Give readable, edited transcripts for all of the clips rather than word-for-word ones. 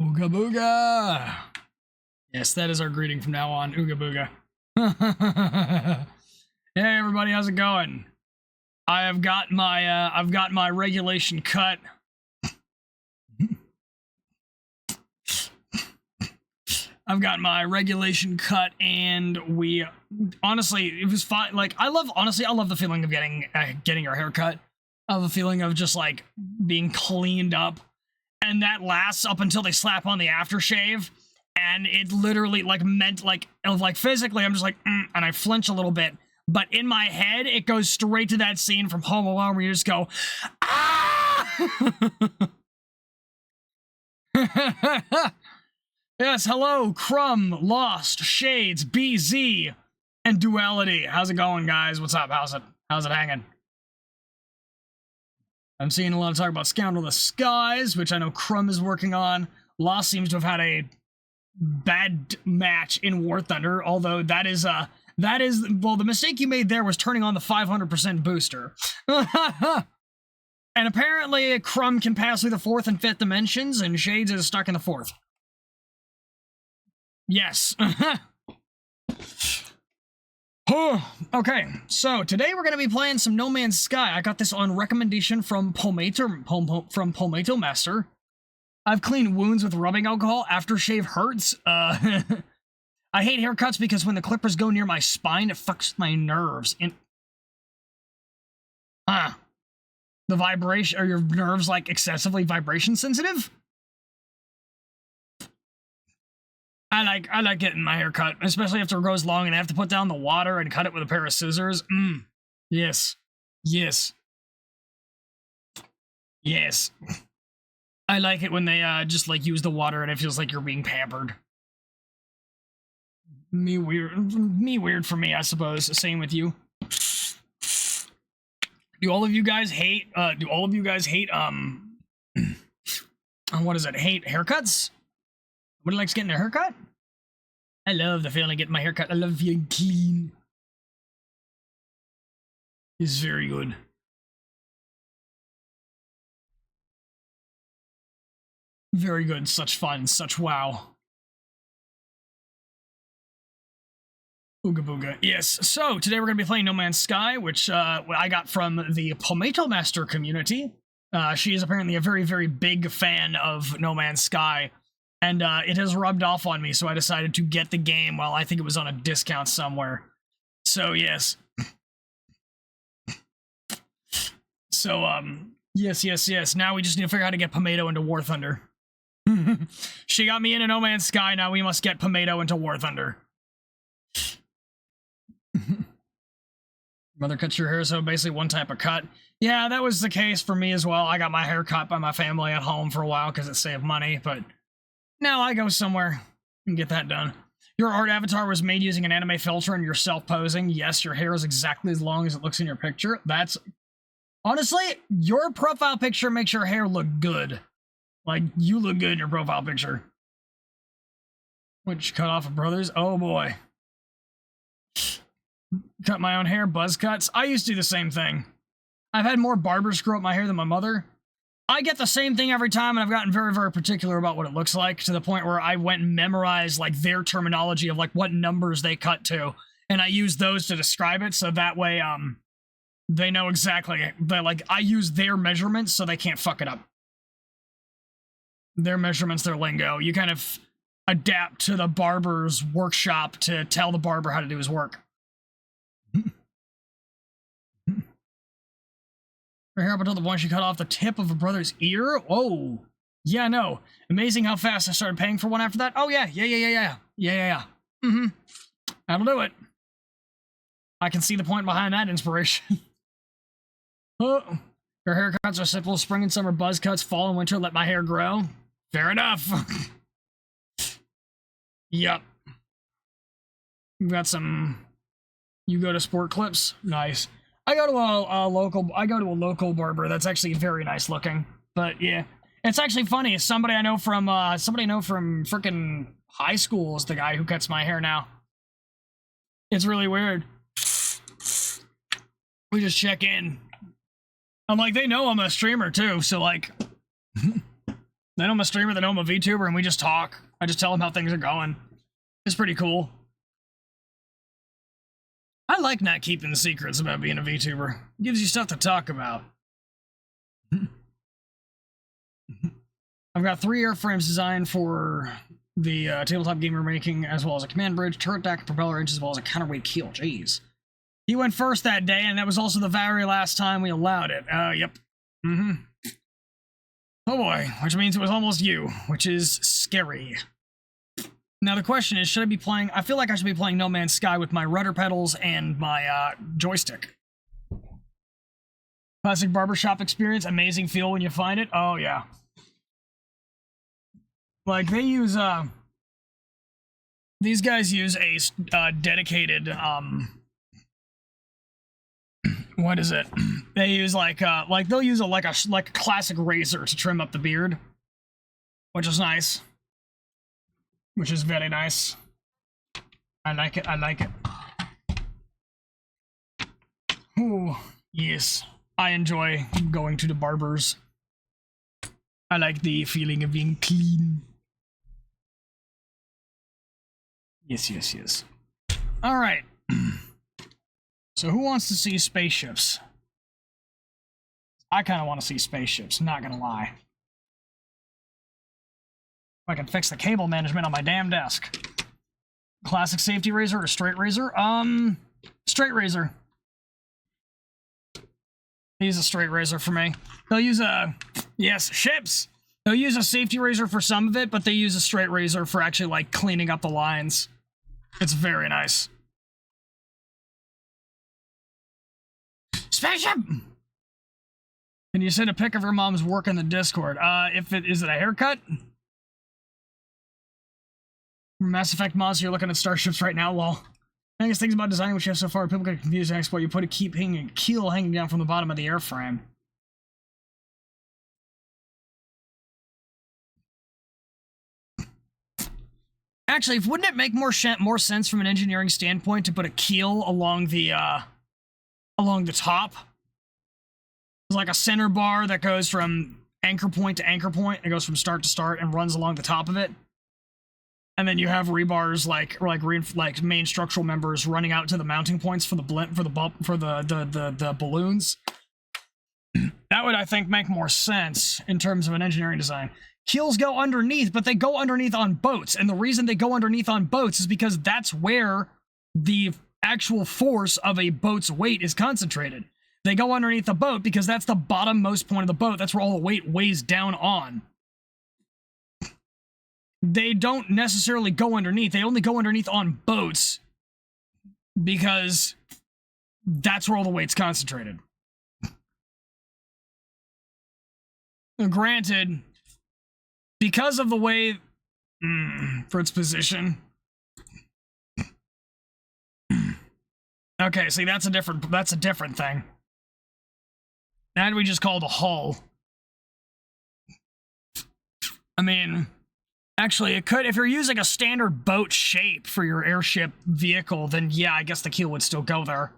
Ooga booga! Yes, that is our greeting from now on. Ooga booga. Hey everybody, how's it going? I've got my regulation cut. I've got my regulation cut, and we honestly, it was fine. Like, I love the feeling of getting your hair cut. I love the feeling of just like being cleaned up, and that lasts up until they slap on the aftershave, and it literally like meant like physically, I'm just like, and I flinch a little bit, but in my head, it goes straight to that scene from Home Alone where you just go, ah! Yes, hello, Crumb, Lost, Shades, BZ, and Duality. How's it going, guys? What's up? How's it hanging? I'm seeing a lot of talk about Scoundrel of the Skies, which I know Crumb is working on. Lost seems to have had a bad match in War Thunder, although that is, well, the mistake you made there was turning on the 500% booster. And apparently, Crumb can pass through the 4th and 5th dimensions, and Shades is stuck in the 4th. Yes. Okay, so today we're going to be playing some No Man's Sky. I got this on recommendation from Palmato Master. I've cleaned wounds with rubbing alcohol. Aftershave hurts. I hate haircuts because when the clippers go near my spine, it fucks my nerves. The vibration, are your nerves like excessively vibration sensitive? I like getting my hair cut, especially after it grows long and I have to put down the water and cut it with a pair of scissors. Yes. Yes. Yes. I like it when they just like use the water and it feels like you're being pampered. Me weird for me, I suppose. Same with you. Do all of you guys hate what is it? Hate haircuts? Nobody likes getting a haircut? I love the feeling of getting my haircut. I love feeling clean. It's very good. Very good. Such fun. Such wow. Ooga booga. Yes. So today we're going to be playing No Man's Sky, which I got from the Palmato Master community. She is apparently a very, very big fan of No Man's Sky. And it has rubbed off on me, so I decided to get the game while I think it was on a discount somewhere. So, yes. So, yes. Now we just need to figure out how to get Palmato into War Thunder. She got me into No Man's Sky, now we must get Palmato into War Thunder. Mother cuts your hair, so basically one type of cut. Yeah, that was the case for me as well. I got my hair cut by my family at home for a while because it saved money, but now I go somewhere and get that done. Your art avatar was made using an anime filter and you're self-posing. Yes, your hair is exactly as long as it looks in your picture. That's... Honestly, your profile picture makes your hair look good. Like, you look good in your profile picture. Which cut off of brothers? Oh boy. Cut my own hair, buzz cuts. I used to do the same thing. I've had more barbers screw up my hair than my mother. I get the same thing every time, and I've gotten very, very particular about what it looks like, to the point where I went and memorized, like, their terminology of, like, what numbers they cut to, and I use those to describe it, so that way, they know exactly, like, I use their measurements so they can't fuck it up. Their measurements, their lingo. You kind of adapt to the barber's workshop to tell the barber how to do his work. Her hair up until the point she cut off the tip of her brother's ear? Oh. Yeah, no. Amazing how fast I started paying for one after that. Oh, yeah. Yeah. That'll do it. I can see the point behind that inspiration. Oh. Her haircuts are simple. Spring and summer buzz cuts. Fall and winter let my hair grow. Fair enough. Yup. We've got some... You go to sport clips? Nice. I go to a local barber that's actually very nice looking. But yeah, it's actually funny. Somebody I know from freaking high school is the guy who cuts my hair now. It's really weird. We just check in. I'm like, they know I'm a streamer too, so like, They know I'm a streamer, they know I'm a VTuber, and we just talk. I just tell them how things are going. It's pretty cool. I like not keeping secrets about being a VTuber. It gives you stuff to talk about. I've got 3 airframes designed for the tabletop game we're making, as well as a command bridge, turret deck, propeller engine, as well as a counterweight keel. Jeez. He went first that day, and that was also the very last time we allowed it. Yep. Oh boy, which means it was almost you, which is scary. Now the question is, should I be playing... I feel like I should be playing No Man's Sky with my rudder pedals and my joystick. Classic barbershop experience, amazing feel when you find it. Oh yeah. Like, they use, these guys use a dedicated, what is it? They use, like they'll use a classic razor to trim up the beard, which is nice. Which is very nice. I like it, I like it. Ooh, yes. I enjoy going to the barbers. I like the feeling of being clean. Yes, yes, yes. Alright. So who wants to see spaceships? I kind of want to see spaceships, not gonna lie. If I can fix the cable management on my damn desk. Classic safety razor or straight razor? Straight razor. They use a straight razor for me. They'll use a... Yes, ships! They'll use a safety razor for some of it, but they use a straight razor for actually, like, cleaning up the lines. It's very nice. Spaceship! Can you send a pic of your mom's work in the Discord? Is it a haircut? Mass Effect mods, you're looking at starships right now, lol. I guess things about designing what you have so far, people get confused and export. You put a keel hanging down from the bottom of the airframe. Actually, wouldn't it make more sense from an engineering standpoint to put a keel along the top? There's like a center bar that goes from anchor point to anchor point. It goes from start to start and runs along the top of it. And then you have rebars like main structural members running out to the mounting points for the balloons. That would, I think, make more sense in terms of an engineering design. Keels go underneath, but they go underneath on boats, and the reason they go underneath on boats is because that's where the actual force of a boat's weight is concentrated. They go underneath the boat because that's the bottommost point of the boat. That's where all the weight weighs down on. They don't necessarily go underneath. They only go underneath on boats because that's where all the weight's concentrated. Granted, because of the way for its position. Okay, see, that's a different thing. That we just call the hull. I mean, actually, it could, if you're using a standard boat shape for your airship vehicle, then yeah, I guess the keel would still go there.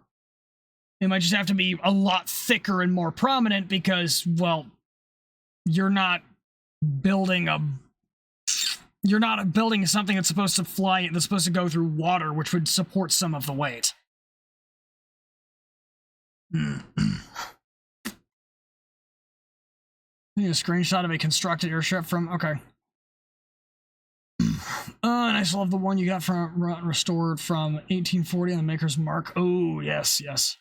It might just have to be a lot thicker and more prominent because, well, you're not building something that's supposed to fly, that's supposed to go through water, which would support some of the weight. I need a screenshot of a constructed airship from, okay. And I still have the one you got from restored from 1840 on the Maker's Mark. Oh, yes, yes.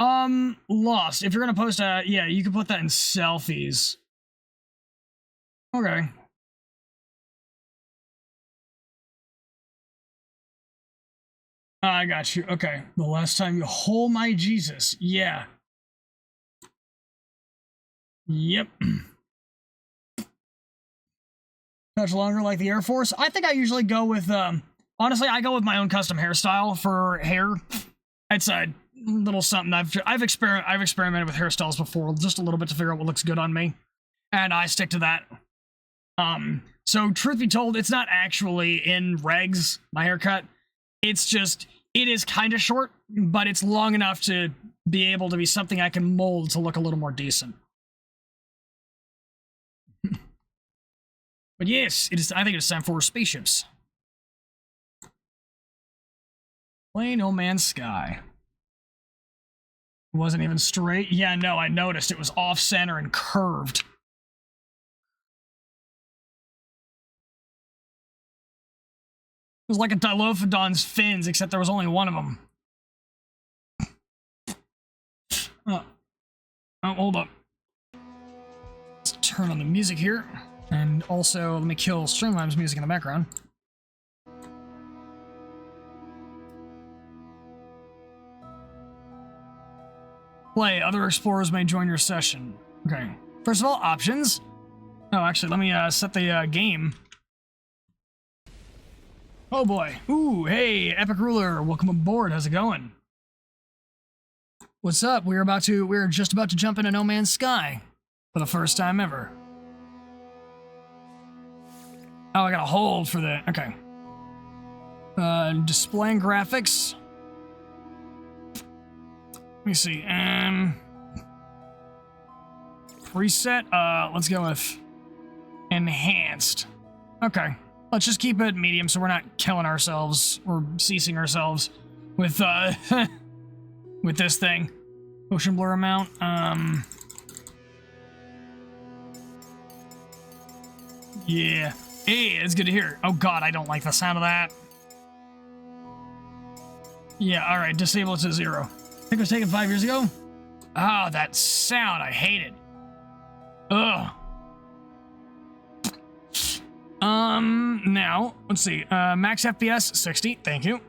Lost. If you're gonna post a, yeah, you can put that in selfies. Okay. I got you. Okay. The last time you, oh my Jesus. Yeah. Yep. Touch longer like the Air Force. I think I usually go with, honestly, I go with my own custom hairstyle for hair. It's a little something I've experimented with hairstyles before, just a little bit to figure out what looks good on me. And I stick to that. So truth be told, it's not actually in regs, my haircut. It's just, it is kind of short, but it's long enough to be able to be something I can mold to look a little more decent. But yes, it is. I think it's time for spaceships. Play No Man's Sky. It wasn't even straight. Yeah, no, I noticed it was off-center and curved. It was like a Dilophodon's fins, except there was only one of them. Oh, hold up. Let's turn on the music here. And also, let me kill Streamline's music in the background. Play. Other explorers may join your session. Okay. First of all, options. Oh, actually, let me set the game. Oh boy. Ooh, hey, Epic Ruler. Welcome aboard. How's it going? What's up? We're just about to jump into No Man's Sky for the first time ever. Oh, I gotta hold for the... Okay. Displaying graphics. Let me see. Preset. Let's go with enhanced. Okay. Let's just keep it medium so we're not killing ourselves or ceasing ourselves with with this thing. Motion blur amount. Yeah. Hey, it's good to hear. Oh god, I don't like the sound of that. Yeah, alright, disable it to 0. I think it was taken 5 years ago. Ah, oh, that sound, I hate it. Ugh. Now, let's see. Max FPS, 60, thank you.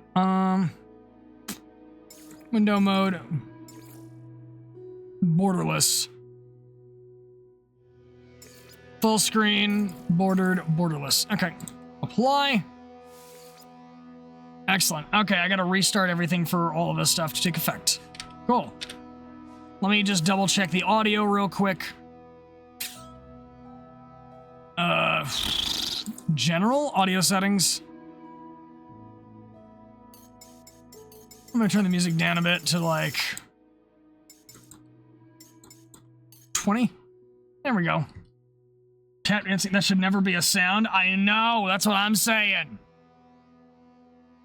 Window mode. Borderless. Full screen, bordered, borderless. Okay. Apply. Excellent. Okay, I gotta restart everything for all of this stuff to take effect. Cool. Let me just double check the audio real quick. General audio settings. I'm gonna turn the music down a bit to like 20. There we go. Tap dancing, that should never be a sound. I know, that's what I'm saying.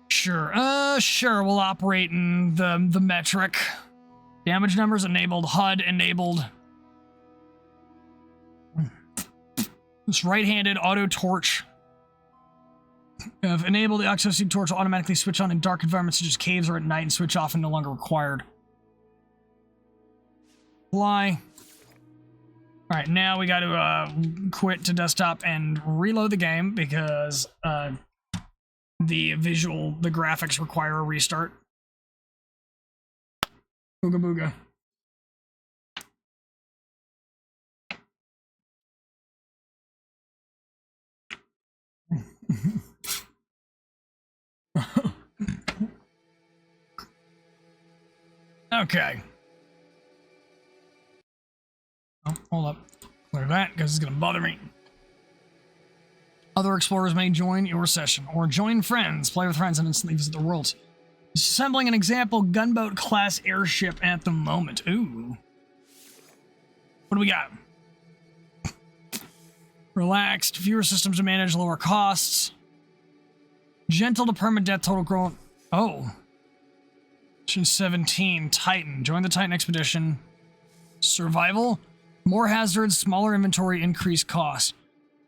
Sure, sure, we'll operate in the metric. Damage numbers enabled, HUD enabled. This right-handed auto torch. If enabled, the Oxyseed torch will automatically switch on in dark environments such as caves or at night and switch off and no longer required. Fly. Alright, now we gotta quit to desktop and reload the game because the graphics require a restart. Booga booga. Okay. Oh, hold up. Clear that, because it's going to bother me. Other explorers may join your session, or join friends. Play with friends and instantly visit the world. Assembling an example gunboat-class airship at the moment. Ooh. What do we got? Relaxed. Fewer systems to manage, lower costs. Gentle to permadeath, total growth. Oh. Mission 17. Titan. Join the Titan expedition. Survival. More hazards, smaller inventory, increased cost.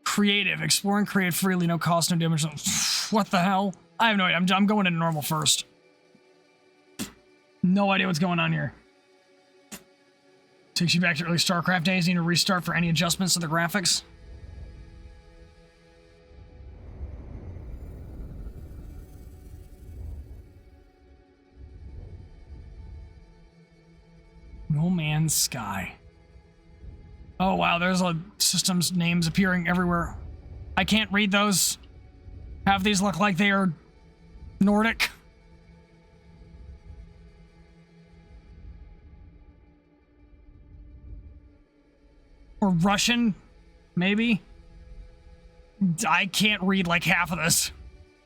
Creative. Explore and create freely, no cost, no damage. What the hell? I have no idea. I'm going into normal first. No idea what's going on here. Takes you back to early StarCraft days. You need to restart for any adjustments to the graphics. No Man's Sky. Oh wow, there's a system's names appearing everywhere. I can't read those. Half these look like they are Nordic. Or Russian, maybe? I can't read like half of this.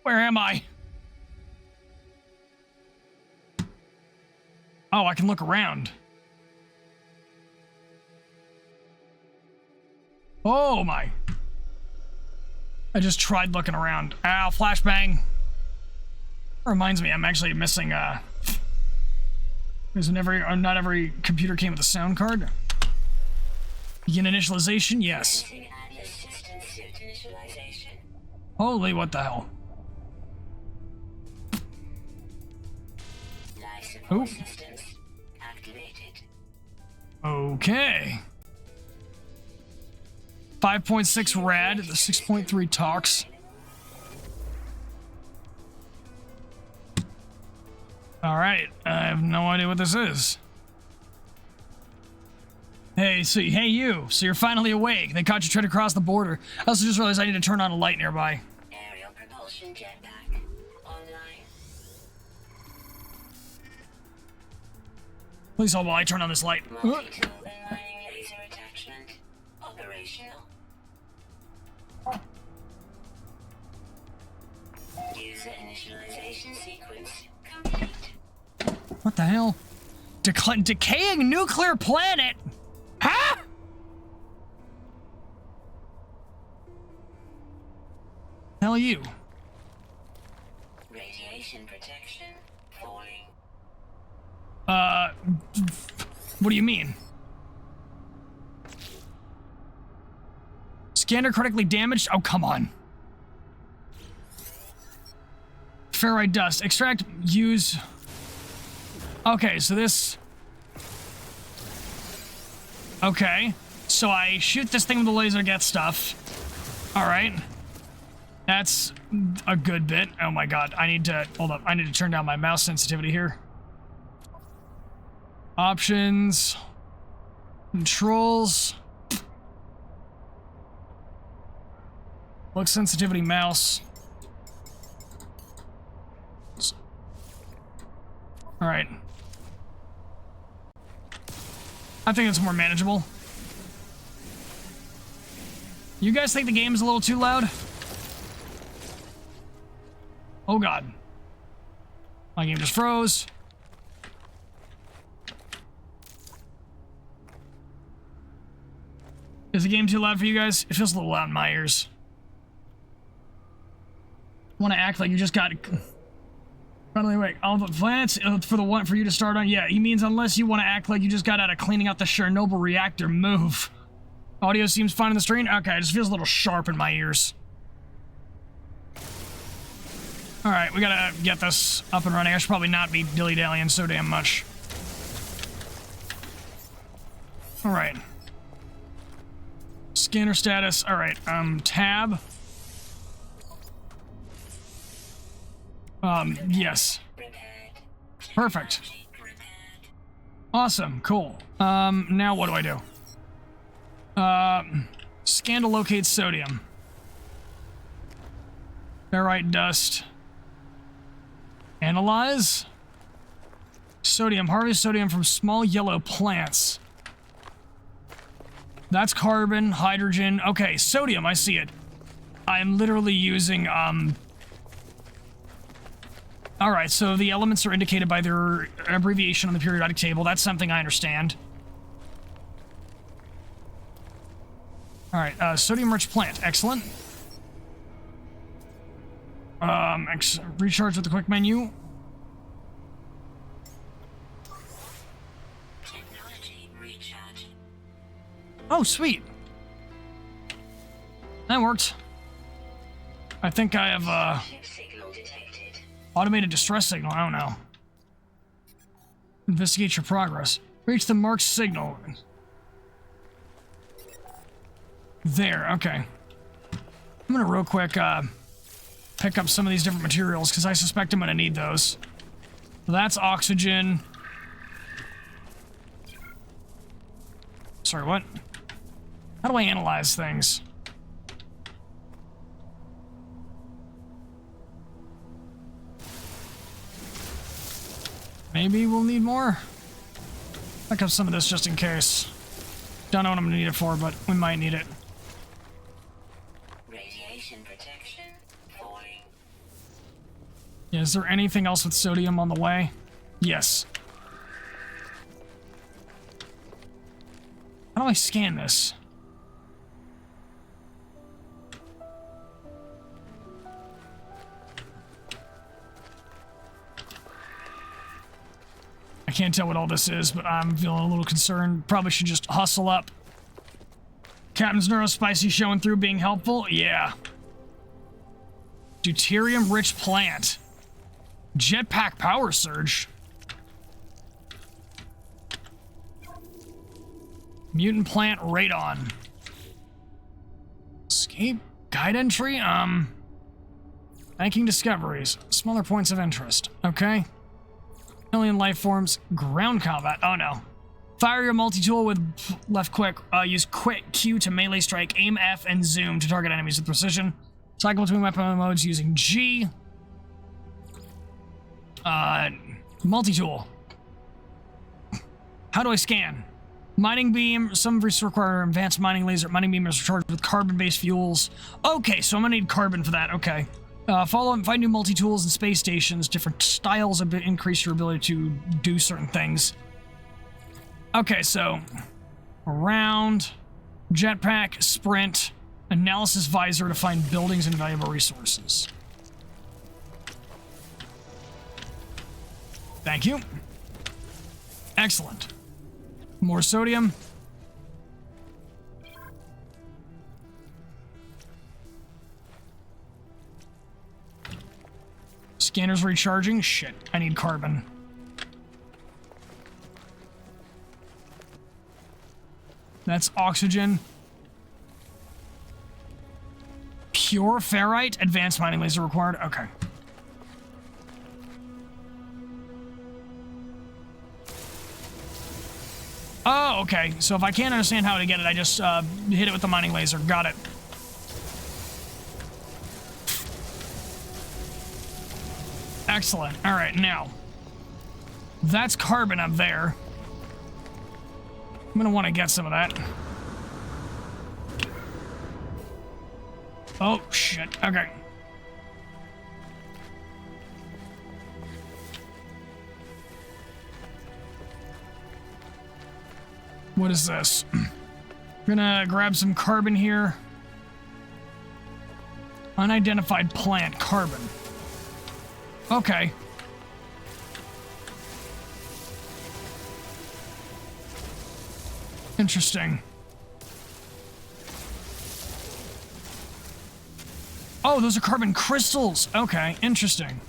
Where am I? Oh, I can look around. Oh my. I just tried looking around. Ow, flashbang. Reminds me, I'm actually missing, not every computer came with a sound card. Begin initialization? Yes. Holy, what the hell? Oh. Okay. 5.6 rad, the 6.3 talks. Alright, I have no idea what this is. Hey, hey you, so you're finally awake. They caught you trying to cross the border. I also just realized I need to turn on a light nearby. Aerial propulsion jetpack online. Please hold while I turn on this light. Multi-tool and mining laser attachment operational. User initialization sequence complete. What the hell? Decaying nuclear planet? Huh? Hell you. Radiation protection falling. What do you mean? Scanner critically damaged? Oh, come on. Ferrite dust. Extract, use... Okay, so this... Okay. So I shoot this thing with the laser, get stuff. Alright. That's a good bit. Oh my god, I need to... Hold up, I need to turn down my mouse sensitivity here. Options. Controls. Look sensitivity mouse. Alright. I think it's more manageable. You guys think the game is a little too loud? Oh god. My game just froze. Is the game too loud for you guys? It feels a little loud in my ears. Want to act like you just got... By the way, wait, all the planets for you to start on? Yeah, he means unless you want to act like you just got out of cleaning out the Chernobyl reactor. Move. Audio seems fine on the screen? Okay, it just feels a little sharp in my ears. Alright, we gotta get this up and running. I should probably not be dilly-dallying so damn much. Alright. Scanner status. Alright, tab. Yes. Perfect. Awesome, cool. Now what do I do? Scan to locate sodium. Ferrite dust. Analyze. Sodium. Harvest sodium from small yellow plants. That's carbon, hydrogen. Okay, sodium, I see it. I'm literally using, Alright, so the elements are indicated by their abbreviation on the periodic table. That's something I understand. Alright, sodium-rich plant. Excellent. Recharge with the quick menu. Technology recharge. Oh, sweet. That worked. I think I have, Ship signal detected. automated distress signal. I don't know. Investigate your progress. Reach the marked signal. There, okay. I'm gonna real quick, pick up some of these different materials, because I suspect I'm gonna need those. So that's oxygen. Sorry, what? How do I analyze things? Maybe we'll need more? Pick up some of this just in case. Don't know what I'm gonna need it for, but we might need it. Radiation protection falling. Yeah, is there anything else with sodium on the way? Yes. How do I scan this? I can't tell what all this is, but I'm feeling a little concerned. Probably should just hustle up. Captain's Neurospicy showing through, being helpful? Yeah. Deuterium-rich plant. Jetpack power surge. Mutant plant radon. Escape guide entry? Banking discoveries. Smaller points of interest. Okay. Alien life forms. Ground combat. Oh no. Fire your multi-tool with left quick. Use quick Q to melee strike. Aim F and zoom to target enemies with precision. Cycle between weapon modes using G. Multi-tool. How do I scan? Mining beam. Some of these require advanced mining laser. Mining beam is charged with carbon-based fuels. Okay, so I'm gonna need carbon for that. Okay. Follow and find new multi-tools and space stations. Different styles a bit increase your ability to do certain things. Okay, so around, jetpack, sprint, analysis visor to find buildings and valuable resources. Thank you. Excellent. More sodium. Scanner's recharging. Shit, I need carbon. That's oxygen. Pure ferrite. Advanced mining laser required. Okay. Oh, okay. So if I can't understand how to get it, I just hit it with the mining laser. Got it. Excellent. All right, now. That's carbon up there. I'm gonna want to get some of that. Oh, shit. Okay. What is this? I'm gonna grab some carbon here. Unidentified plant, carbon. Okay. Interesting. Oh, those are carbon crystals. Okay, interesting.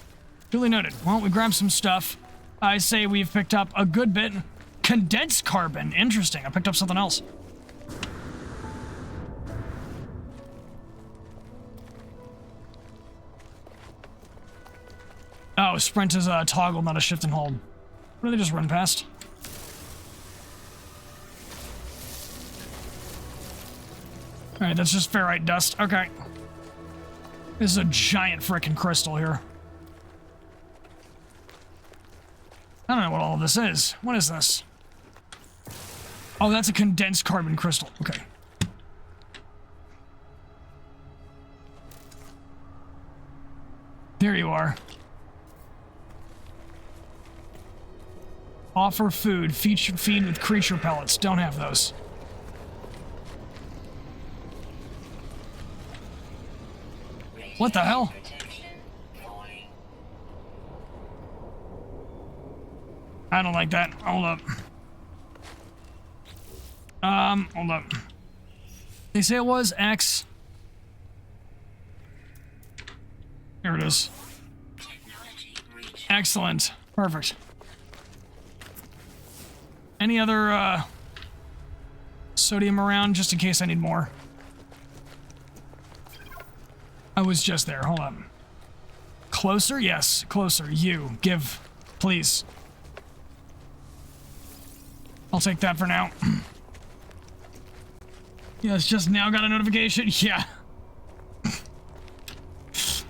Duly noted. Well, we grabbed some stuff. I say we've picked up a good bit. Condensed carbon. Interesting. I picked up something else. Oh, sprint is a toggle, not a shift and hold. What did they just run past? Alright, that's just ferrite dust. Okay. This is a giant frickin' crystal here. I don't know what all of this is. What is this? Oh, that's a condensed carbon crystal. Okay. There you are. Offer food. Feed with creature pellets. Don't have those. What the hell? I don't like that. Hold up. Hold up. They say it was X. Here it is. Excellent. Perfect. Any other, sodium around, just in case I need more? I was just there. Hold on. Closer? Yes, closer. You. Give. Please. I'll take that for now. Yeah, it's just now got a notification. Yeah.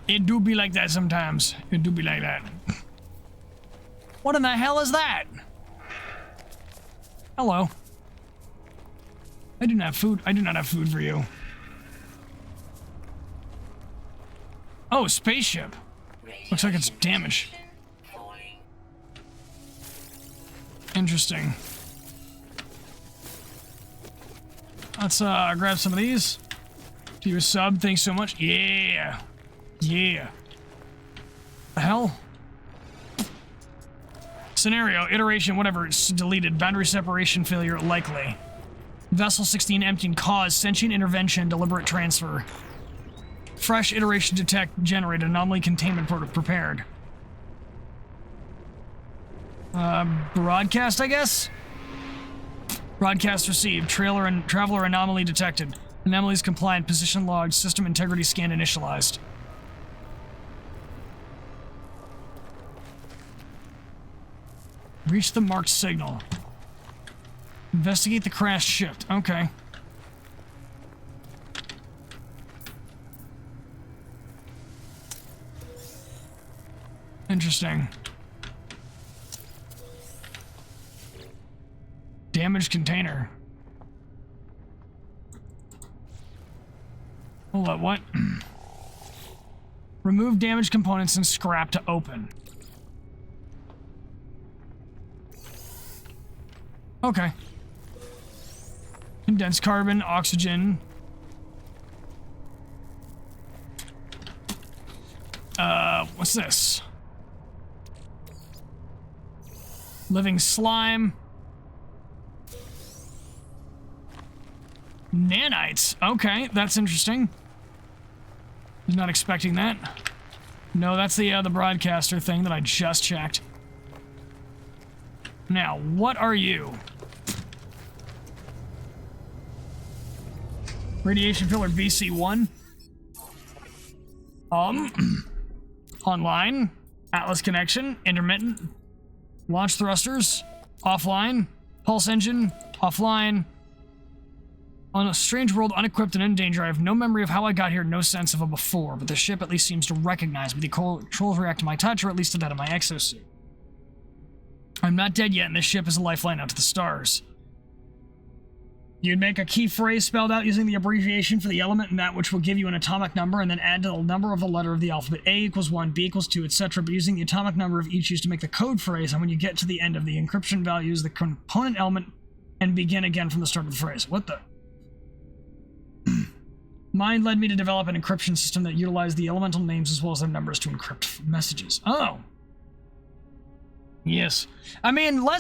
It do be like that sometimes. It do be like that. What in the hell is that? Hello. I do not have food. I do not have food for you. Oh, spaceship. Looks like it's damaged. Interesting. Let's grab some of these. Do you sub? Thanks so much. Yeah. Yeah. The hell? Scenario, iteration, whatever, it's deleted. Boundary separation failure, likely. Vessel 16 emptying, cause, sentient intervention, deliberate transfer. Fresh iteration detect, generated, anomaly containment prepared. Broadcast, I guess? Broadcast received, traveler anomaly detected. Anomalies compliant, position logged, system integrity scan initialized. Reach the marked signal. Investigate the crashed ship. Okay. Interesting. Damaged container. Hold up, what? Remove damaged components and scrap to open. Okay. Condensed carbon, oxygen. What's this? Living slime. Nanites. Okay, that's interesting. Was not expecting that. No, that's the broadcaster thing that I just checked. Now, what are you? Radiation filter VC1. Online. Atlas connection. Intermittent. Launch thrusters. Offline. Pulse engine. Offline. On a strange world, unequipped and in danger, I have no memory of how I got here, no sense of a before, but the ship at least seems to recognize me. The controls react to my touch, or at least to that of my exosuit. I'm not dead yet, and this ship is a lifeline out to the stars. You'd make a key phrase spelled out using the abbreviation for the element and that which will give you an atomic number, and then add to the number of the letter of the alphabet. A equals 1, B equals 2, etc., but using the atomic number of each used to make the code phrase, and when you get to the end of the encryption value, use the component element and begin again from the start of the phrase. What the... Mind led me to develop an encryption system that utilized the elemental names as well as their numbers to encrypt messages. Oh. Yes. I mean, the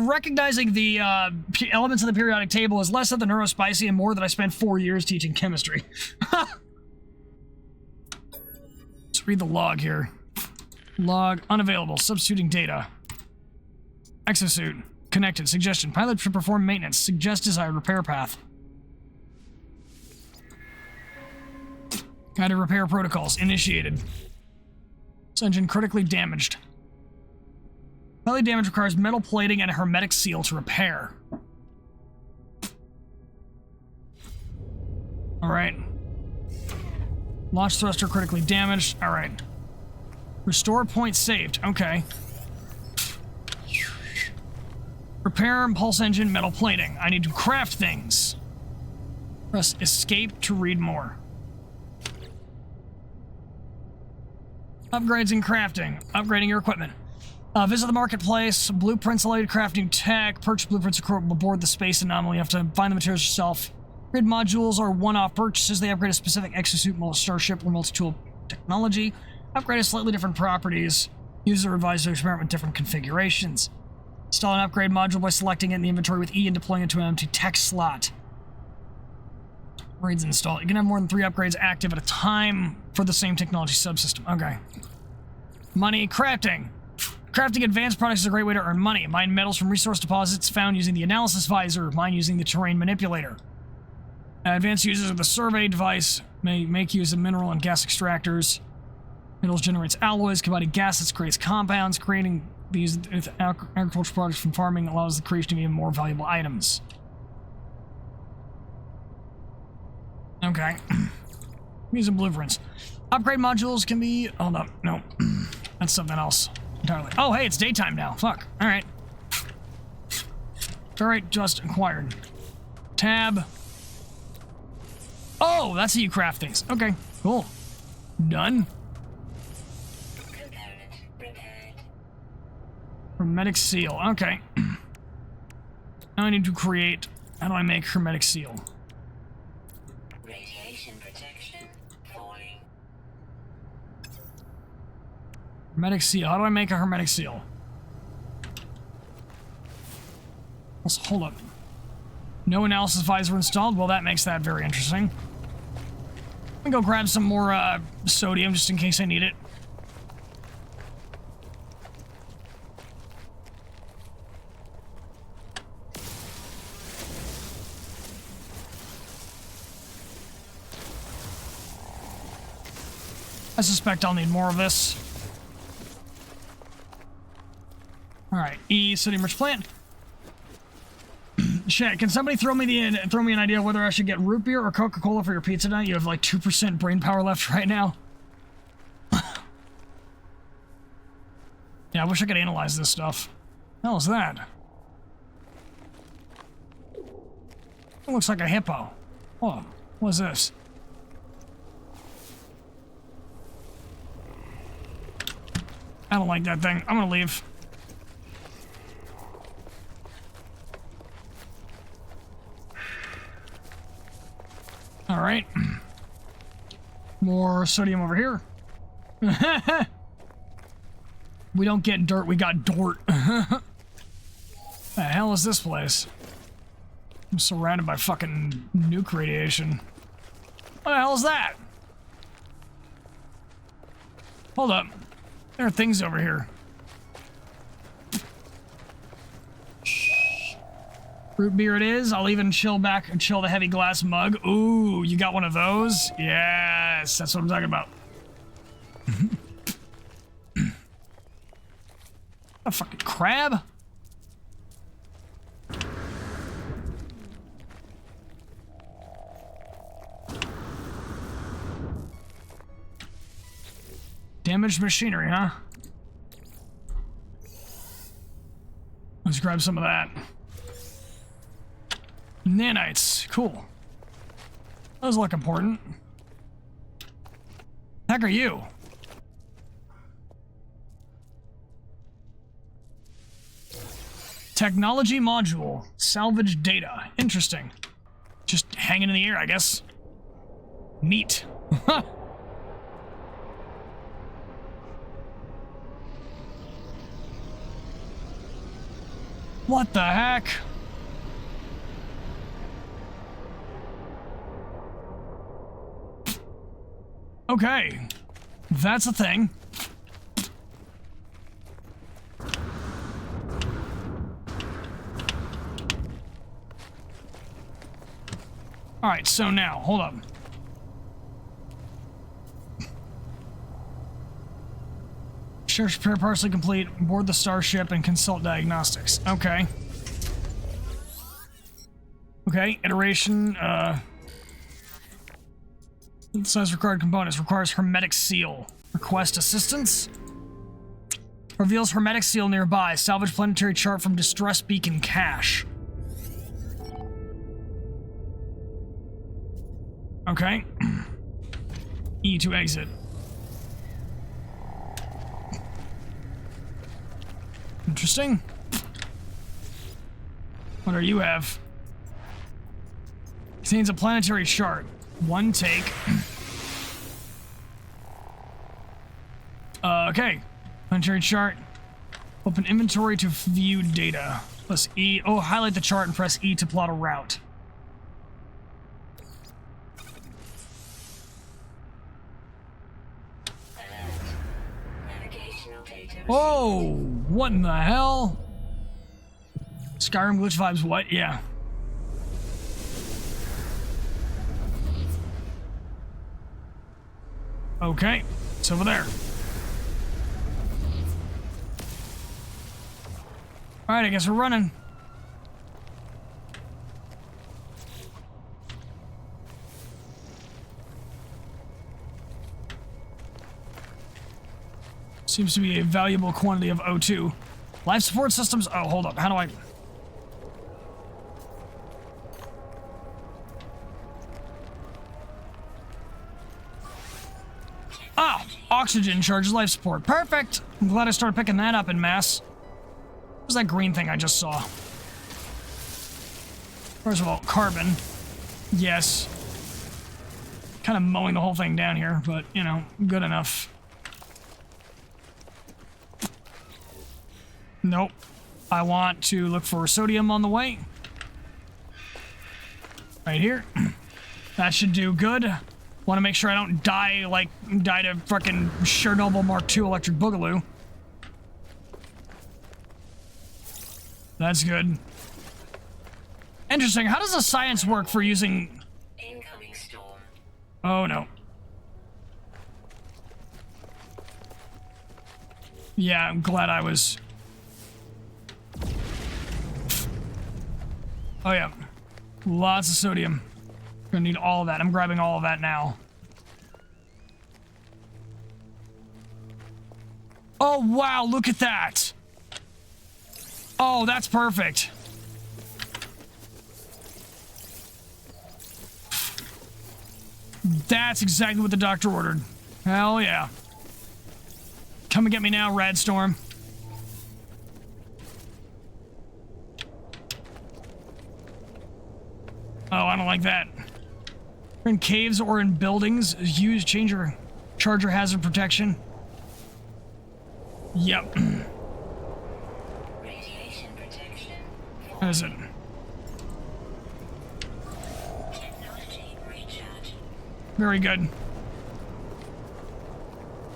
recognizing the elements of the periodic table is less of the neurospicy and more that I spent 4 years teaching chemistry. Let's read the log here. Log unavailable. Substituting data. Exosuit. Connected. Suggestion. Pilot should perform maintenance. Suggest desired repair path. Guided repair protocols. Initiated. This engine critically damaged. Highly damage requires metal plating and a hermetic seal to repair. Alright. Launch thruster critically damaged. Alright. Restore point saved. Okay. Repair impulse engine metal plating. I need to craft things. Press escape to read more. Upgrades in crafting. Upgrading your equipment. Visit the marketplace. Blueprints related crafting tech. Purchase blueprints aboard the space anomaly. You have to find the materials yourself. Grid modules are one-off purchases. They upgrade a specific exosuit, starship, or multi-tool technology. Upgrade has slightly different properties. User advised to experiment with different configurations. Install an upgrade module by selecting it in the inventory with E and deploying it to an empty text slot. Upgrades installed. You can have more than 3 upgrades active at a time for the same technology subsystem. Okay. Money. Crafting. Crafting advanced products is a great way to earn money. Mine metals from resource deposits found using the analysis visor. Mine using the terrain manipulator. Advanced users of the survey device may make use of mineral and gas extractors. Metals generates alloys. Combining gases creates compounds. Creating these with agricultural products from farming allows the creation of even more valuable items. Okay. Using blueprints. Upgrade modules can be... Hold up. No. That's something else entirely. Oh, hey, it's daytime now. Fuck. Alright. Alright, just acquired. Tab. Oh, that's how you craft things. Okay, cool. Done. Hermetic seal. Okay. Now I need to create... How do I make hermetic seal? Radiation protection falling. Hermetic seal. How do I make a hermetic seal? Let's hold up. No analysis visor installed. Well, that makes that very interesting. Let me go grab some more sodium just in case I need it. I suspect I'll need more of this. Alright, sodium-rich plant. Shit, can somebody throw me an idea of whether I should get root beer or Coca-Cola for your pizza tonight? You have like 2% brain power left right now. Yeah, I wish I could analyze this stuff. What the hell is that? It looks like a hippo. Oh, what is this? I don't like that thing. I'm gonna leave. All right. More sodium over here. We don't get dirt, we got dort. The hell is this place? I'm surrounded by fucking nuke radiation. What the hell is that? Hold up. There are things over here. Root beer it is. I'll even chill back and chill the heavy glass mug. Ooh, you got one of those? Yes, that's what I'm talking about. A fucking crab? Damaged machinery, huh? Let's grab some of that. Nanites, cool. Those look important. Heck are you? Technology module, salvage data. Interesting. Just hanging in the air, I guess. Neat. What the heck? Okay, that's a thing. All right, so now, hold up. Search repair partially complete. Board the starship and consult diagnostics. Okay. Okay, iteration, Size required components. Requires hermetic seal. Request assistance. Reveals hermetic seal nearby. Salvage planetary chart from distress beacon cache. Okay. E to exit. Interesting. What do you have? Contains a planetary chart. One take. Okay. Planetary chart. Open inventory to view data. Press E. Oh, highlight the chart and press E to plot a route. Oh, what in the hell? Skyrim glitch vibes, what? Yeah. Okay, it's over there. Alright, I guess we're running. Seems to be a valuable quantity of O2. Life support systems? Oh, hold up. How do I... Oh! Oxygen charges life support. Perfect! I'm glad I started picking that up en masse. What was that green thing I just saw? First of all, carbon. Yes. Kind of mowing the whole thing down here, but, you know, good enough. Nope. I want to look for sodium on the way. Right here. That should do good. Want to make sure I don't die to fucking Chernobyl Mark II electric boogaloo. That's good. Interesting. How does the science work for using... Incoming storm. Oh, no. Yeah, I'm glad I was... Oh, yeah. Lots of sodium. Gonna need all of that. I'm grabbing all of that now. Oh, wow, look at that! Oh, that's perfect. That's exactly what the doctor ordered. Hell yeah. Come and get me now, Radstorm. Oh, I don't like that. In caves or in buildings, change your charger hazard protection. Yep. Radiation protection. What is it? Technology recharge. Very good.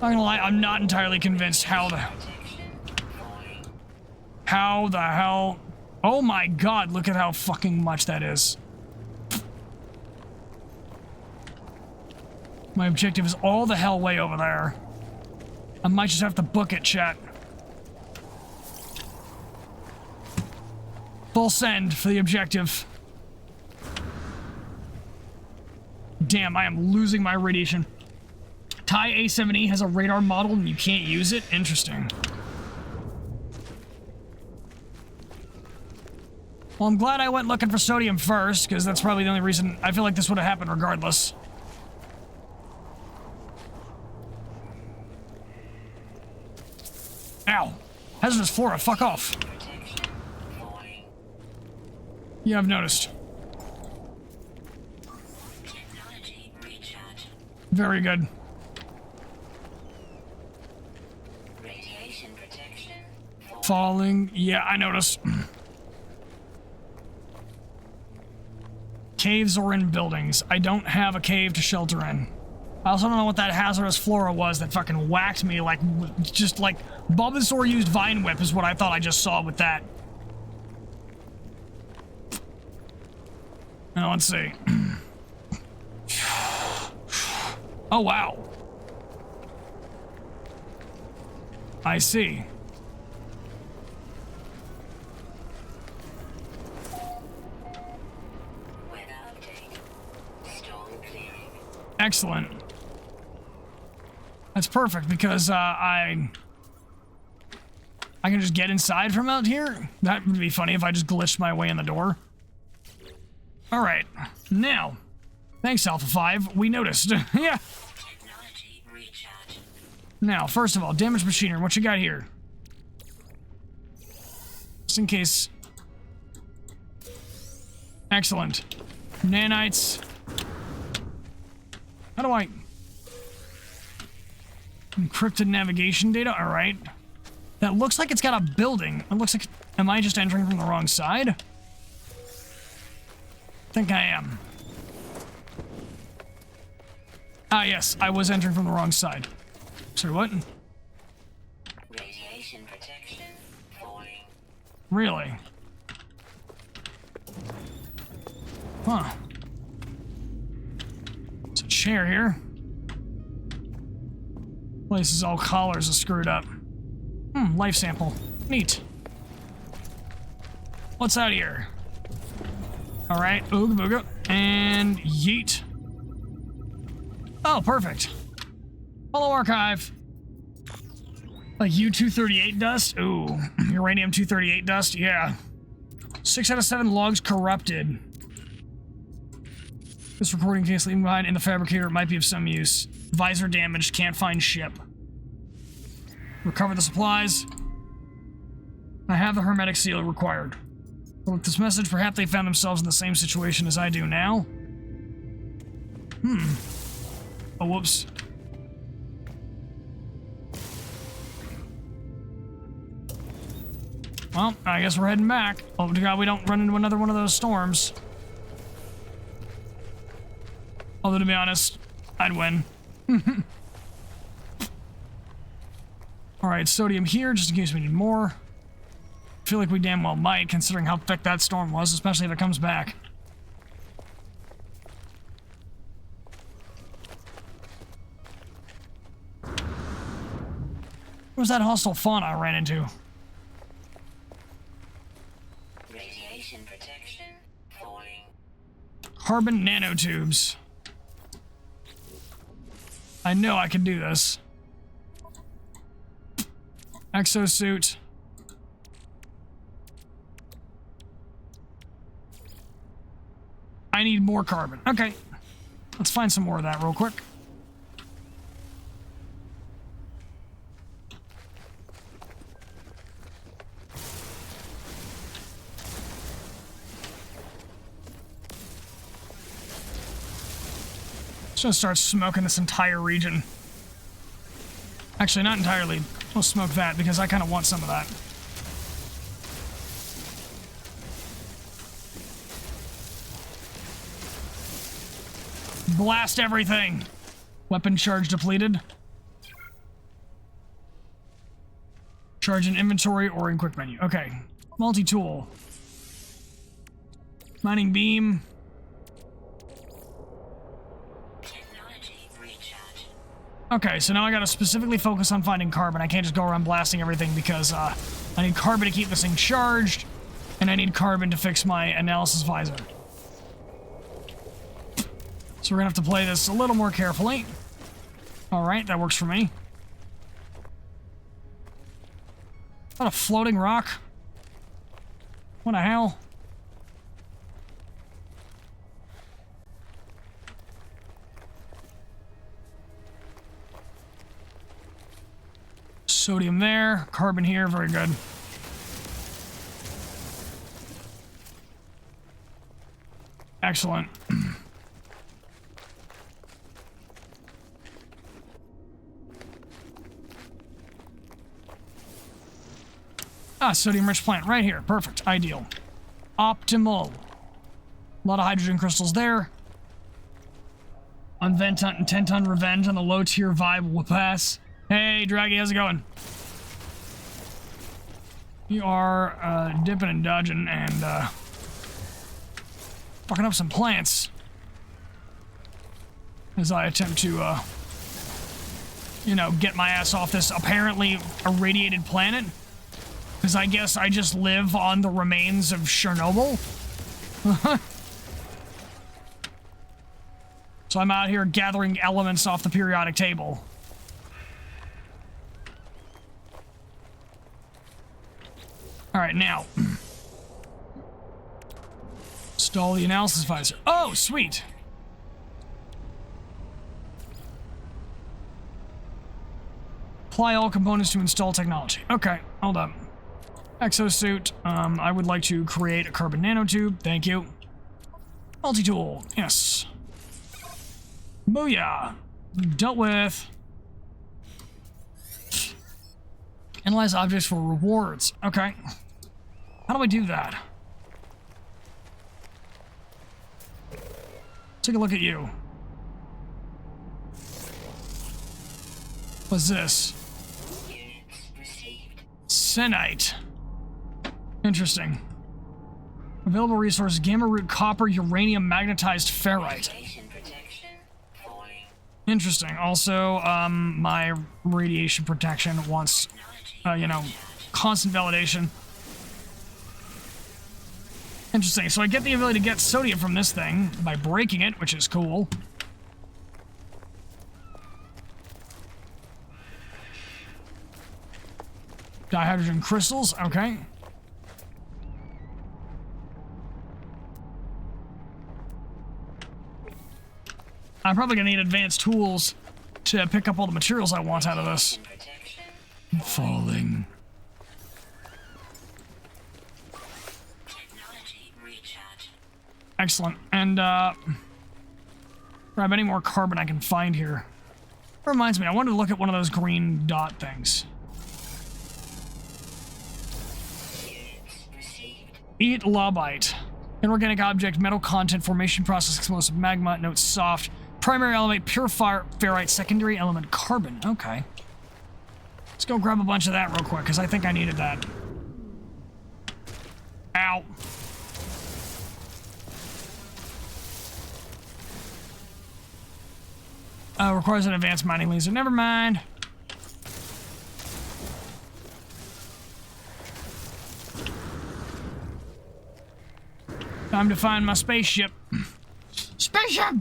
Not gonna lie, I'm not entirely convinced how the hell... Oh my god, look at how fucking much that is. My objective is all the hell way over there. I might just have to book it, chat. Full send for the objective. Damn, I am losing my radiation. TIE A7E has a radar model and you can't use it? Interesting. Well, I'm glad I went looking for sodium first, because that's probably the only reason I feel like this would have happened regardless. Ow. Hazardous flora, fuck off. Yeah, I've noticed. Technology recharge. Very good. Radiation protection. Falling. Yeah, I noticed. Caves or in buildings. I don't have a cave to shelter in. I also don't know what that hazardous flora was that fucking whacked me like, just like, Bulbasaur used Vine Whip is what I thought I just saw with that. Now, let's see. Oh, wow. I see. Weather update. Storm clearing. Excellent. That's perfect because I can just get inside from out here. That would be funny if I just glitched my way in the door. All right, now, thanks Alpha 5, we noticed. Yeah. Technology recharge. Now, first of all, damaged machinery. What you got here? Just in case. Excellent. Nanites. How do I... Encrypted navigation data? Alright. That looks like it's got a building. It looks like... Am I just entering from the wrong side? I think I am. Ah, yes. I was entering from the wrong side. Sorry, what? Radiation protection. Falling. Really? Huh. There's a chair here. Place is all collars are screwed up. Life sample. Neat. What's out here? Alright, ooga booga. And yeet. Oh, perfect. Hello, archive. Like U-238 dust? Ooh, uranium-238 dust? Yeah. 6 out of 7 logs corrupted. This recording case leaving behind in the fabricator might be of some use. Visor damaged, can't find ship. Recover the supplies. I have the hermetic seal required. With this message, perhaps they found themselves in the same situation as I do now. Oh, whoops. Well, I guess we're heading back. Oh, God, we don't run into another one of those storms. Although, to be honest, I'd win. Alright, sodium here, just in case we need more. I feel like we damn well might, considering how thick that storm was, especially if it comes back. What was that hostile fauna I ran into? Radiation protection falling. Carbon nanotubes. I know I can do this. Exosuit. I need more carbon. Okay. Let's find some more of that real quick. Just gonna start smoking this entire region. Actually, not entirely. We'll smoke that because I kind of want some of that. Blast everything! Weapon charge depleted. Charge in inventory or in quick menu. Okay. Multi-tool. Mining beam. Okay, so now I gotta specifically focus on finding carbon. I can't just go around blasting everything because I need carbon to keep this thing charged, and I need carbon to fix my analysis visor. So we're gonna have to play this a little more carefully. Alright, that works for me. Is that a floating rock? What the hell? Sodium there, carbon here, very good. Excellent. Sodium-rich plant right here. Perfect. Ideal. Optimal. A lot of hydrogen crystals there. On Vent Hunt and 10-ton revenge on the low-tier vibe will pass. Hey, Draggy, how's it going? You are dipping and dodging and fucking up some plants as I attempt to, you know, get my ass off this apparently irradiated planet. Because I guess I just live on the remains of Chernobyl. So I'm out here gathering elements off the periodic table. Alright, now. Install the analysis visor. Oh, sweet! Apply all components to install technology. Okay, hold up. Exosuit. I would like to create a carbon nanotube. Thank you. Multi-tool. Yes. Booyah. Dealt with. Analyze objects for rewards. Okay. How do I do that? Take a look at you. What's this? Senite. Interesting. Available resources: gamma root, copper, uranium, magnetized ferrite. Interesting. Also, my radiation protection wants, you know, constant validation. Interesting. So I get the ability to get sodium from this thing by breaking it, which is cool. Dihydrogen crystals. Okay. I'm probably gonna need advanced tools to pick up all the materials I want out of this. Falling. Excellent. And, grab any more carbon I can find here. Reminds me, I wanted to look at one of those green dot things. Eat lobite. Inorganic object, metal content, formation process, explosive magma, note soft. Primary element, pure fire, ferrite. Secondary element, carbon. Okay. Let's go grab a bunch of that real quick, because I think I needed that. Ow. Requires an advanced mining laser. Never mind. Time to find my spaceship. Spaceship!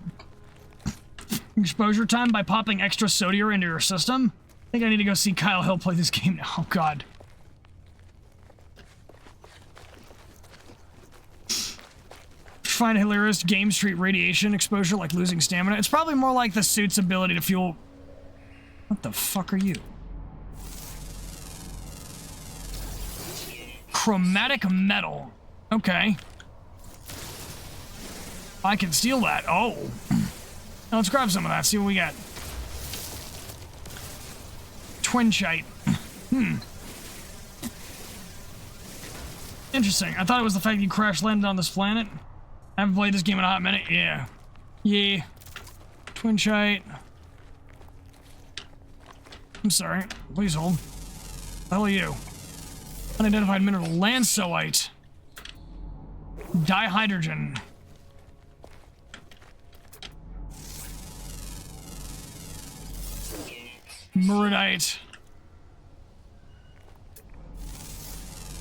Exposure time by popping extra sodium into your system. I think I need to go see Kyle Hill play this game now. Oh, God. Find hilarious Game Street radiation exposure, like losing stamina. It's probably more like the suit's ability to fuel... What the fuck are you? Chromatic metal. Okay. I can steal that. Oh. Now let's grab some of that, see what we got. Twinchite. Interesting. I thought it was the fact that you crash landed on this planet. I haven't played this game in a hot minute. Yeah. Yeah. Twinchite. I'm sorry. Please hold. What the hell are you? Unidentified mineral. Lansoite. Dihydrogen. Muradite.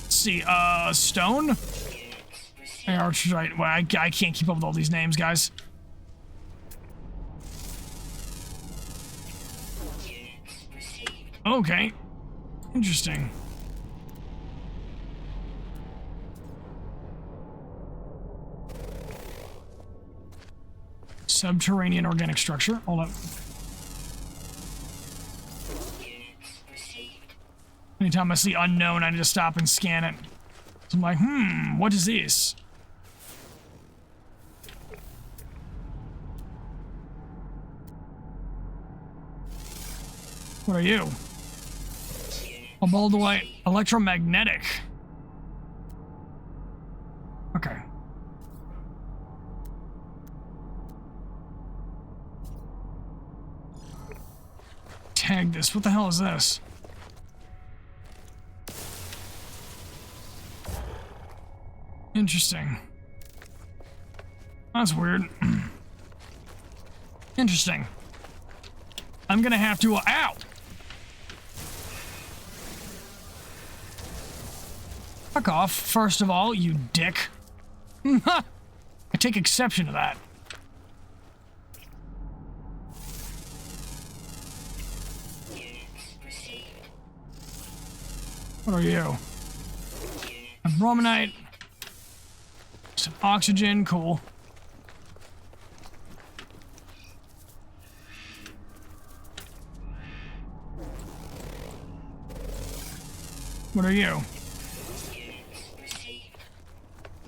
Let's see, stone? Archerite. Well, I can't keep up with all these names, guys. Okay. Interesting. Subterranean organic structure. Hold up. Anytime I see unknown, I need to stop and scan it. So I'm like, what is this? What are you? A bold white electromagnetic. Okay. Tag this. What the hell is this? Interesting. That's weird. Interesting. I'm gonna have to... Ow! Fuck off, first of all, you dick. I take exception to that. What are you? A bromonite. Some oxygen, cool. What are you?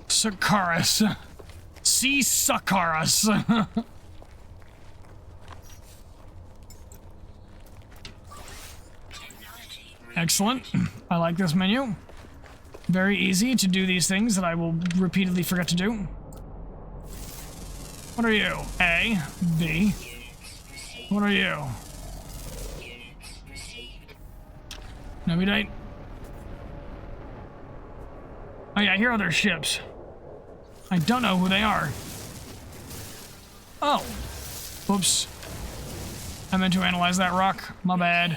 Sakaris. See Sakaris. Excellent. I like this menu. Very easy to do these things that I will repeatedly forget to do. What are you? A. B. What are you? Nubidite. Oh yeah, I hear other ships. I don't know who they are. Oh. Whoops. I meant to analyze that rock. My bad.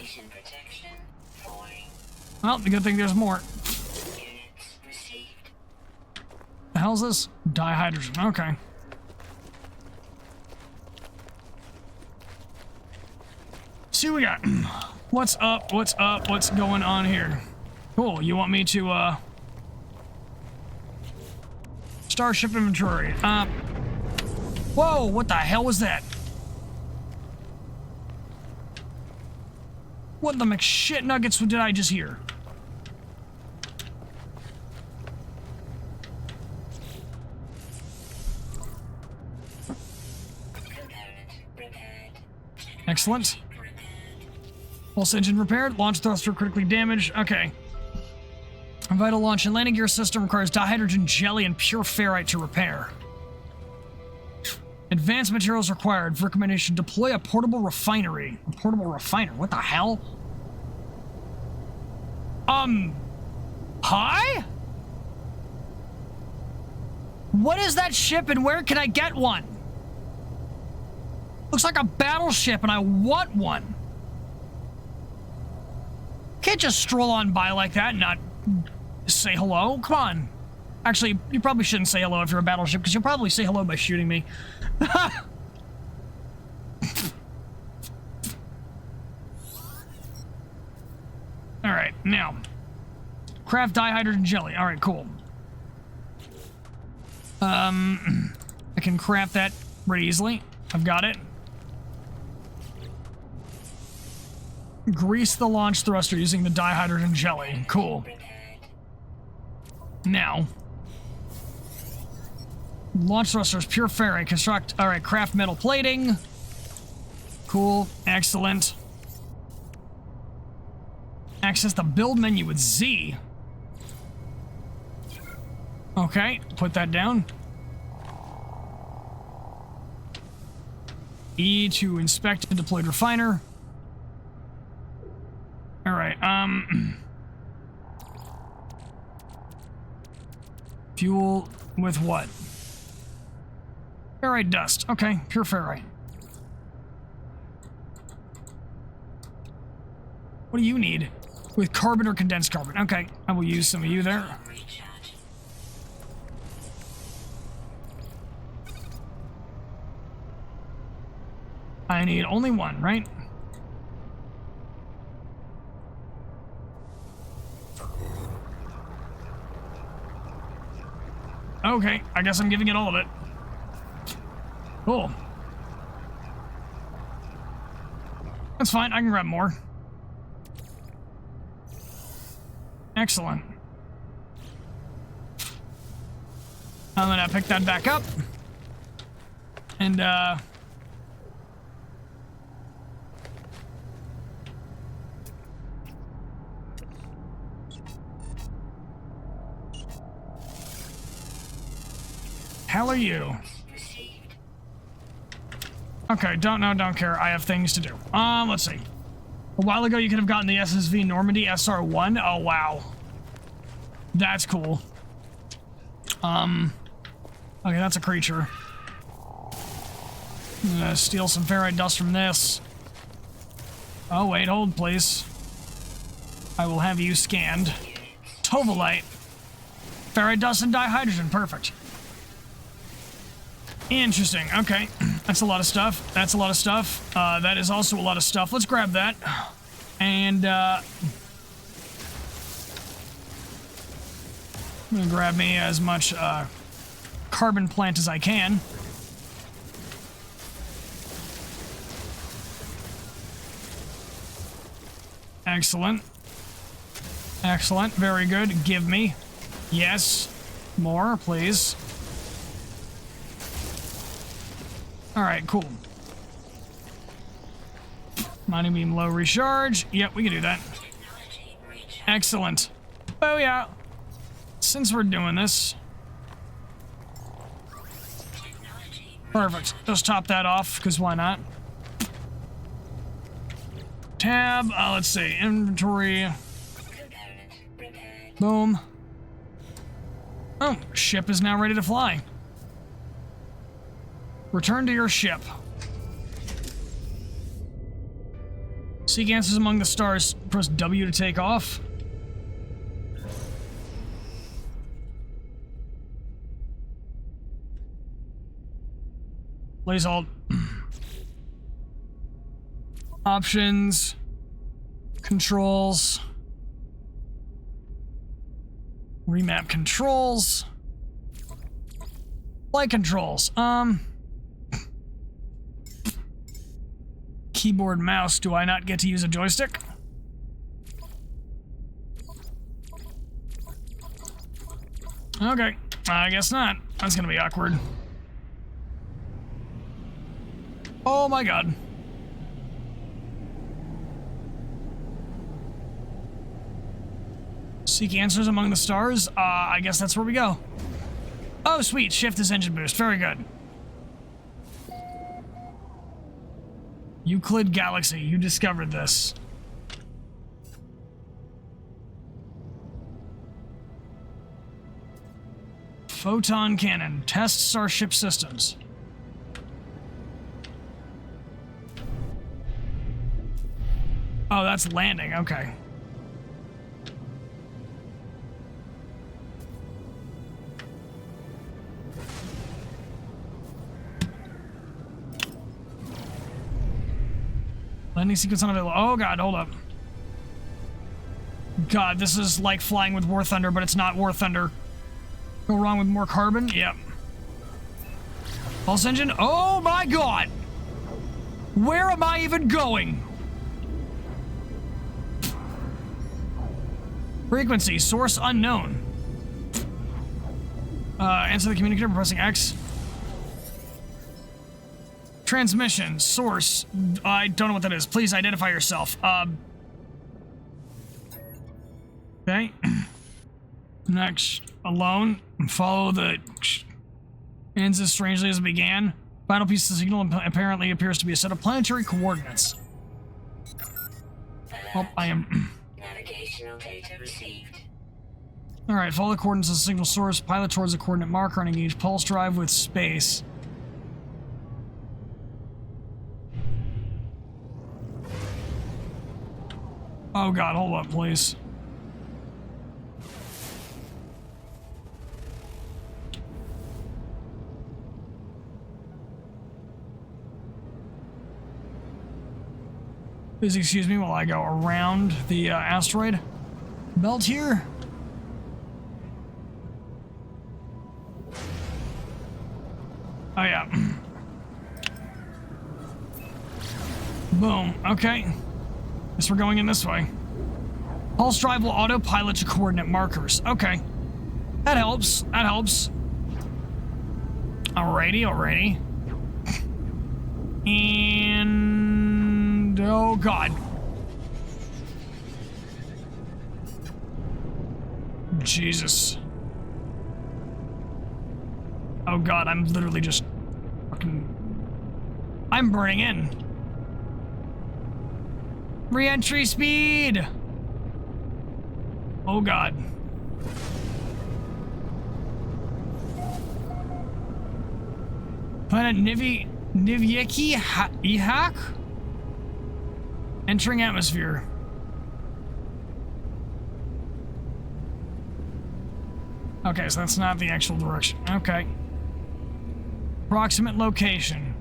Well, the good thing there's more. The hell's this? Dihydrogen. Okay. See what we got. What's up? What's up? What's going on here? Cool. You want me to, Starship inventory. Whoa, what the hell was that? What the McShit nuggets did I just hear? Excellent. Pulse engine repaired. Launch thruster critically damaged. Okay. A vital launch and landing gear system requires dihydrogen jelly and pure ferrite to repair. Advanced materials required. Recommendation: deploy a portable refinery. A portable refiner? What the hell? Hi? What is that ship and where can I get one? Looks like a battleship and I want one. Can't just stroll on by like that and not say hello. Come on. Actually, you probably shouldn't say hello if you're a battleship, because you'll probably say hello by shooting me. Alright, now. Craft dihydrogen jelly. Alright, cool. I can craft that pretty easily. I've got it. Grease the launch thruster using the dihydrogen jelly. Cool. Now. Launch thrusters, pure ferrite. Construct. Alright, craft metal plating. Cool. Excellent. Access the build menu with Z. Okay, put that down. E to inspect the deployed refiner. Alright, fuel with what? Ferrite dust. Okay, pure ferrite. What do you need? With carbon or condensed carbon. Okay, I will use some of you there. I need only one, right? Okay, I guess I'm giving it all of it. Cool. That's fine, I can grab more. Excellent. I'm gonna pick that back up. And, hell are you? Okay, don't care. I have things to do. Let's see. A while ago, you could have gotten the SSV Normandy SR1. Oh, wow. That's cool. Okay, that's a creature. I'm gonna steal some ferrite dust from this. Oh, wait, hold, please. I will have you scanned. Tovalite. Ferrite dust and dihydrogen, perfect. Interesting, okay. That's a lot of stuff. That's a lot of stuff. That is also a lot of stuff. Let's grab that. And, I'm gonna grab me as much, carbon plant as I can. Excellent. Excellent, very good. Give me. Yes. More, please. Alright, cool. Mining beam low recharge. Yep, we can do that. Excellent. Oh yeah. Since we're doing this. Perfect. Just top that off, because why not? Tab. Let's see. Inventory. Boom. Oh, ship is now ready to fly. Return to your ship. Seek answers among the stars. Press W to take off. Please hold. Options. Controls. Remap controls. Flight controls. Keyboard, mouse. Do I not get to use a joystick? Okay, I guess not. That's gonna be awkward. Oh my god. Seek answers among the stars. I guess that's where we go. Oh, sweet. Shift is engine boost. Very good. Euclid Galaxy. You discovered this. Photon cannon. Test starship systems. Oh, that's landing. Okay. Landing sequence unavailable. Oh god, hold up. God, this is like flying with War Thunder, but it's not War Thunder. Go wrong with more carbon? Yep. Pulse engine? Oh my god! Where am I even going? Frequency, source unknown. Answer the communicator by pressing X. Transmission, source. I don't know what that is. Please identify yourself. Okay. Next, alone. Follow the ends as strangely as it began. Final piece of the signal apparently appears to be a set of planetary coordinates. Oh, I am. Navigational data received. Alright, follow the coordinates of the signal source. Pilot towards the coordinate marker and engage pulse drive with space. Oh god, hold up, please. Please excuse me while I go around the asteroid belt here. Oh yeah. Boom. Okay. Guess we're going in this way. Pulse drive will autopilot to coordinate markers. Okay. That helps. That helps. Alrighty, alrighty. And... oh god. Jesus. Oh god, I'm literally just fucking... I'm burning in. Re-entry speed! Oh god. Planet Nivyeki Ihak? Entering atmosphere. Okay, so that's not the actual direction. Okay. Approximate location.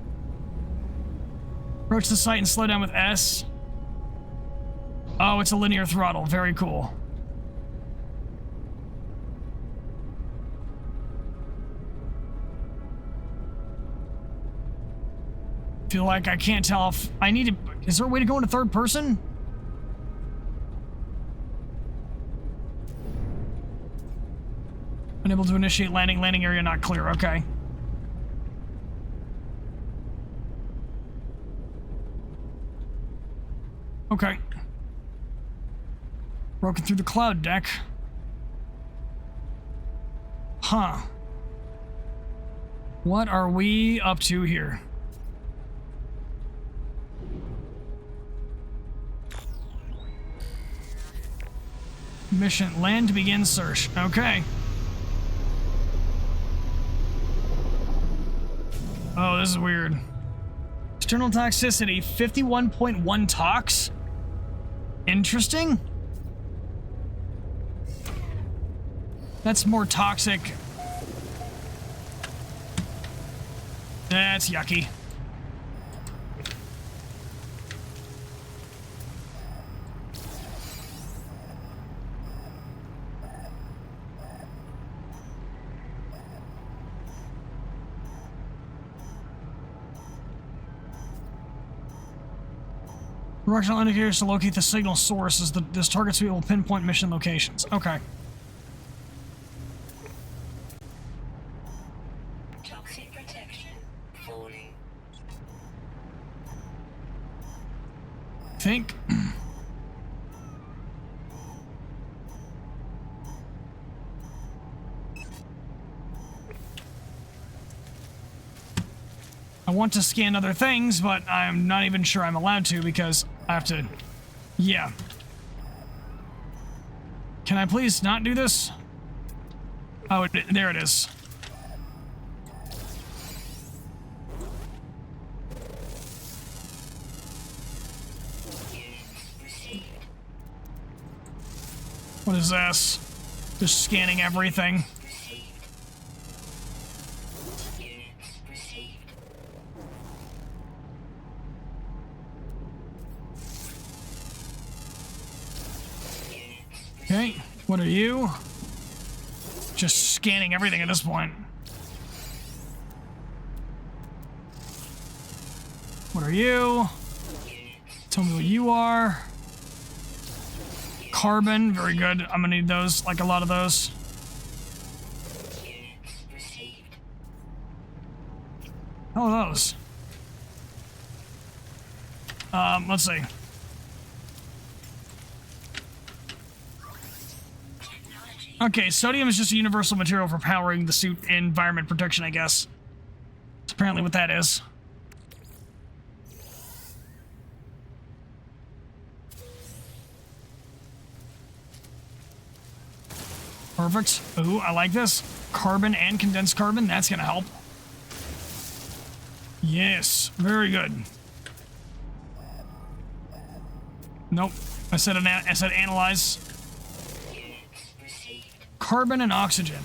Approach the site and slow down with S. Oh, it's a linear throttle. Very cool. Feel like I can't tell if I need to... is there a way to go into third person? Unable to initiate landing. Landing area not clear. Okay. Okay. Broken through the cloud deck. Huh. What are we up to here? Mission, land to begin search. Okay. Oh, this is weird. External toxicity, 51.1 tox. Interesting. That's more toxic. That's yucky. Directional indicators to locate the signal source as this target suite will pinpoint mission locations. Okay. Toxic protection falling. Think. I want to scan other things, but I'm not even sure I'm allowed to because I have to... Yeah. Can I please not do this? Oh, there it is. What is this? Just scanning everything. Okay, what are you? Just scanning everything at this point. What are you? Tell me what you are. Carbon, very good. I'm gonna need those, like a lot of those. Oh, those. Let's see. Okay, sodium is just a universal material for powering the suit environment protection, I guess. That's apparently what that is. Perfect. Ooh, I like this. Carbon and condensed carbon, that's gonna help. Yes, very good. Nope. I said analyze. Carbon and oxygen.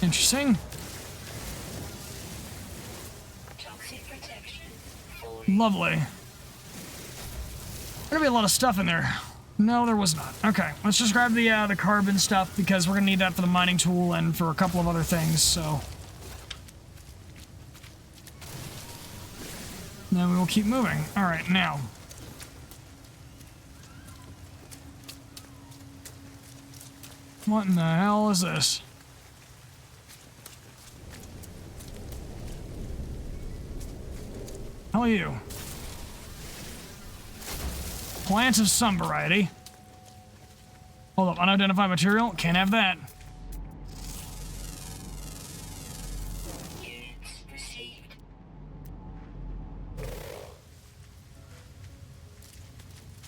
Interesting. Lovely. There's gonna be a lot of stuff in there. No, there was not. Okay, let's just grab the carbon stuff because we're gonna need that for the mining tool and for a couple of other things, so. Then we will keep moving. Alright, now. What in the hell is this? How are you? Plants of some variety. Hold up, unidentified material? Can't have that.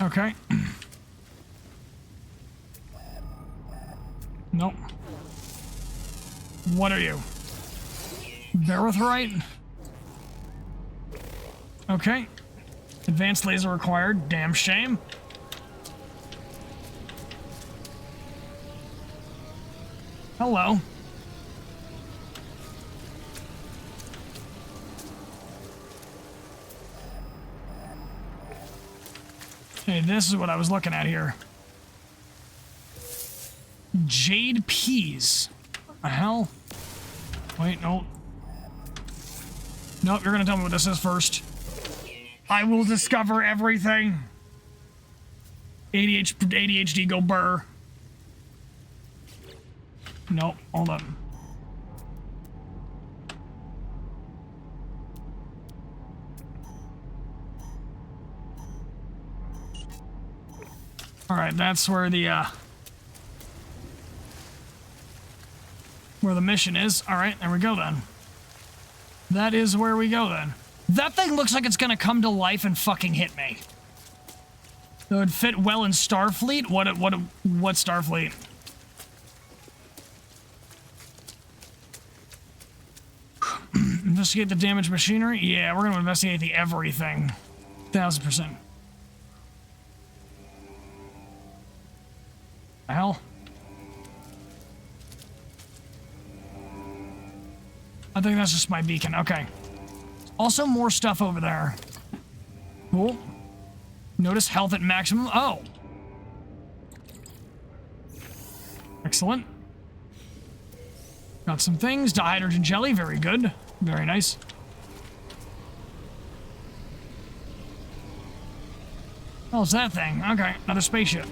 Okay. Nope. What are you? Barythorite? Okay. Advanced laser required. Damn shame. Hello. Okay, this is what I was looking at here. Jade peas. What the hell? Wait, nope. Nope, you're gonna tell me what this is first. I will discover everything. ADHD go burr. Nope, hold up. Alright, that's where the mission is. Alright, there we go then. That is where we go then. That thing looks like it's gonna come to life and fucking hit me. It would fit well in Starfleet? What Starfleet? Investigate the damaged machinery? Yeah, we're gonna investigate the everything. 1000%. The hell? I think that's just my beacon. Okay. Also more stuff over there. Cool. Notice health at maximum. Oh. Excellent. Got some things. Dihydrogen jelly. Very good. Very nice. Oh, it's that thing. Okay. Another spaceship.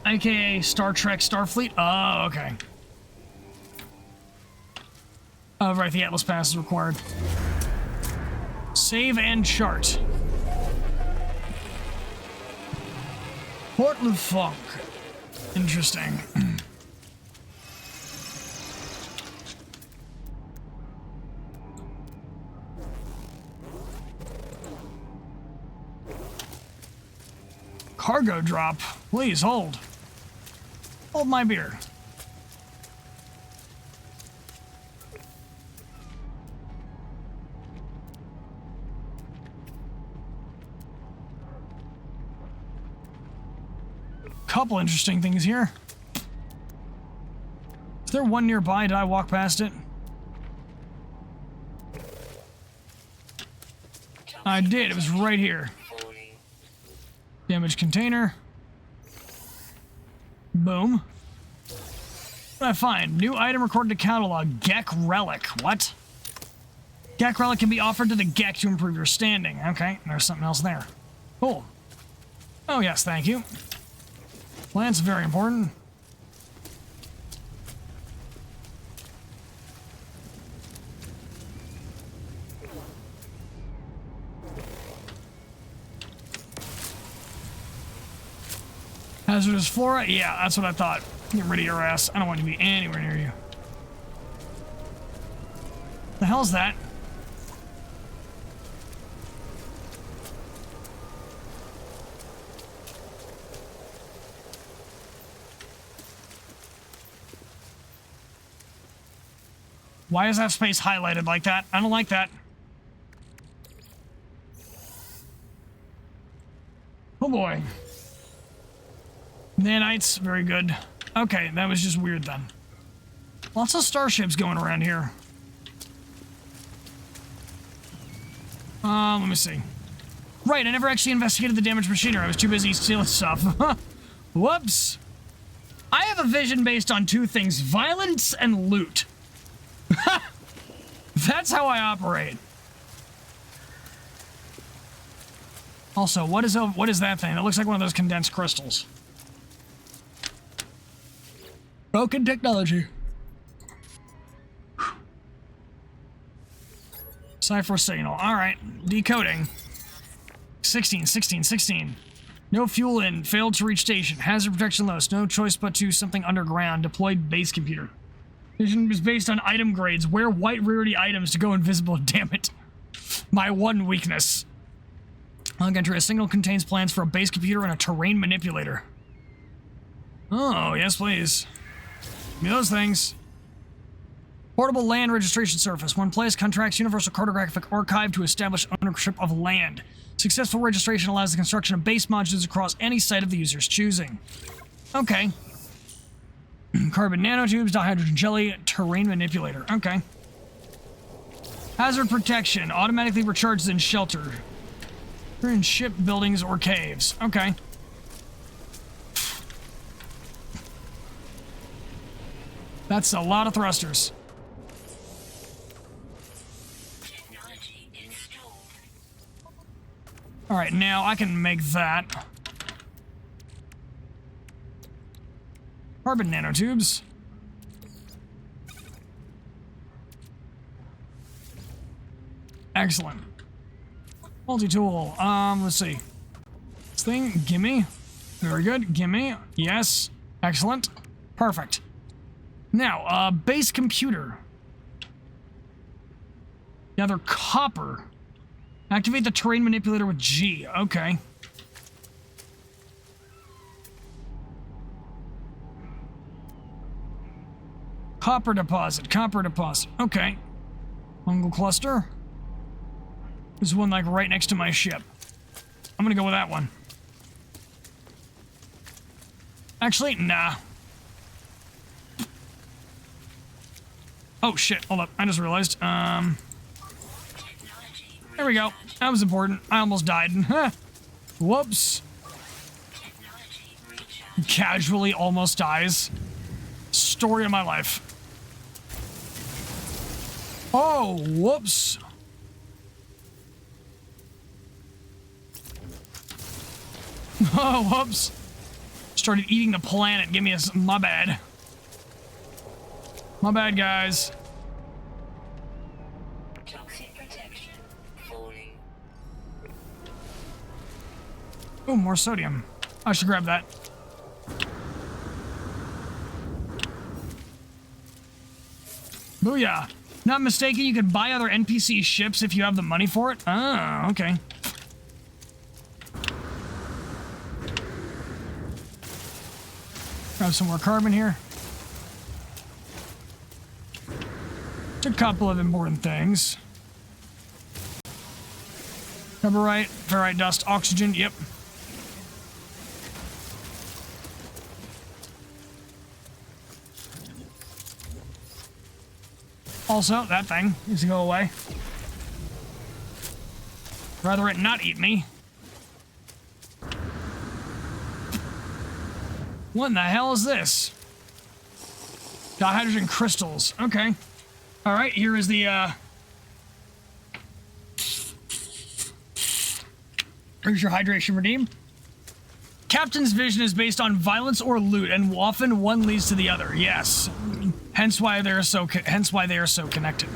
AKA Star Trek Starfleet. Oh, okay. Oh, right, the Atlas Pass is required. Save and chart. What the fuck? Interesting. cargo drop. Please hold. Hold my beer. Couple interesting things here. Is there one nearby? Did I walk past it? I did. It was right here. Damaged container. Boom. What did I find? New item recorded to catalog. Gek Relic. What? Gek Relic can be offered to the Gek to improve your standing. Okay, there's something else there. Cool. Oh, yes, thank you. Plants, very important. Hazardous flora? Yeah, that's what I thought. Get rid of your ass. I don't want you to be anywhere near you. The hell's that? Why is that space highlighted like that? I don't like that. Oh boy. Nanites, very good. Okay, that was just weird then. Lots of starships going around here. Let me see. Right, I never actually investigated the damaged machinery. I was too busy stealing stuff. Whoops. I have a vision based on two things, violence and loot. That's how I operate. Also, what is that thing? It looks like one of those condensed crystals. Broken technology. Cipher signal. Alright. Decoding. 16. No fuel in. Failed to reach station. Hazard protection lost. No choice but to something underground. Deployed base computer. Vision is based on item grades. Wear white rarity items to go invisible. Damn it. My one weakness. Log entry. A signal contains plans for a base computer and a terrain manipulator. Oh, yes please. Give me those things. Portable land registration surface. When placed, contracts Universal Cartographic Archive to establish ownership of land. Successful registration allows the construction of base modules across any site of the user's choosing. Okay. Carbon nanotubes, dihydrogen jelly, terrain manipulator. Okay. Hazard protection. Automatically recharges in shelter. You're in ship buildings or caves. Okay. That's a lot of thrusters. Alright, now I can make that. Carbon nanotubes. Excellent. Multi-tool. Let's see. This thing, gimme. Very good. Gimme. Yes. Excellent. Perfect. Now, base computer. Gather copper. Activate the terrain manipulator with G. Okay. Copper deposit. Okay. Fungal cluster. There's one like right next to my ship. I'm gonna go with that one. Actually, nah. Oh shit, hold up. I just realized. There we go. That was important. I almost died. Whoops. Casually almost dies. Story of my life. Oh, whoops. Oh, whoops. Started eating the planet. Give me a... My bad. My bad, guys. Toxic protection falling. Oh, more sodium. I should grab that. Booyah. Not mistaken, you could buy other NPC ships if you have the money for it? Ah, okay. Have some more carbon here. A couple of important things. Rubberite, ferrite dust, oxygen, yep. Also, that thing needs to go away. Rather it not eat me. What in the hell is this? Dihydrogen crystals. Okay. Alright, here is the, here's your hydration redeem. Captain's vision is based on violence or loot, and often one leads to the other. Yes. Hence why they are so connected.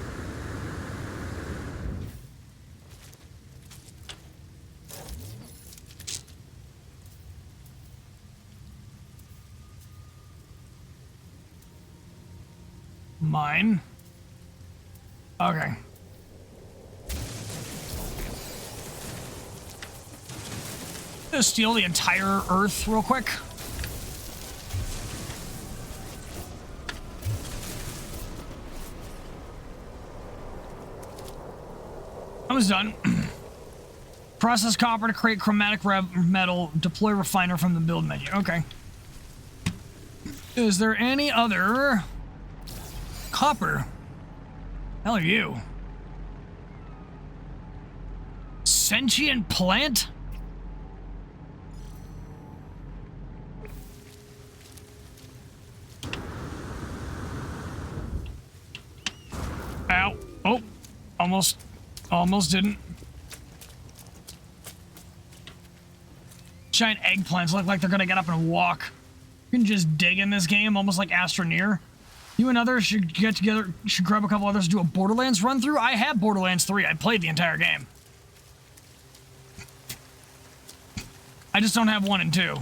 Mine. Okay. Just steal the entire Earth real quick. I was done. Process copper to create chromatic metal. Deploy refiner from the build menu. Okay. Is there any other copper? Hell are you? Sentient plant? Ow. Oh. Almost didn't. Giant eggplants look like they're gonna get up and walk. You can just dig in this game, almost like Astroneer. You and others should get together, should grab a couple others to do a Borderlands run through. I have Borderlands 3. I played the entire game. I just don't have 1 and 2.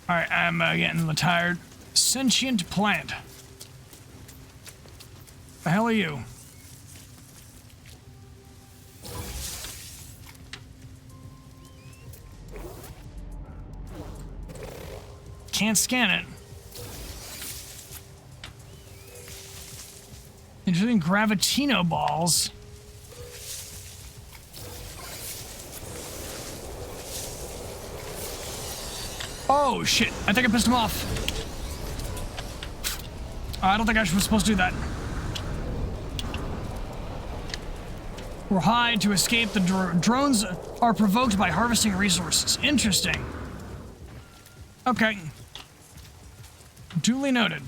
Alright, I'm getting a little tired. Sentient plant. The hell are you? Can't scan it. Interesting. Gravitino balls. Oh shit, I think I pissed him off. I don't think I was supposed to do that. Or hide to escape. The drones are provoked by harvesting resources. Interesting. Okay. Duly noted.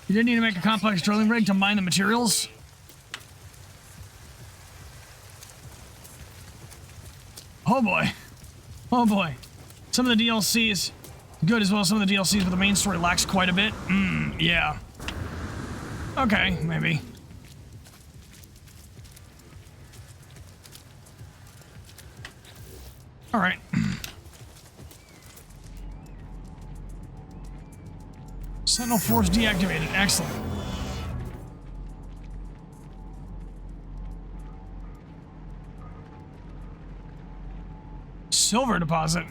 You didn't need to make a complex drilling rig to mine the materials? Oh boy. Oh boy. Some of the DLCs good as well as some of the DLCs, but the main story lacks quite a bit. Yeah. Okay, maybe. Alright. Sentinel Force deactivated. Excellent. Silver deposit.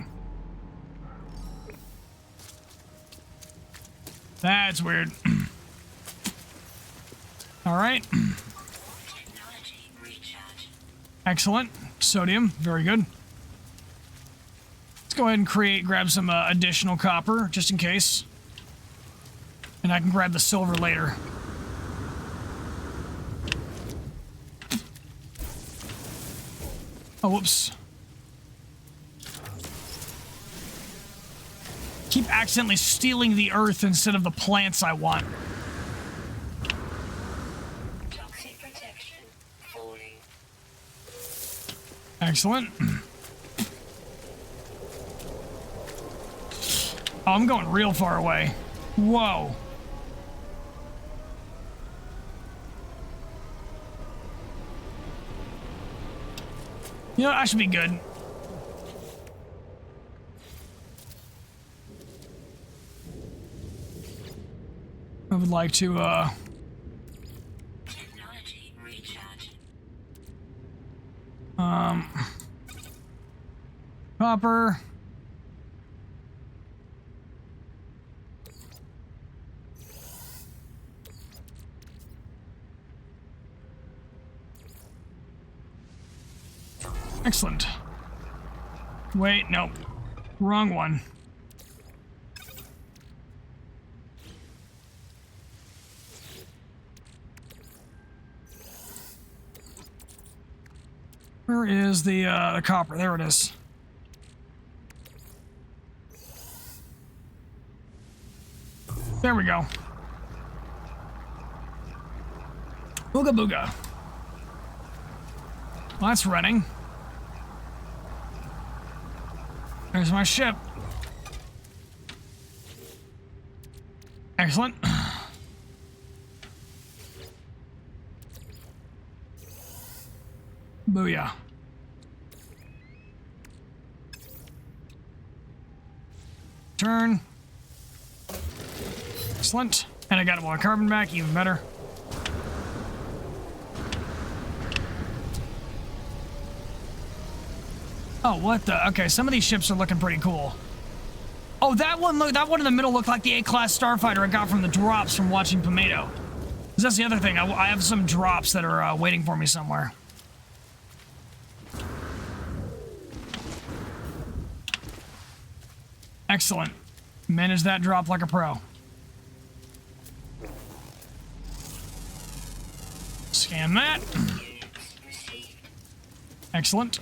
That's weird. Alright. Excellent. Sodium. Very good. Let's go ahead and grab some additional copper, just in case. And I can grab the silver later. Oh, whoops. Keep accidentally stealing the earth instead of the plants I want. Toxic protection falling. Excellent. Oh, I'm going real far away. Whoa. You know, I should be good. I would like to, Technology recharge. Copper. Excellent. Wait, no. Wrong one. Where is the copper? There it is. There we go. Booga booga. Well, that's running. There's my ship. Excellent. Booyah. Turn. Excellent. And I got more carbon back, even better. Oh, what the? Okay, some of these ships are looking pretty cool. Oh, that one, look, that one in the middle looked like the A-class starfighter I got from the drops from watching Pomato. 'Cause that's the other thing. I have some drops that are waiting for me somewhere. Excellent. Manage that drop like a pro. Scan that. Excellent.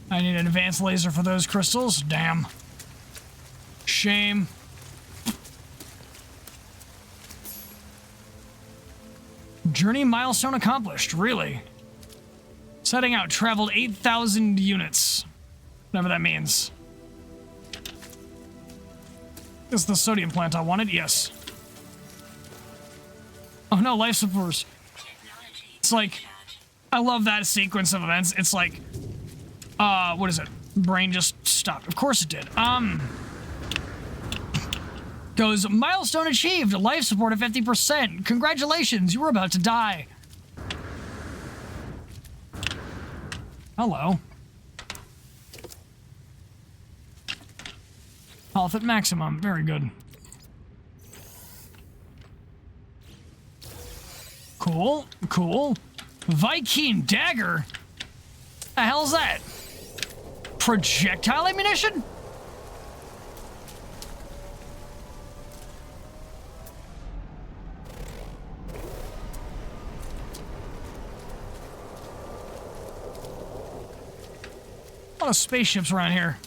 I need an advanced laser for those crystals. Damn. Shame. Journey milestone accomplished. Really? Setting out. Traveled 8,000 units. Whatever that means. This is the sodium plant I wanted. Yes. Oh no, life supports. It's like, I love that sequence of events. It's like, what is it? Brain just stopped. Of course it did. Goes, milestone achieved. Life support at 50%. Congratulations, you were about to die. Hello. Health at maximum. Very good. Cool. Cool. Viking dagger? The hell's that? Projectile ammunition? A lot of spaceships around here.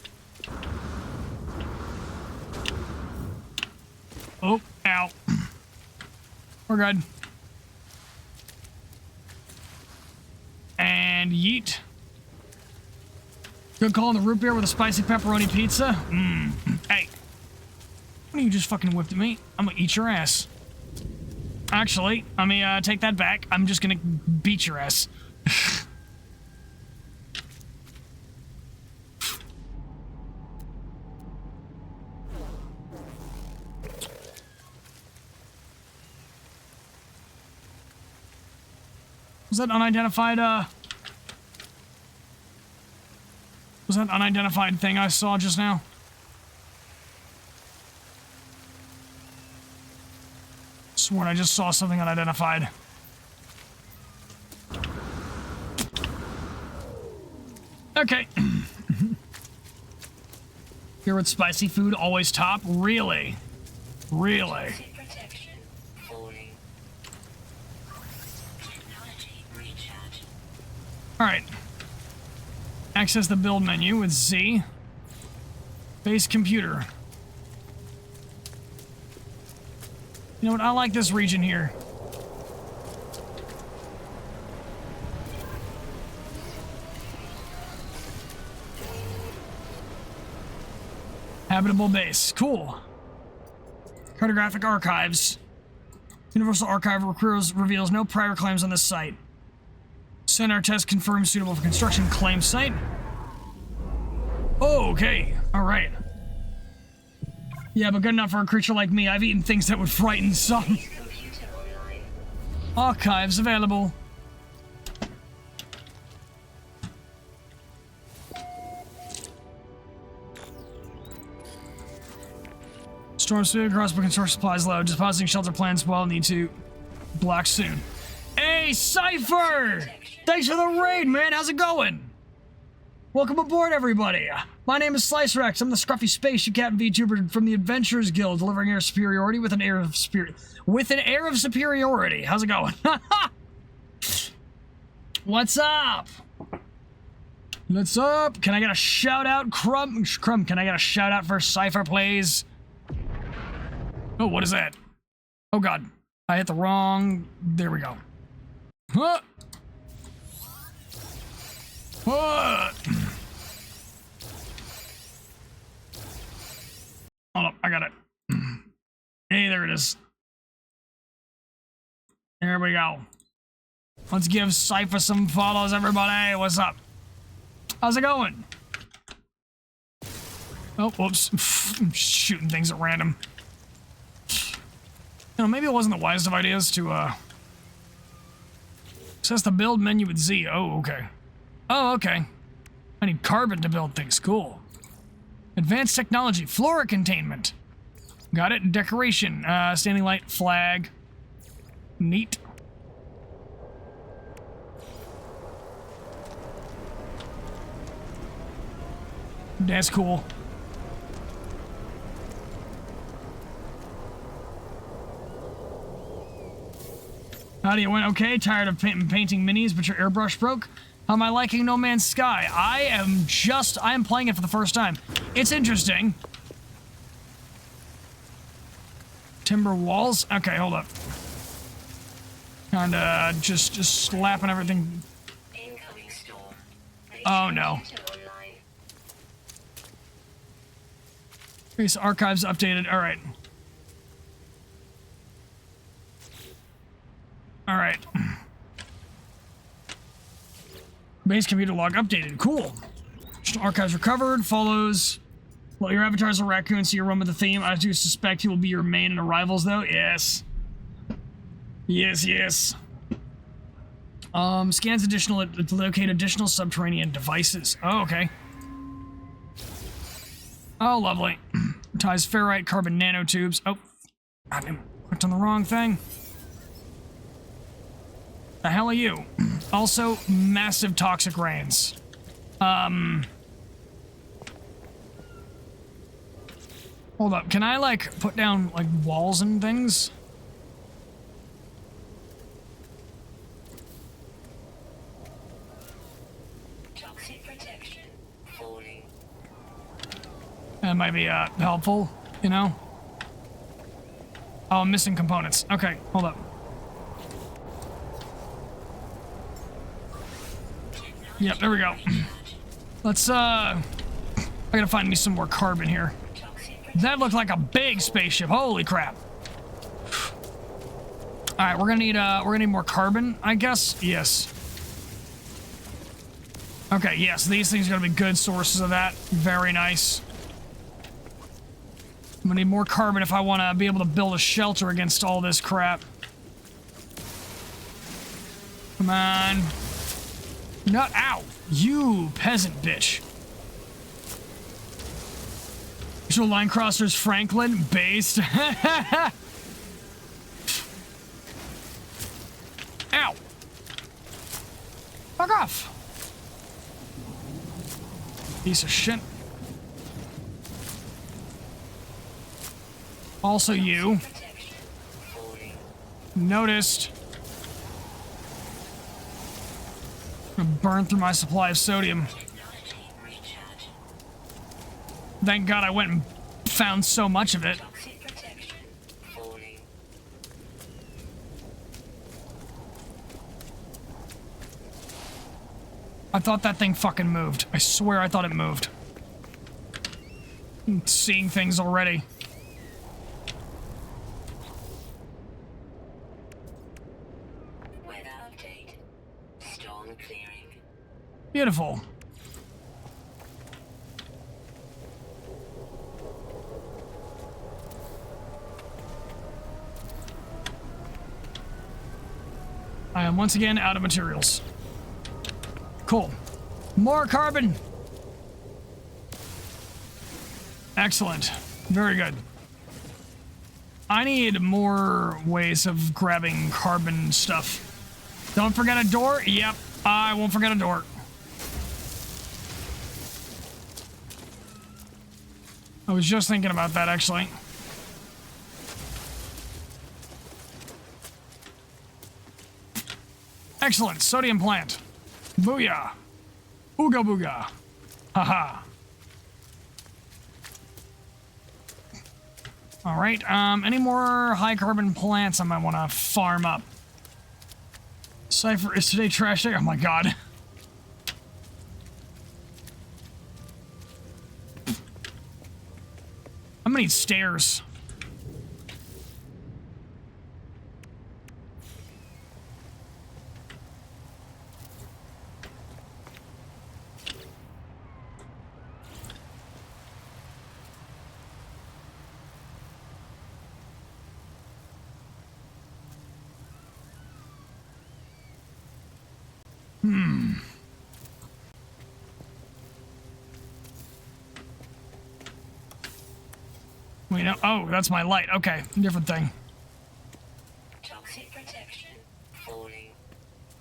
Oh, ow. We're good. And yeet. Good call on the root beer with a spicy pepperoni pizza. Hey. Why don't you just fucking whipped at me? I'm gonna eat your ass. Actually, let me take that back. I'm just gonna beat your ass. Was that unidentified, was that an unidentified thing I saw just now? Sworn I just saw something unidentified. Okay. Here with spicy food, always top? Really? Really? Alright. Access the build menu with Z. Base computer. You know what? I like this region here. Habitable base. Cool. Cartographic archives. Universal Archive reveals no prior claims on this site. Sonar test confirmed suitable for construction. Claim site. Oh, okay. Alright. Yeah, but good enough for a creature like me. I've eaten things that would frighten some. Archives available. Storm sweeping across, but construction supplies low. Depositing shelter plans well. Need to block soon. Hey, Cypher! Thanks for the raid, man. How's it going? Welcome aboard, everybody. My name is Slice Rex. I'm the scruffy spaceship captain VTuber from the Adventurers Guild, delivering air superiority with an air of superiority. How's it going? What's up? What's up? Can I get a shout out, Crumb? Can I get a shout out for Cypher, please? Oh, what is that? Oh God, I hit the wrong. There we go. Huh? What? Hold up, I got it. Hey, there it is. There we go. Let's give Cypher some follows, everybody. What's up? How's it going? Oh, whoops. I'm shooting things at random. You know, maybe it wasn't the wisest of ideas to, access the build menu with Z. Oh, okay. Oh, okay. I need carbon to build things. Cool. Advanced technology. Flora containment. Got it. Decoration. Standing light. Flag. Neat. That's cool. How do you went? Okay, tired of painting minis, but your airbrush broke? How am I liking No Man's Sky? I am playing it for the first time. It's interesting. Timber walls? Okay, hold up. Kinda just slapping everything. Incoming storm. Oh no. Base archives updated. All right. All right. Base computer log updated. Cool. Archives recovered. Follows. Well, your avatar is a raccoon, so you run with the theme. I do suspect he will be your main in Arrivals, though. Yes. Yes, yes. Scans additional to locate additional subterranean devices. Oh, okay. Oh, lovely. Ties ferrite carbon nanotubes. Oh, I clicked on the wrong thing. The hell are you? Also, massive toxic rains. Hold up. Can I, like, put down, like, walls and things? Toxic protection. Falling. That might be, helpful, you know? Oh, I'm missing components. Okay, hold up. Yep, there we go. Let's, I gotta find me some more carbon here. That looked like a big spaceship. Holy crap. Alright, we're gonna need more carbon, I guess? Yes. Okay, yes, these things are gonna be good sources of that. Very nice. I'm gonna need more carbon if I wanna be able to build a shelter against all this crap. Come on. No, ow! You peasant bitch. Visual line crossers Franklin based. Ow! Fuck off! Piece of shit. Also you. Noticed. I'm gonna burn through my supply of sodium. Thank God I went and found so much of it. I thought that thing fucking moved. I swear I thought it moved. I'm seeing things already. Weather update. Storm clearing. Beautiful. I am once again out of materials. Cool. More carbon. Excellent. Very good. I need more ways of grabbing carbon stuff. Don't forget a door? Yep, I won't forget a door. I was just thinking about that, actually. Excellent, sodium plant. Booyah. Ooga booga. Haha. All right, any more high carbon plants I might want to farm up? Cypher, is today trash day? Oh my god. I'm gonna need stairs. Wait, no. Oh, that's my light. Okay, different thing. Toxic protection falling.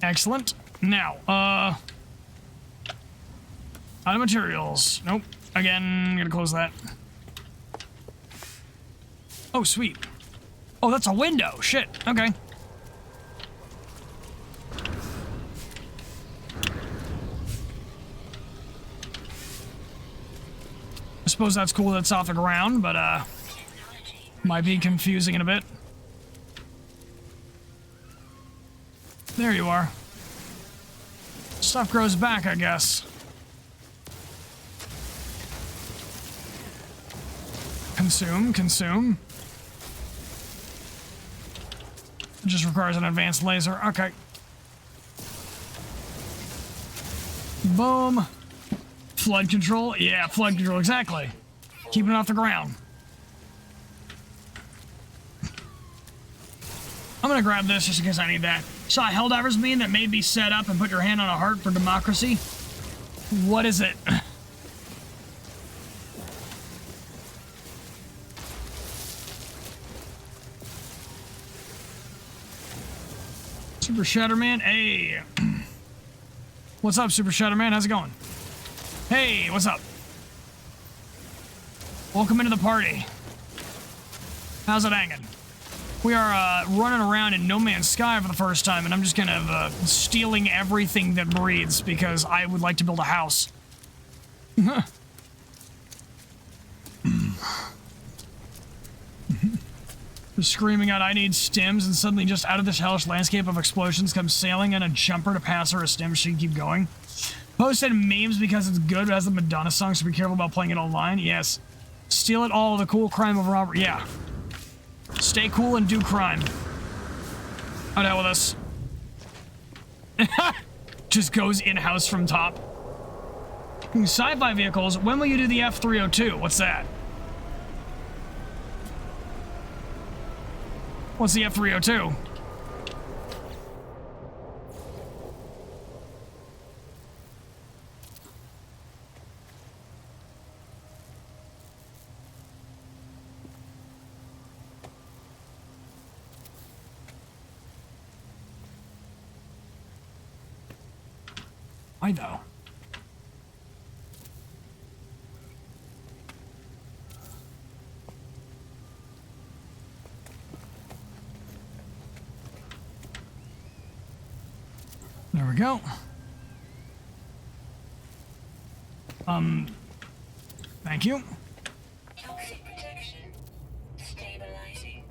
Excellent. Now, out of materials. Nope. Again, gonna close that. Oh, sweet. Oh, that's a window. Shit. Okay. I suppose that's cool that it's off the ground, but, might be confusing in a bit. There you are. Stuff grows back, I guess. Consume, consume. It just requires an advanced laser. Okay. Boom. Flood control? Yeah, flood control, exactly. Keeping it off the ground. I'm gonna grab this just in case I need that. Saw a Helldivers meme that made me set up and put your hand on a heart for democracy. What is it? Super Shatterman, hey. What's up, Super Shatterman? How's it going? Hey, what's up? Welcome into the party. How's it hanging? We are running around in No Man's Sky for the first time, and I'm just kind of stealing everything that breathes because I would like to build a house. Just screaming out, I need stims, and suddenly just out of this hellish landscape of explosions comes sailing in a jumper to pass her a stim so she can keep going. Posted memes because it's good, but has the Madonna song, so be careful about playing it online. Yes. Steal it all, the cool crime of robbery. Yeah. Stay cool and do crime. I'll hell with us. Just goes in-house from top. Sci-fi vehicles, when will you do the F-302? What's that? What's the F-302? Why though? There we go. Thank you. Toxic protection stabilizing.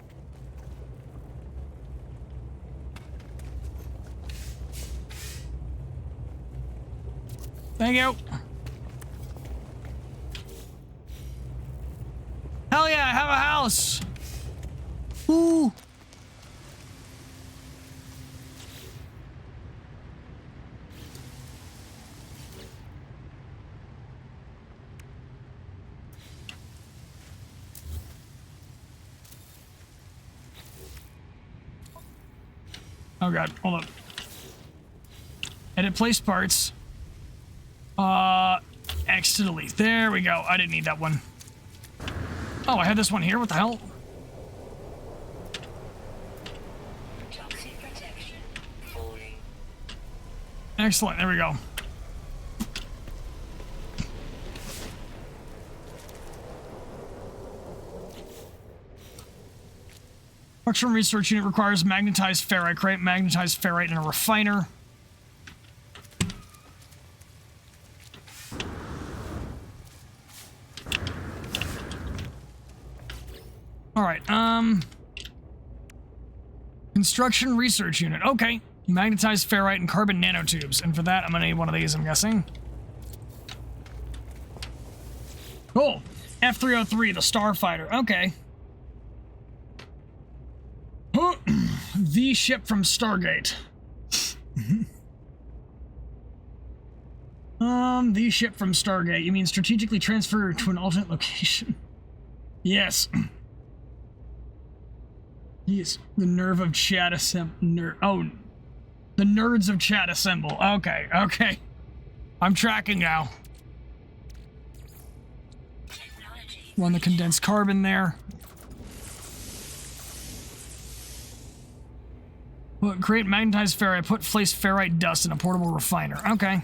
Thank you. Hell yeah, I have a house. Ooh. Oh god, hold up. Edit place parts. X to delete. There we go. I didn't need that one. Oh, I had this one here. What the hell? Excellent. There we go. Structure and research unit requires magnetized ferrite. Create magnetized ferrite in a refiner. All right. Construction research unit. Okay. Magnetized ferrite and carbon nanotubes. And for that, I'm gonna need one of these, I'm guessing. Cool. F-303, the Starfighter. Okay. The ship from Stargate. The ship from Stargate. You mean strategically transfer to an alternate location? Yes. Yes. The nerve of chat assemble. Oh, the nerds of chat assemble. Okay, okay. I'm tracking now. Run the condensed carbon there. Well, create magnetized ferrite. Put place ferrite dust in a portable refiner. Okay.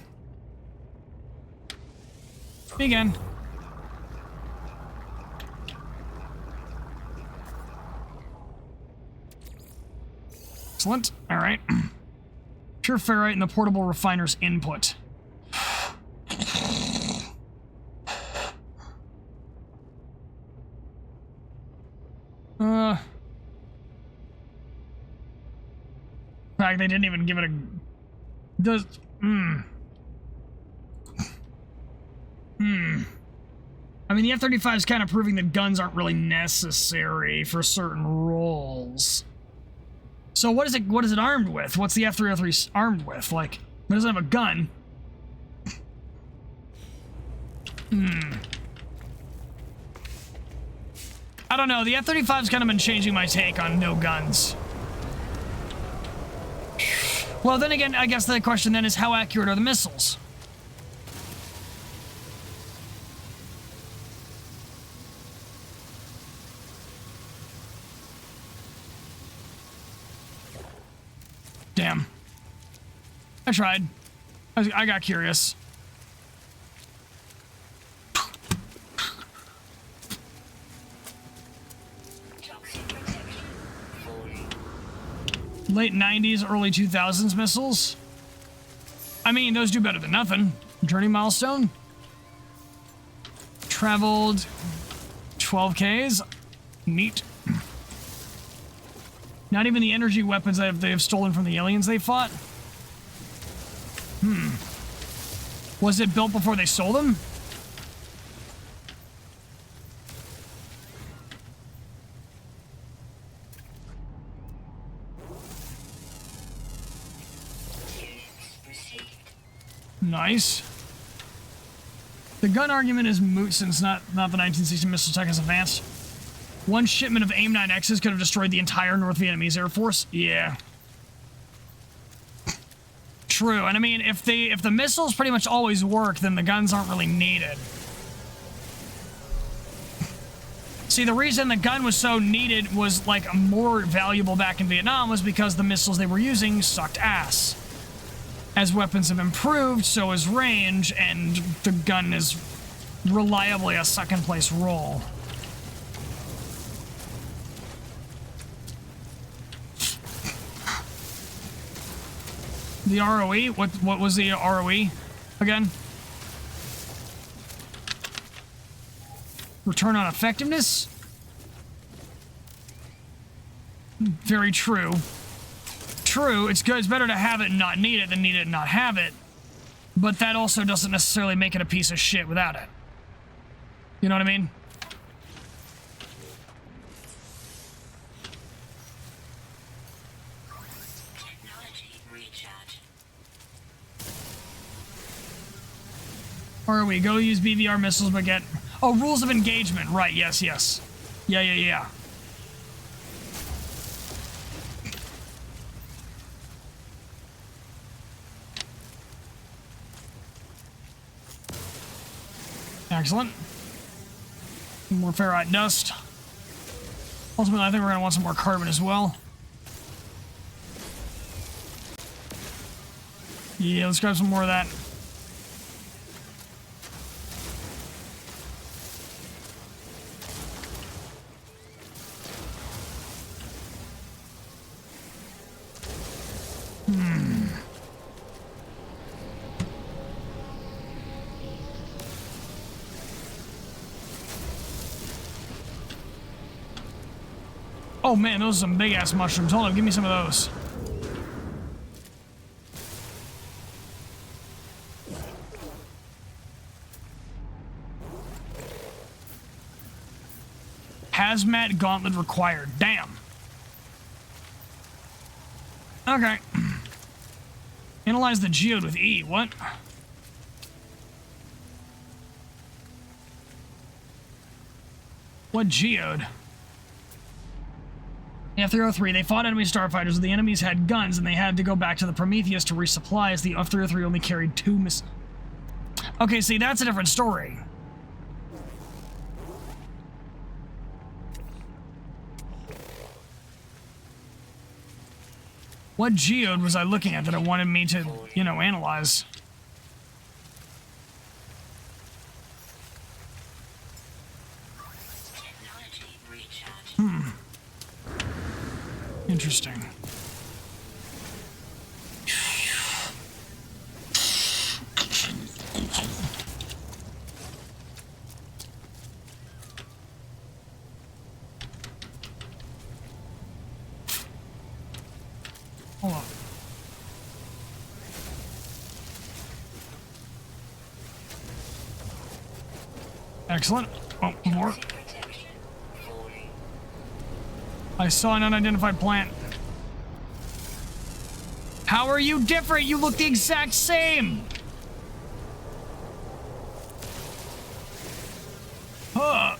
Begin. Excellent. All right. Pure ferrite in the portable refiner's input. In fact, they didn't even give it a... Does... I mean, the F-35 is kind of proving that guns aren't really necessary for certain roles. So what is it armed with? What's the F-303 armed with? Like, it doesn't have a gun. I don't know. The F-35's kind of been changing my take on no guns. Well, then again, I guess the question then is how accurate are the missiles? Damn. I tried. I got curious. Late 90s, early 2000s missiles. I mean, those do better than nothing. Journey milestone. Traveled 12Ks. Neat. Not even the energy weapons that they have stolen from the aliens they fought. Was it built before they stole them? Nice. The gun argument is moot since not the 1960 missile tech has advanced. One shipment of AIM-9Xs could have destroyed the entire North Vietnamese Air Force. Yeah. True, and I mean, if the missiles pretty much always work, then the guns aren't really needed. See, the reason the gun was so needed was, like, more valuable back in Vietnam was because the missiles they were using sucked ass. As weapons have improved, so is range, and the gun is reliably a second-place role. The ROE? What was the ROE again? Return on effectiveness? Very true. True, it's good. It's better to have it and not need it than need it and not have it. But that also doesn't necessarily make it a piece of shit without it. You know what I mean? Or we go use BVR missiles but get... Oh, rules of engagement. Right, yes, yes. Yeah. Excellent. More ferrite dust. Ultimately, I think we're going to want some more carbon as well. Yeah, let's grab some more of that. Oh man, those are some big ass mushrooms. Hold on, give me some of those. Hazmat gauntlet required. Damn. Okay. Analyze the geode with E. What? What geode? F-303, they fought enemy starfighters. The enemies had guns, and they had to go back to the Prometheus to resupply, as the F-303 only carried 2 missiles. Okay, see, that's a different story. What geode was I looking at that it wanted me to, you know, analyze? Interesting. Hold on. Excellent. Oh, more. I saw an unidentified plant. How are you different? You look the exact same. All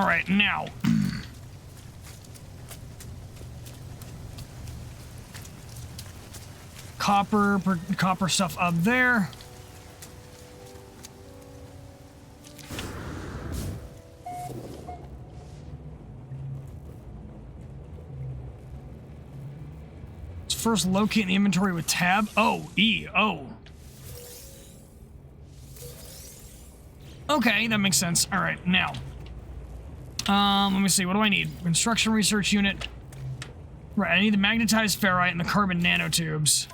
right, now. Copper stuff up there. Let's first locate in the inventory with tab. Oh, E. Oh. Okay, that makes sense. All right, now. Let me see. What do I need? Construction research unit. Right, I need the magnetized ferrite and the carbon nanotubes.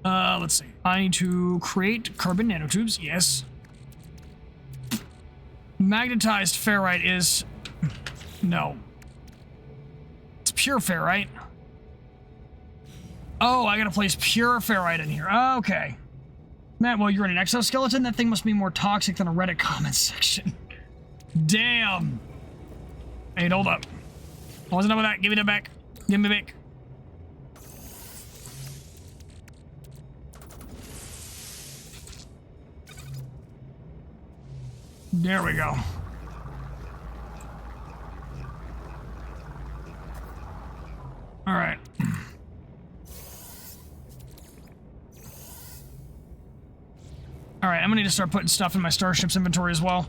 Let's see. I need to create carbon nanotubes. Yes. Magnetized ferrite is... No. It's pure ferrite. Oh, I gotta place pure ferrite in here. Okay. Matt, well, you're in an exoskeleton? That thing must be more toxic than a Reddit comment section. Damn. Hey, hold up. I wasn't done with that. Give me that back. Give me back. There we go. All right. All right, I'm gonna need to start putting stuff in my starship's inventory as well.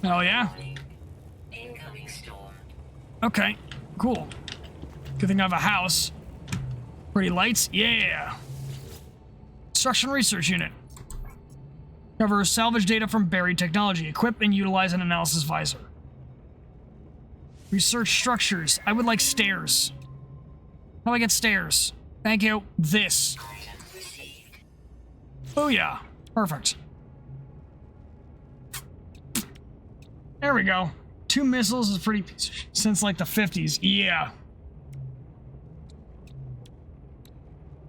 Oh yeah? Incoming storm. Okay, cool. Good thing I have a house. Pretty lights? Yeah! Construction Research Unit. Covers salvage data from buried technology. Equip and utilize an analysis visor. Research structures. I would like stairs. How do I get stairs? Thank you. This. Oh yeah. Perfect. There we go. 2 missiles is pretty... Since like the 50s. Yeah.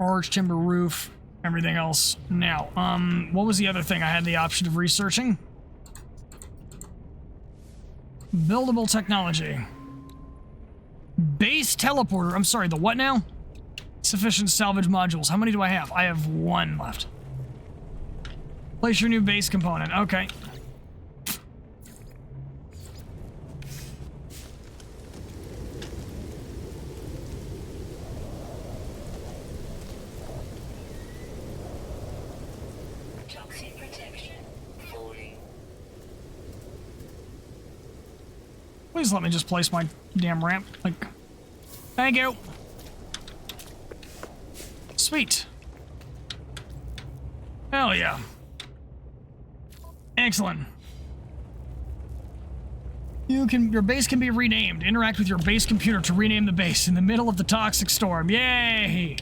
Arch, timber roof, everything else. Now, what was the other thing I had the option of researching? Buildable technology. Base teleporter. I'm sorry, the what now? Sufficient salvage modules. How many do I have? I have 1 left. Place your new base component. Okay. Toxic protection. Please let me just place my damn ramp. Like, thank you. Sweet. Hell yeah. Excellent. Your base can be renamed. Interact with your base computer to rename the base in the middle of the toxic storm. Yay!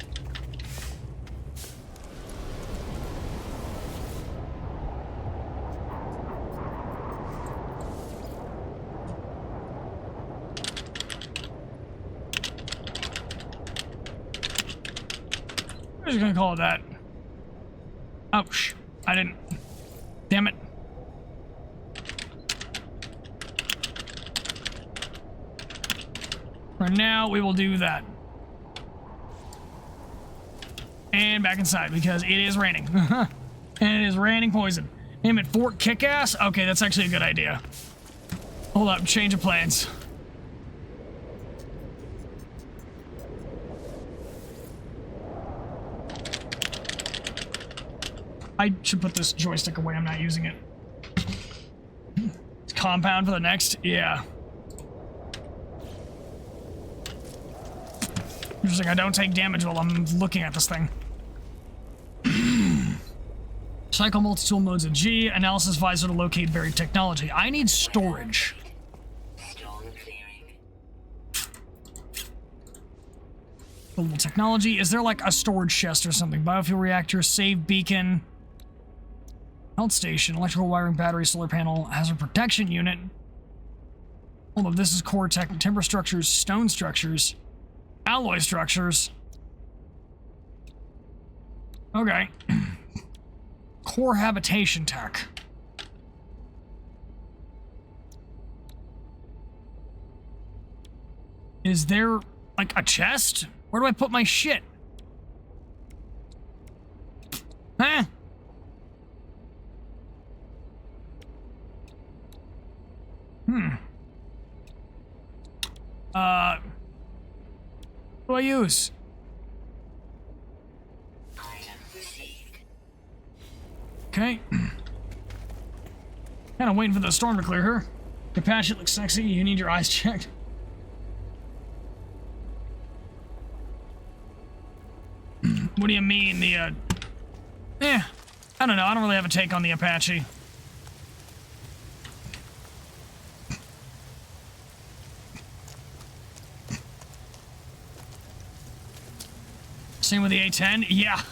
I'm just gonna call it that. Ouch. I didn't. Damn it. For now, we will do that. And back inside, because it is raining. And it is raining poison. Name it Fort Kickass? Okay, that's actually a good idea. Hold up, change of plans. I should put this joystick away, I'm not using it. Compound for the next? Yeah. Interesting, I don't take damage while I'm looking at this thing. Cycle multi-tool modes of G, analysis visor to locate buried technology. I need storage. Storm clearing. Global technology. Is there like a storage chest or something? Biofuel reactor, save beacon, health station, electrical wiring, battery, solar panel, hazard protection unit. Hold up, this is core tech, timber structures, stone structures, alloy structures. Okay. Core habitation tech. Is there like a chest? Where do I put my shit? Huh? What do I use? Item received. Okay. Kind of waiting for the storm to clear her. Your patch, it looks sexy. You need your eyes checked. What do you mean, the, I don't know. I don't really have a take on the Apache. Same with the A10? Yeah.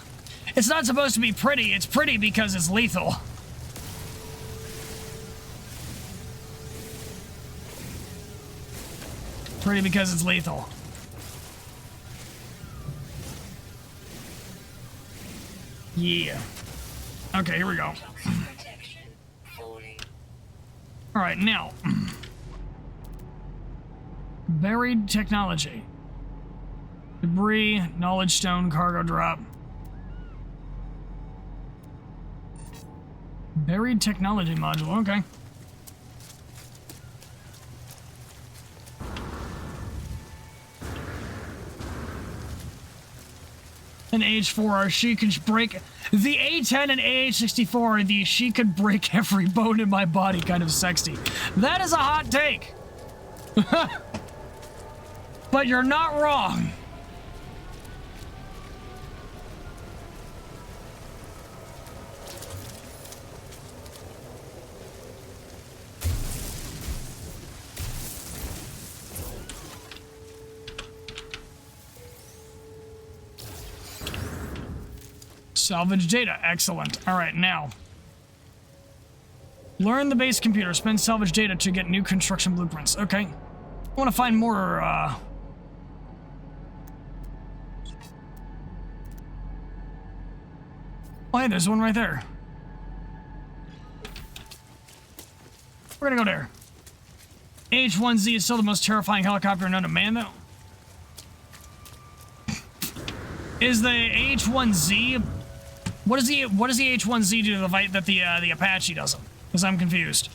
It's not supposed to be pretty. It's pretty because it's lethal. Pretty because it's lethal. Yeah. Okay, here we go. Protection falling. Alright, now. Buried technology. Debris, knowledge stone, cargo drop. Buried technology module, okay. An H4, she could break the A10 and AH64. The she could break every bone in my body kind of sexy. That is a hot take. But you're not wrong. Salvage data. Excellent. All right, now. Learn the base computer. Spend salvage data to get new construction blueprints. Okay. I want to find more, Oh, hey, there's one right there. We're gonna go there. H-1Z is still the most terrifying helicopter known to man, though. Is the H-1Z... What does the H-1Z do to the fight that the Apache doesn't? Because I'm confused.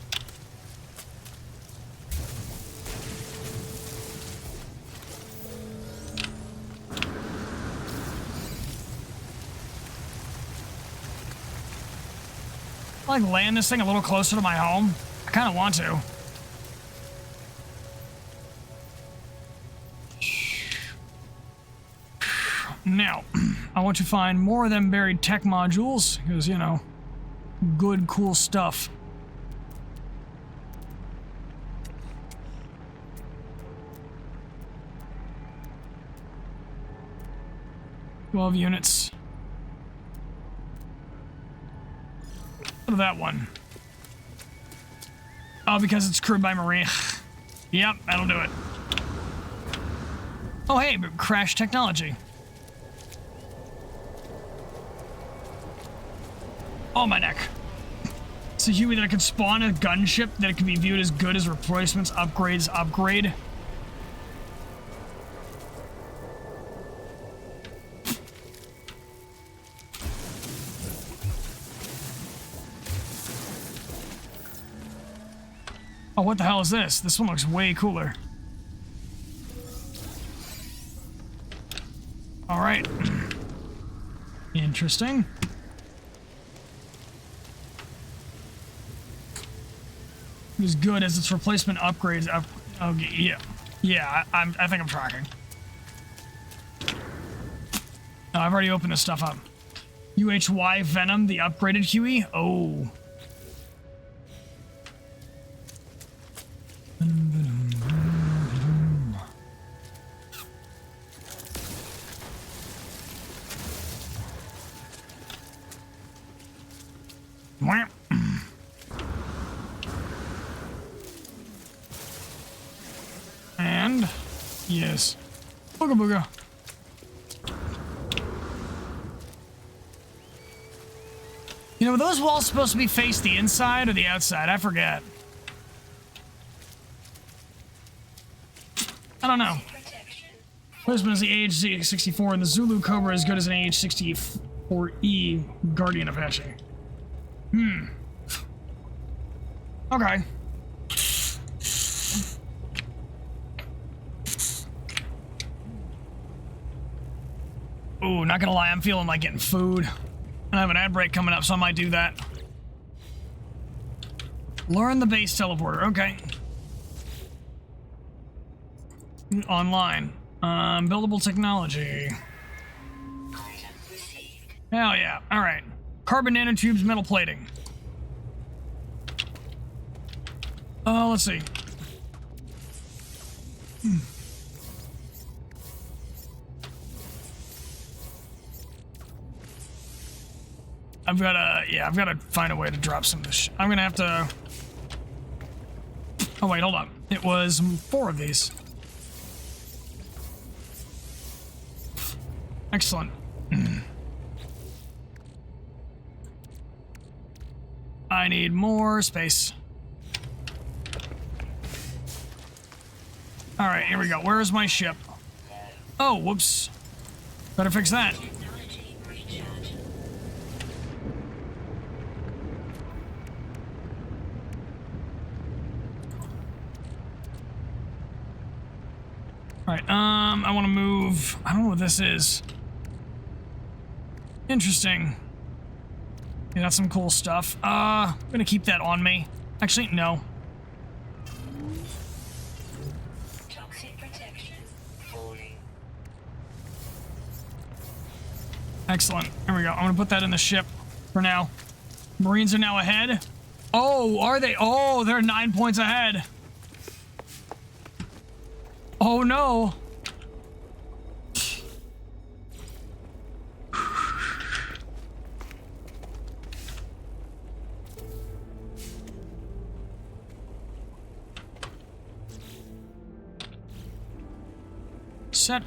Like land this thing a little closer to my home? I kind of want to. now, I want to find more of them buried tech modules, because, you know, good, cool stuff. "12 units. What of that one? Oh, because it's crewed by Marine. Yep, that'll do it. Oh, hey, but crash technology. Oh, my neck. It's a Huey that can spawn a gunship that it can be viewed as good as replacements, upgrades, upgrade. Oh, what the hell is this? This one looks way cooler. All right. Interesting. As good as its replacement upgrades. Okay, yeah. Yeah, I think I'm tracking. Oh, I've already opened this stuff up. UHY Venom, the upgraded Huey? Oh. And yes. Booga booga. You know, were those walls supposed to be face the inside or the outside? I forget. I don't know. Placement is the AH-64 and the Zulu Cobra is good as an AH-64E Guardian Apache. Okay. Ooh, not gonna lie, I'm feeling like getting food. I have an ad break coming up, so I might do that. Learn the base teleporter, okay. Online. Buildable technology. Hell yeah, alright. Carbon nanotubes, metal plating. Let's see. I've gotta find a way to drop some of this. I'm gonna have to. Oh wait, hold on. It was 4 of these. Excellent. I need more space. All right, here we go. Where is my ship? Oh, whoops. Better fix that. Alright, I want to move. I don't know what this is. Interesting. Yeah, that's some cool stuff. I'm gonna keep that on me. Actually, no. Toxic protection falling. Excellent. There we go. I'm gonna put that in the ship for now. Marines are now ahead. Oh, are they? Oh, they're 9 points ahead. Oh no.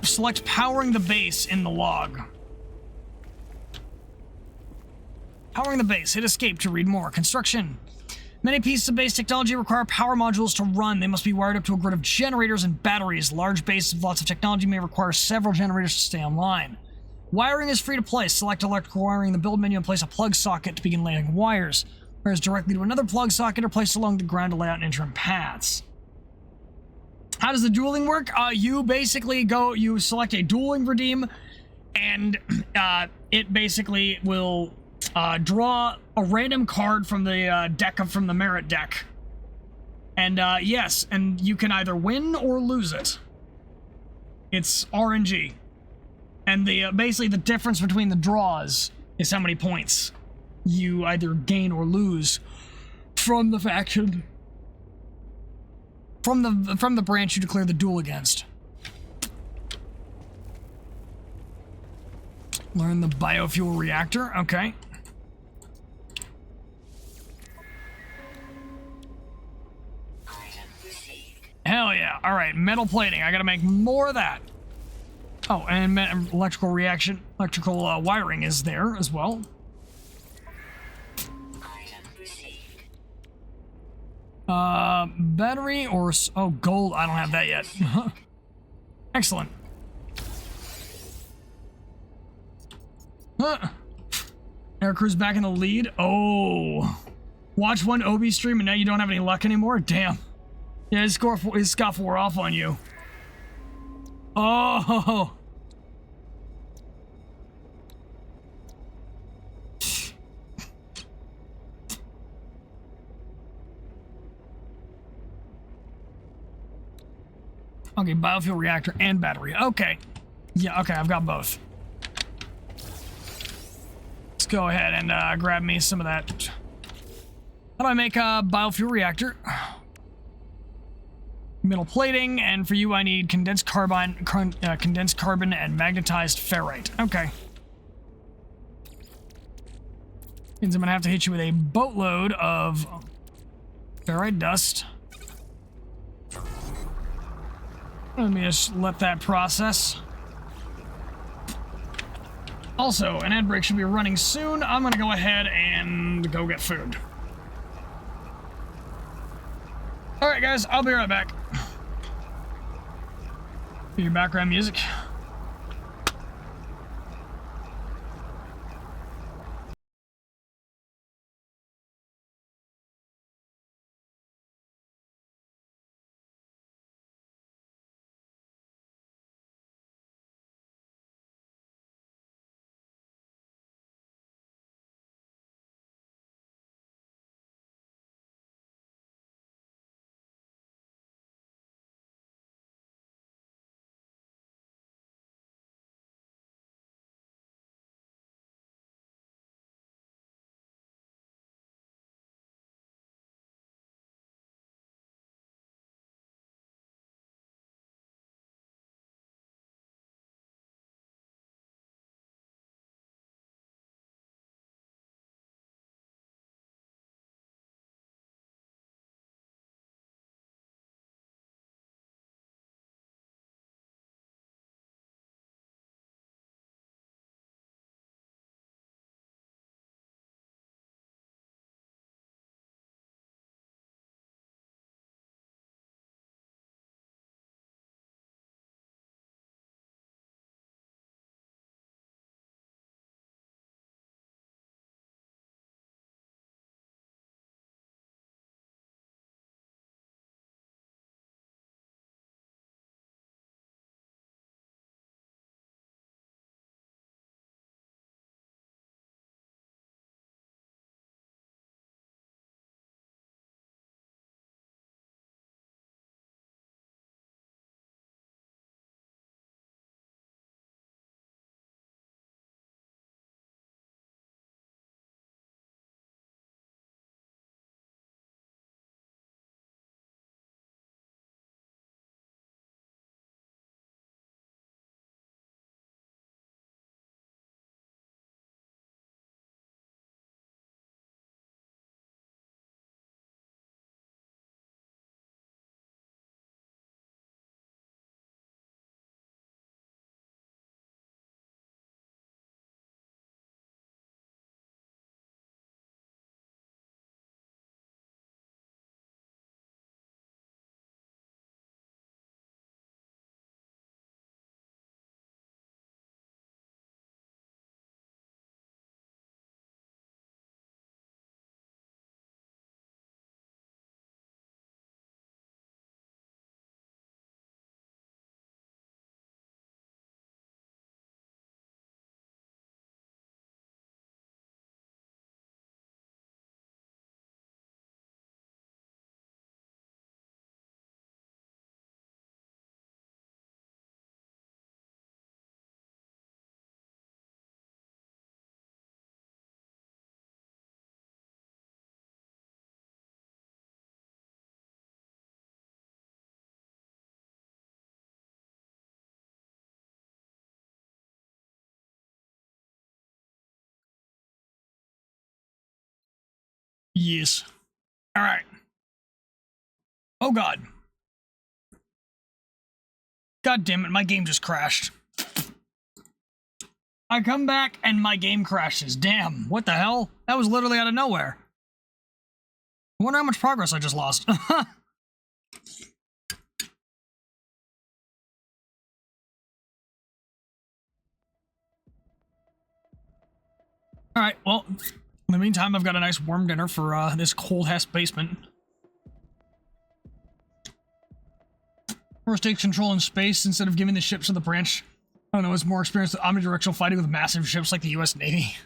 Select powering the base in the log. Powering the base. Hit escape to read more. Construction. Many pieces of base technology require power modules to run. They must be wired up to a grid of generators and batteries. Large bases with lots of technology may require several generators to stay online. Wiring is free to place. Select electrical wiring in the build menu and place a plug socket to begin laying wires. Wires directly to another plug socket are placed along the ground to lay out interim paths. How does the dueling work? You basically you select a dueling redeem, and it basically will draw a random card from the from the merit deck. And yes, and you can either win or lose it. It's RNG. And the basically the difference between the draws is how many points you either gain or lose from the faction, from the branch you declare the duel against. Learn the biofuel reactor. Okay. Hell yeah. All right, metal plating. I gotta make more of that. Oh, and electrical reaction, electrical wiring is there as well. Battery or... Oh, gold. I don't have that yet. Excellent. Aircrew's back in the lead. Oh. Watch one Obi stream and now you don't have any luck anymore? Damn. Yeah, his scuff wore off on you. Oh. Okay, biofuel reactor and battery. Okay. Yeah, okay, I've got both. Let's go ahead and grab me some of that. How do I make a biofuel reactor? Metal plating, and for you I need condensed carbon and magnetized ferrite. Okay. Means I'm gonna have to hit you with a boatload of ferrite dust. Let me just let that process. Also, an ad break should be running soon. I'm gonna go ahead and go get food. Alright guys, I'll be right back. Your background music. Yes. All right. Oh, God. God damn it, my game just crashed. I come back and my game crashes. Damn, what the hell? That was literally out of nowhere. I wonder how much progress I just lost. Alright, well, in the meantime, I've got a nice warm dinner for this cold-ass basement. Force takes control in space instead of giving the ships to the branch. I don't know, it's more experienced with omnidirectional fighting with massive ships like the US Navy.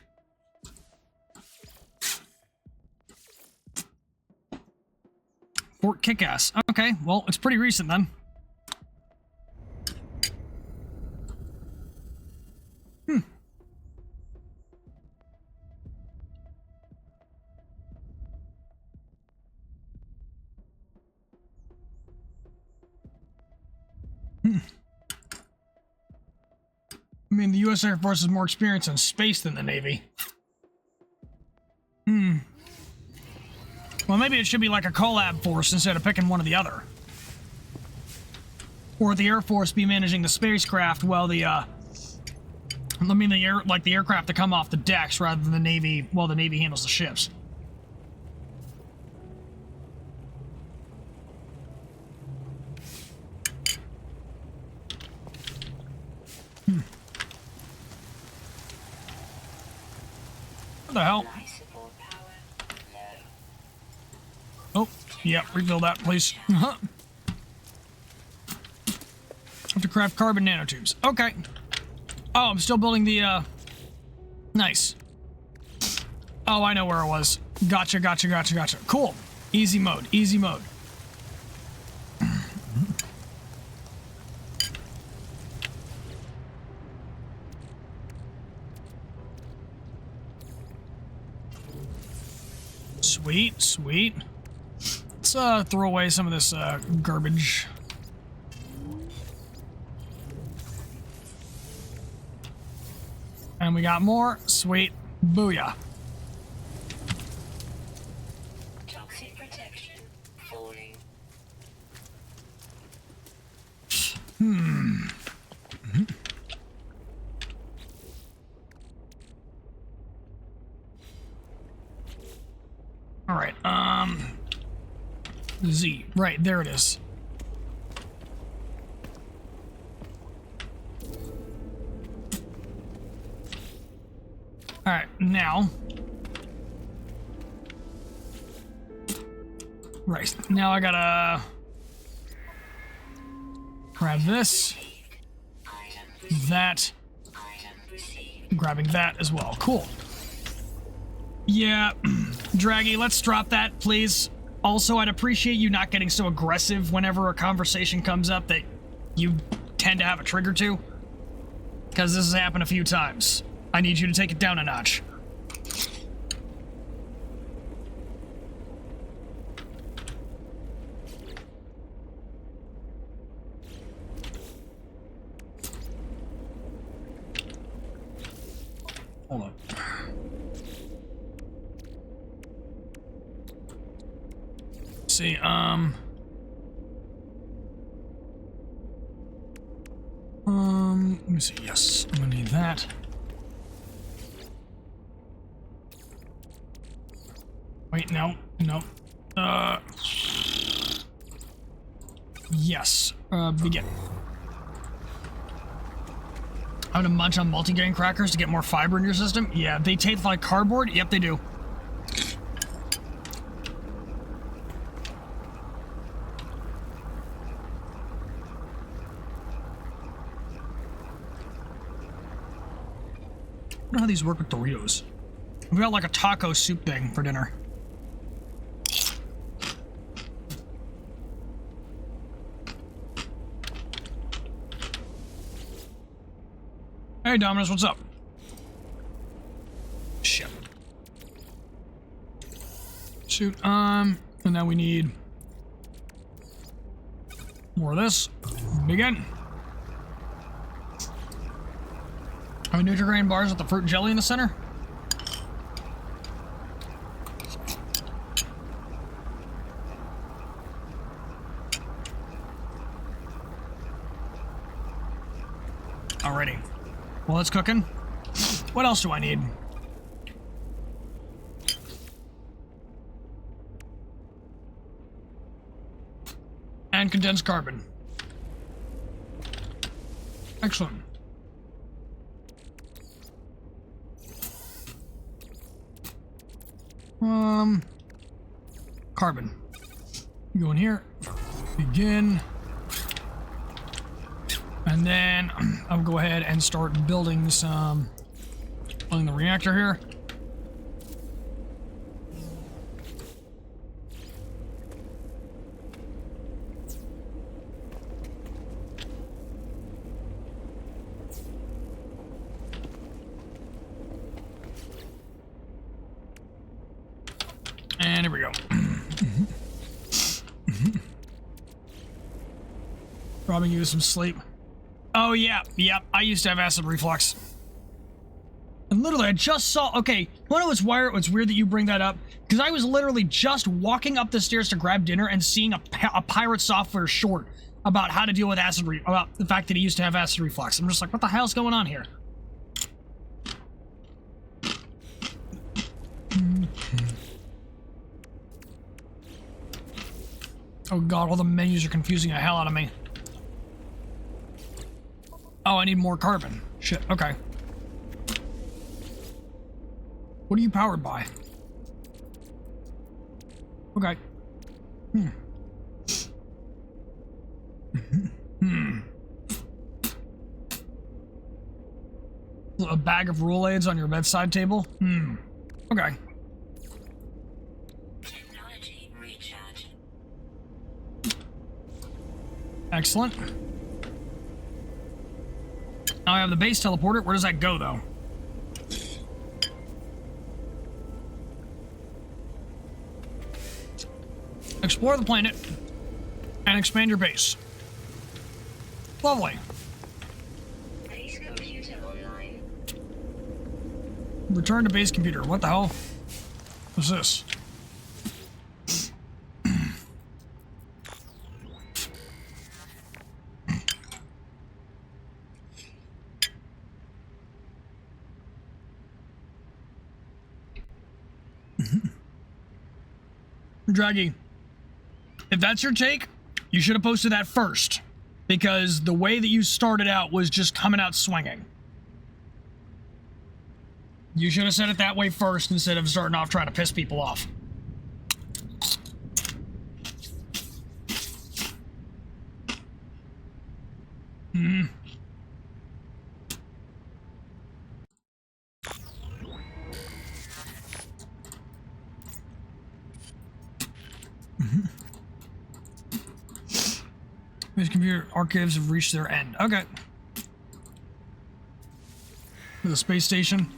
Fort Kickass. Okay, well, it's pretty recent then. I mean, the US Air Force is more experienced in space than the Navy. Well, maybe it should be like a collab force instead of picking one or the other. Or the Air Force be managing the spacecraft while the, the aircraft that come off the decks rather than the Navy, while the Navy handles the ships. What the hell? Oh, yeah, refill that, please. Have to craft carbon nanotubes. Okay. Oh, I'm still building the, Nice. Oh, I know where it was. Gotcha. Cool. Easy mode, easy mode. Sweet. Let's throw away some of this garbage. And we got more. Sweet. Booyah. Toxic protection falling. All right. Z. Right, there it is. All right, now. Right, now I gotta grab this, that, grabbing that as well. Cool. Yeah, Draggy, let's drop that, please. Also, I'd appreciate you not getting so aggressive whenever a conversation comes up that you tend to have a trigger to. Because this has happened a few times. I need you to take it down a notch. Hold on. See, let me see, yes, I'm gonna need that. Wait, no. Yes, begin. I'm gonna munch on multi-grain crackers to get more fiber in your system? Yeah, they taste like cardboard? Yep, they do. I wonder how these work with Doritos. We got like a taco soup thing for dinner. Hey Dominus, what's up? Shit. Shoot, and now we need more of this. Begin. Are Nutri-Grain bars with the fruit jelly in the center? Alrighty. Well, it's cooking. What else do I need? And condensed carbon. Excellent. Carbon. Go in here. Begin. And then I'll go ahead and start building the reactor here. And here we go. Robbing you with some sleep. Oh, yeah. Yep. I used to have acid reflux. And literally, I just saw... Okay, you wanna know what's weird that you bring that up? Because I was literally just walking up the stairs to grab dinner and seeing a pirate software short about how to deal with about the fact that he used to have acid reflux. I'm just like, what the hell's going on here? Oh god, all the menus are confusing the hell out of me. Oh, I need more carbon. Shit, okay. What are you powered by? Okay. A bag of Rolaids on your bedside table? Okay. Technology recharge. Excellent. Now I have the base teleporter. Where does that go, though? Explore the planet and expand your base. Lovely. Base computer online. Return to base computer. What the hell? What's this? Draggy, if that's your take, you should have posted that first, because the way that you started out was just coming out swinging. You should have said it that way first instead of starting off trying to piss people off. His computer archives have reached their end. Okay. The space station.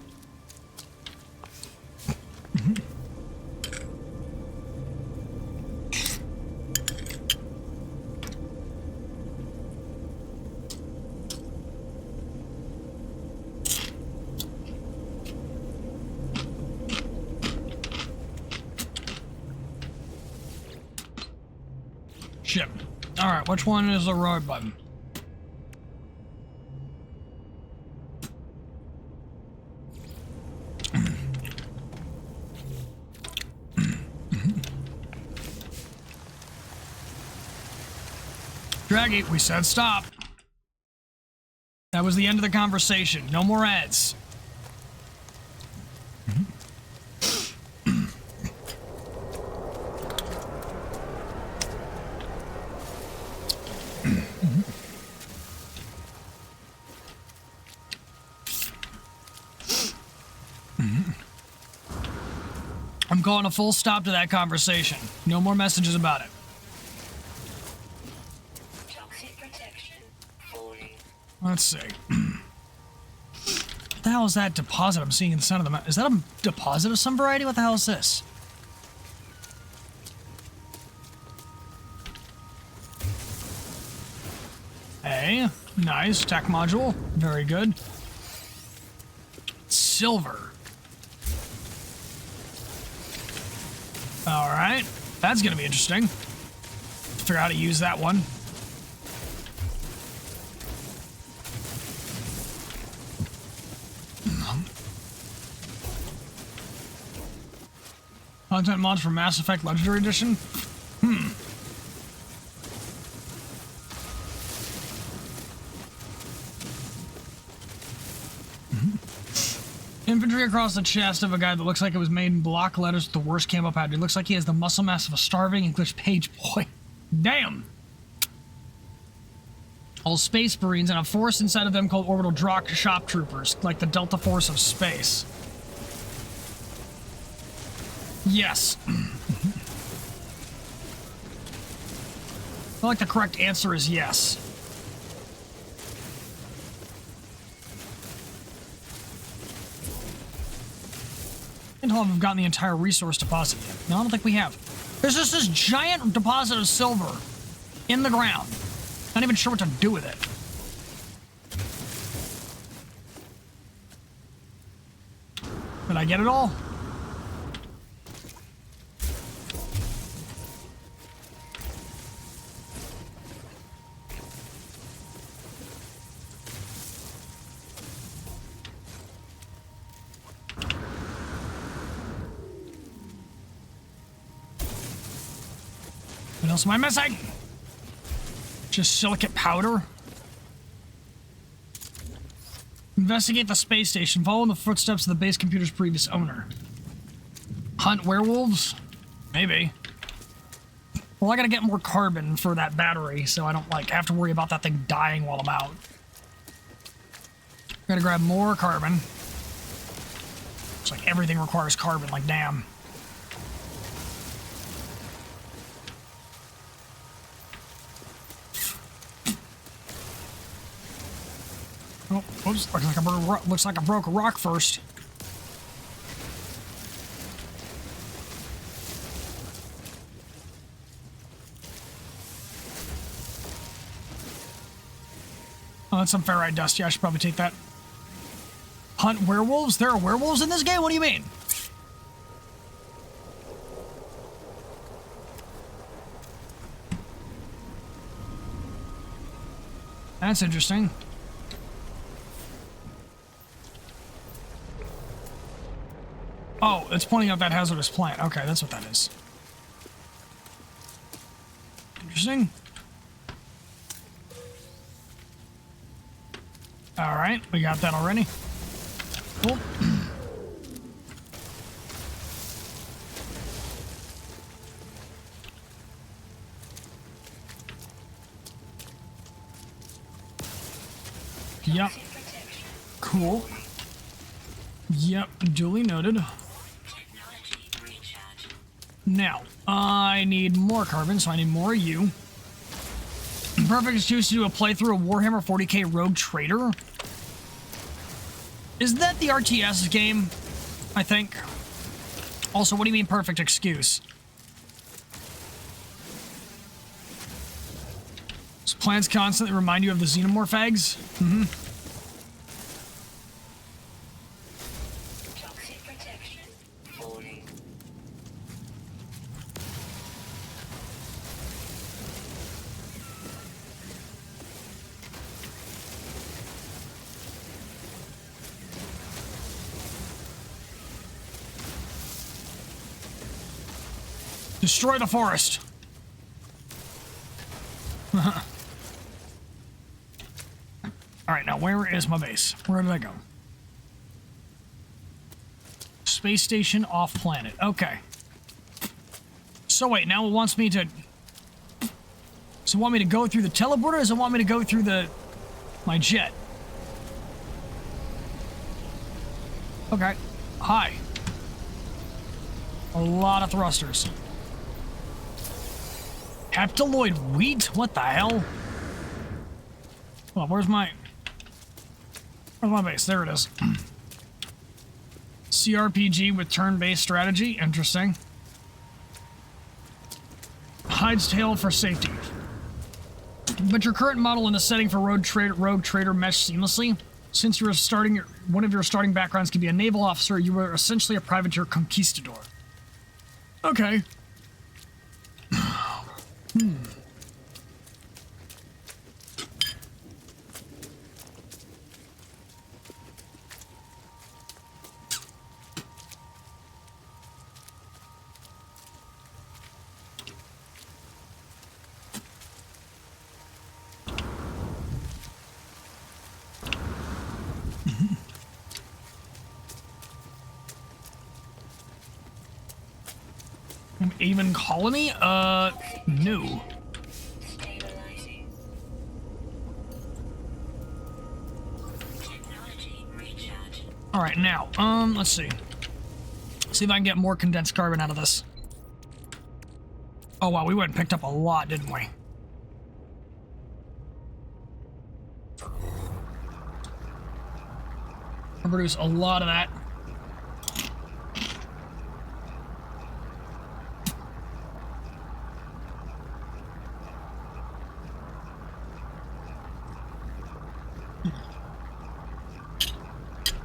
Ship. Alright, which one is the right button? Draggy, we said stop. That was the end of the conversation. No more ads. I'm calling a full stop to that conversation. No more messages about it. Toxic protection falling. Let's see. What the hell is that deposit I'm seeing in the center of the map? Is that a deposit of some variety? What the hell is this? Hey, nice. Tech module. Very good. Silver. Alright. That's gonna be interesting. Figure out how to use that one. Content mods for Mass Effect Legendary Edition? Infantry across the chest of a guy that looks like it was made in block letters with the worst camo pattern. He looks like he has the muscle mass of a starving English page boy. Damn! All space marines and a force inside of them called orbital shop troopers, like the Delta Force of space. Yes. I feel like the correct answer is yes. I don't know if we've gotten the entire resource deposit yet. No, I don't think we have. There's just this giant deposit of silver in the ground. Not even sure what to do with it. Did I get it all? What else am I missing? Just silicate powder? Investigate the space station. Follow in the footsteps of the base computer's previous owner. Hunt werewolves? Maybe. Well, I gotta get more carbon for that battery, so I don't, like, have to worry about that thing dying while I'm out. Gotta grab more carbon. It's like everything requires carbon, like, damn. Oh, oops, looks like I broke a rock first. Oh, that's some ferrite dust. Yeah, I should probably take that. Hunt werewolves? There are werewolves in this game? What do you mean? That's interesting. Oh, it's pointing out that hazardous plant. Okay, that's what that is. Interesting. All right, we got that already. Cool. Yep. Cool. Yep, duly noted. Now, I need more carbon, so I need more of you. Perfect excuse to do a playthrough of Warhammer 40k Rogue Trader. Isn't that the RTS game? I think. Also, what do you mean perfect excuse? Does plants constantly remind you of the xenomorph eggs? Mm-hmm. Destroy the forest. Alright, now where is my base? Where did I go? Space station off planet. Okay. So wait, now it wants me to... So it want me to go through the teleporter, or does it want me to go through my jet? Okay. Hi. A lot of thrusters. Haptiloid wheat? What the hell? Well, where's my base? There it is. CRPG with turn-based strategy. Interesting. Hides tail for safety. But your current model in the setting for Rogue Trader mesh seamlessly. Since you are one of your starting backgrounds can be a naval officer, you are essentially a privateer conquistador. Okay. An even colony? No. Stabilizing. Technology recharge. All right, now, let's see. See if I can get more condensed carbon out of this. Oh wow, we went and picked up a lot, didn't we? I produce a lot of that.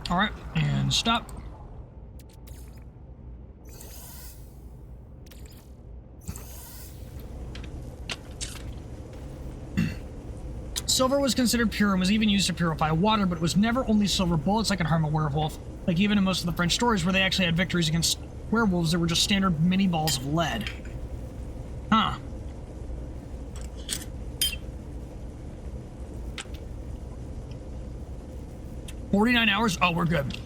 All right, and stop. Silver was considered pure and was even used to purify water, but it was never only silver bullets that could harm a werewolf. Like even in most of the French stories where they actually had victories against werewolves, there were just standard mini balls of lead. Huh. "49 hours? Oh, we're good."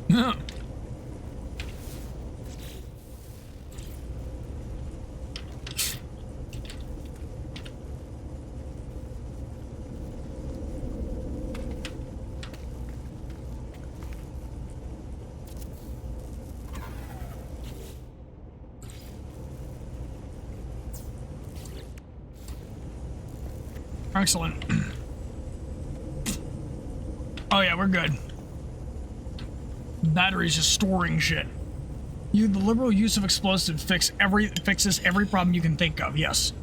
Excellent. Oh yeah, we're good. Batteries just storing shit. The liberal use of explosives fixes every problem you can think of. Yes.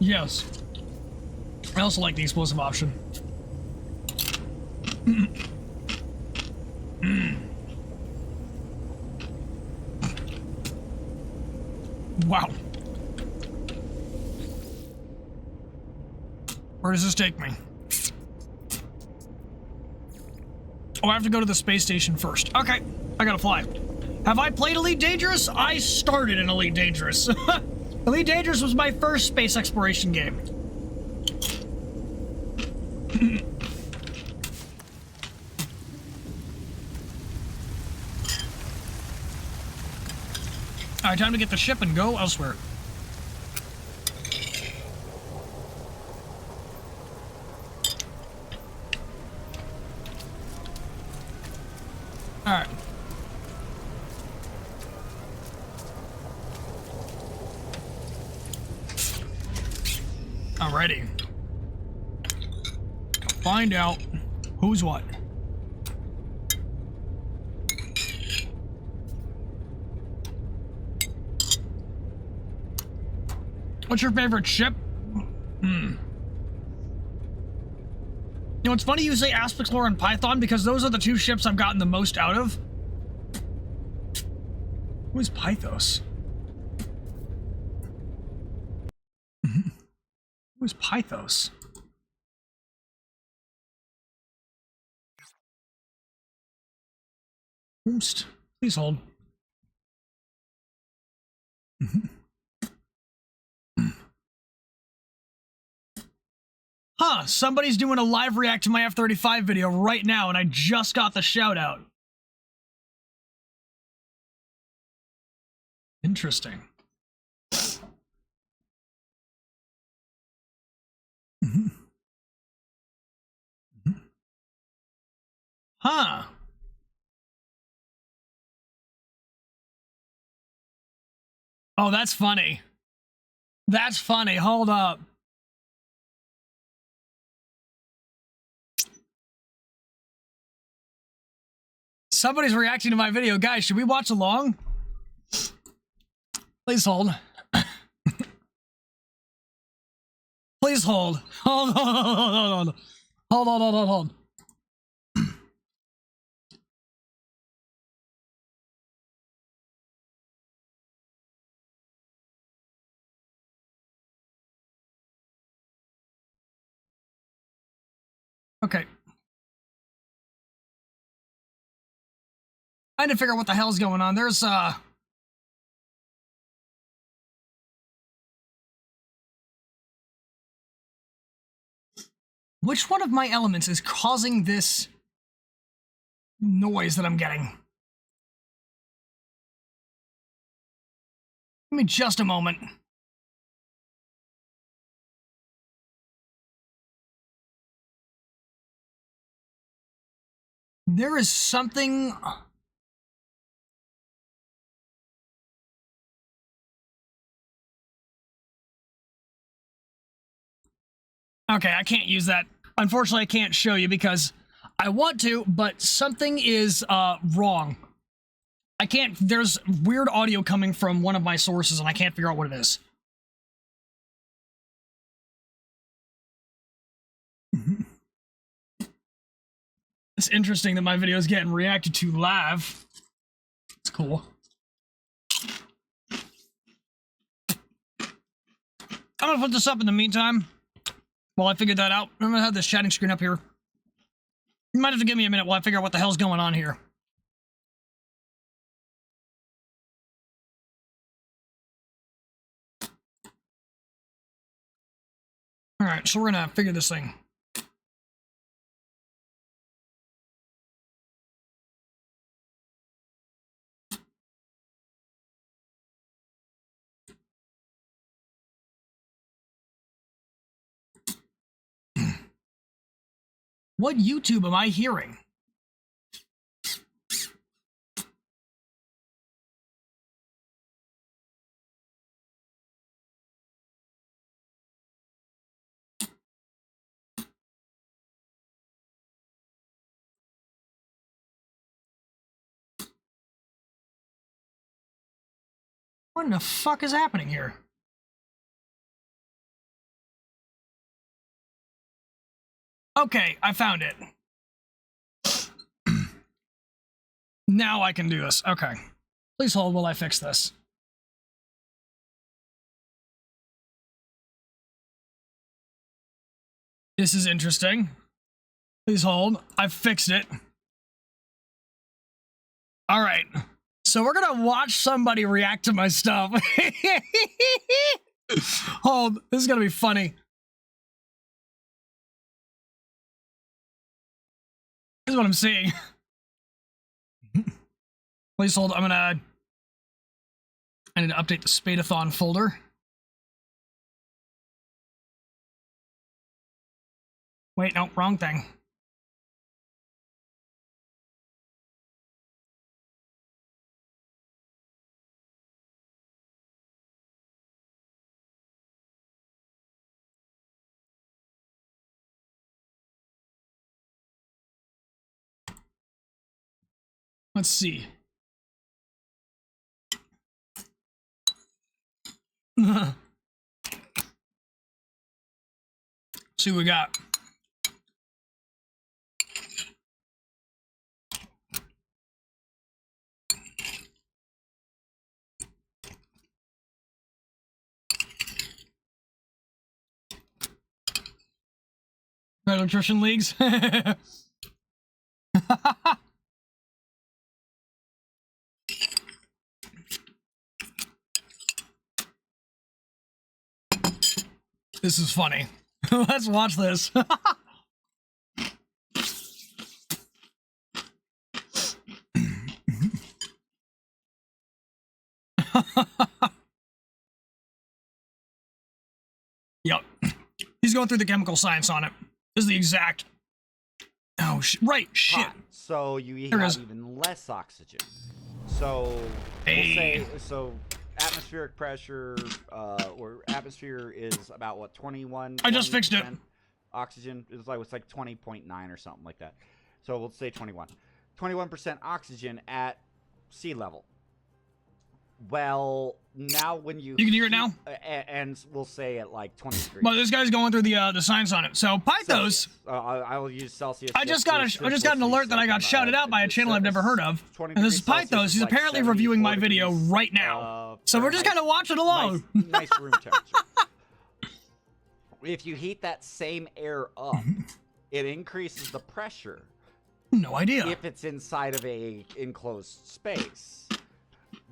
Yes. I also like the explosive option. Wow. Where does this take me? Oh, I have to go to the space station first. Okay, I gotta fly. Have I played Elite Dangerous? I started in Elite Dangerous. Elite Dangerous was my first space exploration game. All right, time to get the ship and go elsewhere. All right. Alrighty. Find out who's what. What's your favorite ship? You know, it's funny you say Asp Explorer and Python because those are the two ships I've gotten the most out of. Who is Pythos? Who is Pythos? Oops. Please hold. Huh, somebody's doing a live react to my F-35 video right now, and I just got the shout out. Interesting. Huh. Oh, that's funny. That's funny. Hold up. Somebody's reacting to my video. Guys, should we watch along? Please hold. Please hold. Hold on. Hold. Okay. I need to figure out what the hell's going on. There's Which one of my elements is causing this noise that I'm getting? Give me just a moment. There is something... Okay, I can't use that. Unfortunately, I can't show you because I want to, but something is wrong. I can't... There's weird audio coming from one of my sources, and I can't figure out what it is. It's interesting that my video is getting reacted to live. It's cool. I'm gonna put this up in the meantime. While I figure that out, I'm gonna have this chatting screen up here. You might have to give me a minute while I figure out what the hell's going on here. Alright, so we're gonna figure this thing. What YouTube am I hearing? What in the fuck is happening here? Okay, I found it. Now I can do this. Okay. Please hold while I fix this. This is interesting. Please hold. I've fixed it. All right. So we're gonna watch somebody react to my stuff. Hold. This is gonna be funny. This is what I'm seeing. Please hold. I need to update the Spadathon folder. Wait, no, wrong thing. Let's see. See what we got. Electrician leagues. This is funny. Let's watch this. Yep. He's going through the chemical science on it. This is the exact... Oh, right, shit. Hot. So you have even less oxygen. So, we'll say, atmospheric pressure, or atmosphere is about, what, 21? I just fixed it. Oxygen is like, it's like 20.9 or something like that. So we'll say 21. 21% oxygen at sea level. Well, now when you can hear it now, and we'll say at like 20 degrees. But this guy's going through the science on it. So Pythos. I will use Celsius. I just got an alert that I got shouted out by a channel I've never heard of. And this is Pythos. He's apparently reviewing my video right now. So we're just kind of watching along. Nice room temperature. If you heat that same air up, it increases the pressure. No idea. If it's inside of a enclosed space.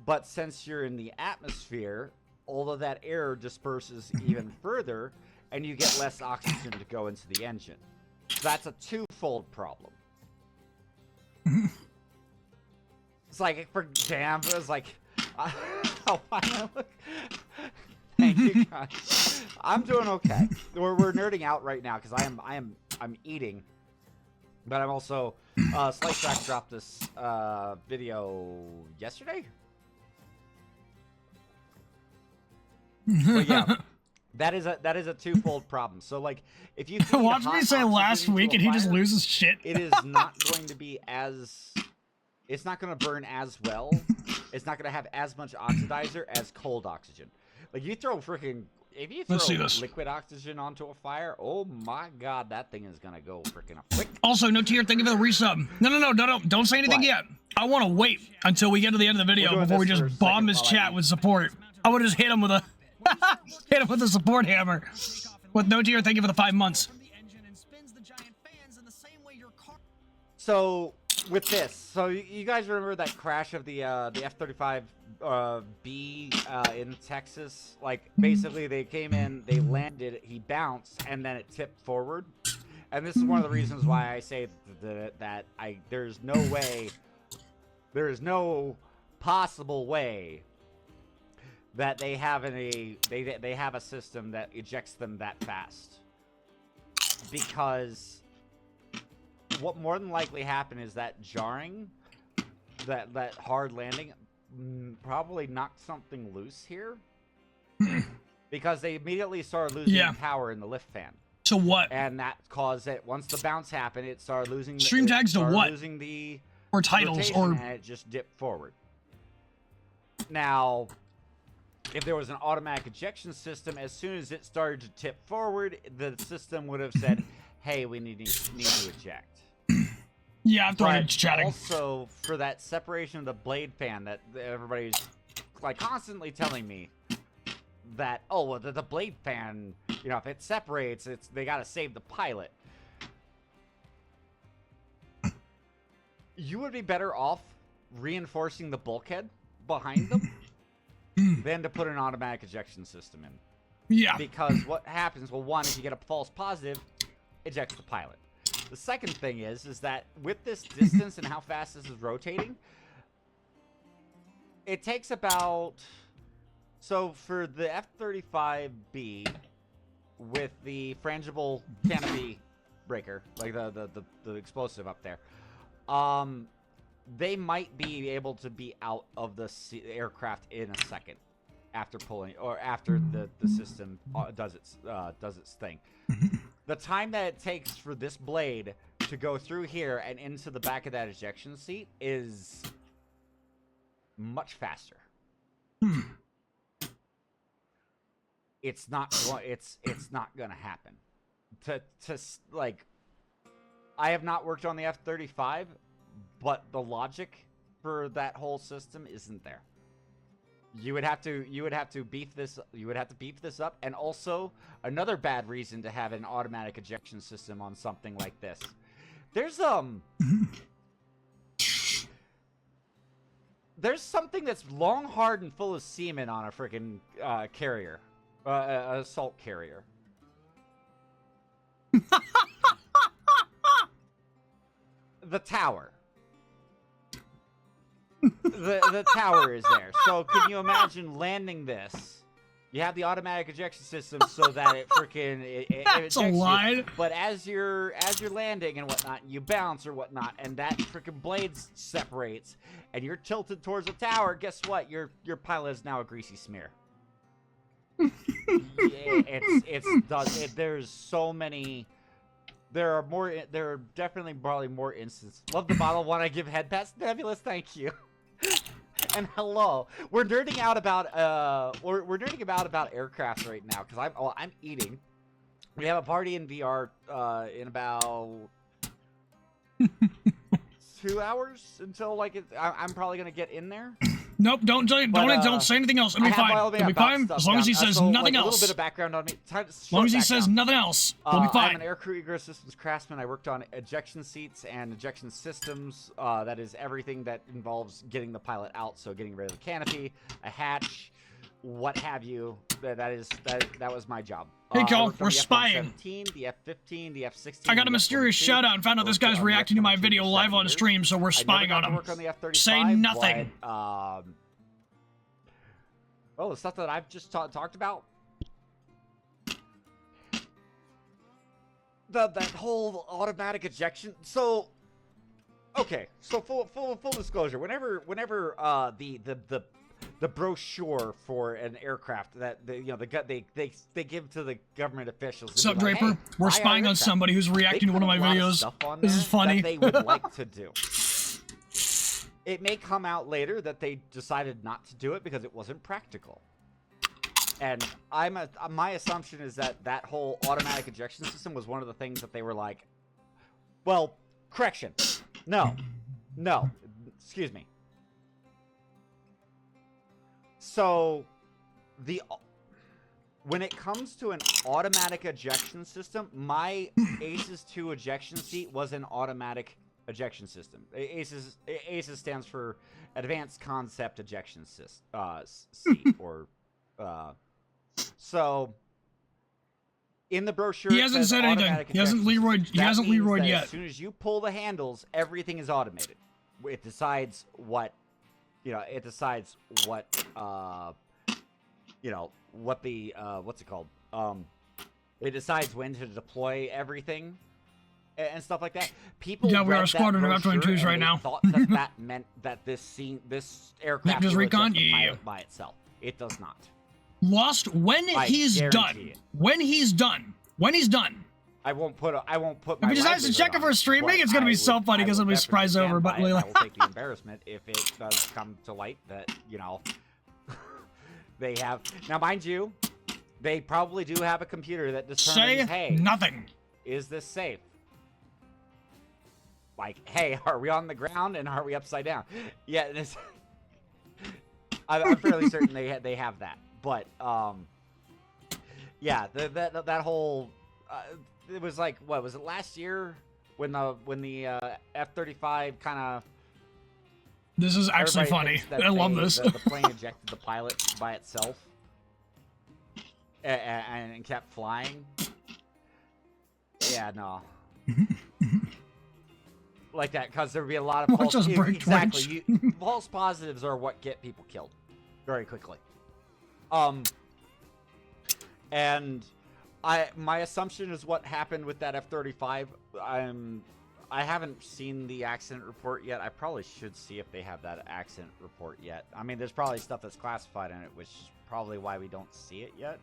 But since you're in the atmosphere, all of that air disperses even further, and you get less oxygen to go into the engine. That's a twofold problem. It's like, for damn, it was like, thank you guys. I'm doing okay. We're nerding out right now because I'm eating, but I'm also Slice Track dropped this video yesterday. But yeah, that is a twofold problem. So like, if you watch me say last week and he just loses shit, it is not going to be as. It's not going to burn as well. It's not going to have as much oxidizer as cold oxygen. Like, you throw freaking... If you throw liquid oxygen onto a fire, oh my god, that thing is going to go freaking quick. Also, no tier, thank you for the resub. No, don't say anything yet. I want to wait until we get to the end of the video before we just bomb his chat with support. I would just hit him with a... hit him with a support hammer. With no tier, thank you for the 5 months. So... with this, so you guys remember that crash of the F-35 B in Texas? Like, basically they came in, they landed, he bounced, and then it tipped forward. And this is one of the reasons why I say that there's no way, there is no possible way that they have they have a system that ejects them that fast, because what more than likely happened is that jarring, that hard landing, probably knocked something loose here, because they immediately started losing power in the lift fan. To what? And that caused it. Once the bounce happened, it started losing. Stream tags to what? Losing the or titles or. And it just dipped forward. Now, if there was an automatic ejection system, as soon as it started to tip forward, the system would have said, "Hey, we need to eject." Yeah, I'm throwing it chatting. Also, for that separation of the blade fan that everybody's like constantly telling me that, oh, well, the blade fan, you know, if it separates, they gotta save the pilot. You would be better off reinforcing the bulkhead behind them than to put an automatic ejection system in. Yeah. Because what happens? Well, one, if you get a false positive, ejects the pilot. The second thing is that with this distance and how fast this is rotating, it takes about... So for the F-35B with the frangible canopy breaker, like the explosive up there, they might be able to be out of the aircraft in a second after pulling, or after the system does its thing. The time that it takes for this blade to go through here and into the back of that ejection seat is much faster. It's not gonna happen. Like, I have not worked on the F-35, but the logic for that whole system isn't there. You would have to beef this up, and also another bad reason to have an automatic ejection system on something like this. There's something that's long, hard, and full of semen on a freaking carrier, assault carrier. The tower. The tower is there. So can you imagine landing this? You have the automatic ejection system so that it freaking That's a line. But as you're landing and whatnot, you bounce or whatnot, and that freaking blade separates, and you're tilted towards the tower. Guess what? Your pilot is now a greasy smear. There's so many. There are definitely probably more instances. Love the bottle one. I give head pats. Nebulous, thank you. And hello. We're nerding out about about aircrafts right now because I'm eating. We have a party in VR in about 2 hours until like I'm probably gonna get in there. Nope, don't say anything else. It'll be fine. It'll be fine as long as he says nothing else. A little bit of background on me. As long as he says nothing else, we'll be fine. I'm an aircrew ecosystems craftsman. I worked on ejection seats and ejection systems. That is everything that involves getting the pilot out. So getting rid of the canopy, a hatch, what have you. That was my job. Hey, I Kel, worked on we're the spying. F-117, the F-15, the F-16. I got a the mysterious F-22. shout out and found out this guy's reacting to my F-22 video for live 7 on years. stream, so we're spying I on never got to him. work on the F-35, Say nothing. But, well, the stuff that I've just talked about. That whole automatic ejection. So, okay. So full disclosure. Whenever the brochure for an aircraft that they give to the government officials. What's up, like, Draper? hey, We're buy our spying on aircraft. somebody who's reacting to one of my videos. This is funny. That they would like to do. It may come out later that they decided not to do it because it wasn't practical. And my assumption is that whole automatic ejection system was one of the things that they were like, well, correction. No. Excuse me. So, when it comes to an automatic ejection system, my ACES 2 ejection seat was an automatic ejection system. ACES stands for Advanced Concept Ejection seat, or so in the brochure he hasn't said anything. He hasn't Leroyed yet. As soon as you pull the handles, everything is automated. It decides what it decides what what the what's it called? It decides when to deploy everything and stuff like that. People yeah, we read are squadron of F-22s right now. Thought that meant that this aircraft does would recon? just Yeah. pilot by itself. It does not. Lost when he's done. it. When he's done. I won't put my If he decides to check it for streaming, it's gonna be so funny because it'll be surprise over. But I will take the embarrassment if it does come to light that they have. Now, mind you, they probably do have a computer that determines, say hey, nothing. Is this safe? Like, hey, are we on the ground and are we upside down? Yeah, I'm fairly certain they have that. But yeah, that whole it was like, what was it, last year when the F-35 kind of. This is actually funny. I love this. The plane ejected the pilot by itself and kept flying. Yeah, no. Like that, because there would be a lot of false... Exactly. False positives are what get people killed very quickly. And my assumption is what happened with that F-35. I haven't seen the accident report yet. I probably should see if they have that accident report yet. I mean, there's probably stuff that's classified in it, which is probably why we don't see it yet.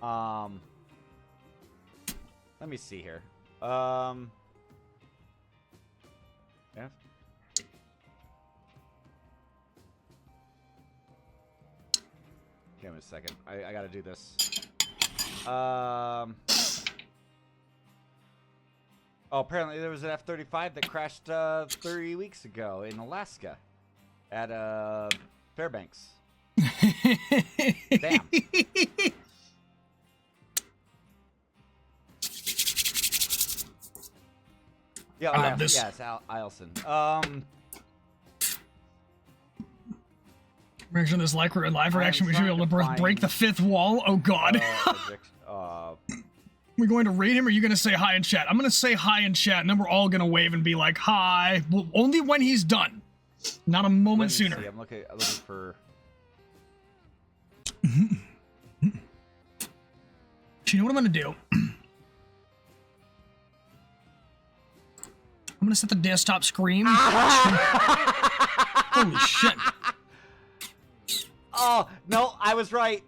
Let me see here. Yeah. Give me a second. I gotta do this. Oh, apparently there was an F-35 that crashed 30 weeks ago in Alaska at Fairbanks. Damn. Yeah, I love this. Yes, Ilson. Reaction this live reaction, we should be able to break the fifth wall. Oh god. We're going to rate him, or are you going to say hi in chat? I'm going to say hi in chat, and then we're all going to wave and be like, hi. Well, only when he's done. Not a moment sooner. I'm looking for... Do you know what I'm going to do? I'm going to set the desktop screen. Holy shit. Oh, no, I was right.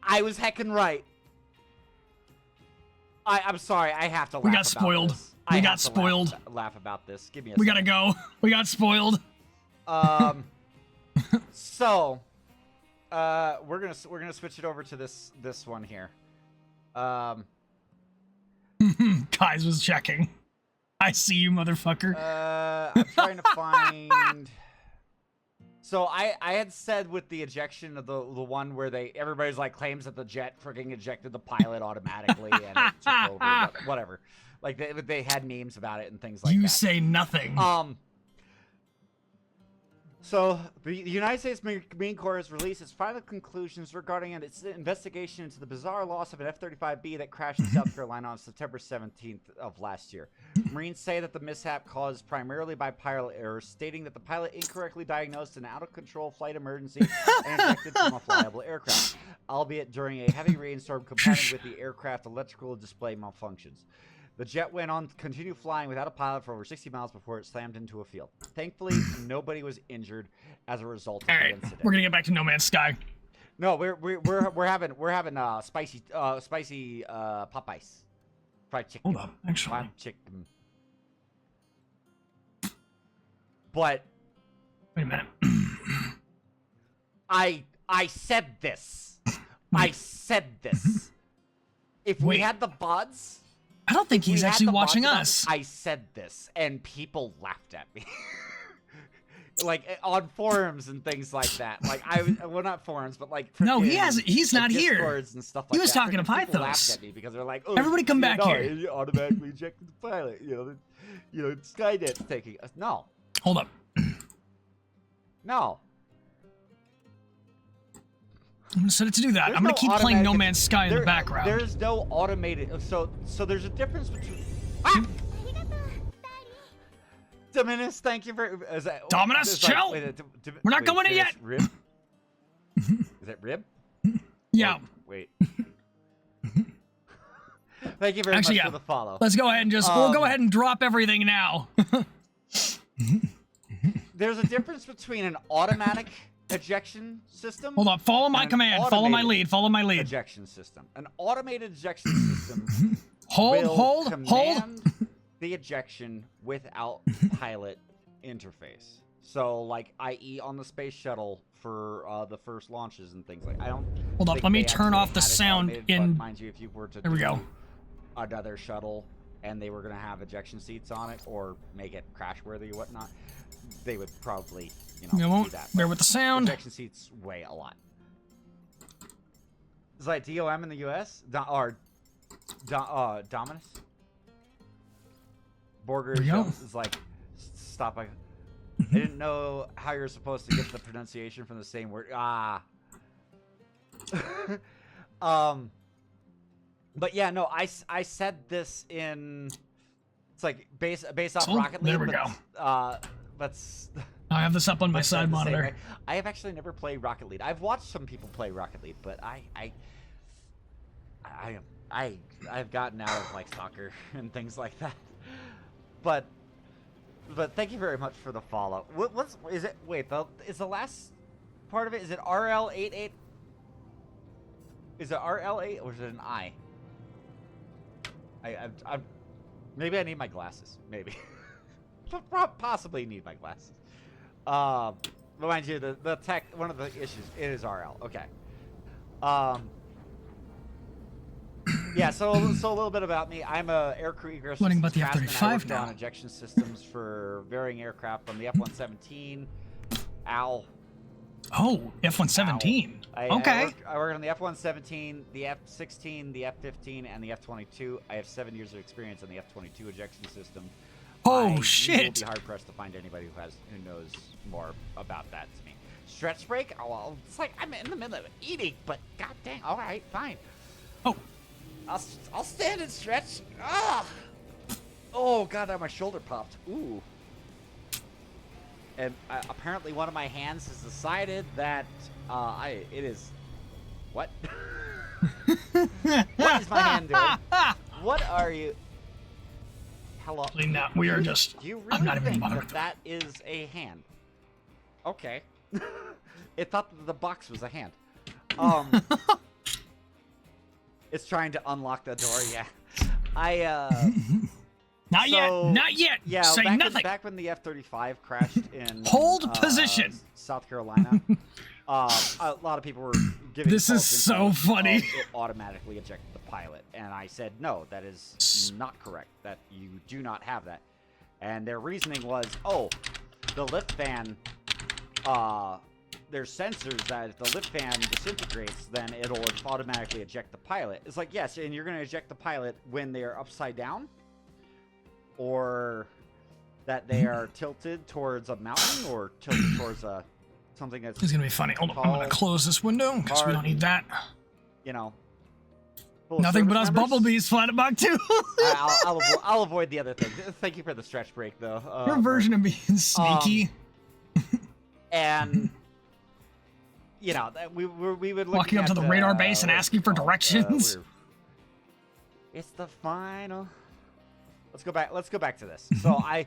I was heckin' right. I'm sorry, I have to laugh. We got spoiled. We got spoiled. Laugh about this. Give me a We second. gotta go. We got spoiled. So, we're gonna switch it over to this one here. Kai's was checking. I see you, motherfucker. I'm trying to find. So I had said with the ejection of the one where everybody's like claims that the jet freaking ejected the pilot automatically and it took over, whatever. Like they had memes about it and things like that. You say nothing. So, the United States Marine Corps has released its final conclusions regarding its investigation into the bizarre loss of an F-35B that crashed in South Carolina on September 17th of last year. Marines say that the mishap caused primarily by pilot error, stating that the pilot incorrectly diagnosed an out-of-control flight emergency and ejected from a flyable aircraft, albeit during a heavy rainstorm compounded with the aircraft electrical display malfunctions. The jet went on to continue flying without a pilot for over 60 miles before it slammed into a field. Thankfully, nobody was injured as a result of the incident. We're gonna get back to No Man's Sky. No, we're having spicy Popeyes, fried chicken. Hold up, actually. Fried chicken. But Wait a minute. I said this. I said this. If we Wait. had the buds. I don't think he's actually watching us. us. I said this, and people laughed at me. Like, on forums and things like that. Like, well, not forums, but like... No, he's not here. Discords and stuff like He was that. talking to People Pythos. laughed at me because they're like, oh, Everybody come back here. You automatically ejected the pilot. You know, Skynet's taking us. No. Hold up. No. I'm gonna set it to do that. There's I'm gonna no keep playing No automatic- Man's Sky in the background. There's no automated... So there's a difference between... Ah! Dominus, thank you for... Is that, Dominus, is like- chill! wait, We're not going in is yet! Rib? Is it rib? Yeah. Wait. Thank you very Actually, much yeah. for the follow. Let's go ahead and we'll go ahead and drop everything now. There's a difference between an automatic ejection system. Hold up. Follow my and an command. Follow my automated lead. Follow my lead. Ejection system. An automated ejection system will Hold. command the ejection without pilot interface. So, like, i.e. on the space shuttle for the first launches and things like. I don't. Hold up. think Let me they turn actually off the had it sound automated, in. But mind you, if you were to There we go. another shuttle and they were going to have ejection seats on it or make it crash worthy or whatnot, they would probably, We do won't. that. Bear But with the sound. ejection seats weigh a lot. It's like DOM in the US Dominus. Borger There we go. is like, stop. I didn't know how you're supposed to get the pronunciation from the same word. But yeah, no, I said this in. It's like based off Oh, Rocket League. there we but, go. Let's. I have this up on my let's side not the same, monitor. right? I have actually never played Rocket League. I've watched some people play Rocket League, but I've gotten out of like soccer and things like that. But thank you very much for the follow. What's is it? Wait, is the last part of it? Is it RL88? Is it RL8 or is it an I? I'm maybe I need my glasses. Maybe possibly need my glasses. But mind you, the tech, one of the issues, it is RL. Okay. Yeah, so a little bit about me. I'm a aircrew egress Learning about the craftsman. I F-35 worked now. on ejection systems for varying aircraft from the F-117, OWL. Oh, F-117. Okay. I worked on the F-117, the F-16, the F-15, and the F-22. I have 7 years of experience on the F-22 ejection system. Oh, You will shit. be hard pressed to find anybody who knows more about that to me. Stretch break? Oh, well, it's like I'm in the middle of eating, but god dang, all right, fine. Oh, I'll stand and stretch. Ah! Oh god, my shoulder popped. Ooh. And apparently one of my hands has decided that it is. What? What is my hand doing? What are you? Hello. Actually, no, we are just. Do you I'm really not even think bothered that with that is a hand? Okay. It thought that the box was a hand. It's trying to unlock the door. Yeah. Not yet. So, Not yet. Yeah. Say nothing. Back when the F-35 crashed in Hold position. South Carolina, a lot of people were giving. This is false so information of funny. It automatically ejected the pilot, and I said no, that is not correct. That you do not have that. And their reasoning was, oh, the lift fan. There's sensors that if the lift fan disintegrates, then it'll automatically eject the pilot. It's like, yes, and you're going to eject the pilot when they're upside down? Or that they are tilted towards a mountain or tilted towards something that's. It's gonna be funny. Hold on, I'm gonna close this window because we don't need that. You know. full of Nothing but service us members. bumblebees flying about too. I'll avoid the other thing. Thank you for the stretch break, though. Your version of being sneaky. And you know, we would look Walking up to the radar base and asking for directions. It's the final. Let's go back to this. So I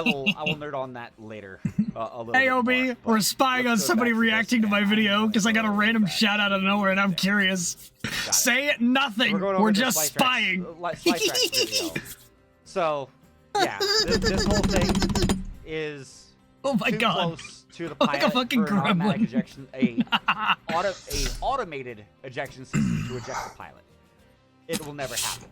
will nerd on that later. A little AOB, bit more, we're but spying on let's go somebody back to reacting to this. my video because I got a random Back. shout out of nowhere and I'm curious. Say it, nothing. We're We're going over just to spying. Slice video. So yeah, this whole thing is Oh my too god. close to the Like a pilot fucking for an automatic gremlin. ejection, a automated ejection system to eject the pilot. It will never happen.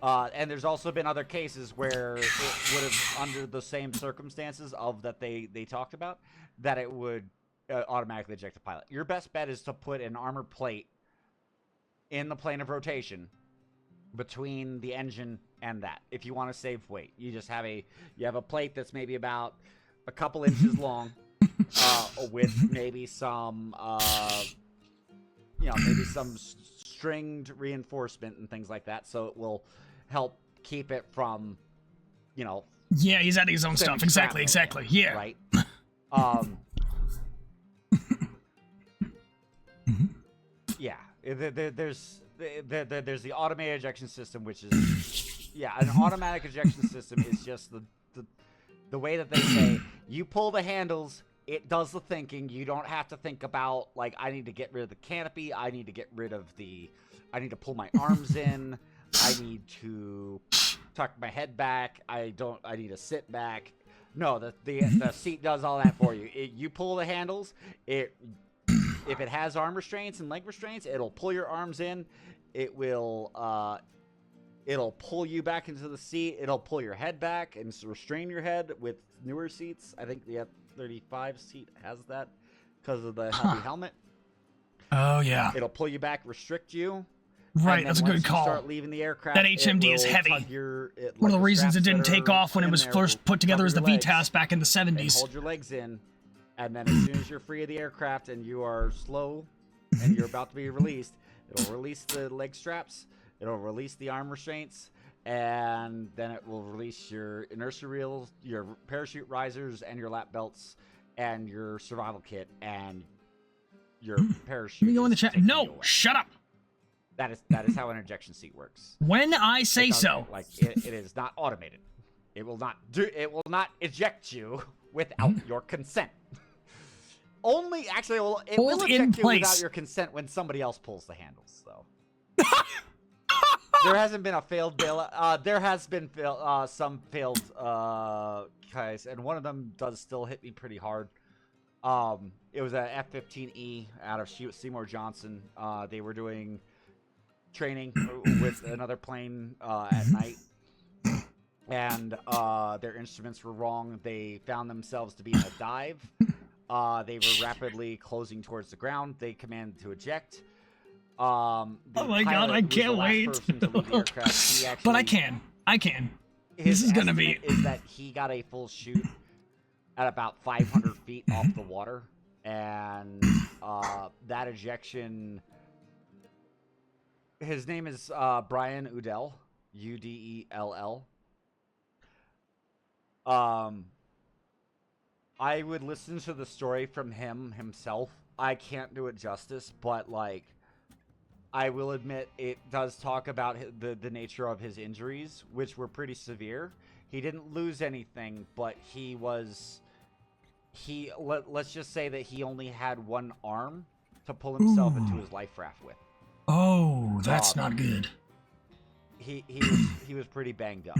And there's also been other cases where it would have, under the same circumstances of that they talked about, that it would automatically eject the pilot. Your best bet is to put an armor plate in the plane of rotation between the engine and that. If you want to save weight, you just have a plate that's maybe about a couple inches long, with maybe some maybe some stringed reinforcement and things like that, so it will help keep it from, Yeah, he's adding his own stuff. Exactly. Yeah. right. Yeah, there's the automated ejection system, which is an automatic ejection system is just the way that they say you pull the handles. It does the thinking. You don't have to think about, like, I need to get rid of the canopy. I need to get rid of I need to pull my arms in. I need to tuck my head back. I need to sit back. No, the seat does all that for you. You pull the handles. If it has arm restraints and leg restraints, it'll pull your arms in. It will it'll pull you back into the seat. It'll pull your head back and restrain your head with newer seats. I think the F-35 seat has that because of the heavy helmet. Oh yeah. It'll pull you back, restrict you. Right, that's a good call. Start leaving the aircraft, That HMD is heavy. One of the reasons it didn't take off when it was first put together as the VTAS back in the 70s. Hold your legs in, and then as soon as you're free of the aircraft and you are slow and you're about to be released, it'll release the leg straps, it'll release the arm restraints, and then it will release your inertia reels, your parachute risers, and your lap belts, and your survival kit, and your parachute. Let me go in the chat. No, away. shut up. That is how an ejection seat works. When I say so. Like it is not automated. It will not eject you without your consent. Only actually, it will eject you without your consent when somebody else pulls the handles, though. There hasn't been a failed bail. There has been some failed guys, and one of them does still hit me pretty hard. It was a F-15E out of Seymour Johnson. They were doing training with another plane at night, and their instruments were wrong. They found themselves to be in a dive. They were rapidly closing towards the ground. They commanded to eject. Oh my god, I can't wait. But I can. This is gonna be. Is that he got a full shoot at about 500 feet off the water, and that ejection. His name is Brian Udell, Udell. I would listen to the story from himself. I can't do it justice, but like, I will admit it does talk about the nature of his injuries, which were pretty severe. He didn't lose anything, but let's just say that he only had one arm to pull himself into his life raft with. Oh, that's not good. He was pretty banged up.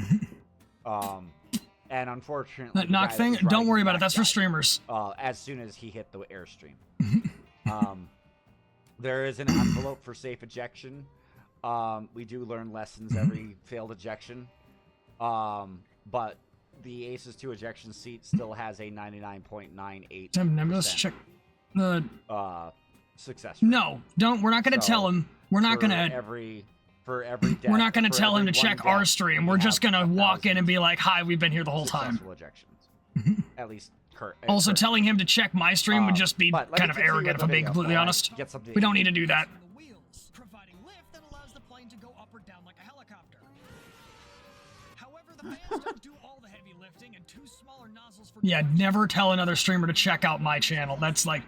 And unfortunately, That knock thing, don't worry about it. That's for streamers. As soon as he hit the airstream. There is an envelope for safe ejection. We do learn lessons every failed ejection. But the Aces 2 ejection seat still has a 99.98%. Let's check. Success rate. No, don't. We're not going to tell him. We're not going to. for every death. We're not going to for tell him every to one check death, our stream. we We're just have going to walk in and be 1,000 like, hi, we've been here the whole time. successful ejections. At least Also, current. telling him to check my stream would just be But let me kind of continue arrogant, with if the I'm being video completely before I honest. get something We don't to need to do that. the wheels, providing lift that allows the plane to go up or down like a helicopter. However, the fans don't do all the heavy lifting, and two smaller nozzles for Yeah, never tell another streamer to check out my channel. That's like,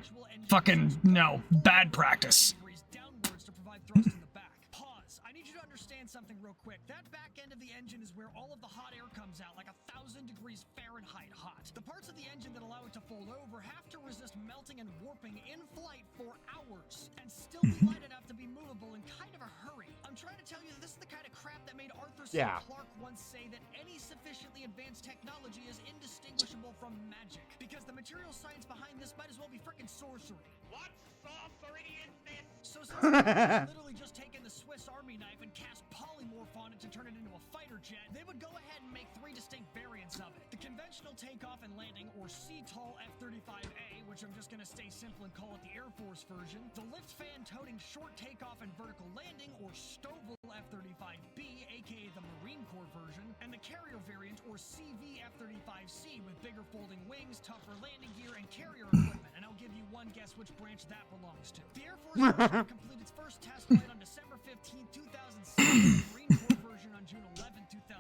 fucking, no, bad practice. downwards to provide thrust in the back. Pause. I need you to understand something real quick. That back end of the engine is where all of the hot air comes out, like 1,000 degrees Fahrenheit hot. The parts of the engine that allow it to fold over have to resist melting and warping in flight for hours, and still be light enough to be movable in kind of a hurry. I'm trying to tell you that this is the kind of crap that made Arthur C. Clarke once say that any sufficiently advanced technology is indistinguishable from magic, because the material science behind this might as well be frickin' sorcery. What sorcery is this? So since they've literally just taken the Swiss Army knife and cast polymorph on it to turn it into a fighter jet, they would go ahead and make 3 distinct variants of it. The conventional takeoff and landing, or CTOL F-35A, which I'm just gonna stay simple and call it the Air Force version, the lift fan toting short takeoff and vertical landing, or STOVL F-35B, aka the Marine Corps version, and the carrier variant, or CV F-35C, with bigger folding wings, tougher landing gear, and carrier equipment. And I'll give you one guess which branch that belongs to. The Air Force version completed its first test flight on December 15, 2006, and the Marine Corps version on June 11,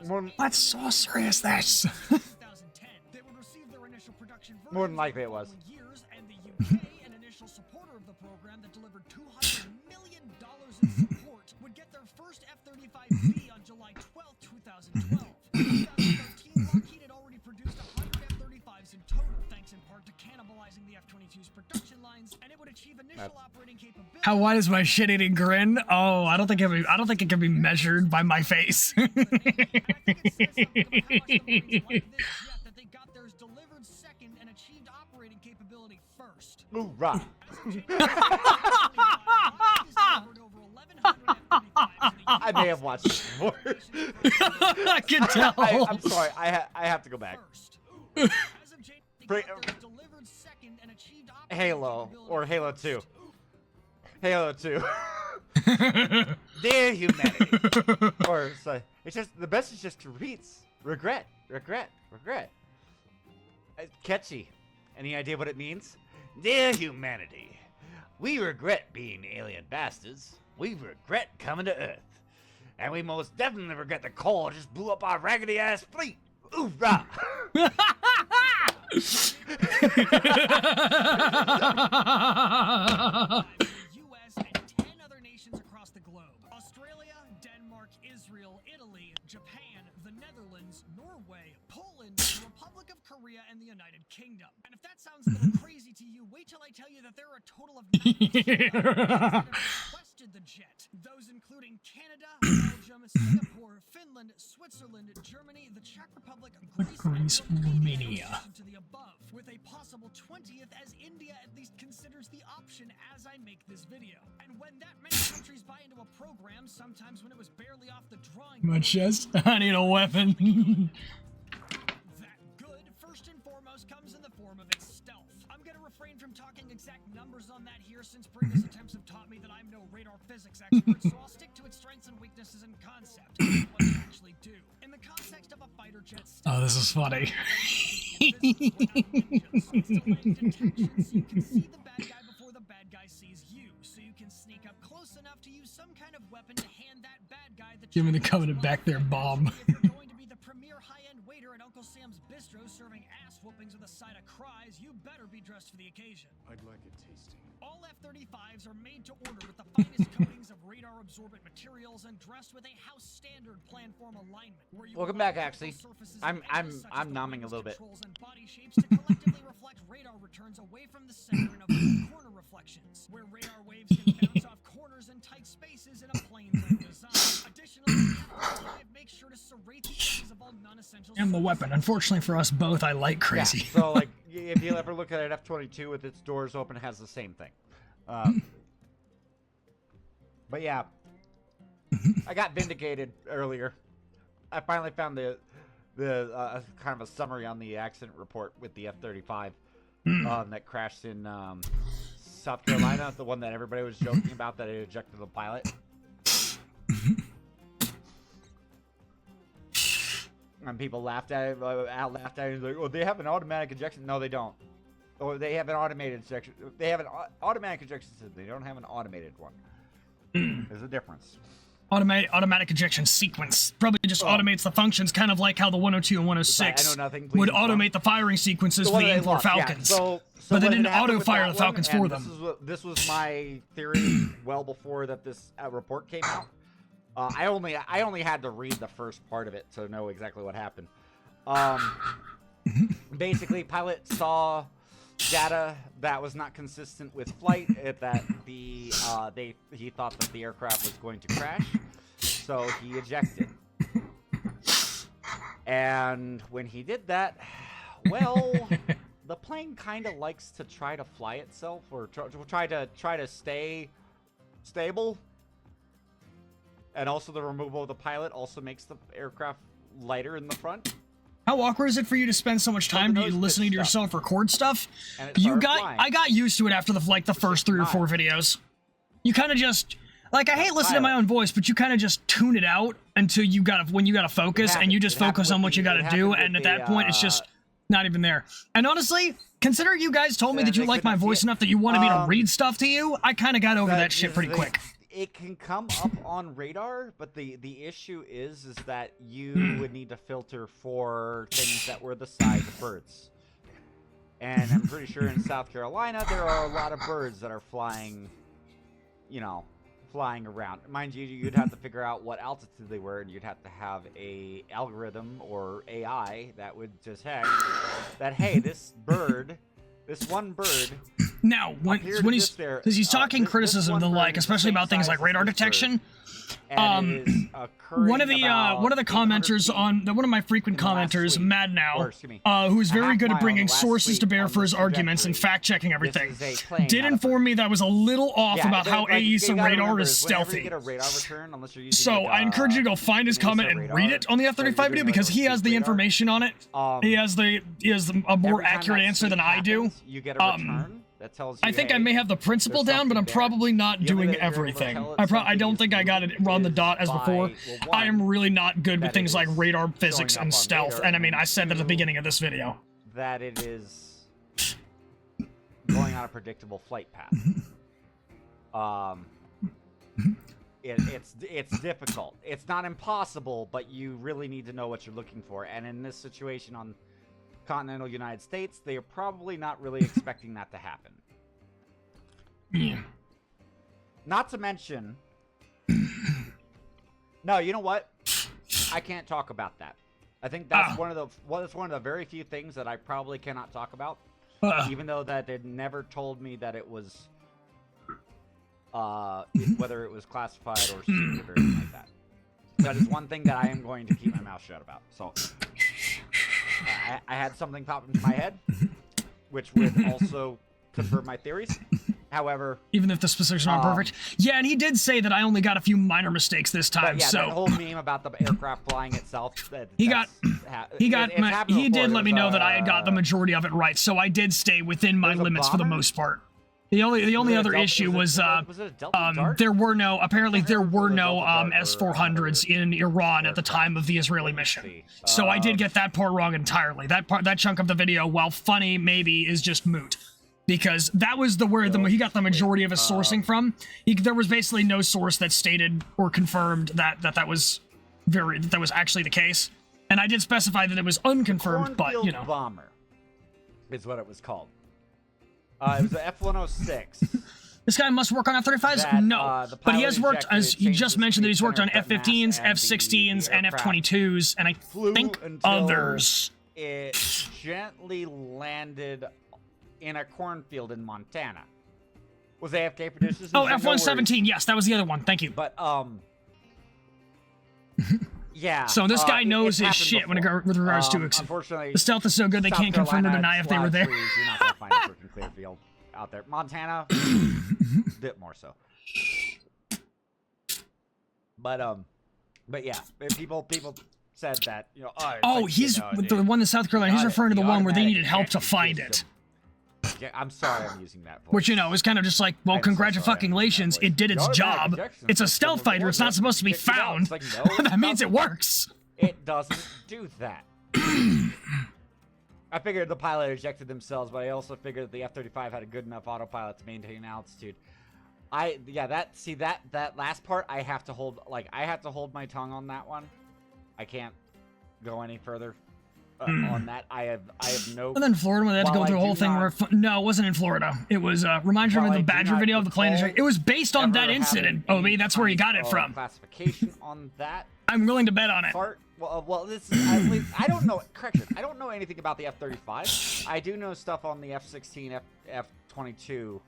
2008. What sorcery is this? 2010. They would receive their initial production version More than likely it was. years, and the UK, an initial supporter of the program that delivered $200 million in support, would get their first F-35B on July 12, 2012. In 2013, Lockheed had already produced 100 F-35s in total, thanks in part to cannibalizing the F-22's production lines, and it would achieve initial operating capability. How wide is my shit-eating grin? Oh, I don't think it can be measured by my face. And I think it says something about how much the Marines like this jet that they got theirs delivered second and achieved operating capability first. Hoorah. I may have watched this before. I can tell. I'm sorry. I have to go back. Halo or Halo 2. Halo 2. Dear humanity. Or it's just the best is just to read. Regret. It's catchy. Any idea what it means? Dear humanity, we regret being alien bastards. We regret coming to Earth. And we most definitely regret the coal just blew up our raggedy ass fleet. Hoorah! US and 10 other nations across the globe. Australia, Denmark, Israel, Italy, Japan, the Netherlands, Norway, Poland, the Republic of Korea, and the United Kingdom. And if that sounds a little crazy to you, wait till I tell you that there are a total of 19 that have requested the jet. Those including Canada, Belgium, Singapore, Finland, Switzerland, Germany, the Czech Republic, Greece, and Romania. to the above, with a possible 20th as India at least considers the option as I make this video. And when that many countries buy into a program, sometimes when it was barely off the drawing My board, chest. I need a weapon. that good, first and foremost, comes in the form of its stealth. I'm gonna refrain from talking exact numbers on that here, since previous attempts have taught me that I'm no radar physics expert, so I'll stick to its strengths and weaknesses and concept, not what it actually do. In the context of a fighter jet Oh, this is funny. you can see the bad guy before the bad guy sees you, so you can sneak up close enough to use some kind of weapon to hand that bad guy the Give me the Chinese covenant back there, bomb. If you're going to be the premier high-end waiter at Uncle Sam's Bistro serving ass whoopings with a side of cries, you better be dressed for the occasion. I'd like it tasty. All F-35s are made to order with the finest coatings of radar-absorbent materials and dressed with a house standard planform alignment. Where you Welcome align back, Ashley. vertical surfaces I'm and edges such as the numbing a wings, little bit. controls, and body shapes to collectively reflect radar returns away from the center and avoid corner reflections, where radar waves can bounce off corners and tight spaces in a plain-like design. Additionally, F-35 makes sure to serrate the edges of all non-essential And the weapon. Unfortunately for us both, I like crazy. Yeah, so like if you ever look at an F-22 with its doors open, it has the same thing. But yeah, I got vindicated earlier. I finally found the kind of a summary on the accident report with the F-35 that crashed in South Carolina, the one that everybody was joking about that it ejected the pilot. And people laughed at it, laughed at it, like, oh, they have an automatic ejection. No, they don't. Or they have an automated ejection. They have an automatic ejection system. They don't have an automated one. There's a difference. Automatic ejection sequence probably just automates the functions, kind of like how the 102 and 106 would automate the firing sequences for the import Falcons. Yeah. But they didn't auto-fire the Falcons for them. This was my theory well before that this report came out. I only had to read the first part of it to know exactly what happened. Basically, pilot saw data that was not consistent with flight. That he thought that the aircraft was going to crash, so he ejected. And when he did that, well, the plane kind of likes to try to fly itself or try to stay stable. And also the removal of the pilot also makes the aircraft lighter in the front. How awkward is it for you to spend so much time listening to yourself record stuff? I got used to it after the first 3 or 4 videos. You kind of just I hate listening to my own voice, but you kind of just tune it out until when you gotta focus and you just focus on what you gotta do, and at that point it's just not even there. And honestly, considering you guys told me that you like my voice enough that you wanted me to read stuff to you, I kind of got over that shit pretty quick. It can come up on radar, but the issue is that you would need to filter for things that were the size of birds. And I'm pretty sure in South Carolina there are a lot of birds that are flying, flying around. Mind you, you'd have to figure out what altitude they were, and you'd have to have a algorithm or AI that would just that hey, this one bird. Now, when he's talking criticism and the like, especially about things like radar detection, one of the commenters one of my frequent commenters, Mad Now, who's very good at bringing sources to bear for his arguments and fact-checking everything, did inform me that I was a little off about how AESA radar is stealthy. So I encourage you to go find his comment and read it on the F-35 video because he has the information on it. He has a more accurate answer than I do. You get a return. That tells you, I think I may have the principle down, but I'm probably not doing everything. I don't think I got it on the dot as before. I am really not good with things like radar physics and stealth, and I mean, I said that at the beginning of this video. That it is going on a predictable flight path. It's difficult. It's not impossible, but you really need to know what you're looking for. And in this situation on continental United States, they are probably not really expecting that to happen. Yeah. Not to mention, no, you know what? I can't talk about that. I think that's one of the very few things that I probably cannot talk about, even though that they never told me that it was whether it was classified or secret or anything like that. That is one thing that I am going to keep my mouth shut about. So I had something pop into my head, which would also confirm my theories. However, even if the specifics are not perfect, yeah, and he did say that I only got a few minor mistakes this time. Yeah, so that whole meme about the aircraft flying itself. He did let me know that I had got the majority of it right, so I did stay within my limits for the most part. The only other issue was there were no S-400s in Iran at the time of the Israeli mission. So I did get that part wrong entirely. That chunk of the video, while funny maybe, is just moot. Because that was where he got the majority of his sourcing from. There was basically no source that stated or confirmed that was actually the case. And I did specify that it was unconfirmed, but bomber is what it was called. It was the F-106. This guy must work on F-35s? No. But he has worked, as he just mentioned, that he's worked on F-15s, F-16s, and F-22s, and I think others. It gently landed in a cornfield in Montana. Was AFK producers? Oh, F-117. Yes, that was the other one. Thank you. But, yeah. So this guy knows his shit with regards to unfortunately, the stealth is so good they can't confirm or deny if they were there. You're not gonna find a freaking clear field out there. Montana, a bit more so. But yeah, people said that he's the one in South Carolina. He's referring to the one where they needed help to find it. Yeah, I'm sorry I'm using that voice. Which, is kind of just like, well, congratulations, it did its job. It's a stealth fighter, it's not supposed to be found. That means it works. It doesn't do that. I figured the pilot ejected themselves, but I also figured the F-35 had a good enough autopilot to maintain altitude. That last part I have to hold my tongue on that one. I can't go any further on that. I have no. And then Florida, when they had to go through the whole thing where no, it wasn't in Florida. It was reminds you of the Badger video of the plane. It was based on that incident. Obi, that's where you got it from. Classification on that. I'm willing to bet on it. Part. Well, this is, I don't know. Correction. I don't know anything about the F-35. I do know stuff on the F-16, F-22,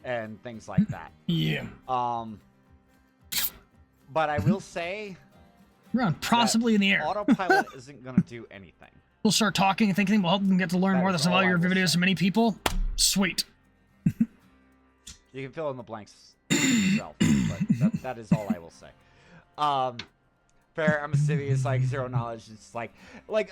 and things like that. Yeah. But I will say, around possibly in the air. Autopilot isn't going to do anything. We'll start talking and thinking we'll help them get to learn more of the value of your videos to many people. Sweet. You can fill in the blanks yourself, but that is all I will say. Fair, I'm a civvy, like zero knowledge. It's like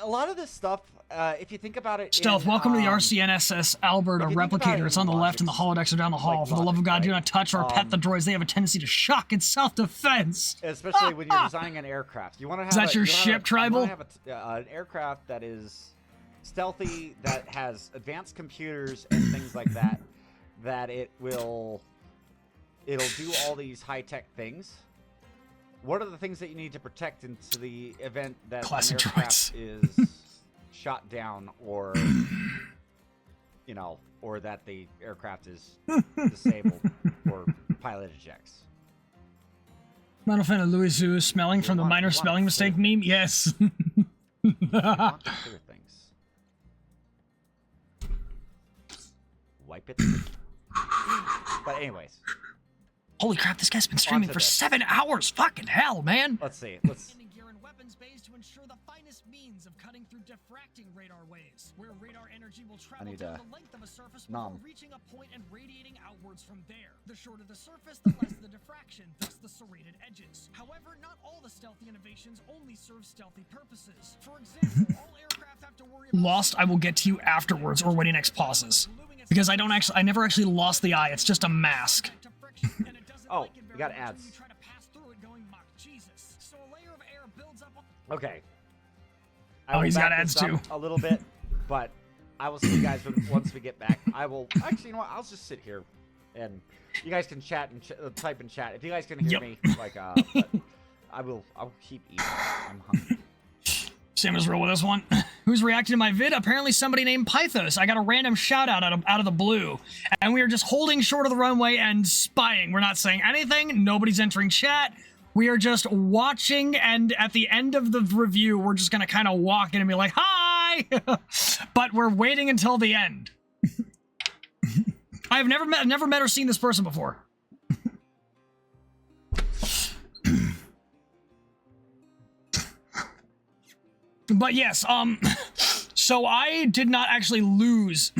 a lot of this stuff, if you think about it. Stealth, welcome to the RCNSS Alberta replicator. It's on the left and the holodecks are down the hall. For the love of God, do not touch or pet the droids. They have a tendency to shock in self-defense. Especially when you're designing an aircraft. You want to have is that your ship, Tribal? You want to have an aircraft that is stealthy, that has advanced computers and things like that, that it'll do all these high-tech things. What are the things that you need to protect into the event that an aircraft is shot down, or or that the aircraft is disabled or pilot ejects? Not a fan of Louis Zhu smelling from the minor spelling mistake meme. Yes. You want to clear things. Wipe it. But anyways. Holy crap, this guy's been streaming for 7 hours. Fucking hell, man. Let's see. Gear and weapons bays to ensure the finest means of cutting through diffracting radar waves, where radar energy will travel down the length of a surface before reaching a point and radiating outwards from there. The shorter the surface, the less the diffraction, thus the serrated edges. However, not all the stealthy innovations only serve stealthy purposes. For example, all aircraft have to worry about Lost, I will get to you afterwards or when he next pauses. Because I never actually lost the eye. It's just a mask. Oh, we got ads. Okay. Oh, he's got ads too. A little bit, but I will see you guys once we get back. I will actually, you know what? I'll just sit here, and you guys can chat and type in chat. If you guys can hear me, but I'll keep eating. I'm hungry. Sam is real with this one. Who's reacting to my vid? Apparently somebody named Pythos. I got a random shout out of the blue. And we are just holding short of the runway and spying. We're not saying anything. Nobody's entering chat. We are just watching, and at the end of the review, we're just gonna kind of walk in and be like, hi! But we're waiting until the end. I've never met or seen this person before. But yes, so I did not actually lose.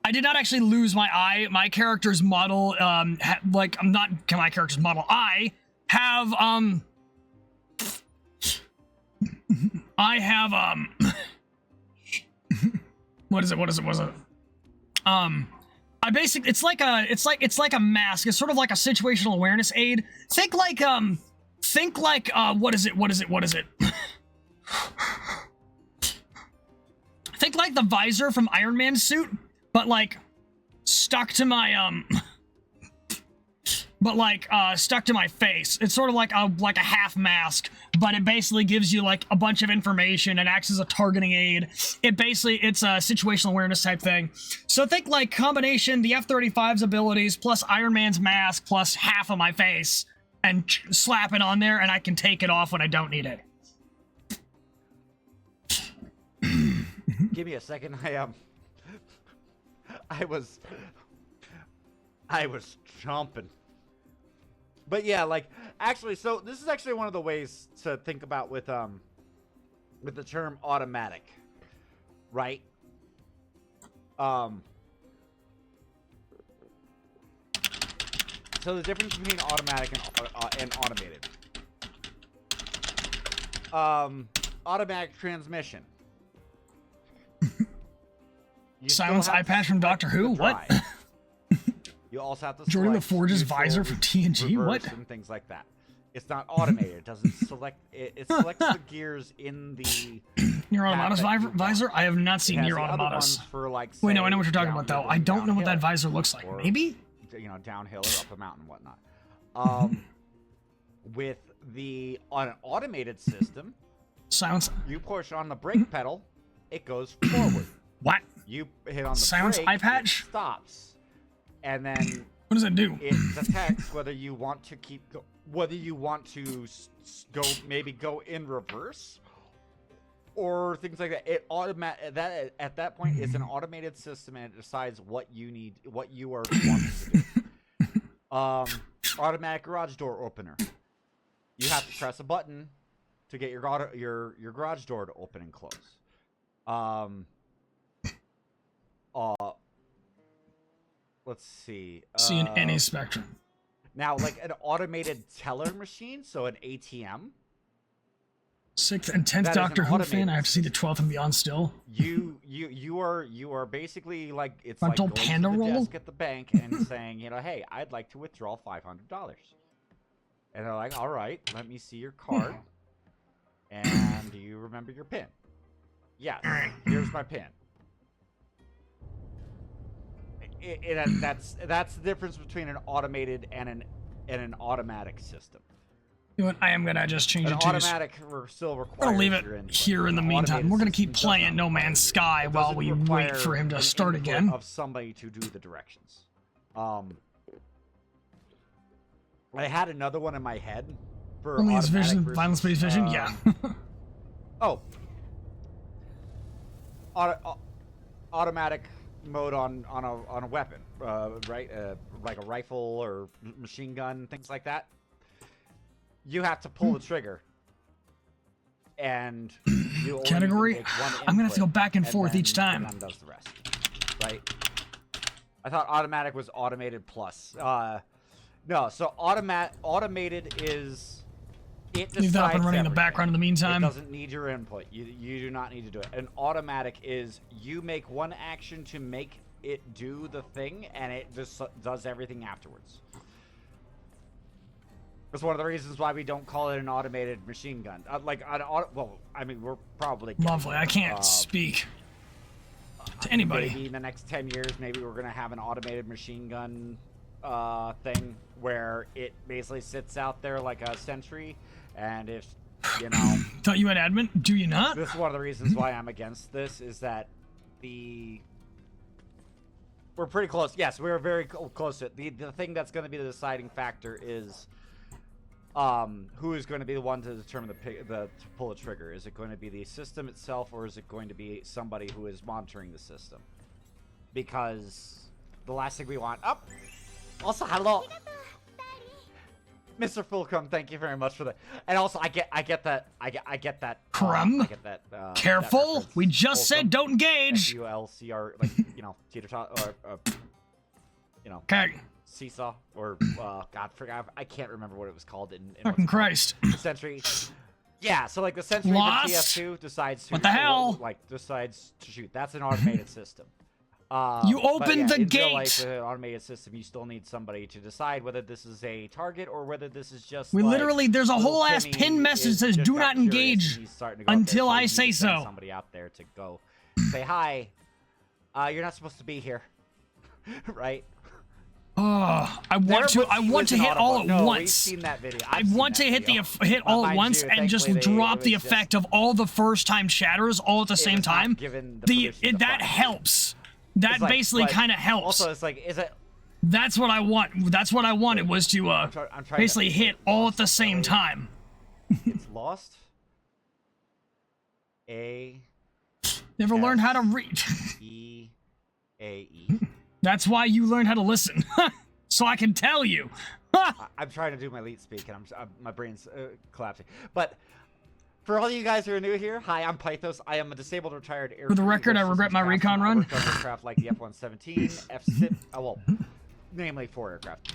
I did not actually lose my eye. My character's model, my character's model. I have, what is it? I basically, it's like a mask. It's sort of like a situational awareness aid. Think like, what is it? Think like the visor from Iron Man's suit, but like stuck to my stuck to my face. It's sort of like a half mask, but it basically gives you like a bunch of information and acts as a targeting aid. It's a situational awareness type thing. So think like combination the F-35's abilities plus Iron Man's mask plus half of my face and slap it on there, and I can take it off when I don't need it. Give me a second. I was chomping. But yeah, like actually, so this is actually one of the ways to think about with the term automatic, right? So the difference between automatic and automated. Automatic transmission. Silence eye patch from Doctor Who? What? You also have to Jordan select LaForge's neutral, visor from TNG? What? And things like that. It's not automated. It doesn't select. It selects the gears in the Near path Automata's that you visor? want. I have not It seen has Near the other Automata's. ones for, like, Wait, no, I say, know what you're talking down- about, though. you're I going don't know what that downhill, visor looks like. or, Maybe? you know, downhill or up a mountain and whatnot. With on an automated system, Silence. you push on the brake pedal, it goes forward. What? You hit on the Silence brake, eye patch? it stops, and then What does it do? it detects whether you want to whether you want to go in reverse or things like that. At that point it's an automated system, and it decides what you are wanting to do. Automatic garage door opener. You have to press a button to get your garage door to open and close. Let's see. See in any spectrum. Now, like an automated teller machine, so an ATM. 6th and 10th That is Doctor an Who fan. automated I have to see the 12th and beyond still. You are basically like, it's like Frontal going panda to the roll? desk at the bank and saying, hey, I'd like to withdraw $500. And they're like, all right, let me see your card. And do you remember your PIN? Yes. Here's my PIN. That's the difference between an automated and an automatic system. You know what? I am gonna just change An it to. automatic still I'm requires gonna leave it your input. here in the An meantime. automated We're gonna keep system does playing not No Man's require Sky it. It while doesn't we require wait for him to an start input again. of somebody to do the directions. I had another one in my head for Only his automatic vision, versus, violent space vision. Yeah. Oh. Automatic mode on a weapon, right? Like a rifle or machine gun, things like that. You have to pull the trigger, and you only Category? can take one I'm gonna have to go input, back and forth then each time. the gun does the rest, right? I thought automatic was automated plus. No, so automated is it decides Leave that up and running in the everything. background in the meantime. It doesn't need your input. You do not need to do it. An automatic is you make one action to make it do the thing, and it just does everything afterwards. That's one of the reasons why we don't call it an automated machine gun. Well, I mean, we're probably Lovely. I can't speak to anybody. Maybe in the next 10 years, maybe we're gonna have an automated machine gun thing where it basically sits out there like a sentry, and if Thought you had admin? Do you not? this is one of the reasons why I'm against this, is that we're pretty close. Yes, we're very close to it. The thing that's going to be the deciding factor is who is going to be the one to determine to pull the trigger. Is it going to be the system itself, or is it going to be somebody who is monitoring the system? Because the last thing we want also, hello, Mr. Fulcrum. Thank you very much for that. And also, I get that. Crumb? I get that. Careful. That We just said don't engage. FULCR, like teeter tot, or Okay. seesaw, or God, I can't remember what it was called in Fucking Christ. the Sentry. Yeah, so like the Sentry of Lost? the TF2 decides to What the hell? decides to shoot. That's an automated system. You opened the in real gate. life, with an automated system, you still need somebody to decide whether this is a target or whether this is just. We like, literally, there's a little whole ass Timmy pin message is that says just do got not curious engage and he's starting to go up there, until so I you say need to send so. Somebody out there to go say hi. You're not supposed to be here, right? Oh, I want to hit all at once. We've seen that video. I want to hit hit all at Mind once you, and just thankfully, drop it the was just- effect of all the first time shatters all at the same was not time. given the permission to That fire. helps. That It's like- basically but kind of helps. Also, it's like, is it? That's what I want. That's what I wanted, was to I'm trying basically to hit all at lost the same earlier. time. It's lost. A Never learned how to read. E A E. That's why you learned how to listen. So I can tell you. I'm trying to do my lead speak, and my brain's collapsing. But for all you guys who are new here, hi, I'm Pythos. I am a disabled retired air. For the record, I regret my recon run. I worked on aircraft like the F-117, F-6. Namely 4 aircraft: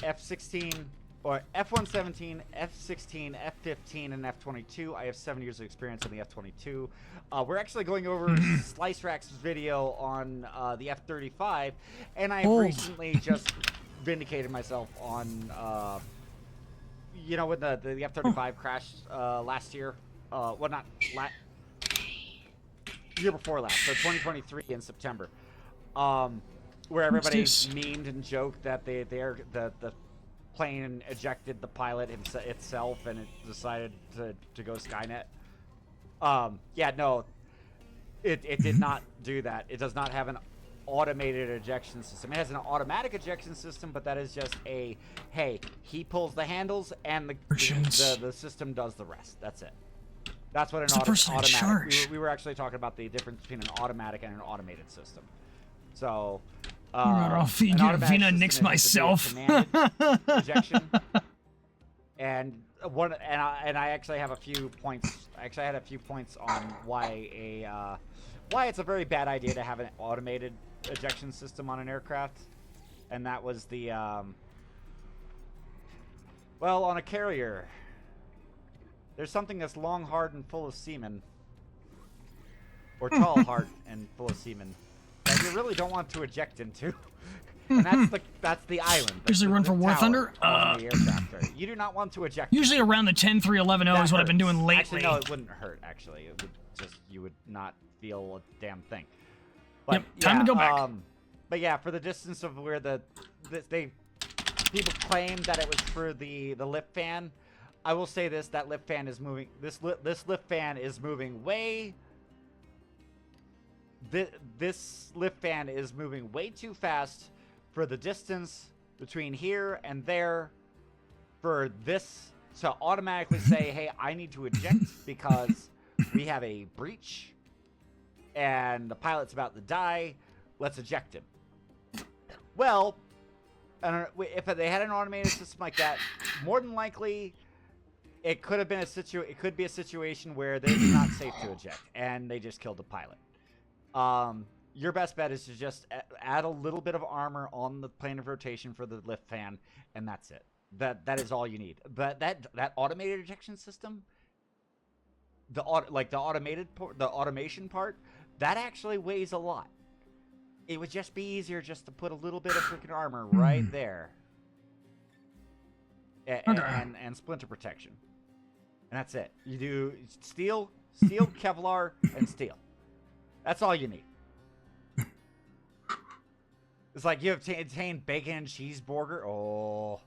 F-16 or F-117, F-16, F-15, and F-22. I have 7 years of experience on the F-22. We're actually going over Slice Rack's video on the F-35, and I've recently just vindicated myself on you know, when the F-35 crashed last year, well, not year before last, so 2023 in September, where everybody memed and joked that the plane ejected the pilot itself and it decided to go Skynet. Yeah, no, it did not do that. It does not have an automated ejection system. It has an automatic ejection system, but that is just a, hey, he pulls the handles and the system does the rest. That's it. That's what an automatic. We were actually talking about the difference between an automatic and an automated system. So, I'll feed you a Vina Nix myself. Ejection. And I actually have a few points. Actually, I had a few points on why it's a very bad idea to have an automated ejection system on an aircraft, and that was the well, on a carrier, there's something that's long, hard, and full of semen, or tall, hard, and full of semen that you really don't want to eject into. And that's the island. Usually run for War Thunder. The aircraft area. You do not want to eject. Usually around the 10-3-11-0 is what I've been doing lately. Actually, no, it wouldn't hurt. Actually, it would just, you would not feel a damn thing. But, yep, time to go back. But yeah, for the distance of where people claim that it was for the lift fan. I will say this: that lift fan is moving. This lift fan is moving way. This lift fan is moving way too fast for the distance between here and there. For this to automatically say, "Hey, I need to eject because we have a breach." And the pilot's about to die, let's eject him. Well, if they had an automated system like that, more than likely, it could have been it could be a situation where they're not safe to eject, and they just killed the pilot. Your best bet is to just add a little bit of armor on the plane of rotation for the lift fan, and that's it. That is all you need. But that automated ejection system, the automation part. That actually weighs a lot. It would just be easier just to put a little bit of freaking armor right there. And splinter protection. And that's it. You do steel, Kevlar, and steel. That's all you need. It's like you obtain bacon and cheeseburger. Oh.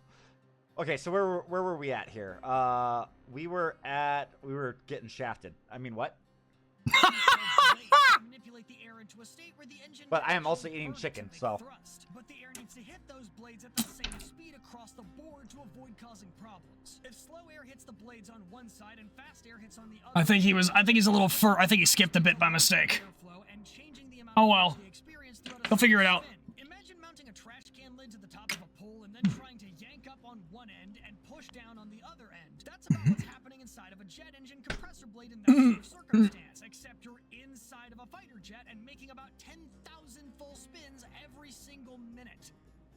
Okay, so where were we at here? We were getting shafted. I mean, what? But I am also eating chicken, so. But the air needs to hit those blades at the same speed across the board to avoid causing problems. If slow air hits the blades on one side and fast air hits on the other, I think he's a little I think he skipped a bit by mistake. Oh well. He'll figure it out. Imagine mounting a trash can lid to the top of a pole and then trying to yank up on one end and push down on the other end. That's about what's happening inside of a jet engine compressor blade in that sort of circumstance, except you're inside of a fighter jet and making about 10,000 full spins every single minute.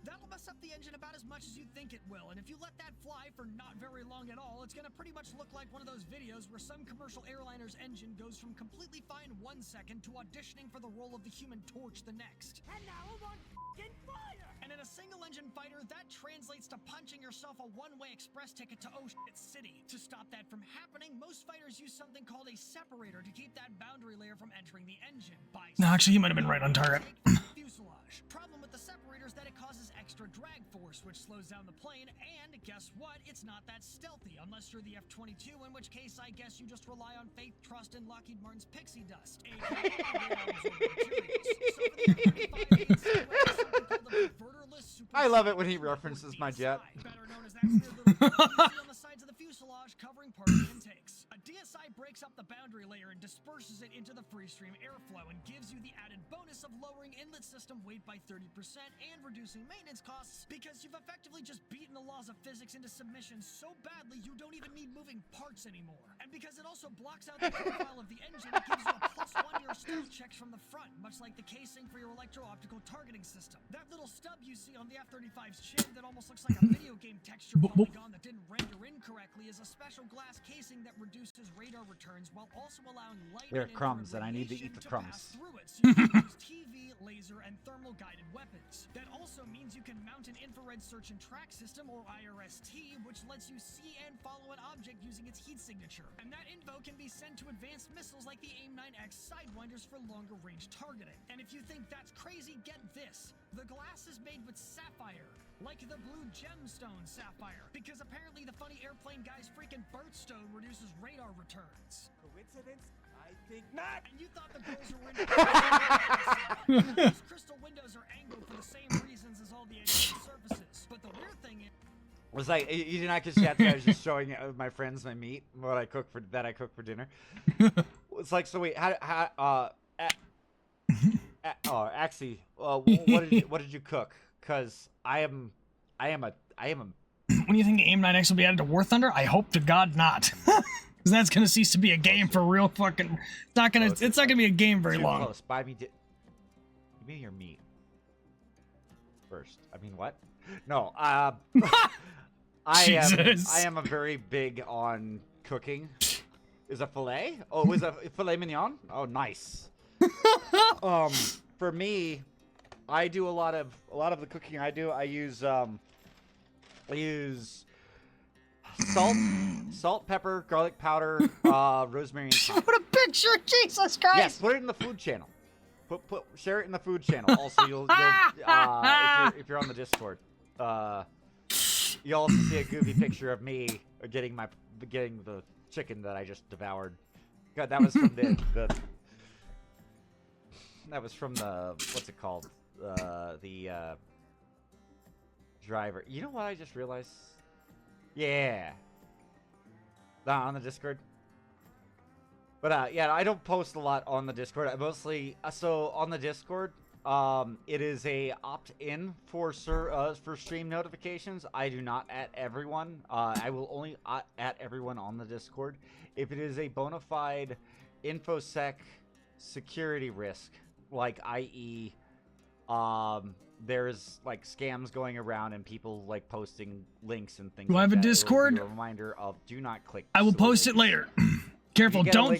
That'll mess up the engine about as much as you think it will, and if you let that fly for not very long at all, it's gonna pretty much look like one of those videos where some commercial airliner's engine goes from completely fine 1 second to auditioning for the role of the Human Torch the next. And now I'm on f***ing fire! And in a single-engine fighter, that translates to punching yourself a one-way express ticket to oh shit city. To stop that from happening, most fighters use something called a separator to keep that boundary layer from entering the engine. No, actually, he might have been right on target. Fuselage. Problem with the separator is that it causes extra drag force, which slows down the plane, and guess what? It's not that stealthy, unless you're the F-22, in which case I guess you just rely on faith, trust, and Lockheed Martin's pixie dust, aka I love it when he references my jet. Better known as that weird little on the sides of the fuselage covering part of the intakes. A DSI breaks up the boundary layer and disperses it into the free stream airflow and gives you the added bonus of lowering inlet system weight by 30% and reducing maintenance costs because you've effectively just beaten the laws of physics into submission so badly you don't even need moving parts anymore. And because it also blocks out the profile of the engine, it gives you a +1 to your stealth checks from the front, much like the casing for your electro-optical targeting system. That little stub you see on the F-35's chin that almost looks like a video game texture polygon that didn't render incorrectly is a special glass casing that reduces radar returns while also allowing light They're crumbs, and I need to eat the crumbs. Through it, so you can use TV, laser, and thermal guided weapons. That also means you can mount an infrared search and track system, or IRST, which lets you see and follow an object using its heat signature. And that info can be sent to advanced missiles like the AIM-9X Sidewinders for longer range targeting. And if you think that's crazy, get this. The glass is made with sapphire, like the blue gemstone sapphire, because apparently the funny airplane guy's freaking birthstone reduces radar returns. Coincidence? I think not. And you thought the girls were into these crystal windows are angled for the same reasons as all the adjacent surfaces. But the weird thing is, It was like you did not get chat. I was just showing my friends my meat, what I cook for dinner. It's like, so wait, actually, what did you cook? Cause I am a. When do you think the AIM-9X will be added to War Thunder? I hope to God not. Because that's gonna cease to be a game for real fucking. It's not gonna be a game very Too long. close. Buy me. Give me your meat first. I mean, what? No. Jesus. I am a very big on cooking. Is a fillet? Oh, it was a filet mignon? Oh, nice. For me, I do a lot of the cooking I do. I use salt, pepper, garlic powder, rosemary, and thyme. Put a picture, Jesus Christ! Yes, put it in the food channel. Share it in the food channel. Also, you'll if you're on the Discord, you'll also see a goofy picture of me getting the chicken that I just devoured. God, that was from the what's it called? The driver. You know what I just realized? Yeah. On the Discord. But yeah, I don't post a lot on the Discord. I mostly so on the Discord, it is a opt-in for stream notifications. I do not at everyone. I will only at everyone on the Discord if it is a bona fide infosec security risk, like i.e. There's like scams going around and people like posting links and things. Do I have a Discord? A reminder of do not click. I will post it later. Careful, don't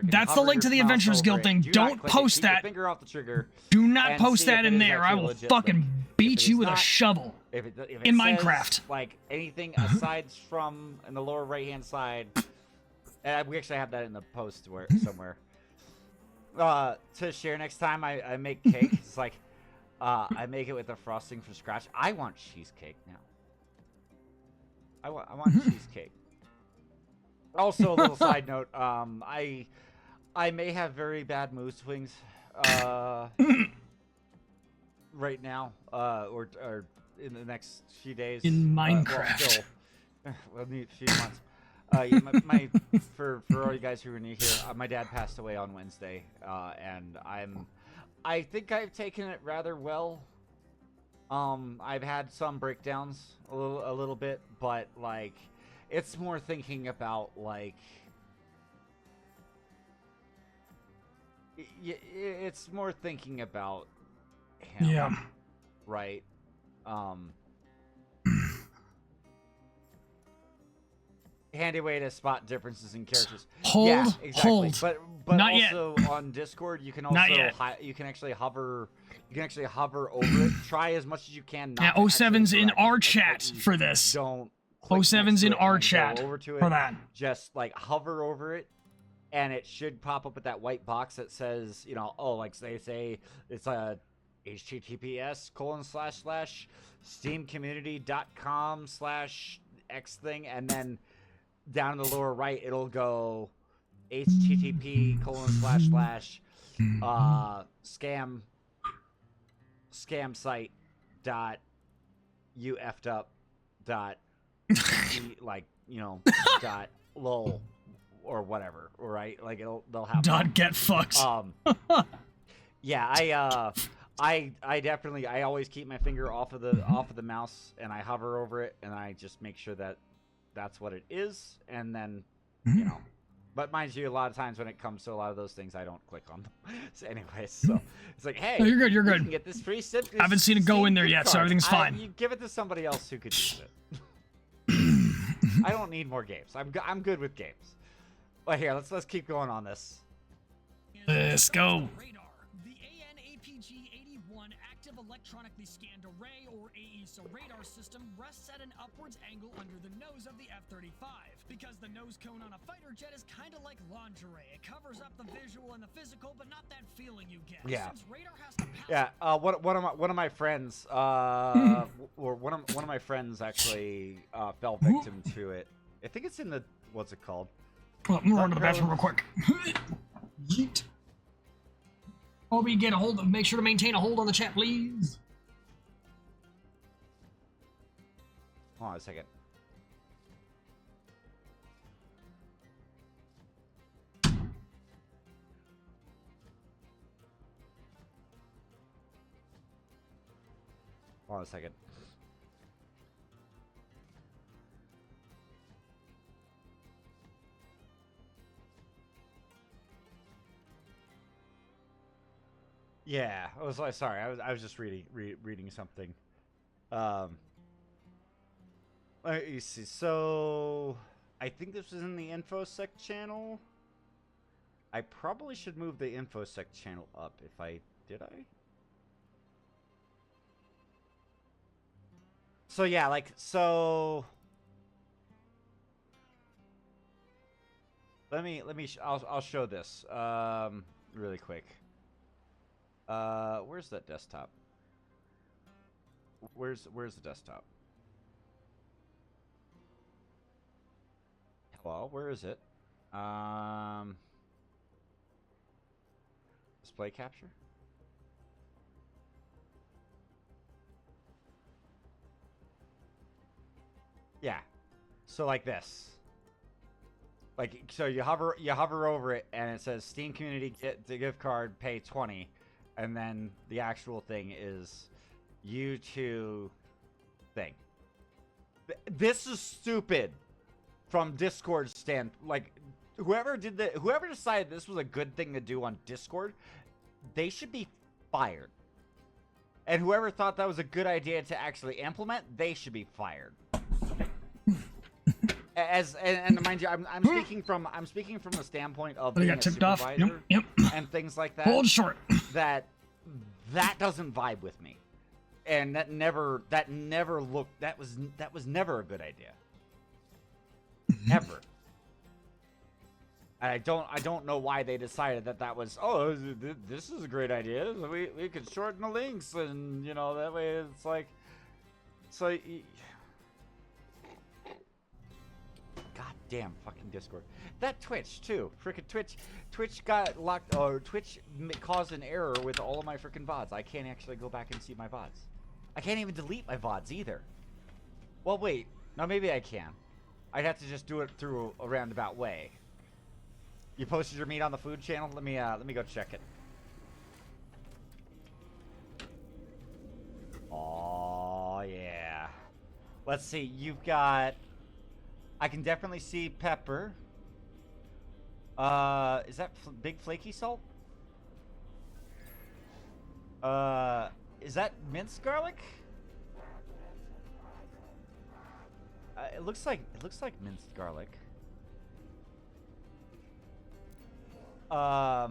that's the link to the Adventurers Guild thing. Don't post that. Finger off the trigger. Do not post that in there. I will fucking beat you with a shovel. If it in says, Minecraft. Like anything aside from in the lower right hand side, and we actually have that in the post somewhere. To share next time I make cake. It's like I make it with the frosting from scratch. I want cheesecake now. I want cheesecake. Also, a little side note. I may have very bad mood swings right now, or in the next few days. In Minecraft. We'll need a few months. Yeah, for all you guys who are new here, my dad passed away on Wednesday, and I think I've taken it rather well. I've had some breakdowns a little bit, but like. It's more thinking about, like... It's more thinking about him. Yeah. Right? Handy way to spot differences in characters. Yeah, exactly. But Not also yet. on Discord, you can also... You can actually hover over it. Try as much as you can. Yeah, 07's in our chat for this. Don't... 07's in our chat over to it, for that. Just like hover over it, and it should pop up with that white box that says, you know, oh, like they say it's a https://steamcommunity.com/x thing, and then down in the lower right it'll go http:// scam like, you know, dot lol or whatever, right? Like they'll have dot get fucked. Yeah, I definitely I always keep my finger off of the mouse, and I hover over it, and I just make sure that that's what it is, and then you know. But mind you, a lot of times when it comes to a lot of those things, I don't click on them. So anyways, so it's like, hey, no, you're good. You're you good. can get this free sip. I haven't seen it go in there yet, so everything's fine. You give it to somebody else who could use it. I don't need more games. I'm good with games. But here, let's keep going on this. Let's go. Radar. The AN APG electronically scanned array, or AESA radar system, rests at an upwards angle under the nose of the F-35. Because the nose cone on a fighter jet is kind of like lingerie. It covers up the visual and the physical, but not that feeling you get. Yeah. Since radar has to pass Yeah. One of my friends, or one of my friends actually fell victim to it. I think it's in the what's it called? Well, I'm gonna run to the bathroom real quick. Yeet. Obi, get a hold of. Make sure to maintain a hold on the chat, please. Hold on a second. Hold on a second. Yeah, I was like, sorry, I was just reading something. Let me see. So, I think this was in the InfoSec channel. I probably should move the InfoSec channel up. If I did, I. So yeah, like so. I'll show this really quick. Where's that desktop? Where's the desktop? Hello, where is it? Display capture? Yeah. So like this. Like so you hover over it and it says Steam Community get the gift card, pay 20. And then the actual thing is U2 thing. This is stupid from Discord's stand. Like, whoever decided this was a good thing to do on Discord, they should be fired. And whoever thought that was a good idea to actually implement, they should be fired. And mind you, I'm speaking from the standpoint of being a supervisor and things like that. Hold short. That doesn't vibe with me, and that was never a good idea, ever. And I don't know why they decided that was this is a great idea. We could shorten the links, and you know that way it's like so. God damn fucking Discord. That Twitch too. Frickin' Twitch got locked, or Twitch caused an error with all of my frickin' VODs. I can't actually go back and see my VODs. I can't even delete my VODs either. Well, wait. No, maybe I can. I'd have to just do it through a roundabout way. You posted your meat on the food channel? Let me go check it. Oh yeah. Let's see. You've got. I can definitely see pepper. Is that big flaky salt? Is that minced garlic? It looks like minced garlic. That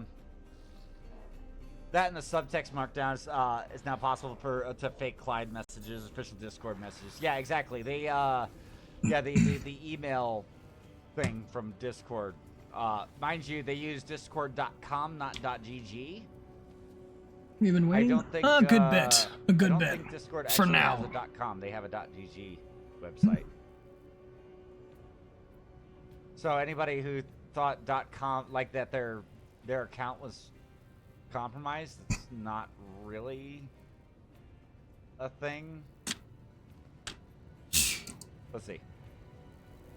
and the subtext markdowns is now possible to fake Clyde messages, official Discord messages. Yeah, exactly. They yeah, the email thing from Discord. Mind you, they use discord.com, not .gg. We've been waiting. I don't think, a good bit. A good I don't bit. think Discord for actually now. has a .com. They have a .gg website. So anybody who thought .com, like that their account was compromised, it's not really a thing. Let's see.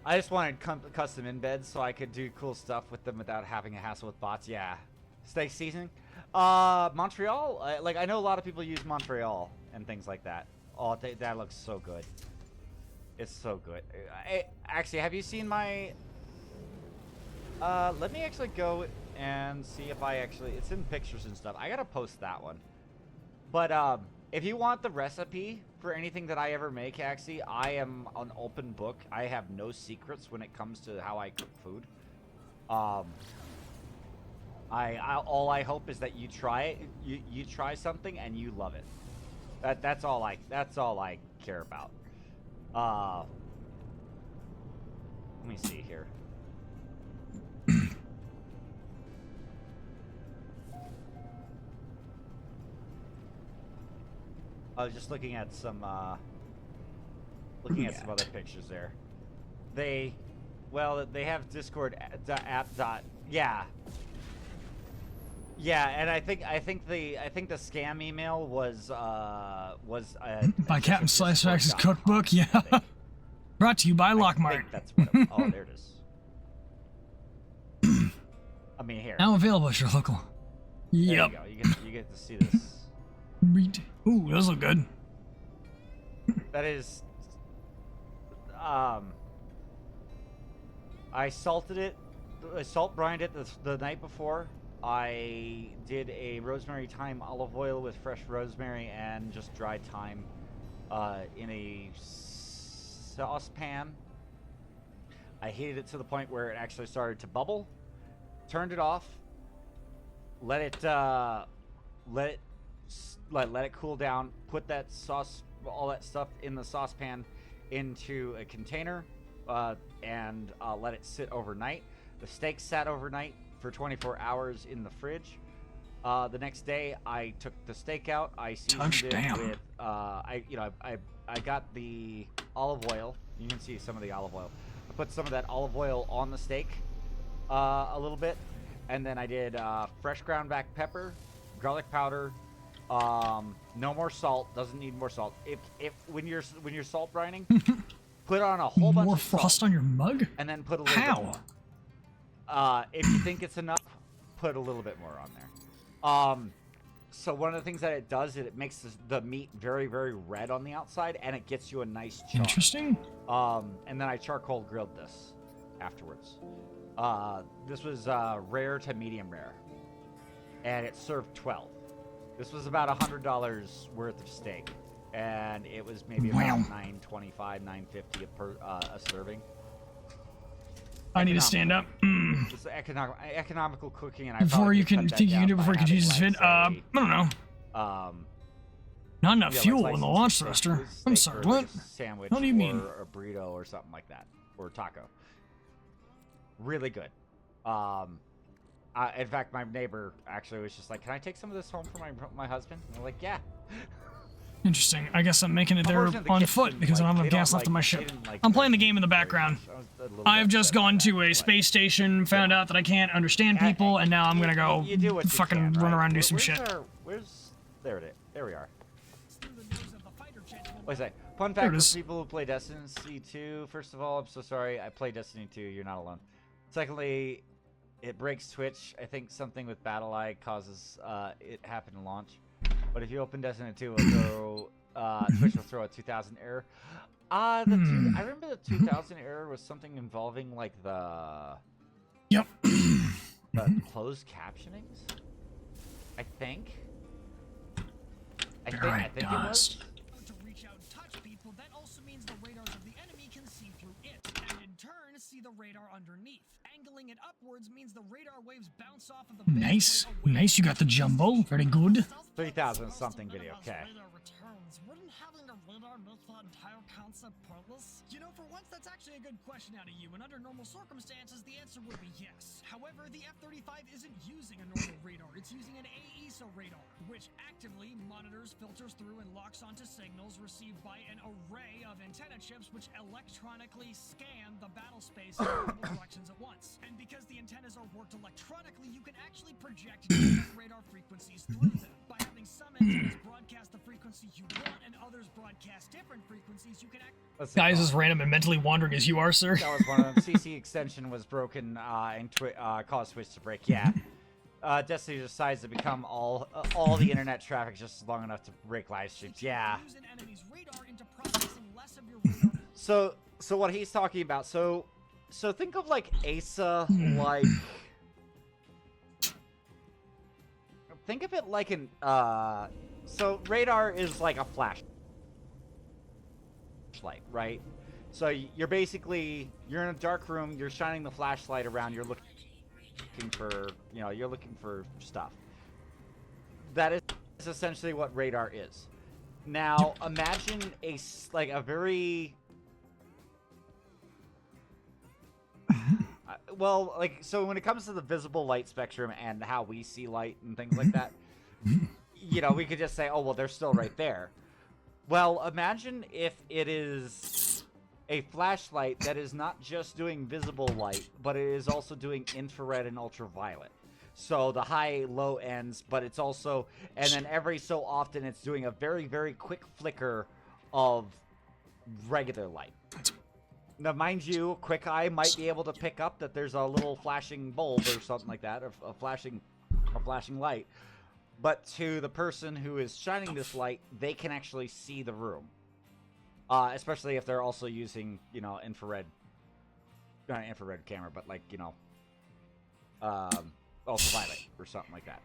I just wanted custom embeds so I could do cool stuff with them without having a hassle with bots. Yeah. Steak seasoning. Montreal. Like I know a lot of people use Montreal and things like that. Oh, that looks so good. It's so good. Actually, have you seen my? Let me actually go and see if I actually. It's in pictures and stuff. I gotta post that one. But if you want the recipe for anything that I ever make, actually, I am an open book. I have no secrets when it comes to how I cook food. All I hope is that you try it. You try something and you love it. That's all I care about. Let me see here. I was just looking at some other pictures there. They have Discord app. Yeah, and I think the scam email was By Captain Slicefax's Discord.com, cookbook. Yeah. I think. Brought to you by I Lockmart. think that's what it, oh, there it is. I mean, here. Now available at your local. There Yep. you go. You get to see this. Ooh, those look good. That is. I salted it. I salt brined it the night before. I did a rosemary thyme olive oil with fresh rosemary and just dried thyme in a saucepan. I heated it to the point where it actually started to bubble. Turned it off. Let it cool down. Put that sauce, all that stuff in the saucepan, into a container, and let it sit overnight. The steak sat overnight for 24 hours in the fridge. The next day, I took the steak out. I seasoned it with I got the olive oil. You can see some of the olive oil. I put some of that olive oil on the steak, a little bit, and then I did fresh ground black pepper, garlic powder. No more salt. Doesn't need more salt. If when you're salt brining, put on a whole bunch More of salt, frost on your mug? and then put a little bit How? more. If you think it's enough, put a little bit more on there. So one of the things that it does is it makes the meat very, very red on the outside, and it gets you a nice char. Interesting. And then I charcoal grilled this afterwards. This was rare to medium rare, and it served 12. This was about $100 worth of steak, and it was maybe about $9.25, $9.50 a serving. I need to stand up. It's economical cooking, and I Before probably you could can cut think that you can do down before by you can having, use this like, fit. I say, don't know. Not enough yeah, fuel like in the slices launch of thruster. steak I'm or sorry, like what? a sandwich What do you mean? or a burrito or something like that, or taco. Really good. In fact, my neighbor actually was just like, "Can I take some of this home for my husband?" And I'm like, "Yeah." Interesting. I guess I'm making it there Unfortunately, the on kids foot didn't because I like- don't they have gas don't left in my like- ship. they didn't like I'm playing the veggies game in the very background. much. I was a little I've bit just upset gone about to that, a but- space station, found out that I can't understand people, and now I'm gonna go You do what you fucking can, run right? around and do some Where's shit. there it is. There we are. Through the nose of the fighter jet will What's that? Fun There fact it for is. people who play Destiny 2. First of all, I'm so sorry. I play Destiny 2. You're not alone. Secondly, it breaks Twitch. I think something with BattleEye causes it happen to launch. But if you open Destiny 2, it'll throw, Twitch will throw a 2000 error. I remember the 2000 error was something involving like the Yep. closed captionings. I think. I Alright, think it was. dust. to reach out and touch people. That also means the radars of the enemy can see through it, and in turn see the radar underneath. Angling it upwards means the radar waves bounce off of the base Nice. plate away Nice, you got the jumbo. Very good. 3,000 something video. Okay. Radar returns. Wouldn't having a radar make that entire concept pointless? You know, for once, that's actually a good question out of you, and under normal circumstances, the answer would be yes. However, the F-35 isn't using a normal radar. It's using an AESA radar, which actively monitors, filters through, and locks onto signals received by an array of antenna chips which electronically scan the battle space in multiple directions at once. And because the antennas are worked electronically, you can actually project different radar frequencies through them. By having some antennas broadcast the frequency you want and others broadcast different frequencies, you can Let's see. Guys, as random and mentally wandering as you are, sir. That was one of them. CC extension was broken and caused Twitch to break. Yeah. Destiny decides to become all the internet traffic just long enough to break live streams. Yeah. use an enemy's radar into processing less of your radar. So what he's talking about. So think of like ASA like. Think of it like an so radar is like a flashlight, right? So you're basically you're in a dark room, you're shining the flashlight around, you're looking for, you're looking for stuff. That is essentially what radar is. Now, imagine like a very... well, like, so when it comes to the visible light spectrum and how we see light and things like that, you know, we could just say, oh, well, they're still right there. Well, imagine if it is a flashlight that is not just doing visible light, but it is also doing infrared and ultraviolet. So the high, low ends, but it's also, and then every so often it's doing a very, very quick flicker of regular light. Now, mind you, quick eye might be able to pick up that there's a little flashing bulb or something like that, or a flashing light. But to the person who is shining this light, they can actually see the room. Especially if they're also using, you know, infrared, not an infrared camera, but like, you know, ultraviolet or something like that.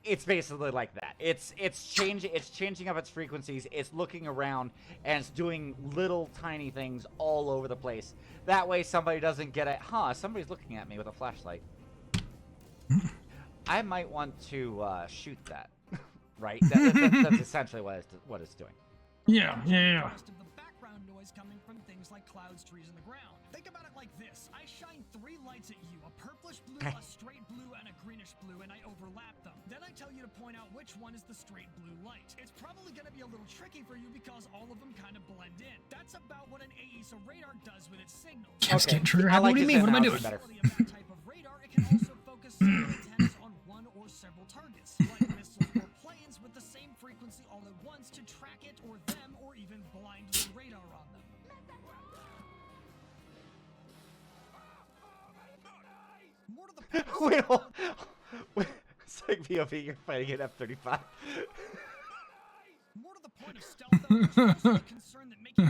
It's basically like that. It's changing up its frequencies. It's looking around and it's doing little tiny things all over the place. That way somebody doesn't get it. Huh? Somebody's looking at me with a flashlight. I might want to shoot that. Right? That's essentially what it's doing. Yeah. Most of the background noise coming from things like clouds, trees, and the ground. Think about it like this. I shine 3 lights at you, a purplish blue, a straight blue, and a greenish blue, and I overlap them. Then I tell you to point out which one is the straight blue light. It's probably going to be a little tricky for you because all of them kind of blend in. That's about what an AESA radar does with its signals. Kept getting trigger I happy. like What do you this mean? What am I doing? analogy better. Of that type of radar, it can also focus solar antennas on one or several targets, like missiles or planes with the same frequency all at once to track it or them, or even blind the radar on them. More to the point, Wait, it's like VOD, you're fighting an F-35. more to the point of stealth, though, there's also the concern that making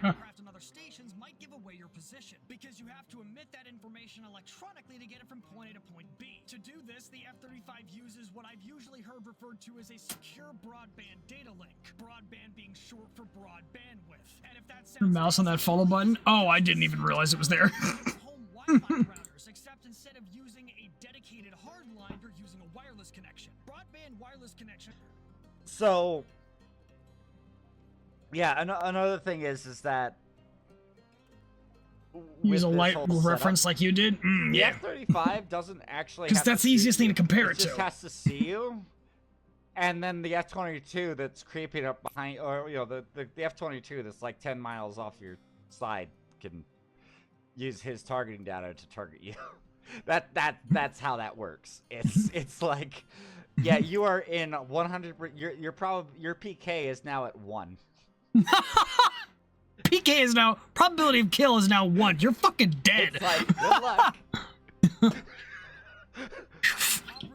aircraft and other stations might give away your position, because you have to emit that information electronically to get it from point A to point B. To do this, the F-35 uses what I've usually heard referred to as a secure broadband data link. Broadband being short for broad bandwidth. And if that sounds Mouse on that follow button. Oh, I didn't even realize it was there. home Wi-Fi routers, except instead of using a dedicated hard line, you're using a wireless connection. Broadband wireless connection. So, yeah, another thing is that Use with a this light whole reference setup, like you did. the Yeah. F-35 doesn't actually Because have to that's the see easiest thing you. to compare It it just to. has to see you, and then the F-22 that's creeping up behind, or you know, the F-22 that's like 10 miles off your side can use his targeting data to target you. That's how that works. It's like, yeah, you are in 100. Your PK is now at 1. PK is now, probability of kill is now 1. You're fucking dead. It's like, good luck.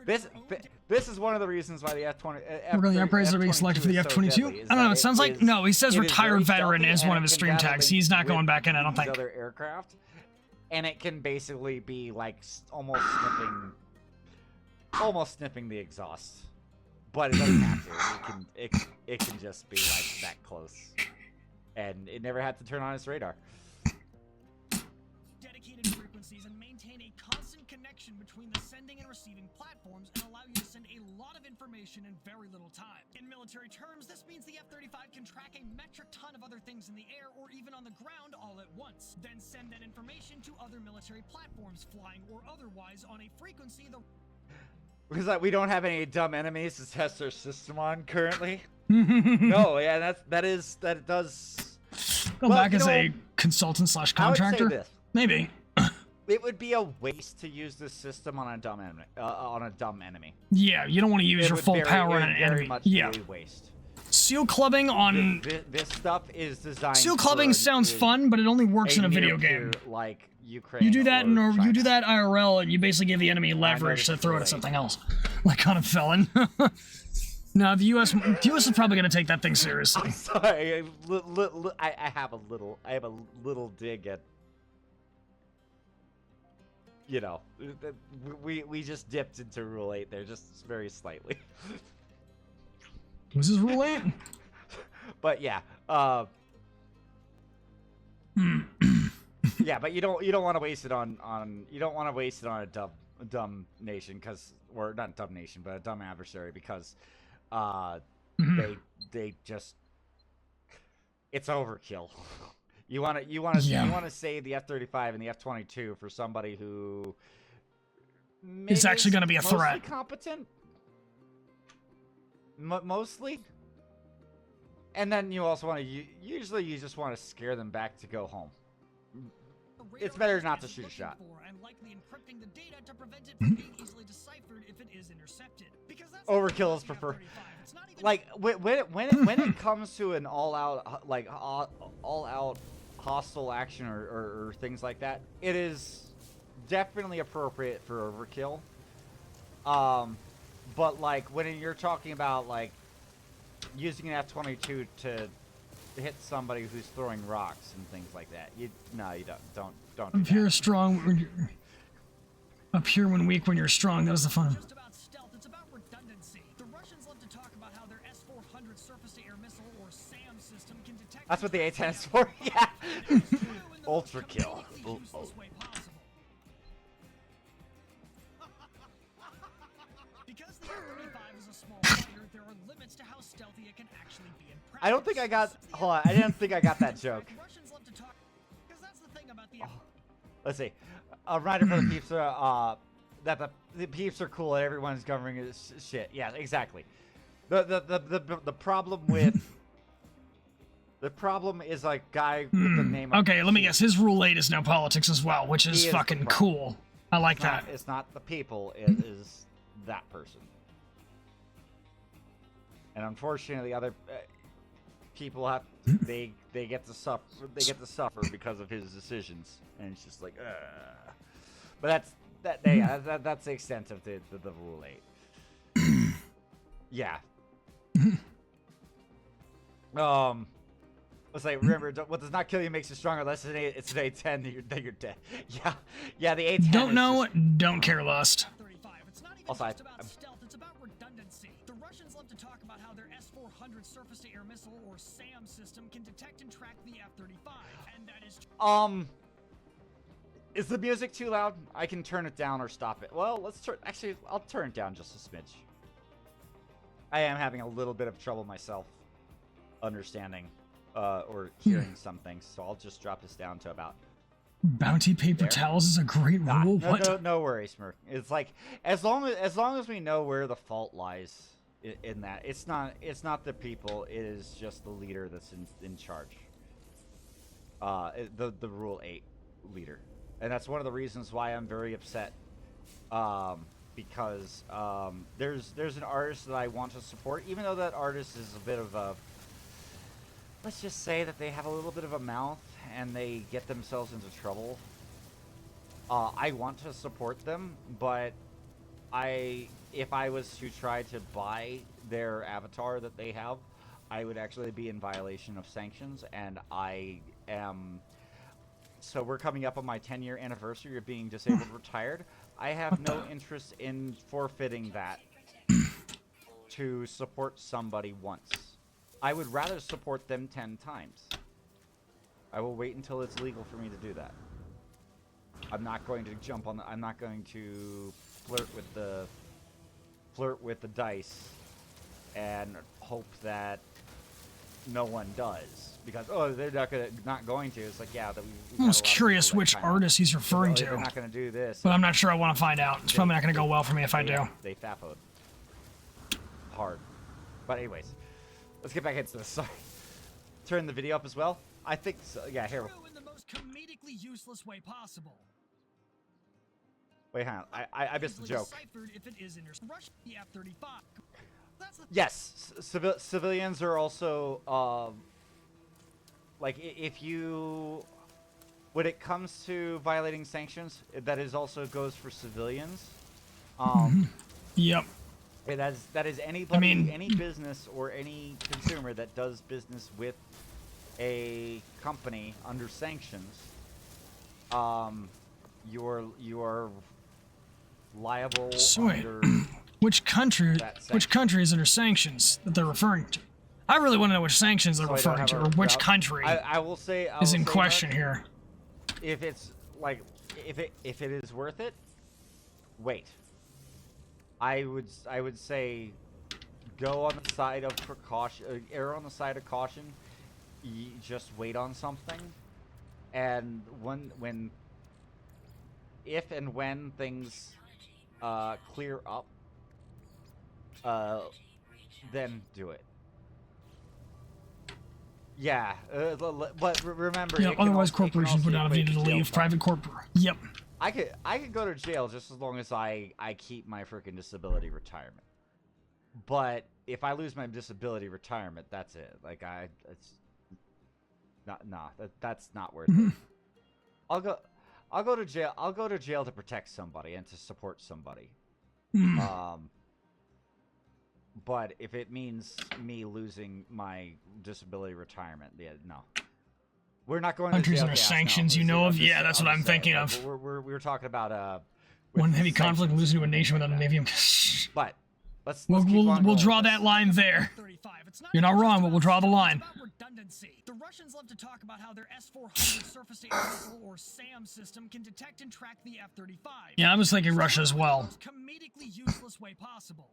This is one of the reasons why the F-20. We're going to the upgrades are being selected for the F-22. I don't know. It sounds like, no, he says retired veteran is one of his stream tags. He's not going back in, I don't think. Other aircraft, and it can basically be like almost snipping the exhaust, but it doesn't have to. It can just be like that close, and it never had to turn on its radar. Dedicated frequencies and maintain a constant connection between the sending and receiving platforms and allow you to send a lot of information in very little time. In military terms, this means the F-35 can track a metric ton of other things in the air or even on the ground all at once, then send that information to other military platforms, flying or otherwise, on a frequency the Because we don't have any dumb enemies to test our system on currently. No, yeah, that does. Go Well, back you as know, a consultant slash I would say contractor. this. Maybe. It would be a waste to use this system on a dumb enemy. Yeah, you don't want to use It your would full very- power it on would an very enemy. much Yeah. be a waste. Seal clubbing on... This stuff is designed. Seal clubbing for sounds fun, but it only works in a video game. near-peer, like Ukraine. You do that, or you China. do that IRL, and you basically give the enemy leverage to this throw it is at something else, like on a felon. No, the U.S. is probably going to take that thing seriously. I'm sorry. I have a little dig at. You know, we just dipped into Rule 8 there, just very slightly. Was this Rule 8? But yeah, yeah, but you don't want to waste it on a nation, or not dumb nation, but a dumb adversary, because they just, it's overkill. You want to save the F-35 and the F-22 for somebody who It's actually going to be a mostly threat. competent, mostly. And then you also want to usually you just want to scare them back to go home. It's better not to shoot a shot. And likely encrypting the data to prevent it from being easily deciphered if it is intercepted. Because that's Overkill is preferred. Like when it comes to an all-out hostile action or things like that, it is definitely appropriate for overkill. But like when you're talking about like using an F-22 to hit somebody who's throwing rocks and things like that, you don't. Up here strong. Up here when weak, when you're strong. That was the fun. Just about stealth, it's about redundancy. The Russians love to talk about how their S-400 surface-to-air missile or SAM system can detect. That's what the A-10 is for. Yeah. Ultra kill. Because the F-35 is a small fighter, there are limits to how stealthy it can actually be in practice. I don't think I got. Hold on. I didn't think I got that joke. Russians love to talk because that's the thing about the Let's see. A reminder for the peeps that the peeps are cool and everyone's governing is shit. Yeah, exactly. The problem with the problem is like guy with the name. Okay, let me guess. His rule 8 is no politics as well, which is fucking cool. I like that. It's not the people. It is that person. And unfortunately, other people have they get to suffer. They get to suffer because of his decisions, and it's just like, But that's the extent of the rule 8. Yeah. Let's say, remember, what does not kill you makes you stronger. Less than it's an A10, then you're dead. Yeah, the A10. Don't know, don't care, lust. It's not even Also, just about stealth, it's about redundancy. The Russians love to talk about how their S-400 surface-to-air missile or SAM system can detect and track the F-35, and that is Is the music too loud? I can turn it down or stop it. Well, actually, I'll turn it down just a smidge. I am having a little bit of trouble myself understanding or hearing some things, so I'll just drop this down to about. Bounty paper towels is a great rule. What? No worries, Merc. It's like as long as we know where the fault lies in that, it's not the people. It is just the leader that's in charge. The rule 8 leader. And that's one of the reasons why I'm very upset, because there's an artist that I want to support, even though that artist is a bit of a, let's just say that they have a little bit of a mouth and they get themselves into trouble. I want to support them, but if I was to try to buy their avatar that they have, I would actually be in violation of sanctions, and I am. So we're coming up on my 10-year anniversary of being disabled retired. I have no interest in forfeiting that to support somebody once. I would rather support them 10 times. I will wait until it's legal for me to do that. I'm not going to jump on I'm not going to flirt with the dice and hope that no one does. Because they're not going to. It's like, yeah, that I'm just curious which artist he's referring to. They're not going to do this. But I'm not sure I want to find out. It's probably not going to go well for me if I do. They fapoed hard. But anyways, let's get back into this. Sorry. Turn the video up as well. I think so. Yeah, here. in the most comedically useless way possible. Wait, hang on. I missed the joke. If it is the F-35. That's the Yes, civilians are also like if you, when it comes to violating sanctions, that is also goes for civilians. Yep. That is anybody, any business or any consumer that does business with a company under sanctions. You are liable. So wait, which country is under sanctions that they're referring to? I really want to know which sanctions they're referring to, or which country I will say is in question here. If it's like, if it is worth it, wait. I would say go on the side of precaution, err on the side of caution. Just wait on something, and if and when things clear up, then do it. Yeah, but remember. Yeah, otherwise corporations would not have needed to leave. Private corporate. Yep. I could go to jail just as long as I keep my freaking disability retirement. But if I lose my disability retirement, that's it. Like that's not worth it. I'll go to jail. I'll go to jail to protect somebody and to support somebody. But if it means me losing my disability retirement, yeah, no. We're not going countries to jail. Under sanctions, you know of? Yeah, that's what I'm thinking of. We were talking about one heavy conflict losing to a nation without a navy. But let's we'll draw that line there. You're not wrong, but we'll draw the line. The Russians love to talk about how their S-400 surface-to-air missile, or SAM system, can detect and track the F-35. Yeah, I was thinking Russia as well. Comedically useless way possible.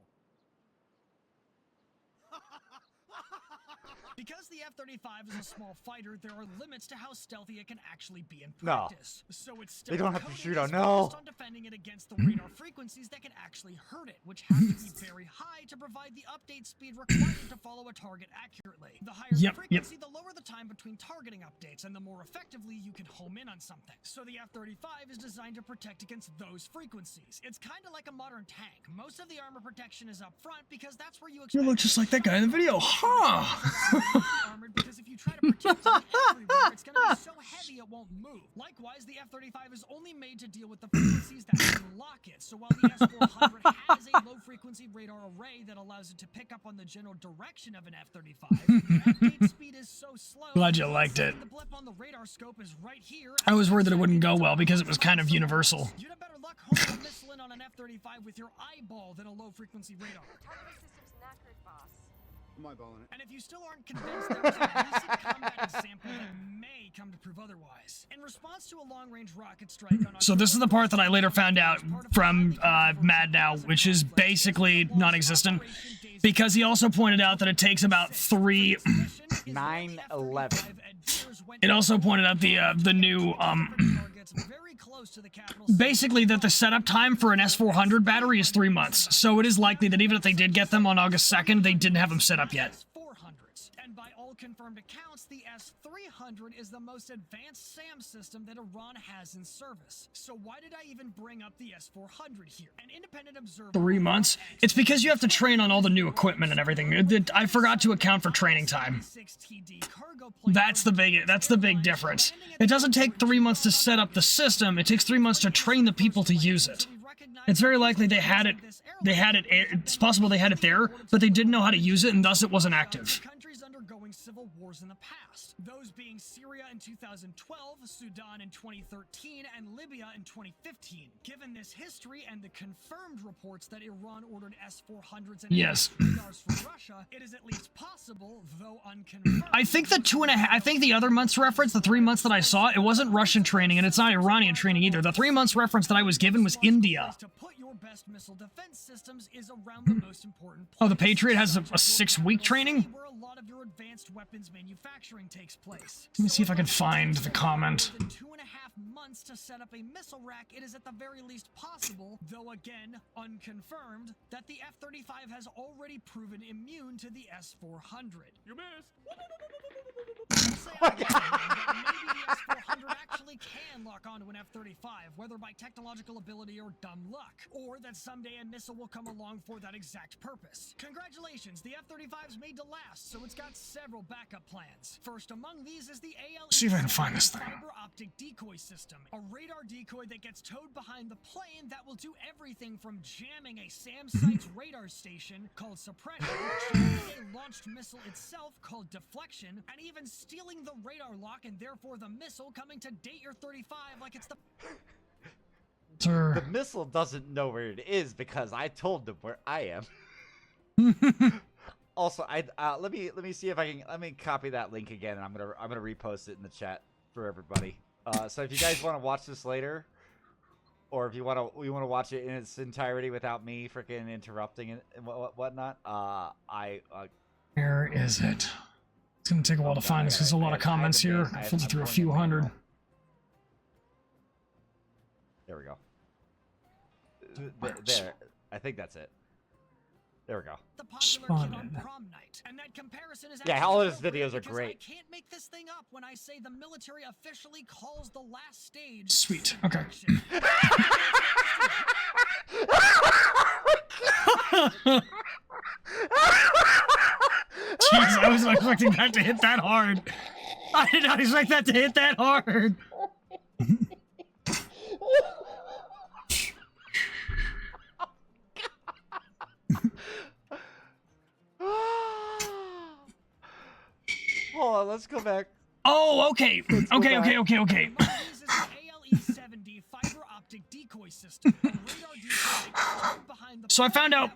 Because the F-35 is a small fighter, there are limits to how stealthy it can actually be in practice. No. So it's still they don't have to shoot on. No. On defending it against the radar frequencies that can actually hurt it, which have to be very high to provide the update speed required to follow a target accurately. The higher the frequency, the lower the time between targeting updates, and the more effectively you can home in on something. So the F-35 is designed to protect against those frequencies. It's kind of like a modern tank. Most of the armor protection is up front because that's where you expect. You look just like that guy in the video, huh? Armored, because if you try to protect it everywhere, it's going to be so heavy it won't move. Likewise, the F-35 is only made to deal with the frequencies that can lock it. So while the S-400 has a low-frequency radar array that allows it to pick up on the general direction of an F-35, the update speed is so slow. Glad you liked it. The blip on the radar scope is right here. I was worried that it wouldn't go well because it was kind of universal. You'd have better luck homing a missile in on an F-35 with your eyeball than a low-frequency radar. System's knackered, boss. My balling it. And if you still aren't convinced, there is a recent combat example that may come to prove otherwise. In response to a long-range rocket strike on so this is the part that I later found out from Mad Now, which is basically non-existent, because he also pointed out that it takes about 9/11. It also pointed out the new basically that the setup time for an S-400 battery is 3 months. So it is likely that even if they did get them on August 2nd, they didn't have them set up yet. And by all confirmed accounts, the S-300 is the most advanced SAM system that Iran has in service. So why did I even bring up the S-400 here? An independent observer... 3 months? It's because you have to train on all the new equipment and everything. I forgot to account for training time. That's the big difference. It doesn't take 3 months to set up the system, it takes 3 months to train the people to use it. It's very likely it's possible they had it there, but they didn't know how to use it and thus it wasn't active. Undergoing civil wars in the past, those being Syria in 2012, Sudan in 2013, and Libya in 2015. Given this history and the confirmed reports that Iran ordered S-400s and radars from Russia, it is at least possible, though unconfirmed. I think the other month's reference, the 3 months that I saw, it wasn't Russian training and it's not Iranian training either. The 3 months reference that I was given was India. To put your best missile defense systems is around the most important place. Oh, the Patriot has a 6-week training? Where a lot of your advanced weapons manufacturing takes place. Let me see if I can find the comment. Within 2.5 months to set up a missile rack, it is at the very least possible, though again unconfirmed, that the F-35 has already proven immune to the S-400. You missed. Maybe the S-400 actually can lock onto an F-35, whether by technological ability or dumb luck, or that someday a missile will come along for that exact purpose. Congratulations, the F-35's made to last, so it's got several backup plans. First among these is the ALE see if I can find this thing. fiber optic decoy system, a radar decoy that gets towed behind the plane that will do everything from jamming a SAM site's radar station called suppression, jamming a launched missile itself called deflection, and even stealing the radar lock and therefore the missile coming to date your 35 like it's the... The missile doesn't know where it is because I told them where I am. Also, let me see if let me copy that link again, and I'm gonna repost it in the chat for everybody. So if you guys want to watch this later, or if you want to watch it in its entirety without me freaking interrupting it and whatnot, Where is it? It's gonna take a while to find this because there's a lot of comments here. I filtered through a few hundred. There we go. There. I think that's it. There we go. The popular kid on prom night. And that comparison is Yeah, all his appropriate videos are because great. I can't make this thing up when I say the military officially calls the last stage Sweet. Okay. seduction. Jeez, I was not expecting that to hit that hard. I did not expect that to hit that hard. Hold on, let's go back. Oh, okay. Okay. Among these is the ALE-70 fiber optic decoy system. A radar decoy behind the So I found out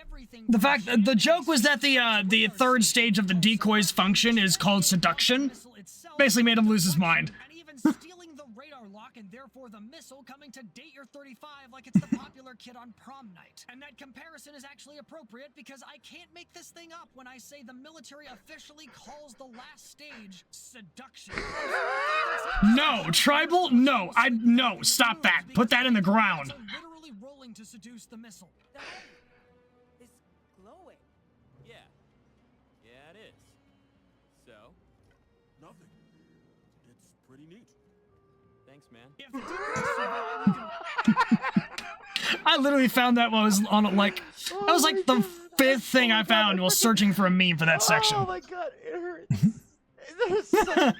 everything the from fact that the joke was that the third stage of the decoy's function is called seduction. missile itself, Basically made him lose his mind. and even stealing the radar lock and therefore the missile coming to date your 35 like it's the popular kid on prom night. And that comparison is actually appropriate because I can't make this thing up when I say the military officially calls the last stage seduction. No, tribal. No, no. Stop that. Put that in the ground. Literally rolling to seduce the missile. It's glowing. Yeah. Yeah, it is. So? Nothing. It's pretty neat. Thanks, man. If the decoys survive, you can I literally found that while I was on it. Like that was like the fifth thing I found while searching for a meme for that section. Oh my god, it hurts. It is so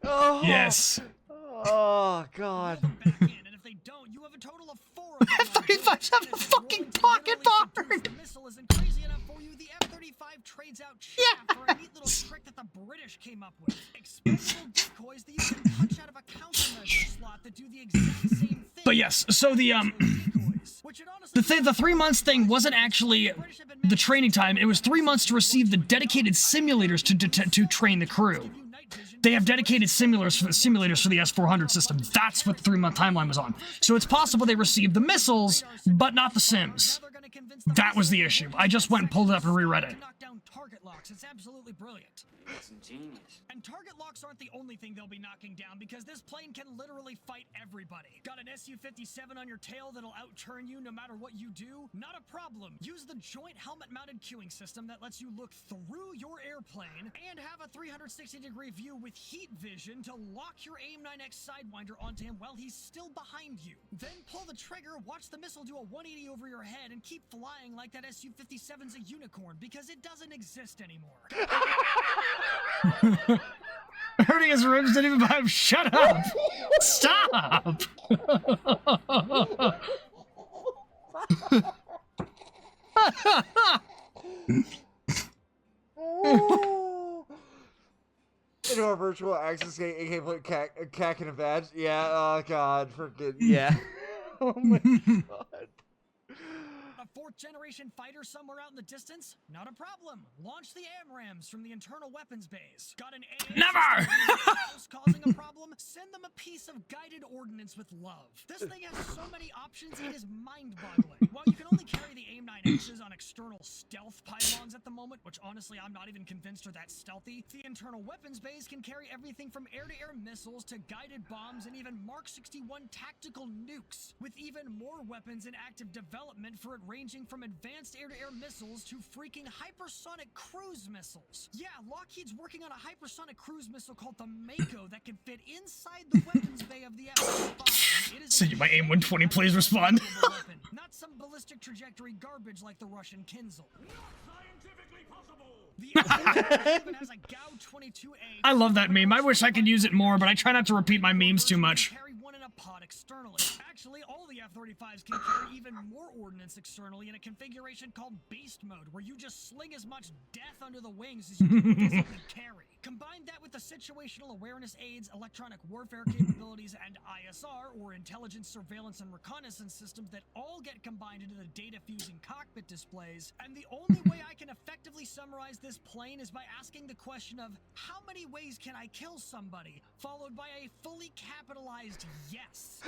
oh. Yes. Oh god. back in, and if they don't, you have a total of 4 of them. F-35's having a fucking pocket barn. The missile isn't crazy enough for you. The F-35 trades out chaff for a neat little trick that the British came up with. Expendable decoys that you can punch out of a countermeasure slot that do the exact same thing. But yes, so the the 3 months thing wasn't actually the training time. It was 3 months to receive the dedicated simulators to train the crew. They have dedicated simulators for the S-400 system. That's what the 3-month timeline was on. So it's possible they received the missiles, but not the sims. That was the issue. I just went and pulled it up and reread it. Knock down target locks. It's absolutely brilliant. That's ingenious. And target locks aren't the only thing they'll be knocking down because this plane can literally fight everybody. Got an Su-57 on your tail that'll outturn you no matter what you do? Not a problem. Use the joint helmet-mounted cueing system that lets you look through your airplane and have a 360-degree view with heat vision to lock your AIM-9X Sidewinder onto him while he's still behind you. Then pull the trigger, watch the missile do a 180 over your head, and keep flying like that Su-57's a unicorn because it doesn't exist anymore. Hurting his ribs didn't even buy him. Shut up! Stop! In our virtual access game, AK put cack in a badge. Yeah, oh god, freaking yeah. Oh my god. A 4th generation fighter somewhere out in the distance? Not a problem. Launch the AMRAAMs from the internal weapons bays. Got an AA Never! house causing a problem? Send them a piece of guided ordnance with love. This thing has so many options, it is mind-boggling. While you can only carry the AIM-9X's on external stealth pylons at the moment, which honestly I'm not even convinced are that stealthy, the internal weapons bays can carry everything from air-to-air missiles to guided bombs and even Mark 61 tactical nukes, with even more weapons in active development for it ranging from advanced air-to-air missiles to freaking hypersonic cruise missiles. Yeah, Lockheed's working on a hypersonic cruise missile called the Mako that can fit inside the weapons bay of the F-35. It is Send you my AIM-120, please respond. weapon, not some ballistic trajectory garbage like the Russian Kinzel. The F-35 even has a GAU-22A. I love that meme. I wish I could use it more, but I try not to repeat my memes too much. Carry one in a pod externally. Actually, all the F-35s can carry even more ordnance externally in a configuration called Beast Mode, where you just sling as much death under the wings as you can physically carry. Combine that with the situational awareness aids, electronic warfare capabilities, and ISR, or intelligence, surveillance, and reconnaissance systems that all get combined into the data-fusing cockpit displays, and the only way I can effectively summarize characterize this plane is by asking the question of, how many ways can I kill somebody? Followed by a fully capitalized yes.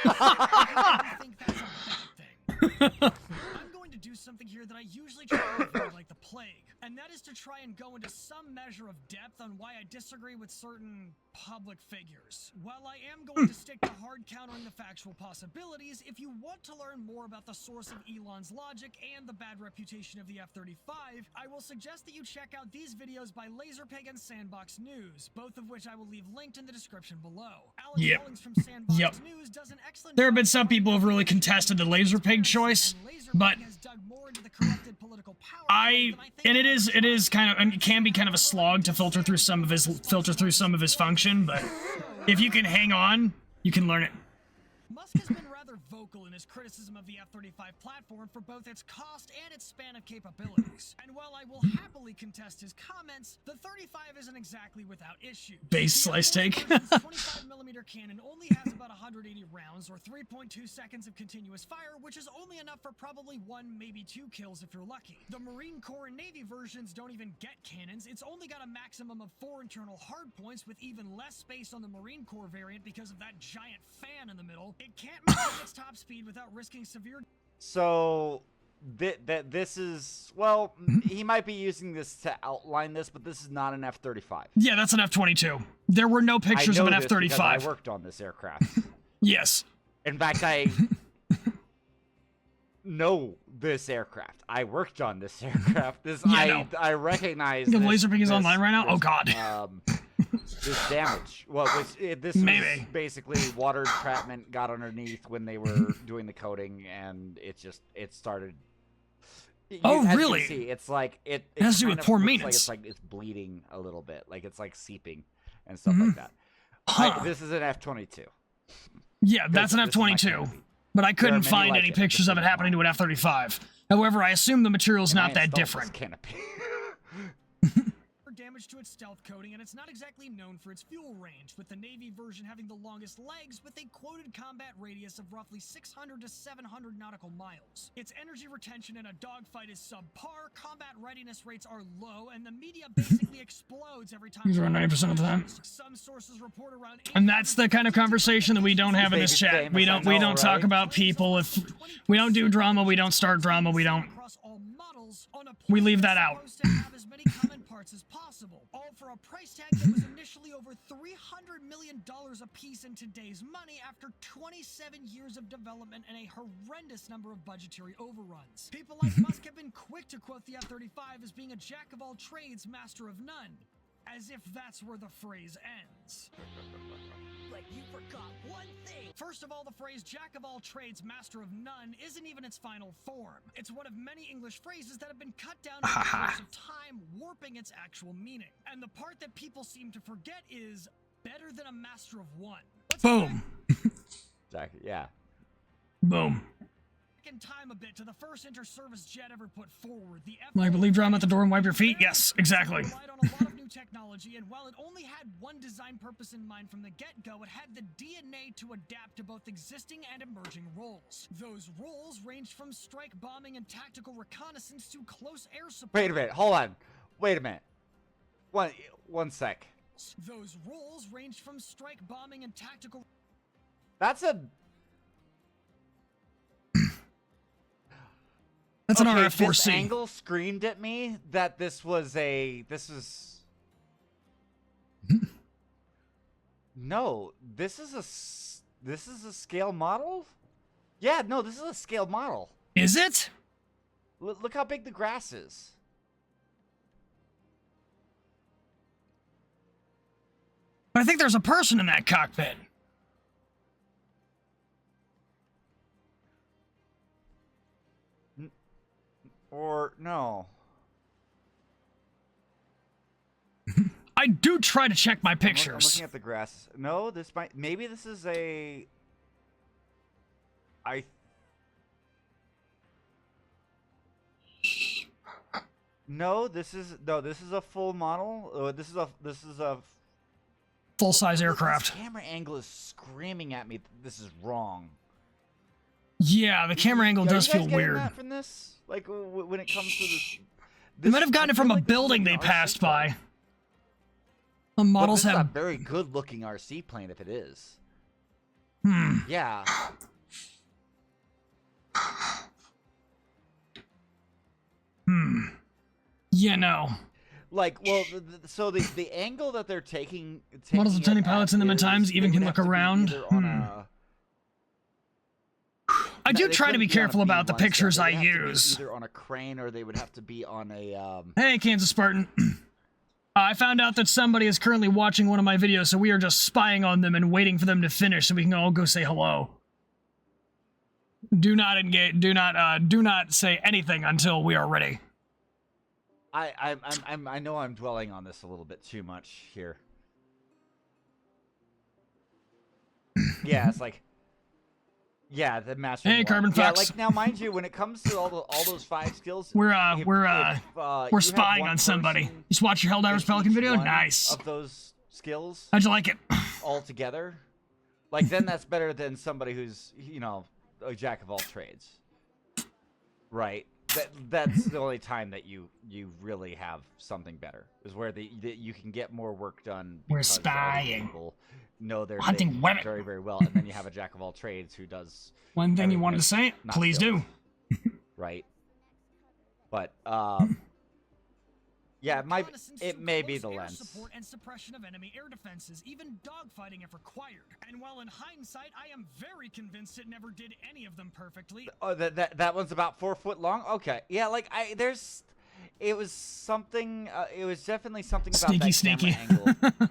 I think that's a bad thing. I'm going to do something here that I usually try to avoid like the plague, and that is to try and go into some measure of depth on why I disagree with certain public figures. While I am going to stick to hard countering the factual possibilities, if you want to learn more about the source of Elon's logic and the bad reputation of the F-35, I will suggest that you check out these videos by Laserpig and Sandbox News, both of which I will leave linked in the description below. Alex Yep. Hollings from Sandbox News does an excellent There have been job some people who've really contested the Laserpig choice, but has dug more into the corrupted political power and it is kind of, and it can be kind of a slog to filter through some of his function, but if you can hang on, you can learn it. Musk has been rather vocal in his criticism of the F-35 platform for both its cost and its span of capabilities. And while I will happily contest his comments, the 35 isn't exactly without issues. Base slice take. 25mm cannon only has about 180 rounds or 3.2 seconds of continuous fire, which is only enough for probably 1, maybe 2 kills if you're lucky. The Marine Corps and Navy versions don't even get cannons. It's only got a maximum of 4 internal hardpoints, with even less space on the Marine Corps variant because of that giant fan in the middle. It can't maintain its top speed without risking severe... So this is, well, he might be using this to outline this, but this is not an F-35. Yeah, that's an F-22. There were no pictures of an F-35. I worked on this aircraft. Yes. In fact, I know this aircraft. I worked on this aircraft. I recognize. The Laserpig is online right now. Oh God. This damage. Well, this Maybe. was basically water entrapment got underneath when they were doing the coating, and it started. Oh, as really? You can see, it's like it has to do kind with of poor looks maintenance. Like it's bleeding a little bit, like it's like seeping and stuff Mm-hmm. like that. This is an F-22. Yeah, that's an This is my F-22. canopy. But I couldn't many find like any it, pictures but of it this is happening to mine. an F-35. However, I assume the material's And I not that installed this different. canopy. damage to its stealth coating, and it's not exactly known for its fuel range, with the Navy version having the longest legs with a quoted combat radius of roughly 600 to 700 nautical miles. Its energy retention in a dogfight is subpar, combat readiness rates are low, and the media basically explodes every time. He's around 90% of the time. Some sources report around And that's the kind of conversation that we don't have in this chat. We don't talk about people. If we don't do drama, we don't start drama, we leave that out. Supposed to have as many common parts as possible, all for a price tag that was initially over $300 million a piece in today's money after 27 years of development and a horrendous number of budgetary overruns. People like Musk have been quick to quote the F-35 as being a jack of all trades, master of none, as if that's where the phrase ends. Like you forgot one thing. First of all, the phrase jack of all trades, master of none isn't even its final form. It's one of many English phrases that have been cut down over the course of time, warping its actual meaning. And the part that people seem to forget is better than a master of one. Boom. Exactly. Yeah. Boom. In time a bit to the first inter-service jet ever put forward, the Like, believe drama at the door and wipe your feet? Yes, exactly. relied on a lot of new technology, and while it only had one design purpose in mind from the get-go, it had the DNA to adapt to both existing and emerging roles. Those roles ranged from strike bombing and tactical reconnaissance to close air support. Wait a minute. Hold on. Wait a minute. One sec. Those roles ranged from strike bombing and tactical... That's a... That's an Okay, RF-4C. This angle screamed at me that this was... No, this is a scale model? Yeah, no, this is a scale model. Is it? Look how big the grass is. But I think there's a person in that cockpit. Or, no. I do try to check my I'm pictures. looking at the grass. No, maybe this is a... No, this is a full model. This is a Full-size aircraft. This camera angle is screaming at me. This is wrong. Yeah, the camera angle Are does you guys feel getting weird. that from this? Like when it comes to They might have gotten it from a like this is building like they an RC passed plane. by. The But models this is a have. very good-looking RC plane if it is. Hmm. Yeah. Hmm. Yeah, no. Like, well, so the angle that they're taking Models with it tiny pilots in them at is times they even would can have look to be around. either on a- I do they try to couldn't be on a careful about the B1 stand. pictures They I would have to be use. either on a crane or they would have to be on a Hey, Kansas Spartan. I found out that somebody is currently watching one of my videos, so we are just spying on them and waiting for them to finish so we can all go say hello. Do not engage. Do not say anything until we are ready. I know I'm dwelling on this a little bit too much here. Yeah, it's like, yeah, the master. Hey, one. Carbon Yeah, Fox. like now, mind you, when it comes to all those 5 skills, We're if you have spying one on somebody. person Just watch your Helldivers in Pelican each video. one Nice. Of those skills How'd you like it? all together, like then that's better than somebody who's a jack of all trades, right? That's the only time that you really have something better is where you can get more work done. We're Because spying. People know their Hunting thing women. very very well, and then you have a jack of all trades who does One thing you everything wanted to that's say? not Please skills, do. right? But yeah, it may be the lens. Support and suppression of enemy air defenses, even dogfighting if required. And while in hindsight, I am very convinced it never did any of them perfectly. Oh, that one's about 4 foot long. Okay, yeah, like it was something. It was definitely something about Sneaky, that camera angle.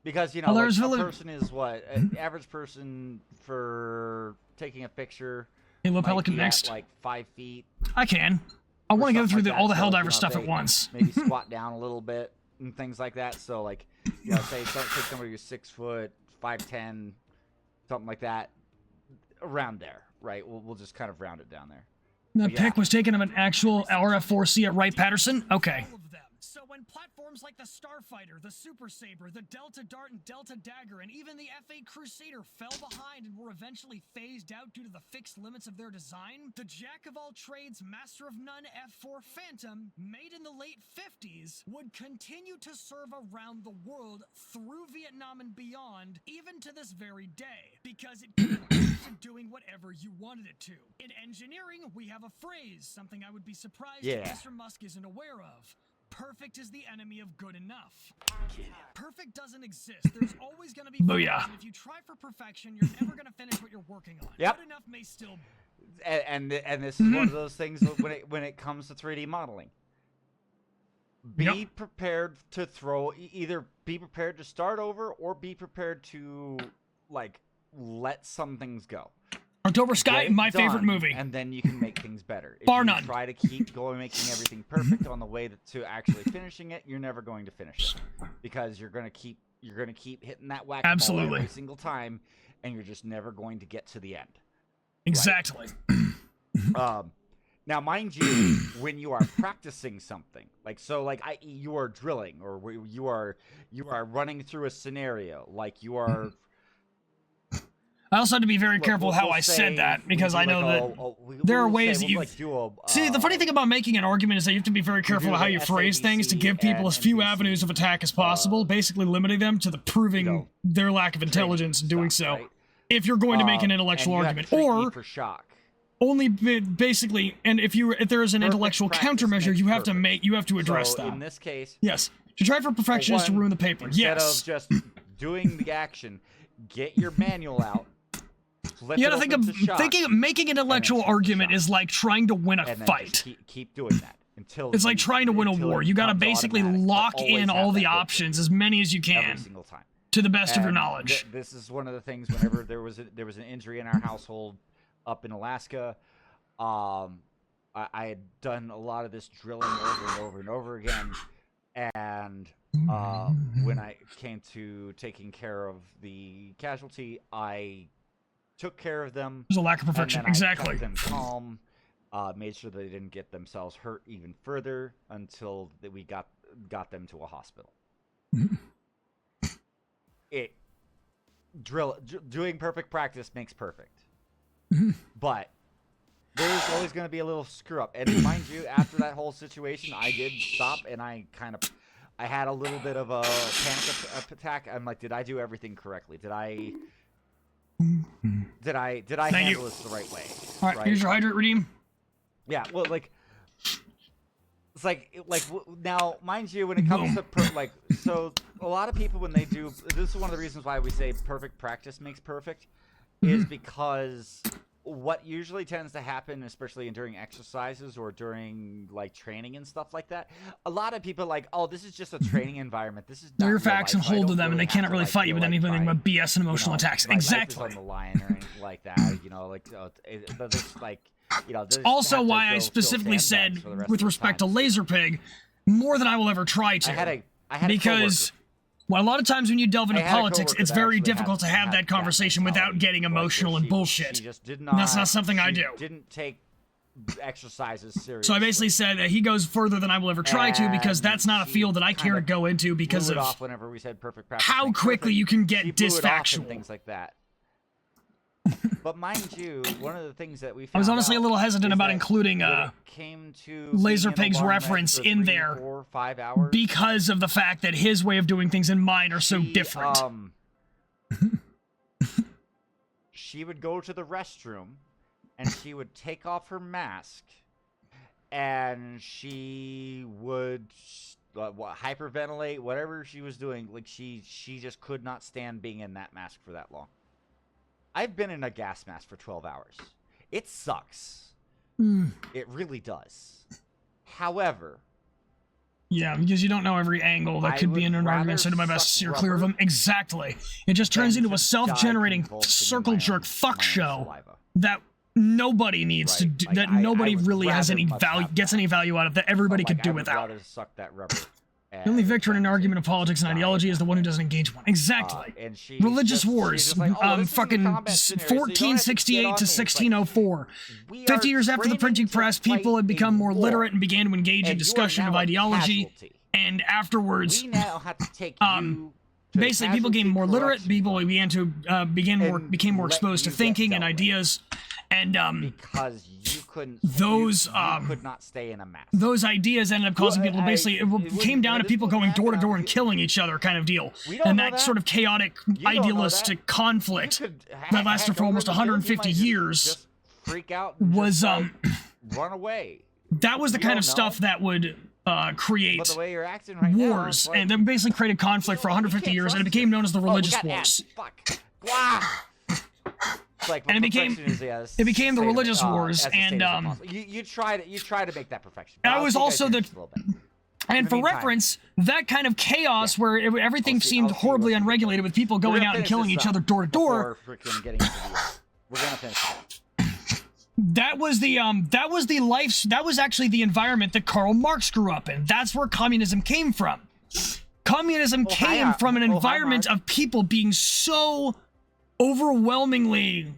Because Oh, like, there's a really- person is what an average person for taking a picture. Halo might Pelican be at, next. like 5 feet. I can. I or want to go something through like all the that. So, Helldiver stuff if at they once. Maybe squat down a little bit and things like that. So like, say take somebody who's 6 foot, 5'10", something like that, around there, right? We'll just kind of round it down there. The Yeah. pic was taken of an actual RF-4C at Wright-Patterson? Okay. All of them. So when platforms like the Starfighter, the Super Saber, the Delta Dart and Delta Dagger, and even the F-8 Crusader fell behind and were eventually phased out due to the fixed limits of their design, the jack-of-all-trades, master-of-none F-4 Phantom, made in the late 50s, would continue to serve around the world through Vietnam and beyond, even to this very day, because it could to doing whatever you wanted it to. In engineering, we have a phrase, something I would be surprised if Mr. Musk isn't aware of. Perfect is the enemy of good enough. Perfect doesn't exist. There's always going to be Booyah. flaws, and if you try for perfection, you're never going to finish what you're working on. Yep. Good enough may still And this is one of those things when it comes to 3D modeling. Be prepared to either be prepared to start over or be prepared to like let some things go. October Sky, Get it my favorite done, movie. and then you can make things better. If Bar you none. try to keep going, making everything perfect on the way to actually finishing it, you're never going to finish it because you're gonna keep hitting that whack-a-mole Absolutely. every single time, and you're just never going to get to the end. Exactly. Now, mind you, when you are practicing something, you are drilling, or you are running through a scenario, like you are. I also had to be very careful we'll how I say said that, we because do I know there are ways we'll you... like do a, See, the funny thing about making an argument is that you have to be very careful do how the you phrase things to SABC give people and as few NPC, avenues of attack as possible, basically limiting them to the proving their lack of intelligence in doing stuff, so. right? If you're going to make an intellectual and you have to argument, treat me or for shock. only basically, and if there is an Perfect intellectual practice countermeasure, makes you have perfect. to address So them. in this case, Yes, to try for perfection is to one, ruin the paper. Instead Yes. of just doing the action, get your manual out. Flip You it gotta think open of to shock, making an intellectual shoot the argument shot. is like trying to win a and then fight. just keep doing that until It's like trying to win a until war. it You gotta becomes basically automatic, but lock always in have all that the hook options as many as you every can single time. to the best of your And knowledge. This is one of the things. Whenever there was an injury in our household up in Alaska, I had done a lot of this drilling over and over and over again, and when I came to taking care of the casualty, I took care of them. There's a lack of perfection. And then I Exactly. kept them calm, made sure they didn't get themselves hurt even further until we got them to a hospital. Doing perfect practice makes perfect. But there's always going to be a little screw up. And mind you, after that whole situation, I did stop and I had a little bit of a panic attack. I'm like, did I do everything correctly? Did I handle this the right way? All right, here's your hydrate redeem. Yeah, well, like, it's like now, mind you, when it comes to so a lot of people when they do this is one of the reasons why we say perfect practice makes perfect, is because what usually tends to happen, especially during exercises or during like training and stuff like that, a lot of people are like, oh, this is just a training environment. This is not Your real facts life, and hold to them, and they cannot really fight you with anything but BS and emotional attacks. my life is Exactly. on the line or anything like that. You know, like but it's like. Also, why I specifically said, with respect to Laser Pig, more than I will ever try to. I had because, well, a lot of times when you delve into politics, it's very difficult to have that conversation without getting emotional and bullshit. And that's not something I do. Didn't take exercises seriously. So I basically said that he goes further than I will ever try to, because that's not a field that I care to go into because of whenever we said perfect practice how quickly you can get dysfactual. Things like that. But mind you, one of the things that we found I was honestly a little hesitant about including Laser Pig's reference in there 4 or 5 hours because of the fact that his way of doing things and mine are so different. She would go to the restroom and she would take off her mask and she would hyperventilate, whatever she was doing. Like she just could not stand being in that mask for that long. I've been in a gas mask for 12 hours. It sucks. It really does. However... Yeah, because you don't know every angle that could be in an argument, so I do my best to steer clear of them. Exactly. It just turns into a self-generating circle jerk fuck show that nobody needs to do, that nobody really has any value, gets any value out of, that everybody could do without. I would rather suck that rubber. The only victor in an argument of politics and ideology is the one who doesn't engage one. Exactly. Religious wars. Like, oh, fucking 1468 to 1604. 50 years after the printing press, people had become more literate and began to engage in discussion of ideology. And afterwards, we now have to take basically people became more literate. People began to became more exposed to thinking and ideas. And because you couldn't, those you could not stay in a mask. Those ideas ended up causing people to basically, it came down to people going door to door and killing each other, kind of deal. And that sort of chaotic, idealistic conflict that lasted for almost 150 years freak out was run away. That was the kind of stuff that would create but the way you're acting right wars, now, like, and then basically created conflict for 150 years, and it became known as the religious wars. Like, and it became the religious wars, and you try to make that perfection. That was also the, and for reference, that kind of chaos where everything seemed horribly unregulated, with people going out and killing each other door to door. We're gonna finish it. That was actually the environment that Karl Marx grew up in. That's where communism came from. Communism came from an environment of people being so overwhelmingly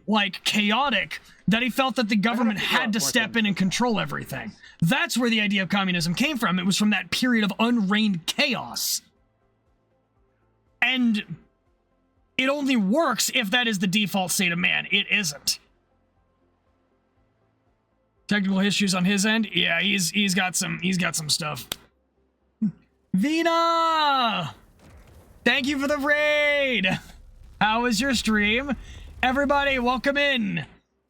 chaotic that he felt that the government had to step in and control everything. That's where the idea of communism came from. It was from that period of unreigned chaos. And it only works if that is the default state of man. It isn't. Technical issues on his end? Yeah, he's got some stuff. Vina! Thank you for the raid! How was your stream? Everybody, welcome in.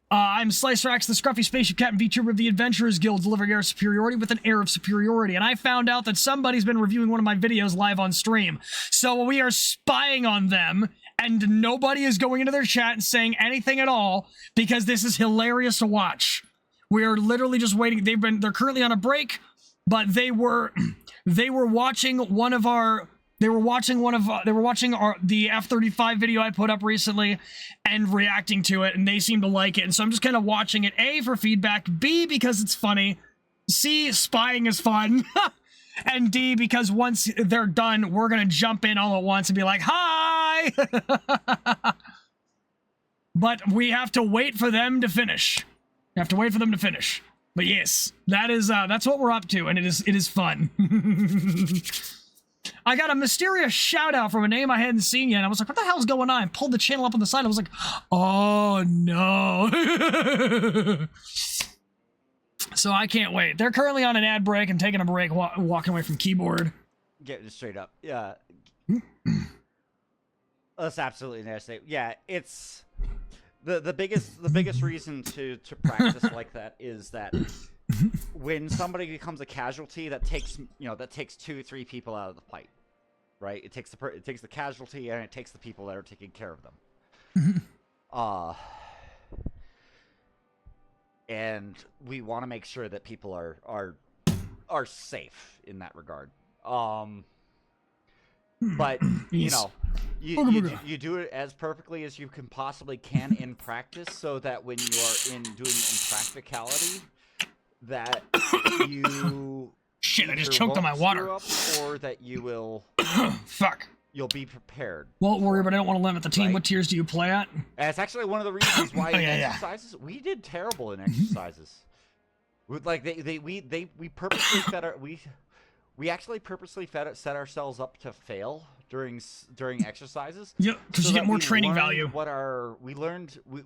I'm Slicerax, the scruffy spaceship captain VTuber of the Adventurers Guild, delivering air superiority with an air of superiority. And I found out that somebody's been reviewing one of my videos live on stream. So we are spying on them, and nobody is going into their chat and saying anything at all, because this is hilarious to watch. We are literally just waiting. They're currently on a break, but they were watching one of our. They were watching the F-35 video I put up recently and reacting to it, and they seem to like it. And so I'm just kind of watching it, A, for feedback, B, because it's funny, C, spying is fun, and D, because once they're done, we're going to jump in all at once and be like, hi! But we have to wait for them to finish. But yes, that's what we're up to, and it is fun. I got a mysterious shout out from a name I hadn't seen yet. I was like, what the hell's going on? I pulled the channel up on the side. I was like, oh no. So I can't wait. They're currently on an ad break and taking a break, walking away from keyboard. Getting it straight up. Yeah. That's absolutely nasty. Yeah, it's the biggest reason to practice like that is that when somebody becomes a casualty, that takes 2-3 people out of the fight, right? It takes the casualty and it takes the people that are taking care of them. And we want to make sure that people are safe in that regard. But you know, you do it as perfectly as you can possibly can in practice, so that when you are doing it in practicality, that you shit, I just choked on my water, or that you will fuck. You'll be prepared. Won't worry, but I don't want to limit the team. Right? What tiers do you play at? That's actually one of the reasons why in exercises we did terrible in exercises. Like we purposely set ourselves up to fail during exercises. Yep, because so you get more training learned value.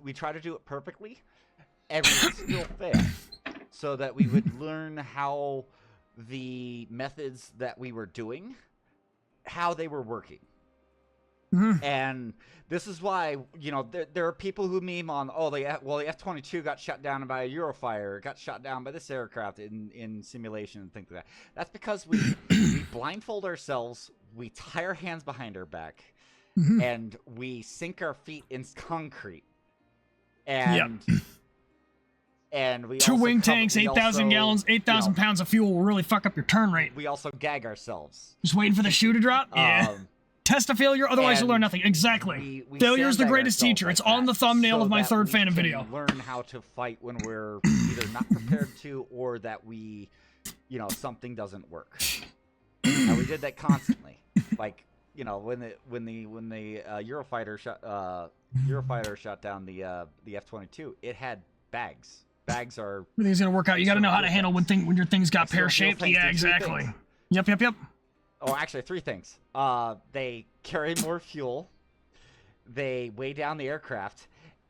We try to do it perfectly, and we would still fail, so that we would learn how the methods that we were doing, how they were working. And this is why, you know, there are people who meme on, the F-22 got shot down by a Eurofighter, got shot down by this aircraft in simulation and things like that. That's because we blindfold ourselves, we tie our hands behind our back, and we sink our feet in concrete. And and we two also wing tanks, 8,000 gallons, 8,000 pounds of fuel will really fuck up your turn rate. We also gag ourselves. Just waiting for the shoe to drop? Yeah. Test a failure, otherwise you'll learn nothing. Exactly. Failure is the greatest teacher. It's on the thumbnail of my third Phantom video. Learn how to fight when we're either not prepared to, or that we, you know, something doesn't work. And we did that constantly. Like, you know, when the Eurofighter shot down the F-22, it had bags. Bags are everything's gonna work out. You got to know how to handle when your things got pear shaped. Yeah, exactly. Yep. Oh, actually, 3 things. They carry more fuel, they weigh down the aircraft,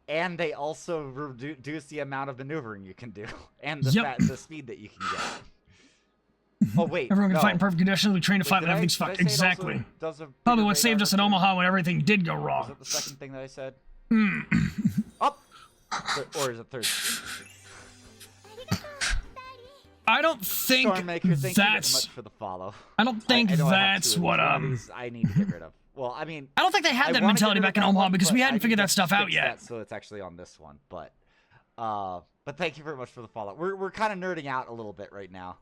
and they also reduce the amount of maneuvering you can do, and the speed that you can get. Oh, wait. Everyone can fight in perfect conditions. We train to fight when everything's fucked. Exactly. Probably what saved us at Omaha when everything did go wrong. Was that the second thing that I said? Up! Or is it third? I don't think Stormmaker, thank you very that's. much for the follow. I don't think I know that's what I need to get rid of. Well, I mean, I don't think they had that mentality back in Omaha because we hadn't figured that stuff out yet. So it's actually on this one, but thank you very much for the follow. We're kind of nerding out a little bit right now.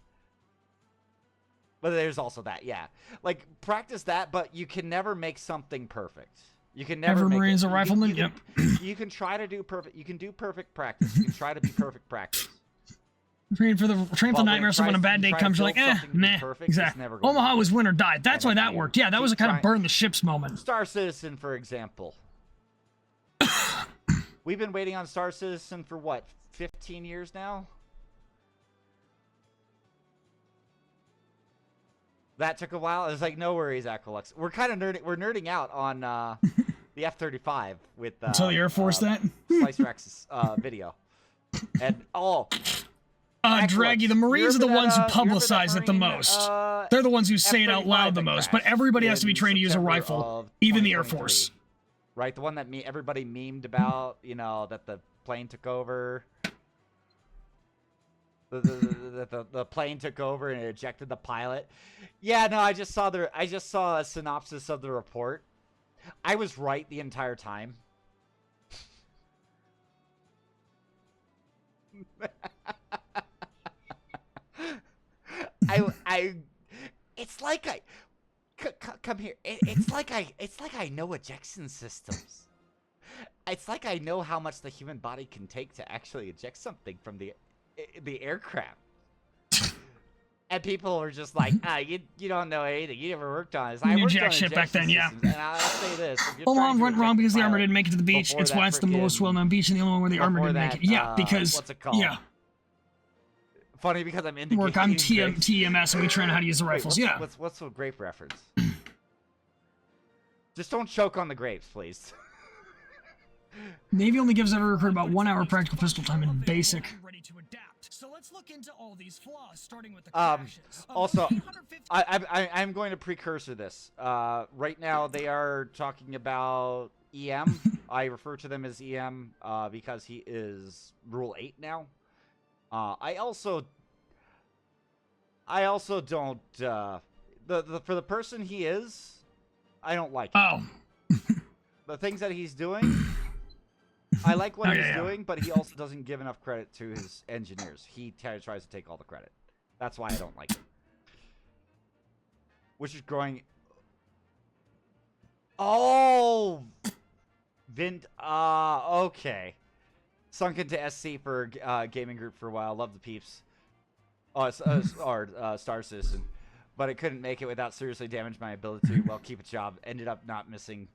But there's also that, yeah. Like, practice that, but you can never make something perfect. You can never make Marines it. a rifleman. Yep. You can try to do perfect. You can do perfect practice. You can try to be perfect practice. Train for the nightmare, so when a bad day comes, you're like, meh. Exactly. Omaha was win or die. That's why that worked. Yeah, that was a kind of burn the ships moment. Star Citizen, for example. We've been waiting on Star Citizen for what, 15 years now? That took a while. It was like, no worries, Aqualux. We're kind of nerding out on the F-35 with until the Air Force Slice Rex's video. And Draggy, the Marines are the ones who publicize it the most. They're the ones who say it out loud the most, but everybody has to be trained to use a rifle, even the Air Force. Right, the one that everybody memed about, you know, that the plane took over. The plane took over and it ejected the pilot. Yeah, no, I just saw a synopsis of the report. I was right the entire time. It's like come here. It's like I know ejection systems. It's like I know how much the human body can take to actually eject something from the aircraft. And people are just like, you don't know anything. You never worked on this. I worked on shit back then, yeah. And I'll say this. Omaha went wrong because the armor didn't make it to the beach. It's why it's the most well-known beach and the only one where the armor didn't make it. Yeah, because what's it called? Yeah. Funny because I'm indicating. Work on TMS and we train how to use the rifles. Wait, yeah. What's a grape reference? Just don't choke on the grapes, please. Navy only gives every recruit about 1 hour practical pistol time in basic. Ready to adapt. So let's look into all these flaws, starting with the Um, crashes. Of also, the 850 I'm going to precursor this. Right now they are talking about EM. I refer to them as EM because he is Rule 8 now. I also don't for the person he is, I don't like him. Oh. The things that he's doing, I like what Okay, he's yeah. doing, but he also doesn't give enough credit to his engineers. He tries to take all the credit. That's why I don't like him. Which is growing. Oh, okay. Sunk into SC for gaming group for a while. Love the peeps. Or Star Citizen, but it couldn't make it without seriously damaging my ability. Well, keep a job. Ended up not missing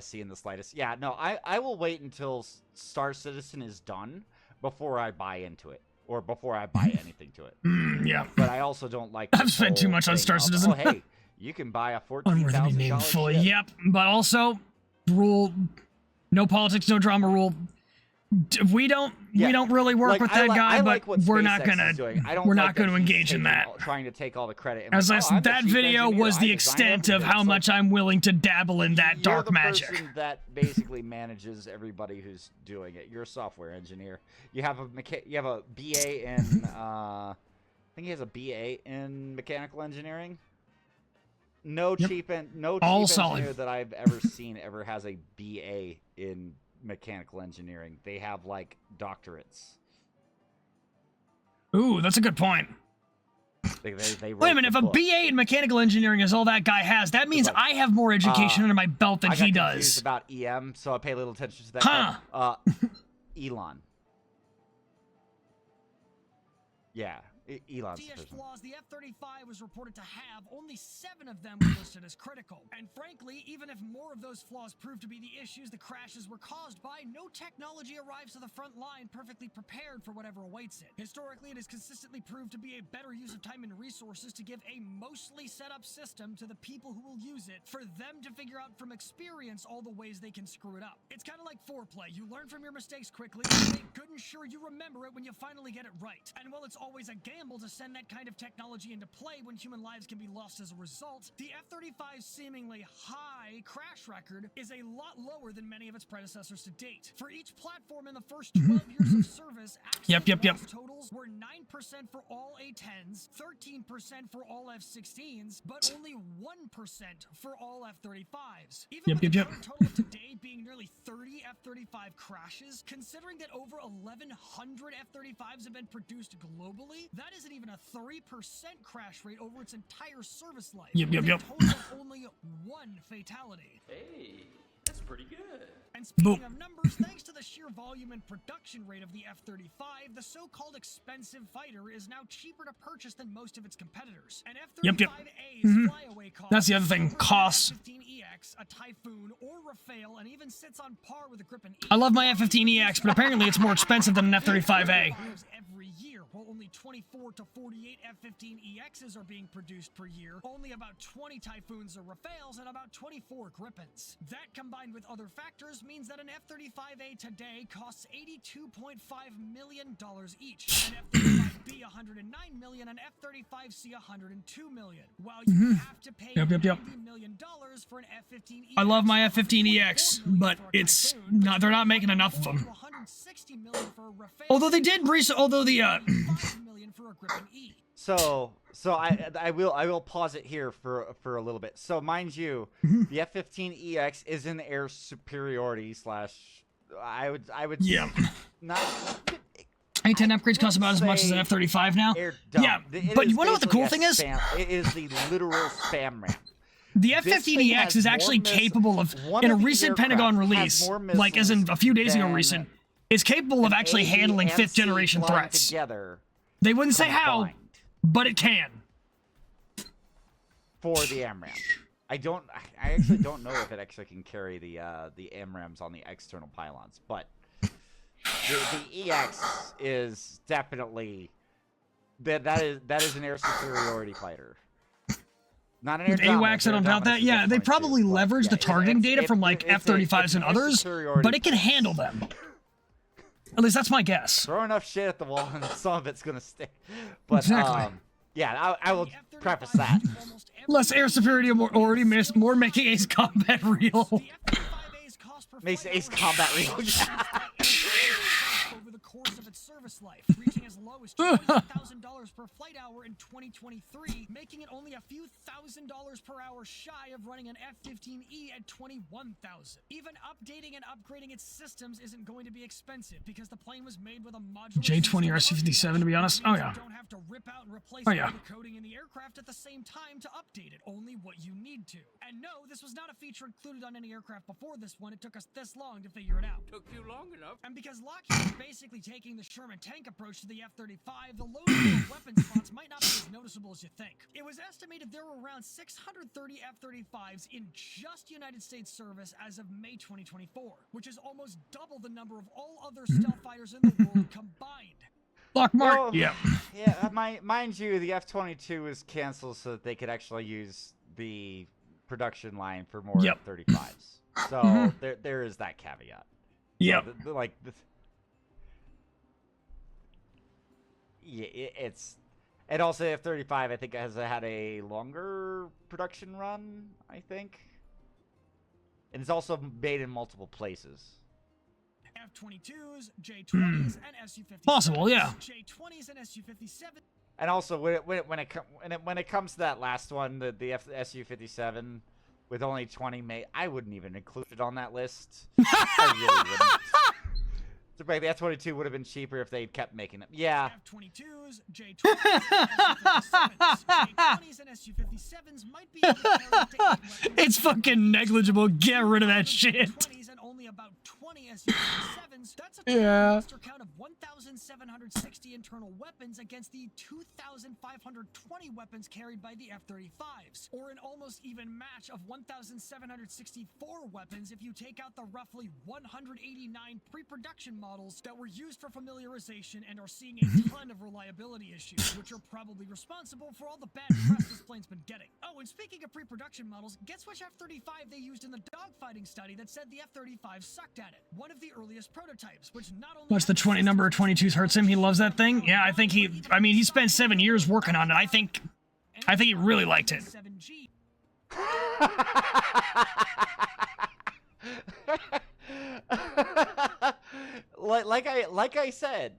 SC in the slightest. Yeah, no, I will wait until Star Citizen is done before I buy into it, or before I buy anything to it. Yeah. But I also don't like. I've this spent too whole much on thing Star of, Citizen. Oh, hey, you can buy a Unworthy $14,000 name fully. ship. Yep. But also, rule, no politics, no drama rule. We don't really work Like, with I that guy, I but like what we're not SpaceX gonna is doing. I don't we're like not going to he's engage in that. Trying to take all the credit. And As like, I I'm the that chief video engineer, was I the design extent of everything. how It's much like, I'm willing to dabble in that you're dark the magic. person that basically manages everybody who's doing it. You're a software engineer. You have a BA in I think he has a BA in mechanical engineering. No Yep. chief All engineer solid. that I've ever seen ever has a BA in mechanical engineering. They have like doctorates. Ooh, that's a good point. They Wait a wrote minute, the if a book. BA in mechanical engineering is all that guy has, that means like, I have more education under my belt than I got he confused does. about EM, so I pay a little attention to that. Huh. Elon. Yeah, Elon's the DS person. flaws the F-35 was reported to have, only 7 of them were listed as critical. And frankly, even if more of those flaws proved to be the issues the crashes were caused by, no technology arrives to the front line perfectly prepared for whatever awaits it. Historically, it has consistently proved to be a better use of time and resources to give a mostly set up system to the people who will use it, for them to figure out from experience all the ways they can screw it up. It's kind of like foreplay. You learn from your mistakes quickly, you make good and sure you remember it when you finally get it right. And while it's always a gamble to send that kind of technology into play when human lives can be lost as a result, the F-35's seemingly high crash record is a lot lower than many of its predecessors to date. For each platform in the first 12 years of service, Yep. loss totals were 9% for all A-10s, 13% for all F-16s, but only 1% for all F-35s. Even with the current total of today being nearly 30 F-35 crashes, considering that over 1,100 F-35s have been produced globally, that isn't even a 3% crash rate over its entire service life. Yep. with a total of only 1 fatality. Hey, that's pretty good. And speaking Boom. of numbers, thanks to the sheer volume and production rate of the F-35, the so-called expensive fighter is now cheaper to purchase than most of its competitors. An F-35A's flyaway cost That's the other thing, is lower than costs. an F-15EX, a Typhoon, or Rafale, and even sits on par with the Gripen E. I love my F-15EX, but apparently it's more expensive than an F-35A. Every year, while only 24 to 48 F-15EXs are being produced per year, only about 20 Typhoons or Rafales, and about 24 Gripens. That, combined with other factors, means that an F-35A today costs $82.5 million each, an F-35B $109 million, and F-35C $102 million, while you have to pay Yep. $90 million for an F-15EX. I love my F-15EX, but it's not. They're not making enough of them. $160 million for a Rafale. Although they did recently. Although the $5 million for a Gripen E. So I will pause it here for a little bit. So mind you, the F-15EX is in air superiority / I would Yeah. not A-10 upgrades cost about as much as an F-35 now. air dumb. Yeah, It but is you wanna know what the basically cool a thing is? spam- It is the literal spam ramp. The This thing F-15EX has is more actually capable of, one in a of these recent aircraft Pentagon has release, more like as in missiles a few days ago than recent, is capable of an actually A, handling B, and 5th C generation flying threats. together They wouldn't say how, combined but it can. for the AMRAAM. I actually don't know if it actually can carry the AMRAAMs on the external pylons, but the EX is definitely that is an air superiority fighter. Not an air With dominance. AWACS, I don't Air doubt that. dominance is Yeah, they different probably too, but leverage yeah, the targeting data from like it's F-35s an and air others, superiority but it can fighter. handle them. At least that's my guess. Throw enough shit at the wall and some of it's gonna stick. But Exactly. yeah, I will preface that. Less air superiority, already more making Ace Combat real. Makes Ace Combat real. Over the course of its service life, reaching as low as $20,000 per flight hour in 2023, making it only a few $1,000s per hour shy of running an F-15E at $21,000. Even updating and upgrading its systems isn't going to be expensive because the plane was made with a modular J-20 or system. SC-57, to be honest. Oh yeah. You don't have to rip out and replace Oh, all yeah. the coding in the aircraft at the same time to update it, only what you need to. And no, this was not a feature included on any aircraft before this one. It took us this long to figure it out. Took you long enough. And because Lockheed is basically taking the Sherman tank approach to the F-35, the load of weapon spots might not be as noticeable as you think. It was estimated there were around 630 F-35s in just United States service as of May 2024, which is almost double the number of all other stealth fighters in the world combined. Lockmart. Well, Yeah. Yeah, mind you, the F-22 was canceled so that they could actually use the production line for more Yep. F-35s. So there is that caveat. Yep. So yeah, it's, and also F-35 I think has had a longer production run, I think, and it's also made in multiple places. F-22s, J-20s, and Su-57s. Possible, yeah. J-20s and Su-57. And also when it comes to that last one, the Su-57 with only 20 made, I wouldn't even include it on that list. I really wouldn't. So, the F-22 would have been cheaper if they'd kept making them. Yeah. F-22s, J-20s, and Su-57s. J-20s and Su-57s might be able to carry up to 8 weapons. It's fucking negligible. Get rid of that shit. J-20s and only about 20 Su-57s. That's a Yeah. monster count of 1,760 internal weapons against the 2,520 weapons carried by the F-35s, or an almost even match of 1,764 weapons if you take out the roughly 189 pre-production models that were used for familiarization and are seeing a ton of reliability issues, which are probably responsible for all the bad press this plane's been getting. Oh, and speaking of pre-production models, guess which F-35 they used in the dogfighting study that said the F-35 sucked at it? One of the earliest prototypes, which not only Watch the 20 number of 22s hurts him. He loves that thing. Yeah, I think he spent 7 years working on it. I think he really liked it. 7G. like I said.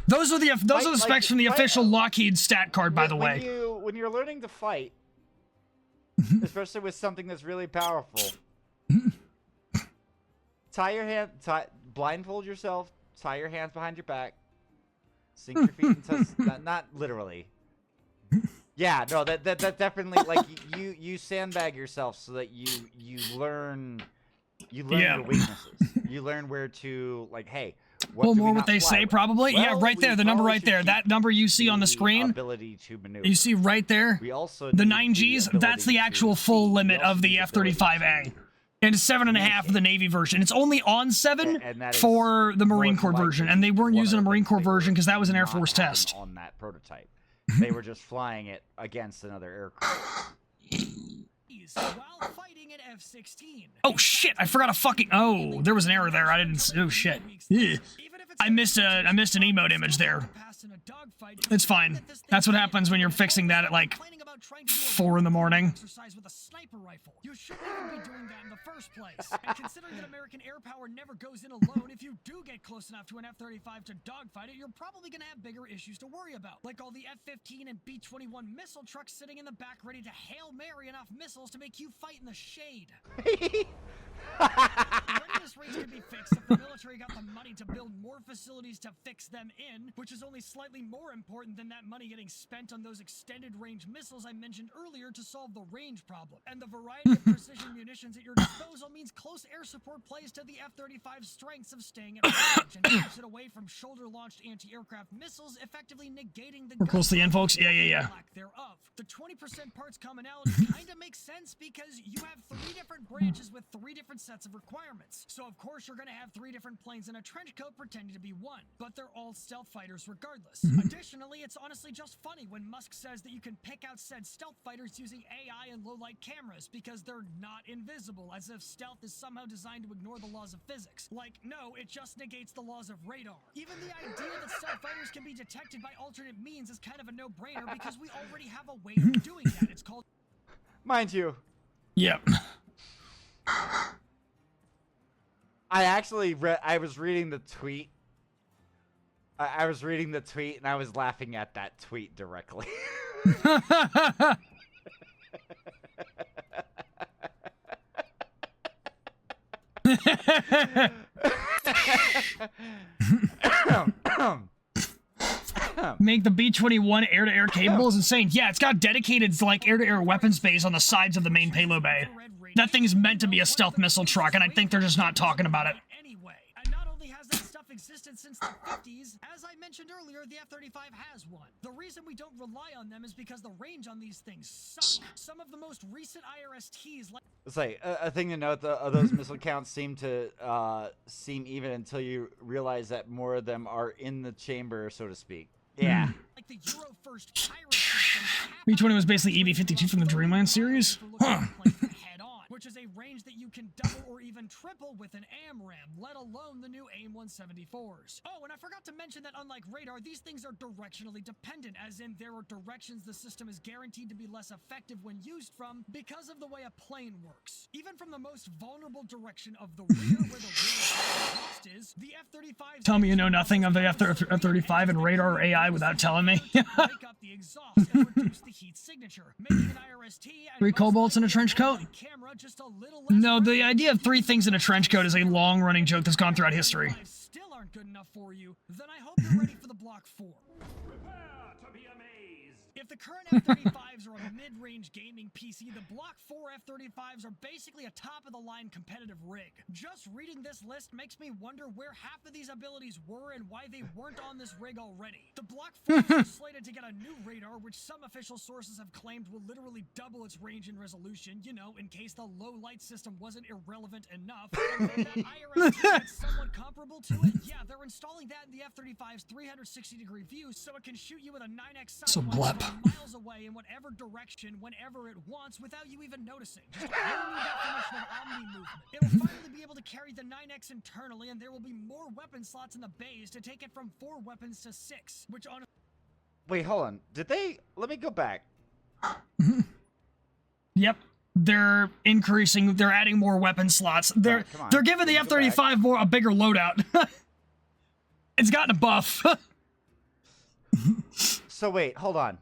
Those are the specs from the official Lockheed stat card, by the way. When you're learning to fight, especially with something that's really powerful, blindfold yourself, tie your hands behind your back, sink your feet into not literally. Yeah, no, that definitely, like, you sandbag yourself so that you learn your weaknesses. You learn where to, like, hey, Well, more what they say, probably. Well, yeah, right there, the number right there. That number you see on the screen, ability to maneuver. you see right there, We also the need 9Gs, ability that's the to actual see. full We limit also of the need the ability F-35A. to And it's 7.5 of the Navy version. It's only on 7 and that is for the Marine more Corps than version, likely and they weren't one using a of the Marine things Corps they were version because that was an Air not Force having test. on that prototype. They were just flying it against another aircraft. While fighting an F-16. Oh shit! I forgot a fucking. Oh, there was an error there. I didn't. Oh shit. Yeah. I missed an emote image there. It's fine. That's what happens when you're fixing that at like 4 in the morning. Exercise with a sniper rifle. You shouldn't even be doing that in the first place. And considering that American air power never goes in alone, if you do get close enough to an F-35 to dogfight it, you're probably gonna have bigger issues to worry about, like all the F-15 and B-21 missile trucks sitting in the back ready to Hail Mary enough missiles to make you fight in the shade. When this race could be fixed if the military got the money to build more facilities to fix them in, which is only slightly more important than that money getting spent on those extended range missiles I mentioned earlier to solve the range problem. And the variety of precision munitions at your disposal means close air support plays to the F-35's strengths of staying at range and keeps it away from shoulder-launched anti-aircraft missiles, effectively negating the We're close to the end, folks. Yeah. lack thereof. The 20% parts commonality kinda makes sense because you have 3 different branches with 3 different sets of requirements. So of course you're gonna have 3 different planes in a trench coat pretending to be one, but they're all stealth fighters regardless. Additionally, it's honestly just funny when Musk says that you can pick out said stealth fighter fighters using AI and low-light cameras because they're not invisible, as if stealth is somehow designed to ignore the laws of physics. Like, no, it just negates the laws of radar. Even the idea that stealth fighters can be detected by alternate means is kind of a no-brainer because we already have a way of doing that. It's called... Mind you. Yep. I was reading the tweet. I was reading the tweet and I was laughing at that tweet directly. Make the B-21 air-to-air capable is insane. Yeah, it's got dedicated like air-to-air weapons bays on the sides of the main payload bay. That thing is meant to be a stealth missile truck, and I think they're just not talking about it. Anyway, and not only has that stuff existed since the 50s, as I mentioned earlier, the F-35 has one. The reason we don't rely on them is because the range on these things suck. Some of the most recent IRSTs, like... It's like a thing to note. Those missile counts seem even until you realize that more of them are in the chamber, so to speak. Yeah. Like the Euro first pirate system. B-20 was basically EB-52 from the Dreamland series? Huh. Which is a range that you can double or even triple with an AMRAAM, let alone the new AIM-174s. Oh, and I forgot to mention that unlike radar, these things are directionally dependent, as in there are directions the system is guaranteed to be less effective when used from because of the way a plane works. Even from the most vulnerable direction of the rear where the rear thrust is, the F-35... Tell me you know nothing of the F-35 and radar or AI without telling me. break up the exhaust and reduce the heat signature, making an IRST and 3 cobalts in a trench coat? camera just a little less No, the idea of 3 things in a trench coat is a long-running joke that's gone throughout history. still aren't good enough for you, then I hope you're ready for the Block 4. Prepare to be amazed. If the current F-35s are a mid-range gaming PC, the Block 4 F-35s are basically a top-of-the-line competitive rig. Just reading this list makes me wonder where half of these abilities were and why they weren't on this rig already. The Block 4 is slated to get a new radar, which some official sources have claimed will literally double its range and resolution, you know, in case the low-light system wasn't irrelevant enough. And then that IRST that's somewhat comparable to it, yeah, they're installing that in the F-35's 360-degree view so it can shoot you with a 9x So sight blep. miles away in whatever direction, whenever it wants, without you even noticing. Just a whole new definition of omni movement. It'll finally be able to carry the 9X internally, and there will be more weapon slots in the bays to take it from 4 weapons to 6, which on... Wait, hold on. Let me go back. Yep. They're increasing, they're adding more weapon slots. They're come on. they're giving the Go F-35 a bigger loadout. It's gotten a buff. So wait, hold on.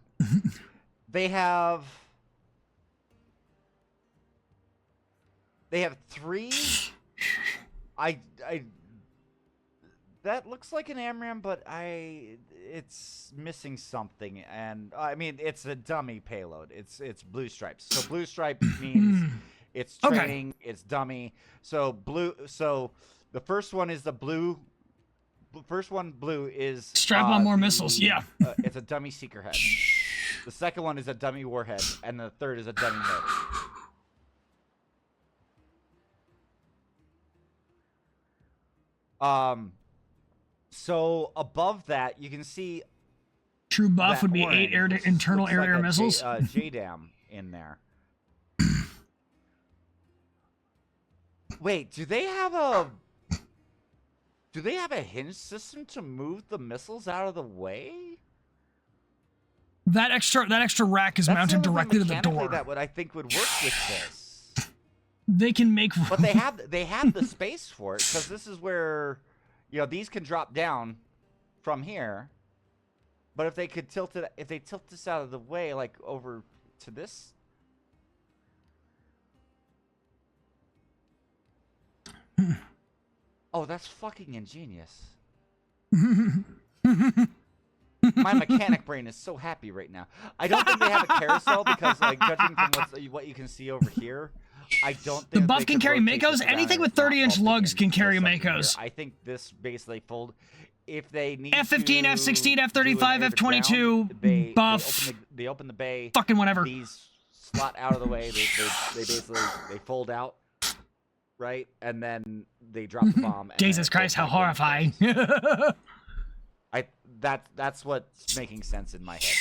They have 3. That looks like an AMRAAM, but it's missing something. And I mean, it's a dummy payload. It's blue stripes. So blue stripe means it's training. It's dummy. So the first one is the blue. First one, blue, is Strap on more missiles. Yeah. It's a dummy seeker head. The second one is a dummy warhead, and the third is a dummy motor. So above that, you can see True buff that would be orange, 8 which internal looks air-to-air like a missiles. JDAM in there. Wait, do they have a hinge system to move the missiles out of the way? That extra rack is That's mounted the only directly to the mechanically door. That I think would work with this. They can make. But they have the space for it, because this is where, you know, these can drop down from here. But if they could tilt this out of the way, like over to this. Oh, that's fucking ingenious. My mechanic brain is so happy right now. I don't think they have a carousel because, like, judging from what you can see over here, I don't think The buff they can could carry rotate Makos. this around Anything and with it's not 30-inch bumping lugs can into carry something here. Makos. I think this basically fold. If they need F-15, to F-16, do F-35, an F-22, air-to-ground, buff. They open the bay. Fucking whatever. These slot out of the way. They basically fold out, right, and then they drop the bomb. And Jesus then it Christ, goes how back in horrifying. place. That's what's making sense in my head.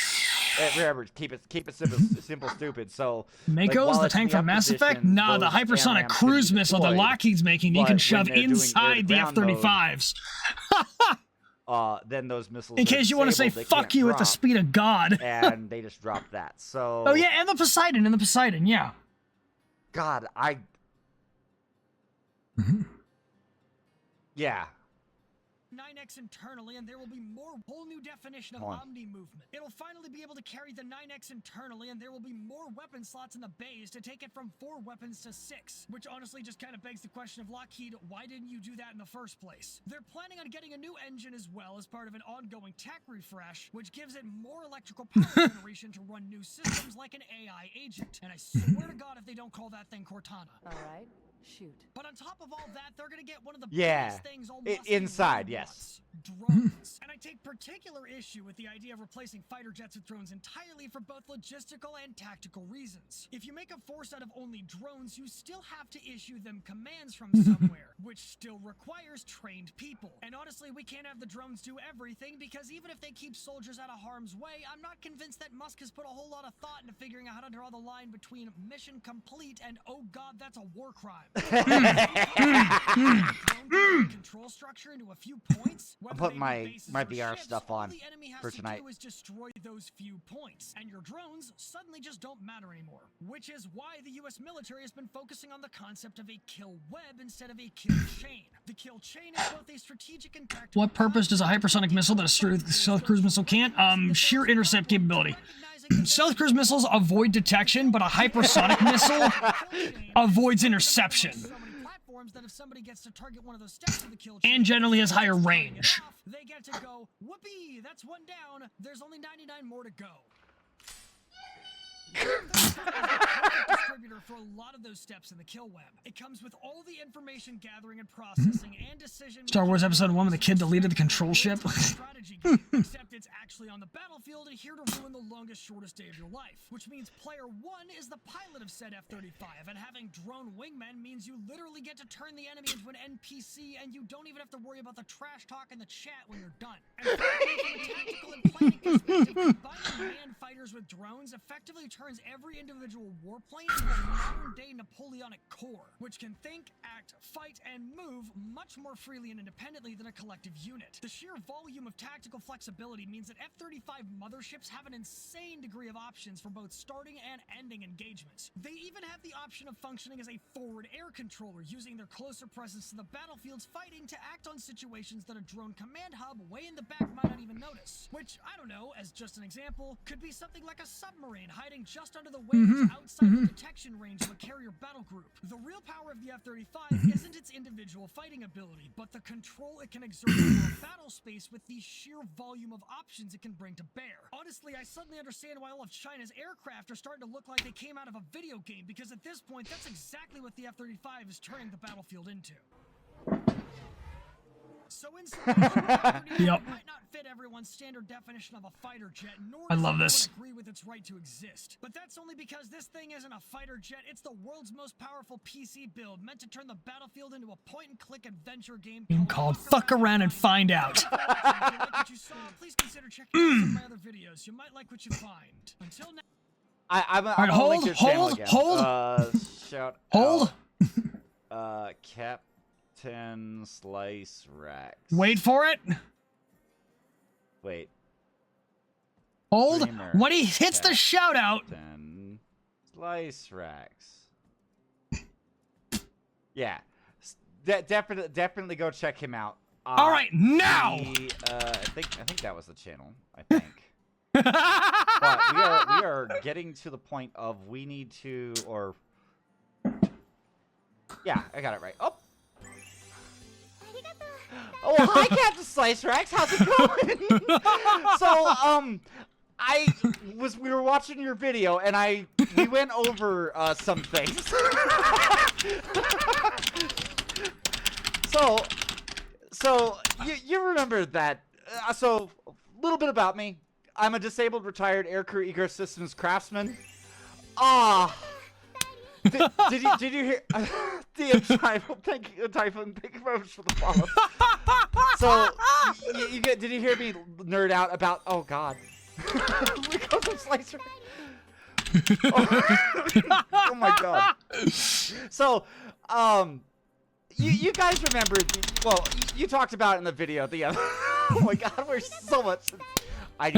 Remember, keep it simple, stupid. So Mako's while the it's tank in the from Mass Effect? position, Nah, the those hypersonic AMRAAMs can be cruise missile that deployed, Lockheed's making, you but can when shove they're doing inside the air-to-ground F-35s. then those missiles. In are case you want to say disabled, they fuck can't you at the drop, speed of God. and they just drop that. So. Oh yeah, and the Poseidon, yeah. God, yeah. 9x internally, and there will be more whole new definition of Hold on. omni movement. It'll finally be able to carry the 9x internally, and there will be more weapon slots in the bays to take it from 4 weapons to 6. Which honestly just kind of begs the question of Lockheed, why didn't you do that in the first place? They're planning on getting a new engine as well as part of an ongoing tech refresh, which gives it more electrical power generation to run new systems like an AI agent. And I swear to God if they don't call that thing Cortana. All right, shoot. But on top of all that, they're gonna get one of the Yeah. biggest things Inside, yes. Drones. And I take particular issue with the idea of replacing fighter jets with drones entirely for both logistical and tactical reasons. If you make a force out of only drones, you still have to issue them commands from somewhere, which still requires trained people. And honestly, we can't have the drones do everything because even if they keep soldiers out of harm's way, I'm not convinced that Musk has put a whole lot of thought into figuring out how to draw the line between mission complete and oh god, that's a war crime. Control structure into a few points. I'll put my VR stuff on for tonight. Do is destroy those few points, and your drones suddenly just don't matter anymore. Which is why the U.S. military has been focusing on the concept of a kill web instead of a kill chain. The kill chain is both a strategic and tactical. What purpose does a hypersonic missile that a stealth cruise missile can't? Sheer intercept capability. Stealth cruise missiles avoid detection, but a hypersonic missile avoids interception. That if somebody gets to target one of those steps of the kill chain, And generally has higher range. they get to go, whoopee, that's one down, there's only 99 more to go. Distributor for a lot of those steps in the kill web. It comes with all the information gathering and processing and decision. Star Wars Episode 1 when the kid deleted the control ship. Strategy game, except it's actually on the battlefield and here to ruin the longest, shortest day of your life. Which means player 1 is the pilot of said F-35, and having drone wingmen means you literally get to turn the enemy into an NPC, and you don't even have to worry about the trash talk in the chat when you're done. And finally, from a tactical and planning perspective, combining manned fighters with drones effectively turns every individual warplane into a modern-day Napoleonic Corps, which can think, act, fight, and move much more freely and independently than a collective unit. The sheer volume of tactical flexibility means that F-35 motherships have an insane degree of options for both starting and ending engagements. They even have the option of functioning as a forward air controller, using their closer presence to the battlefield's fighting to act on situations that a drone command hub way in the back might not even notice. Which, I don't know, as just an example, could be something like a submarine hiding just under the wings outside the detection range of a carrier battle group. The real power of the F-35 isn't its individual fighting ability, but the control it can exert over a battle space with the sheer volume of options it can bring to bear. Honestly, I suddenly understand why all of China's aircraft are starting to look like they came out of a video game, because at this point, that's exactly what the F-35 is turning the battlefield into. So in summation, Yep. might not fit everyone's standard definition of a fighter jet, nor I does love everyone this. agree with its right to exist. But that's only because this thing isn't a fighter jet, it's the world's most powerful PC build, meant to turn the battlefield into a point-and-click adventure game Called Fuck Around and Find Out. If you like what you saw, please consider checking out some of my other videos. You might like what you find. Until now. I'm right, gonna link your channel hold, again. hold. Shout Hold. out. Captain Slice Rex. Wait for it. Wait. Hold. Dreamer When he hits the shout out. Captain Slice Rex. Yeah. Definitely go check him out. All right, now. I think that was the channel. I think. But we are getting to the point of we need to, or yeah, I got it right. Oh, hi, Captain Slice Rex. How's it going? So, we were watching your video, and we went over some things. So you remember that? So a little bit about me. I'm a disabled, retired aircrew ecosystems craftsman. Did you hear? Typhoon, thank you very much for the follow. So, did you hear me nerd out about? Oh God, We go from slicer. Oh my god. So, you guys remember? Well, you talked about it in the video. Oh my god, we're so much. I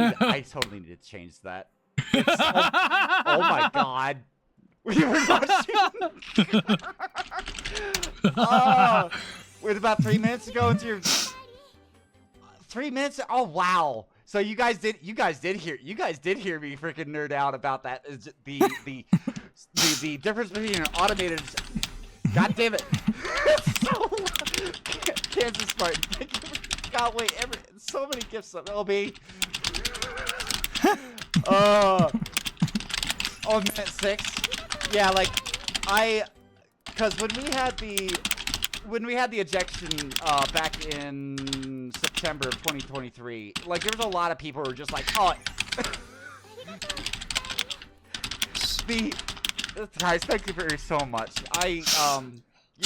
totally need to change that. Oh my god. We were watching. With about 3 minutes to go into your 3 minutes. Oh wow. So you guys did hear me freaking nerd out about that. The difference between an automated. God damn it. So, Kansas Spartan. Thank you. God wait, so many gifts of LB. Oh, minute 6. Yeah, like because when we had the ejection back in September of 2023, like there was a lot of people who were just like, oh, guys, thank you very so much. You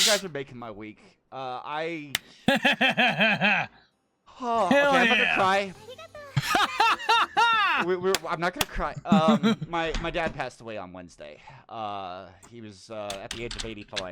guys are making my week. Okay, I'm gonna cry. I'm not gonna cry. My dad passed away on Wednesday. He was at the age of 84.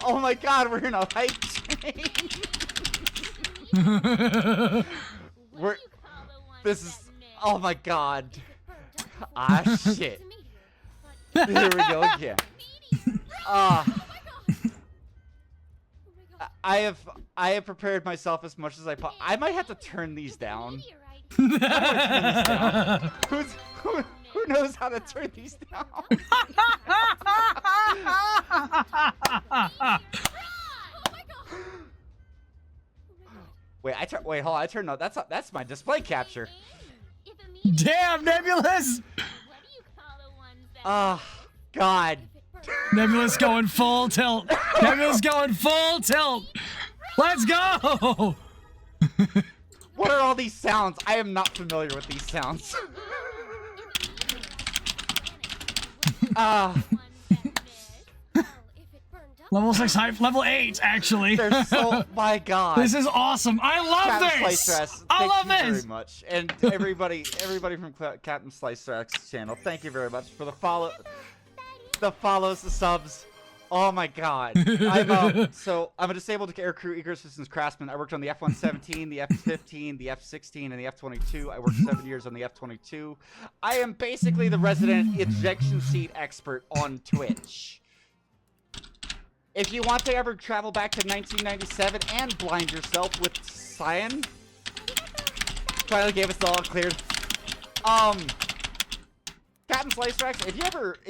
Oh my god, we're in a hype train. This is, oh my god. Ah, shit. Here we go again. I have prepared myself as much as I might have to turn these down. Who knows how to turn these down? Wait, hold on. I turned on. That's my display capture. Damn, Nebulous! God. Nebulous going full tilt. Nebulous going full tilt. Let's go! What are all these sounds? I am not familiar with these sounds. Level 6 hype, level 8 actually. They're so, my god. This is awesome. I love this. I love this. Very much. And everybody from Captain Slice Rex channel, thank you very much for the follows, the subs. Oh my god. So I'm a disabled aircrew ecosystems craftsman. I worked on the F-117, the F-15, the F-16, and the F-22. I worked 7 years on the F-22. I am basically the resident ejection seat expert on Twitch. If you want to ever travel back to 1997 and blind yourself with Cyan, finally gave us the all cleared. Captain Slice Rex, if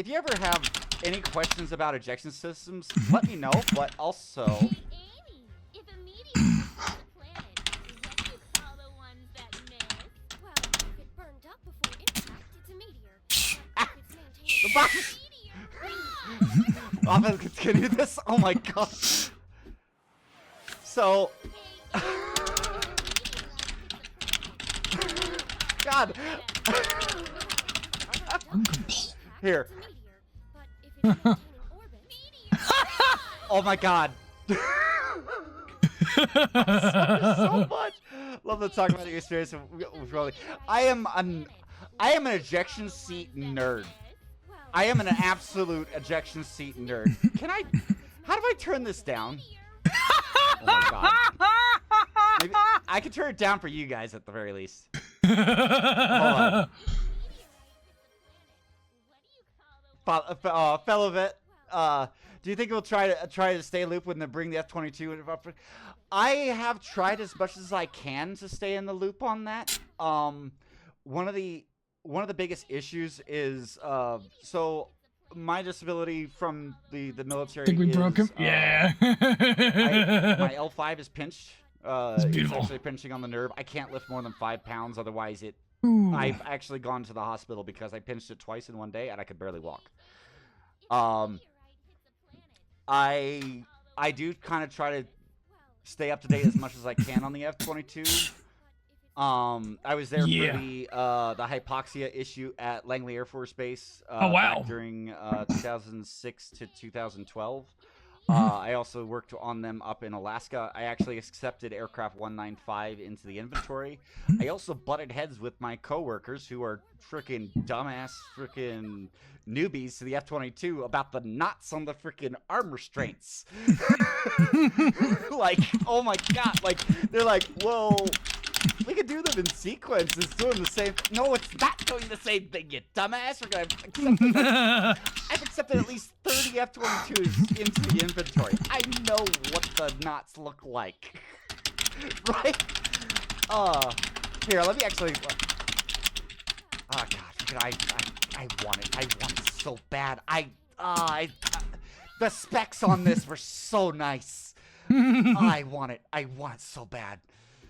you ever have any questions about ejection systems, let me know. But also, Hey, Amy, if a meteor hits the planet, what do you call the ones that miss? Well, if it burned up before impact, it's a meteor. But if it's maintained the box. I'm gonna continue this. Oh my god. So, God. Here. Oh my god. So much. Love to talk about the experience with Rolly. I am an ejection seat nerd. I am an absolute ejection seat nerd. How do I turn this down? Oh my god. Maybe I could turn it down for you guys at the very least. Hold on. Fellow vet, do you think we'll try to stay in loop when they bring the F-22 up? I have tried as much as I can to stay in the loop on that. One of the biggest issues is so my disability from the military. I think we broke him. Yeah. My L5 is pinched. It's beautiful. It's actually pinching on the nerve. I can't lift more than 5 pounds, otherwise it. Ooh. I've actually gone to the hospital because I pinched it twice in one day and I could barely walk. I do kind of try to stay up to date as much as I can on the F-22. I was there Yeah. for the hypoxia issue at Langley Air Force Base. Oh, wow. Back during 2006 to 2012. I also worked on them up in Alaska. I actually accepted aircraft 195 into the inventory. I also butted heads with my coworkers who are freaking dumbass freaking newbies to the F-22 about the knots on the freaking arm restraints. Like, oh my god, like, they're like, well, we could do them in sequence. It's doing the same. No, it's not doing the same thing, you dumbass. We're gonna accept I've accepted at least 30 F-22s into the inventory. I know what the knots look like. Right? Here, let me actually. Oh god, I want it. I want it so bad. The specs on this were so nice. I want it. I want it so bad.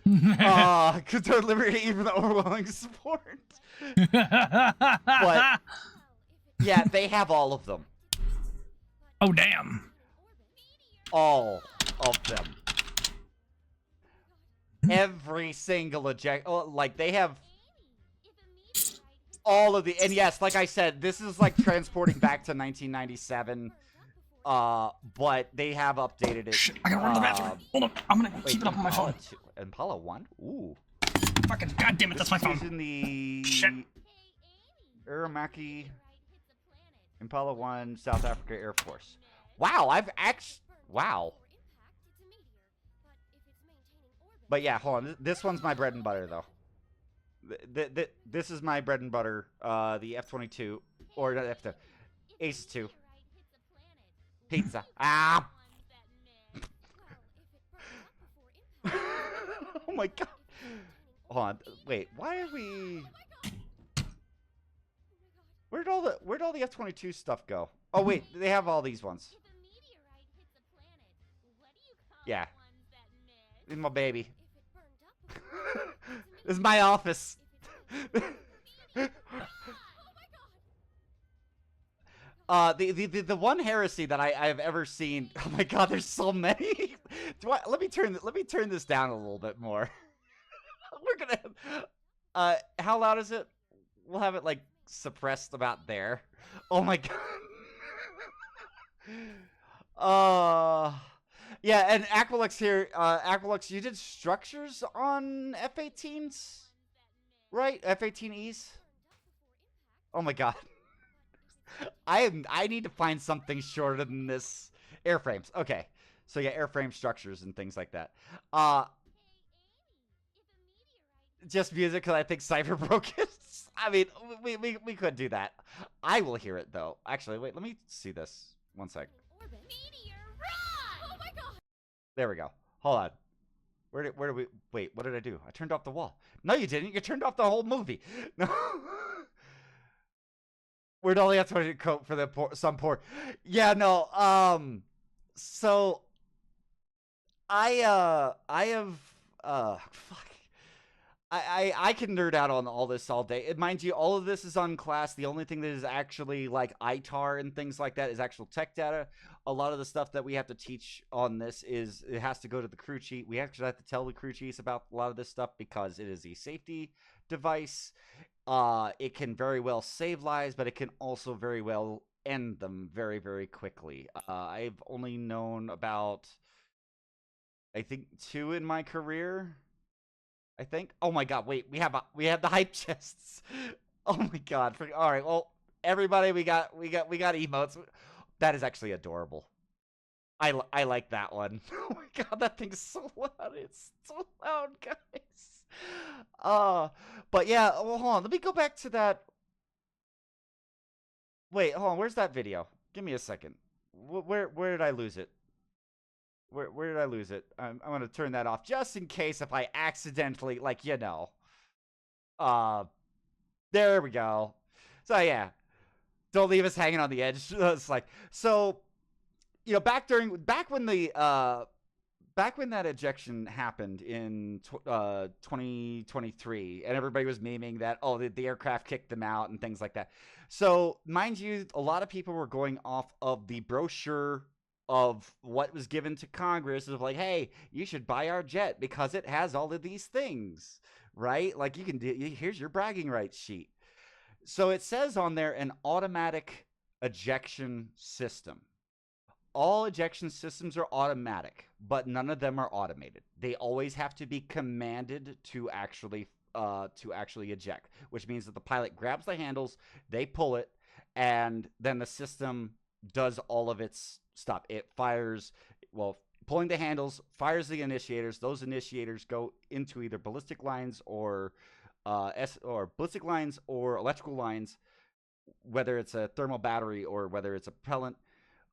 Because they're liberating even the overwhelming support. But yeah, they have all of them. Oh, damn. All of them. Every single eject. Oh, like, they have all of the. And yes, like I said, this is like transporting back to 1997. But they have updated it. Shit, I gotta run to the bathroom. Hold on, I'm gonna keep it up on my phone. Impala 1? Ooh. Fucking goddamn it, that's my phone. Using the Shit. Uramaki Impala 1 South Africa Air Force. Wow, I've actually. Wow. But yeah, hold on. This one's my bread and butter, though. This is my bread and butter. The F-22 or not F-2, Ace 2. Pizza. Ah. Oh my god. Hold on. Wait. Why are we? Where'd all the F-22 stuff go? Oh wait, they have all these ones. Yeah. This is my baby. This is my office. The one heresy that I've ever seen. Oh my god, there's so many. Let me turn this down a little bit more. We're gonna. How loud is it? We'll have it like suppressed about there. Oh my god. Yeah, and Aquilux here. Aquilux, you did structures on F-18s, right? F-18Es. Oh my god. I need to find something shorter than this. Airframes. Okay. So yeah, airframe structures and things like that. Just music because I think Cypher broke it. I mean, we could do that. I will hear it though. Actually, wait, let me see this. One sec. There we go. Hold on. Where did we wait, what did I do? I turned off the wall. No, you didn't. You turned off the whole movie. No. Where'd all the F-22 coat for the some poor? Yeah, no. So I have fuck. I can nerd out on all this all day. And mind you, all of this is on class. The only thing that is actually like ITAR and things like that is actual tech data. A lot of the stuff that we have to teach on this is it has to go to the crew chief. We actually have to tell the crew chiefs about a lot of this stuff because it is a safety device. It can very well save lives, but it can also very well end them very, very quickly. I've only known about, I think, 2 in my career. I think. Oh my god! Wait, we have the hype chests. Oh my god! All right. Well, everybody, we got emotes. That is actually adorable. I like that one. Oh my god, that thing's so loud. It's so loud, guys. But yeah. Well, hold on. Let me go back to that. Wait, hold on. Where's that video? Give me a second. Where did I lose it? Where did I lose it? I'm gonna turn that off just in case if I accidentally, like, you know. There we go. So yeah, don't leave us hanging on the edge. It's like, so, you know, back when that ejection happened in 2023, and everybody was memeing that, oh, the aircraft kicked them out and things like that. So mind you, a lot of people were going off of the brochure of what was given to Congress of like, hey, you should buy our jet because it has all of these things, right? Like you can do, here's your bragging rights sheet. So it says on there an automatic ejection system. All ejection systems are automatic, but none of them are automated. They always have to be commanded to actually eject, which means that the pilot grabs the handles, they pull it, and then the system does all of its stuff. It fires, well, pulling the handles, fires the initiators. Those initiators go into either ballistic lines or ballistic lines or electrical lines, whether it's a thermal battery or whether it's a propellant.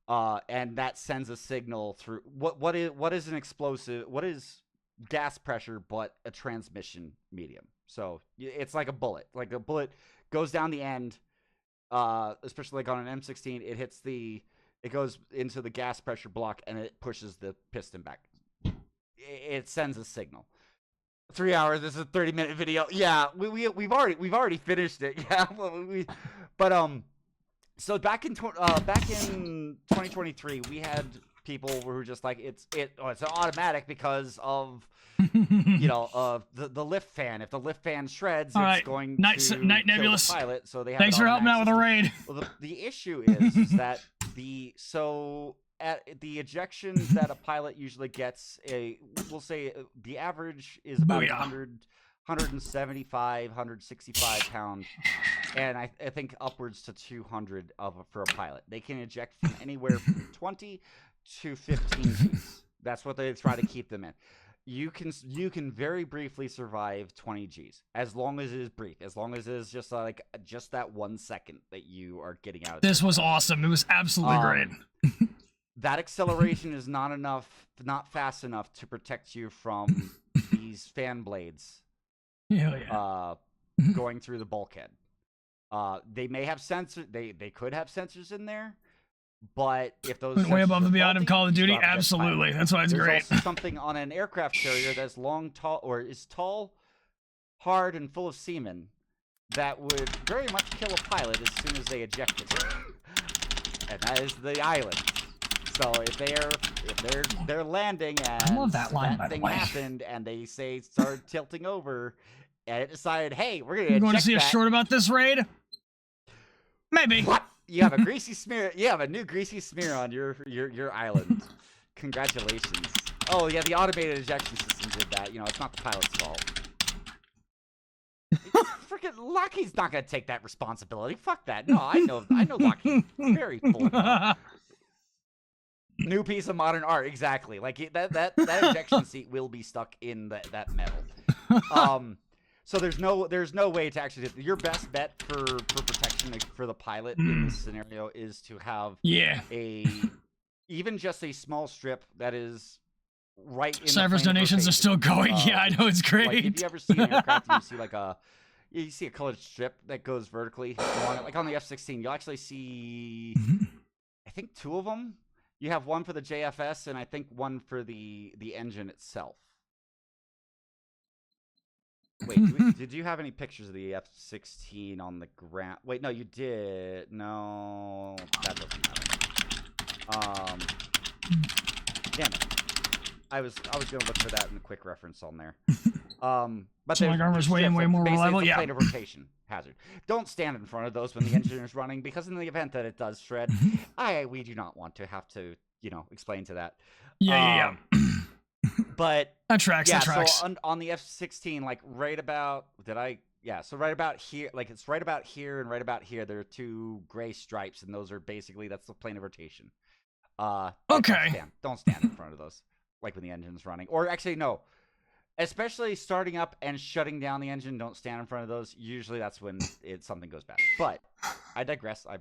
And that sends a signal through. What is an explosive? What is gas pressure but a transmission medium? So it's like a bullet. Like a bullet goes down the end, especially like on an M16. It goes into the gas pressure block and it pushes the piston back. It sends a signal. 3 hours. This is a 30-minute video. Yeah, we've already finished it. Yeah, So back in 2023, we had people who were just like, it's automatic because of the lift fan. If the lift fan shreds, it's going to kill Nebulous. the pilot. So they have Thanks for helping out with the raid. Well, the issue is that at the ejections that a pilot usually gets, we'll say the average is about 175, 165 pound, and I think upwards to 200 for a pilot. They can eject from anywhere from 20 to 15 Gs. That's what they try to keep them in. You can very briefly survive 20 Gs as long as it is brief, as long as it is just that 1 second that you are getting out of this. Was awesome. It was absolutely great. That acceleration is not fast enough to protect you from these fan blades. Going through the bulkhead. They may have sensors. They could have sensors in there, but if those way above and beyond of Call of Duty, absolutely, absolutely. That's why it's great. Also something on an aircraft carrier that's long, tall, or is tall, hard, and full of semen that would very much kill a pilot as soon as they eject it, and that is the island. So if they're landing and I love that line, by the thing way. happened and they started tilting over and it decided, hey, we're gonna. You going to see a short about this raid? Maybe. What? You have a greasy smear. You have a new greasy smear on your island. Congratulations. Oh yeah, the automated ejection system did that. It's not the pilot's fault. Freaking Lockheed's not gonna take that responsibility. Fuck that. No, I know Lockheed very fully. New piece of modern art, exactly. Like that ejection seat will be stuck in that metal. So there's no way to actually. Your best bet for protection for the pilot in this scenario is to have even just a small strip that is right in. Cypher's donations are still going. Yeah, I know, it's great. Like if you ever see an aircraft, and you see a colored strip that goes vertically on it, like on the F-16, you'll actually see, I think 2 of them. You have one for the JFS and I think one for the engine itself. Wait, did you have any pictures of the F-16 on the ground? Wait, no, you did. No, that doesn't matter. Damn it. I was gonna look for that in the quick reference on there. But so my armor's way more reliable. Yeah. Plane of rotation hazard. Don't stand in front of those when the engine is running, because in the event that it does shred, we do not want to have to, explain to that. Yeah. But that tracks. So on the F-16, like right about so right about here, like it's right about here and right about here, there are 2 gray stripes, and those are that's the plane of rotation. Okay. Don't stand in front of those, like when the engine's running. Or actually, no. Especially starting up and shutting down the engine, don't stand in front of those. Usually that's when something goes bad. But I digress. I'm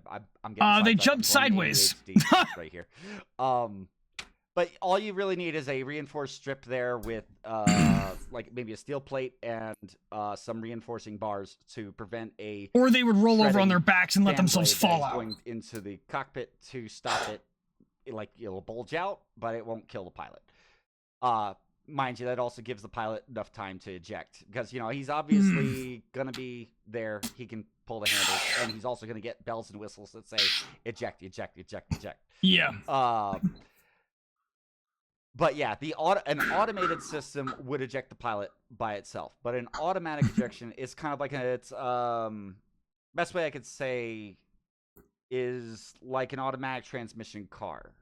getting they jumped sideways. right here. But all you really need is a reinforced strip there with like maybe a steel plate and some reinforcing bars to prevent a. Or they would roll over on their backs and let themselves fall out. Going into the cockpit to stop it, like it'll bulge out, but it won't kill the pilot. Mind you, that also gives the pilot enough time to eject, because he's obviously gonna be there. He can pull the handles, and he's also gonna get bells and whistles that say eject, eject, eject, eject. Yeah. But yeah, an automated system would eject the pilot by itself, but an automatic ejection is kind of like best way I could say is like an automatic transmission car.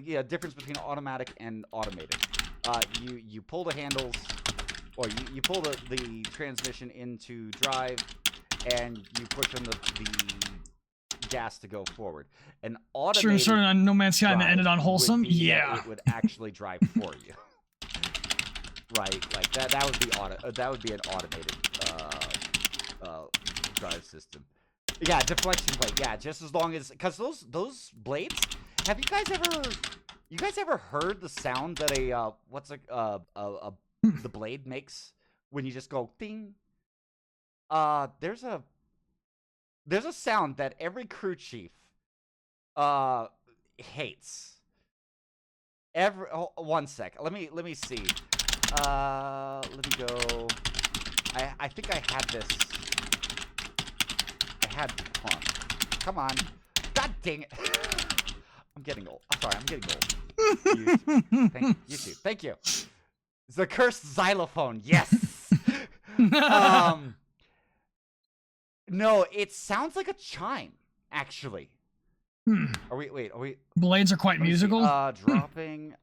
Yeah, difference between automatic and automated. You pull the handles, or you pull the transmission into drive, and you push on the gas to go forward. An automated Sure, on No Man's Sky and it ended on drive wholesome. would be that Yeah. it would actually drive for you. Right, like that would be an automated drive system. Yeah, deflection blade. Yeah, just as long as, because those blades. Have you guys ever heard the sound that the blade makes when you just go ding? There's a sound that every crew chief hates. One sec. Let me see. Let me go. I think I had this. Hold on. Come on. God dang it. I'm getting old. I'm sorry, I'm getting old. You too. Thank you. It's the cursed xylophone. Yes. No, it sounds like a chime, actually. Are we Blades are quite musical. Dropping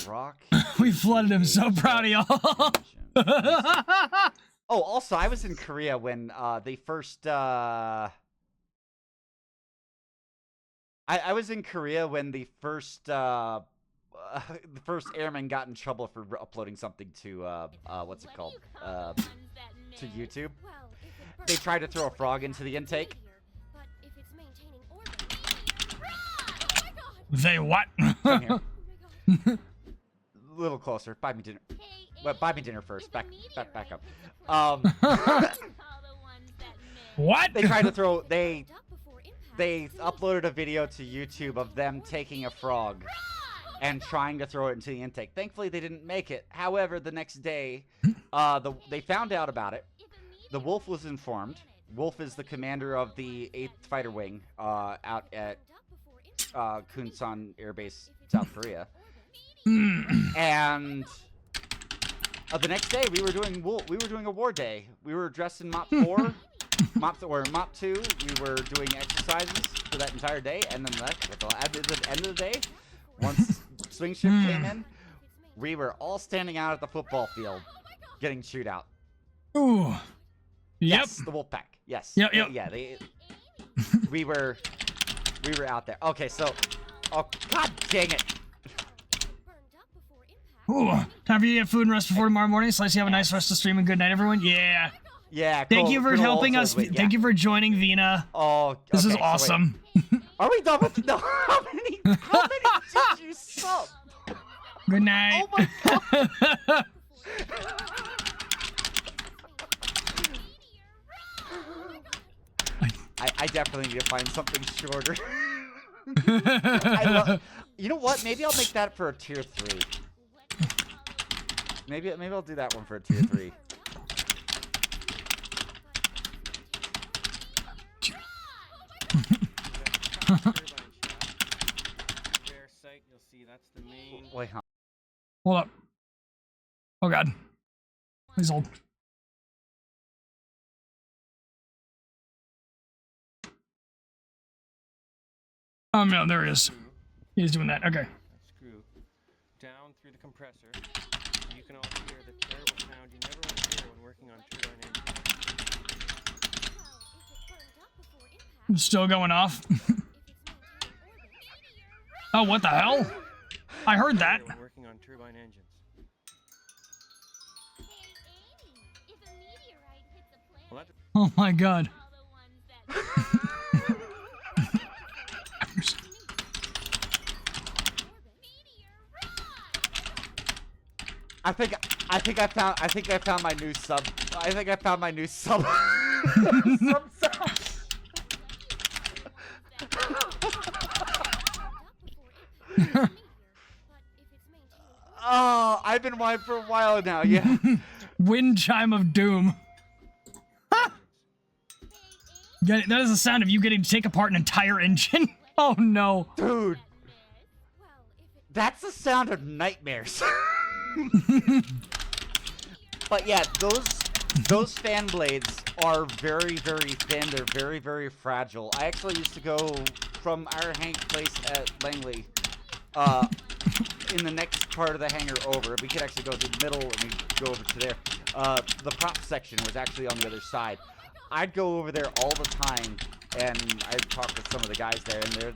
rock. We flooded him. So proud of y'all. Oh, also, I was in Korea when they first. I was in Korea when the first airman got in trouble for uploading something to what's it called to YouTube. They tried to throw a frog into the intake. They what? Come here. Little closer. Buy me dinner. But buy me dinner first. Back up. What? They tried to throw. They uploaded a video to YouTube of them taking a frog and trying to throw it into the intake. Thankfully, they didn't make it. However, the next day, they found out about it. The Wolf was informed. Wolf is the commander of the 8th Fighter Wing out at Kunsan Air Base, South Korea. And the next day, we were doing a war day. We were dressed in Mop 4. Mop 2, we were doing exercises for that entire day, and then at the end of the day, once swing shift came in, we were all standing out at the football field, getting chewed out. Ooh. Yep. Yes, the Wolfpack. Yes. Yep. Yeah. We were out there. Okay, so, oh god dang it! Ooh. Time for you to get food and rest before tomorrow morning. Slice, you have a nice rest of stream and good night, everyone. Yeah. Yeah. Thank you for helping us. Thank you for joining, Vina. Oh, okay, this is so awesome. Are we done with no? How many did you sub? Good night. Oh my god. I definitely need to find something shorter. You know what? Maybe I'll make that for a tier 3. Maybe I'll do that one for a tier 3. Wait, huh? Hold up. Oh god. Please hold. Oh no, there he is. He's doing that. Okay. Screw down through the compressor. You can also hear the terrible sound you never want to hear when working on turbine engines. I'm still going off. Oh, what the hell? I heard that. When working on turbine engines. Well, that's Oh my god. I think I found my new sub. I think I found my new sub. Sub. Oh, I've been wide for a while now. Yeah. Wind chime of doom. That is the sound of you getting to take apart an entire engine. Oh no. Dude. That's the sound of nightmares. But yeah, those fan blades are very, very thin. They're very, very fragile. I actually used to go from our place at Langley, in the next part of the hangar over. We could actually go to the middle and we go over to there. The prop section was actually on the other side. I'd go over there all the time, and I'd talk with some of the guys there, and they're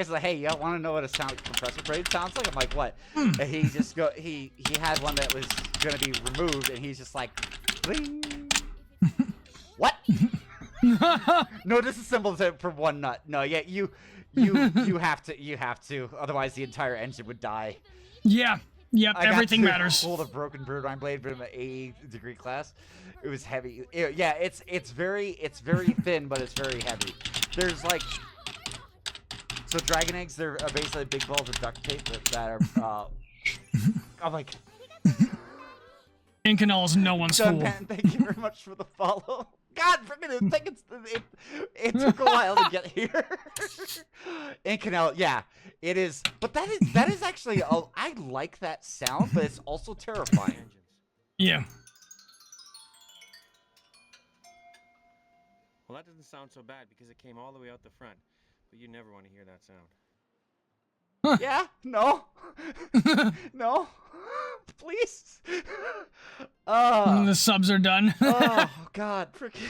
like, "Hey, you want to know what a compressor braid sounds like?" I'm like, "What?" And he just he had one that was gonna be removed, and he's just like, "Bling." What? No, disassembles it for one nut. No, yeah, you have to, otherwise the entire engine would die. Yeah. Yep, everything matters. Pull the broken Broodine blade from an A degree class. It was heavy. Yeah, it's very thin, but it's very heavy. There's like, so dragon eggs, they're basically big balls of duct tape that are I'm like, Incanal is no one's fool. Man, thank you very much for the follow. God, freaking, it took a while to get here. Incanal, yeah, it is. But that is actually, I like that sound, but it's also terrifying. Yeah. Well, that doesn't sound so bad because it came all the way out the front, but you never want to hear that sound. Yeah, no, no, please. The subs are done. Oh God, freaking.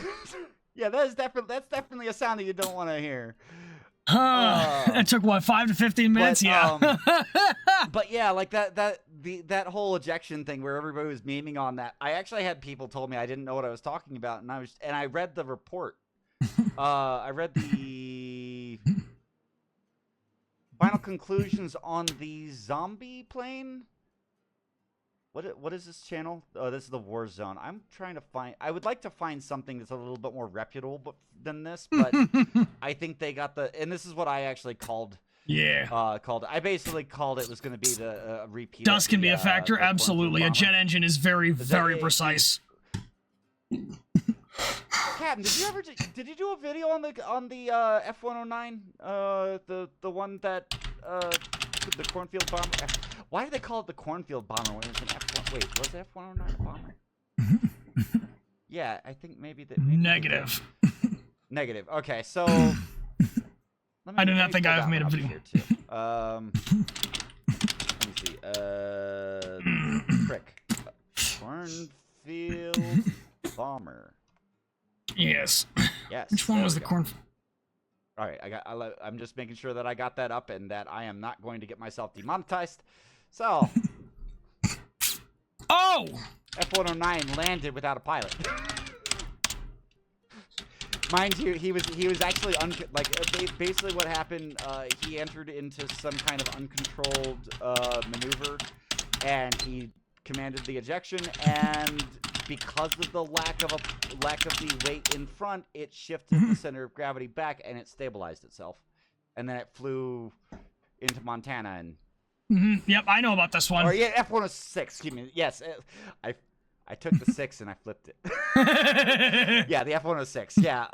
Yeah, that's definitely a sound that you don't want to hear. It took what, 5 to 15 minutes? But, yeah. But yeah, like that whole ejection thing where everybody was memeing on that. I actually had people told me I didn't know what I was talking about, and I read the report. I read the final conclusions on the zombie plane. What is this channel? Oh, this is the War Zone. I'm trying to find. I would like to find something that's a little bit more reputable than this, but I think they got the. And this is what I actually called. Yeah. I basically called it was going to be the repeat. Dust can be a factor. Absolutely, a jet engine is very, very precise. Captain, did you do a video on the F-109? The one that the cornfield bomber. Why do they call it the cornfield bomber when it's an F-1? Wait, was the F-109 a bomber? Yeah, I think maybe negative. Negative. Okay, so I do not think I've made a video. Let me see. Frick. Cornfield bomber. Yes. Yes. Which one was the corn? All right, I'm just making sure that I got that up and that I am not going to get myself demonetized. So. Oh. F-109 landed without a pilot. Mind you, he was actually basically what happened. He entered into some kind of uncontrolled maneuver, and he commanded the ejection, and because of the lack of the weight in front, it shifted the center of gravity back, and it stabilized itself, and then it flew into Montana. And yep, I know about this one. Or yeah, F-106. Excuse me. Yes, I took the 6 and I flipped it. Yeah, the F-106. Yeah.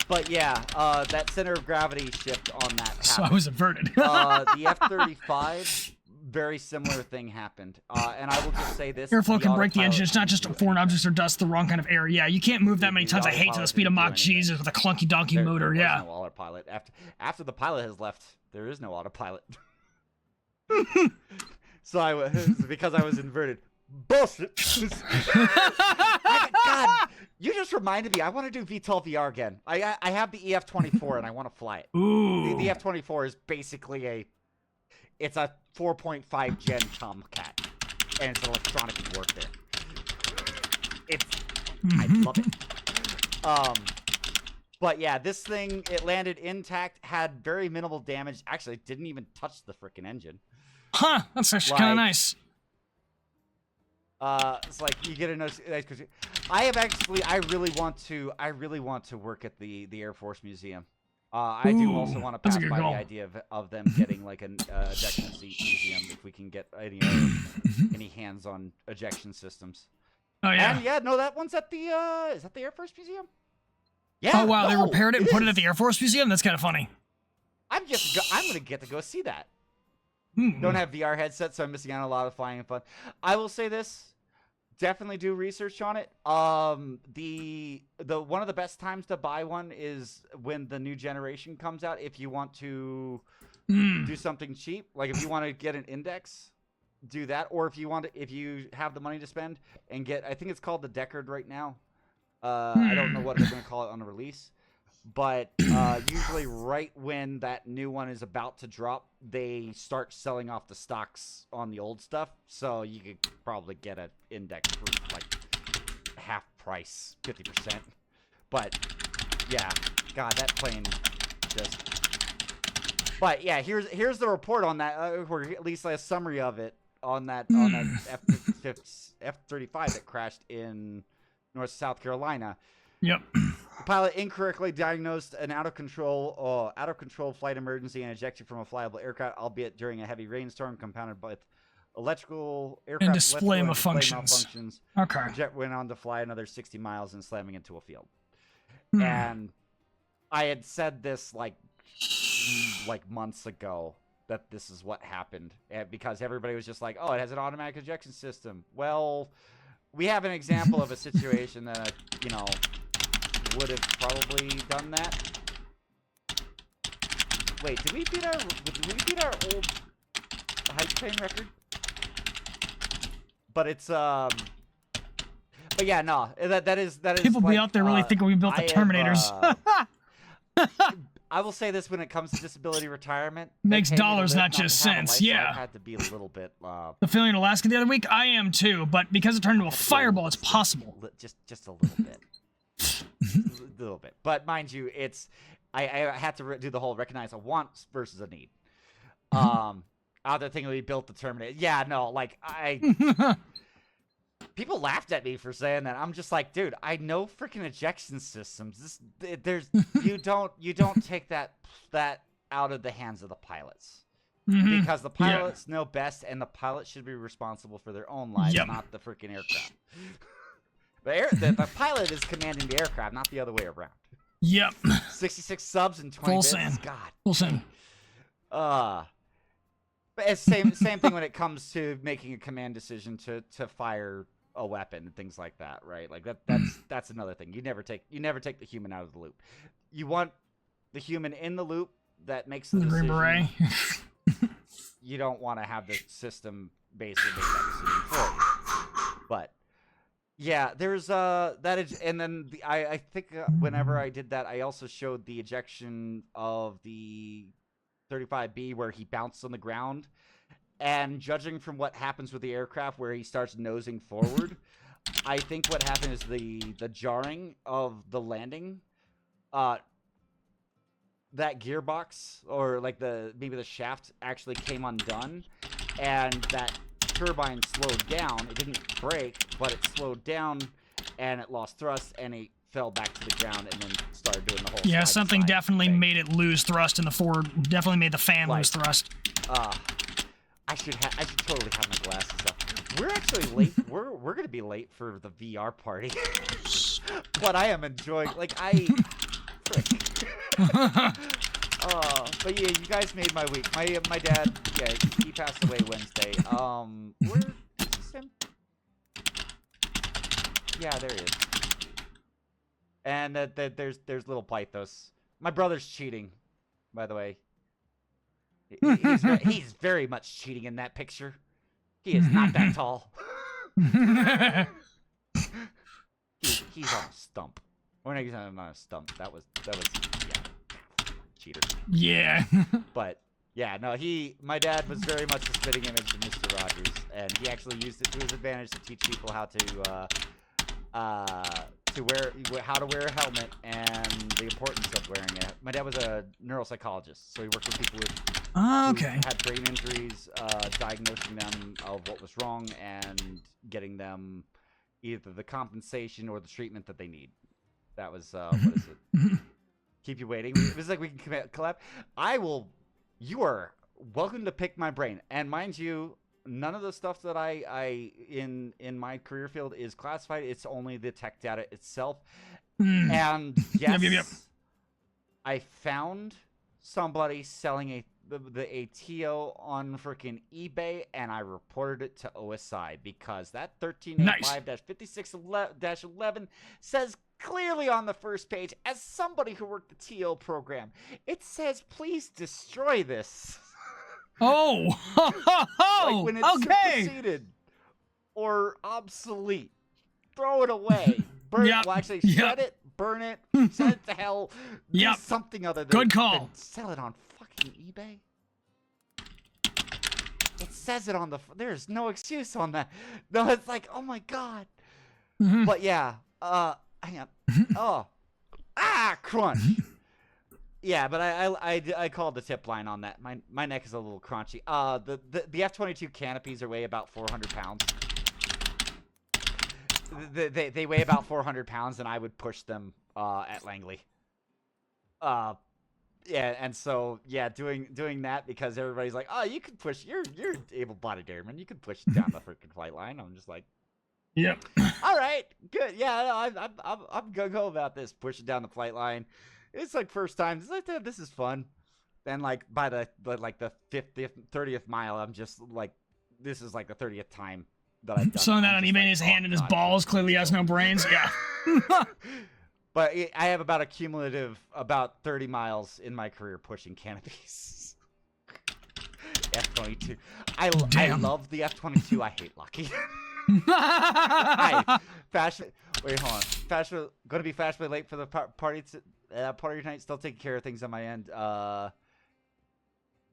But yeah, that center of gravity shift on that happened. So I was averted. The F-35. Very similar thing happened, and I will just say this: airflow can break the engine. It's not just foreign objects or dust, the wrong kind of air. Yeah, you can't move that many tons of hate to the speed of Mach Jesus with a clunky donkey motor. There yeah. No autopilot. After the pilot has left, there is no autopilot. So because I was inverted. Bullshit. God, you just reminded me. I want to do VTOL VR again. I have the EF-24 and I want to fly it. Ooh. The F-24 is basically it's a 4.5 gen Tomcat, and it's an electronic warfare. I love it. But yeah, this thing, it landed intact, had very minimal damage. Actually, it didn't even touch the frickin' engine. Huh, that's actually kind of nice. It's like you get a nice. I really want to work at the Air Force Museum. I do also want to pass by the idea of them getting like an ejection seat museum if we can get any hands on ejection systems. Oh yeah. And yeah, no, that one's at the is that the Air Force Museum? Yeah. Oh wow, they repaired it and put it at the Air Force Museum. That's kind of funny. I'm gonna get to go see that. Hmm. Don't have VR headset, so I'm missing out on a lot of flying and fun. I will say this. Definitely do research on it. The one of the best times to buy one is when the new generation comes out. If you want to do something cheap, like if you want to get an index, do that. Or if you have the money to spend and get, I think it's called the Deckard right now. I don't know what they're going to call it on the release, but usually right when that new one is about to drop, they start selling off the stocks on the old stuff. So you could probably get an index for like half price, 50%. But yeah, God, that plane just. But yeah, here's the report on that, or at least a summary of it on that F-35 that crashed in North South Carolina. Yep. The pilot incorrectly diagnosed an out of control flight emergency and ejection from a flyable aircraft, albeit during a heavy rainstorm, compounded with aircraft display malfunctions. Okay. The jet went on to fly another 60 miles and slamming into a field. Hmm. And I had said this like months ago that this is what happened, because everybody was just like, "Oh, it has an automatic ejection system." Well, we have an example of a situation that would have probably done that. Wait, did we beat our old height claim record? But it's but yeah, no, that is People like, be out there really thinking we built the Terminators. I will say this: when it comes to disability retirement, Makes they pay me to dollars, live, not just to have a cents. life, so Yeah. I've had to be a little bit. The failure in Alaska the other week, I am too, but because it turned into a fireball, it's possible. Just a little bit. A little bit. But mind you, I had to do the whole recognize a want versus a need. Other thing we built the Terminator. Yeah, no, like people laughed at me for saying that. I'm just like, dude, I know freaking ejection systems. You don't take that out of the hands of the pilots. Because the pilots know best, and the pilots should be responsible for their own lives, not the freaking aircraft. The pilot is commanding the aircraft, not the other way around. Yep. 66 subs and 20 Full bits. send. God. Full send. But it's same thing when it comes to making a command decision to fire a weapon and things like that, right? Like that's another thing. You never take the human out of the loop. You want the human in the loop that makes the Green decision. Beret. You don't want to have the system basically make that decision for you. But yeah, there's that is, and then I think whenever I did that, I also showed the ejection of the 35B where he bounced on the ground, and judging from what happens with the aircraft where he starts nosing forward, I think what happened is the jarring of the landing, that gearbox or like maybe the shaft actually came undone, and that turbine slowed down. It didn't break, but it slowed down, and it lost thrust, and it fell back to the ground, and then started doing the whole something slide definitely thing. made it lose thrust in the forward. Definitely made the fan lose thrust. I should totally have my glasses up. We're actually late. We're gonna be late for the VR party, but I am enjoying. Like but yeah, you guys made my week. My dad, he passed away Wednesday. Where is him? Yeah, there he is. And there's little Pythos. My brother's cheating, by the way. He's very much cheating in that picture. He is not that tall. He's on a stump. Or no, he's not on a stump. That was cheater. Yeah. But yeah, no, my dad was very much the spitting image of Mr. Rogers, and he actually used it to his advantage to teach people how to wear a helmet and the importance of wearing it. My dad was a neuropsychologist, so he worked with people who had brain injuries, diagnosing them of what was wrong and getting them either the compensation or the treatment that they need. That was what is it? Keep you waiting. It was like we can collab. You are welcome to pick my brain. And mind you, none of the stuff that I in my career field is classified. It's only the tech data itself. And yes, I found somebody selling the ATO on freaking eBay, and I reported it to OSI because that 1385-56-11 says clearly on the first page, as somebody who worked the TO program, it says, please destroy this. Oh, Like when it's superseded or obsolete, throw it away. Burn it. Well, actually, shred it, burn it, send it to hell. Do something other than, Good call. than sell it on fucking eBay. It says it on the. There's no excuse on that. No, it's like, oh my god. But yeah, hang on. Oh, crunch. Yeah, but I called the tip line on that. My neck is a little crunchy. The F-22 canopies are weigh about 400 pounds. They weigh about 400 pounds, and I would push them at Langley. Yeah, and so yeah, doing that because everybody's like, oh, you can push. You're able-bodied airman. You can push down the freaking flight line. I'm just like, yep. All right, good. Yeah, I'm gonna go about this. Pushing down the flight line. It's like first time. It's like, this is fun. Then like by the 50th, 30th mile, I'm just like, this is like the 30th time that I've done. Selling that I'm on just eBay, like, his oh, hand in his God, balls. Clearly has no brains. Yeah. But I have about a cumulative about 30 miles in my career pushing canopies. F-22. I love the F-22. I hate Lucky. Fashion. Wait, hold on. Fashion. Going to be fashionably late for the party tonight. Still taking care of things on my end.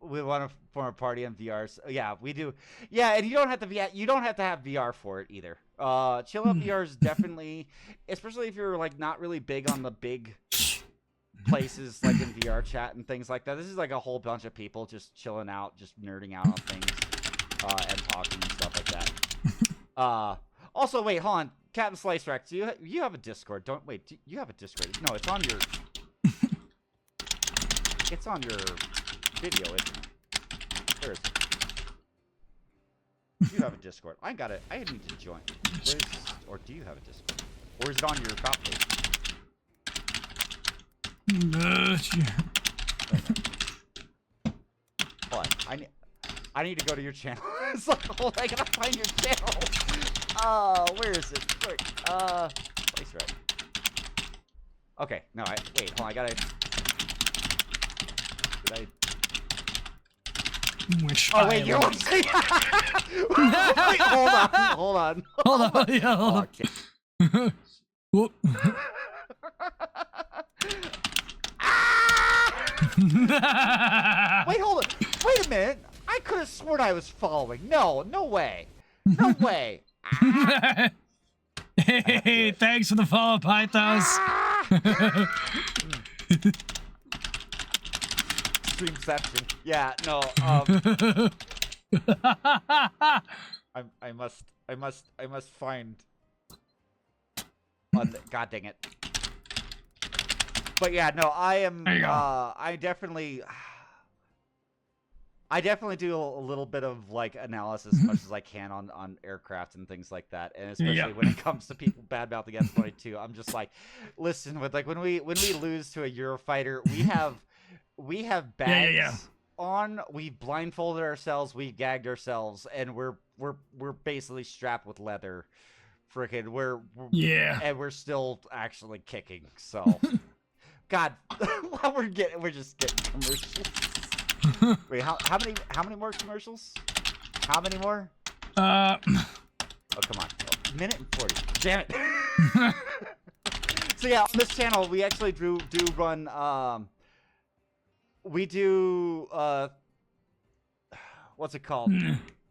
We want to form a party on VR. So, yeah, we do. Yeah, and you don't have to have VR for it either. Chill out VR is definitely, especially if you're like not really big on the big places like in VR chat and things like that. This is like a whole bunch of people just chilling out, just nerding out on things, and talking and stuff like that. Also, wait, hold on, Captain Slice Rex, you have a Discord? Do you have a Discord? No, it's on your. It's on your video, isn't it? Where is it? You have a Discord. I got it. I need to join. Or do you have a Discord? Or is it on your about page? Hold on. I need to go to your channel. It's like, hold on, I gotta find your channel. Where is it? Place right. Okay, no, wait, hold on, I gotta. Did I? Which wait, you're wait, hold on. Hold on. Yeah, hold on. Okay. Whoop. Wait, hold on. Wait a minute. I could have sworn I was following. No way. No way. Hey, thanks for the follow, Pythos. Streamception. Yeah, no. I must find. God dang it. But yeah, no, I am. I definitely do a little bit of like analysis as much as I can on aircraft and things like that, and especially when it comes to people badmouthing the F-22. I'm just like, listen, with like when we lose to a Eurofighter, we have bags on. We blindfolded ourselves, we gagged ourselves, and we're basically strapped with leather. Freaking, and we're still actually kicking. So, God, we're just getting commercials. Wait, how many more commercials? How many more? Oh, come on. Minute and 40. Damn it. So yeah, on this channel, we actually do run, we do, what's it called?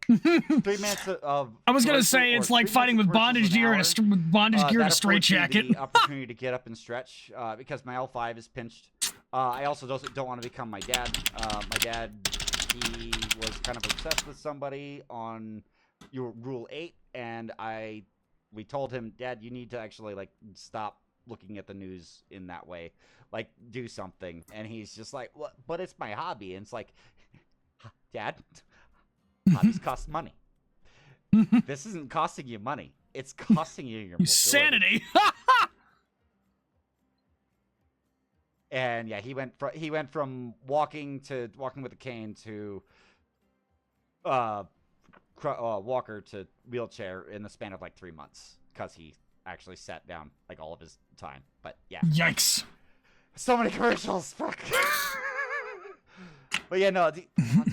3 minutes of. I was gonna say it's like fighting with bondage gear and a straight jacket. The opportunity to get up and stretch because my L5 is pinched. I also don't want to become my dad. My dad, he was kind of obsessed with somebody on your Rule 8, and we told him, Dad, you need to actually like stop looking at the news in that way, like do something. And he's just like, what? But it's my hobby. And it's like, Dad, hobbies cost money. This isn't costing you money. It's costing you your mobility. Sanity. And yeah, he went from walking with a cane to walker to wheelchair in the span of like 3 months because he actually sat down like all of his time. But yeah, Yikes. so many commercials. Fuck. But yeah, no. Do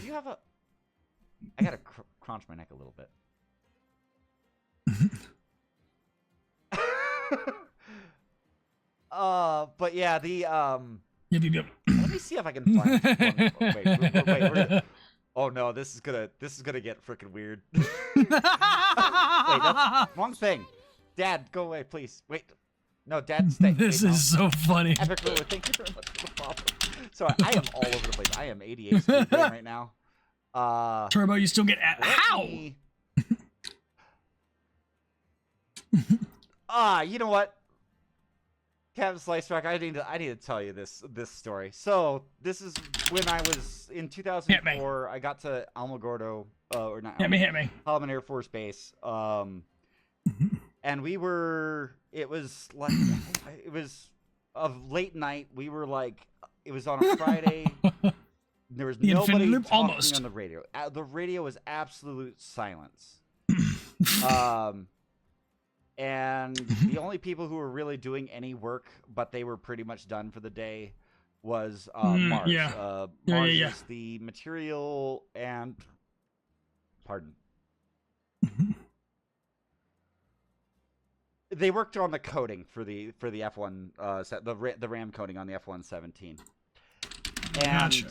you have a? I gotta crunch my neck a little bit. But yeah, the Yep. Let me see if I can find one. Wait. Oh no, this is gonna get freaking weird. Wait, that's wrong thing. Dad, go away, please. Wait. No, Dad, stay. This Wait, is so funny. Epic Ruler, thank you very much for the follow. Sorry, I am all over the place. I am ADHD right now. Turbo, you still get how? You know what? Captain Sliceback, I need to tell you this story. So this is when I was in 2004. I got to Alamogordo, or not? Hit me. Holloman Air Force Base. And we were. It was like it was a late night. We were like, it was on a Friday. There was nobody talking almost on the radio. The radio was absolute silence. And the only people who were really doing any work, but they were pretty much done for the day, was Mars. Mars is the material and... Pardon. They worked on the coding for the F1 the RAM coding on the F-117. And Gotcha.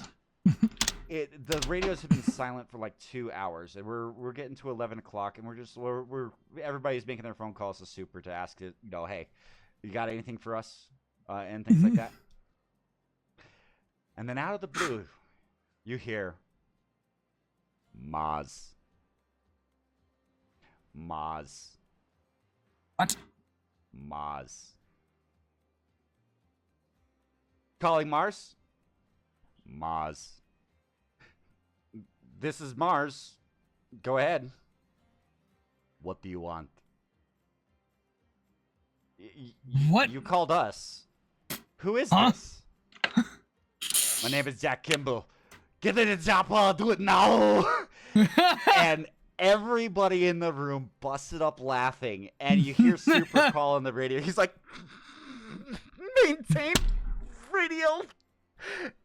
the radios have been silent for like 2 hours, and we're getting to 11 o'clock, and we're everybody's making their phone calls to Super to ask it, hey, you got anything for us, and things like that. And then out of the blue, you hear Maz. What? Maz. Calling Mars. Maz. This is Mars. Go ahead. What do you want? What? You called us. Who is this? My name is Jack Kimball. Get in the chopper. Do it now. And everybody in the room busted up laughing. And you hear Super call on the radio. He's like, maintain radio.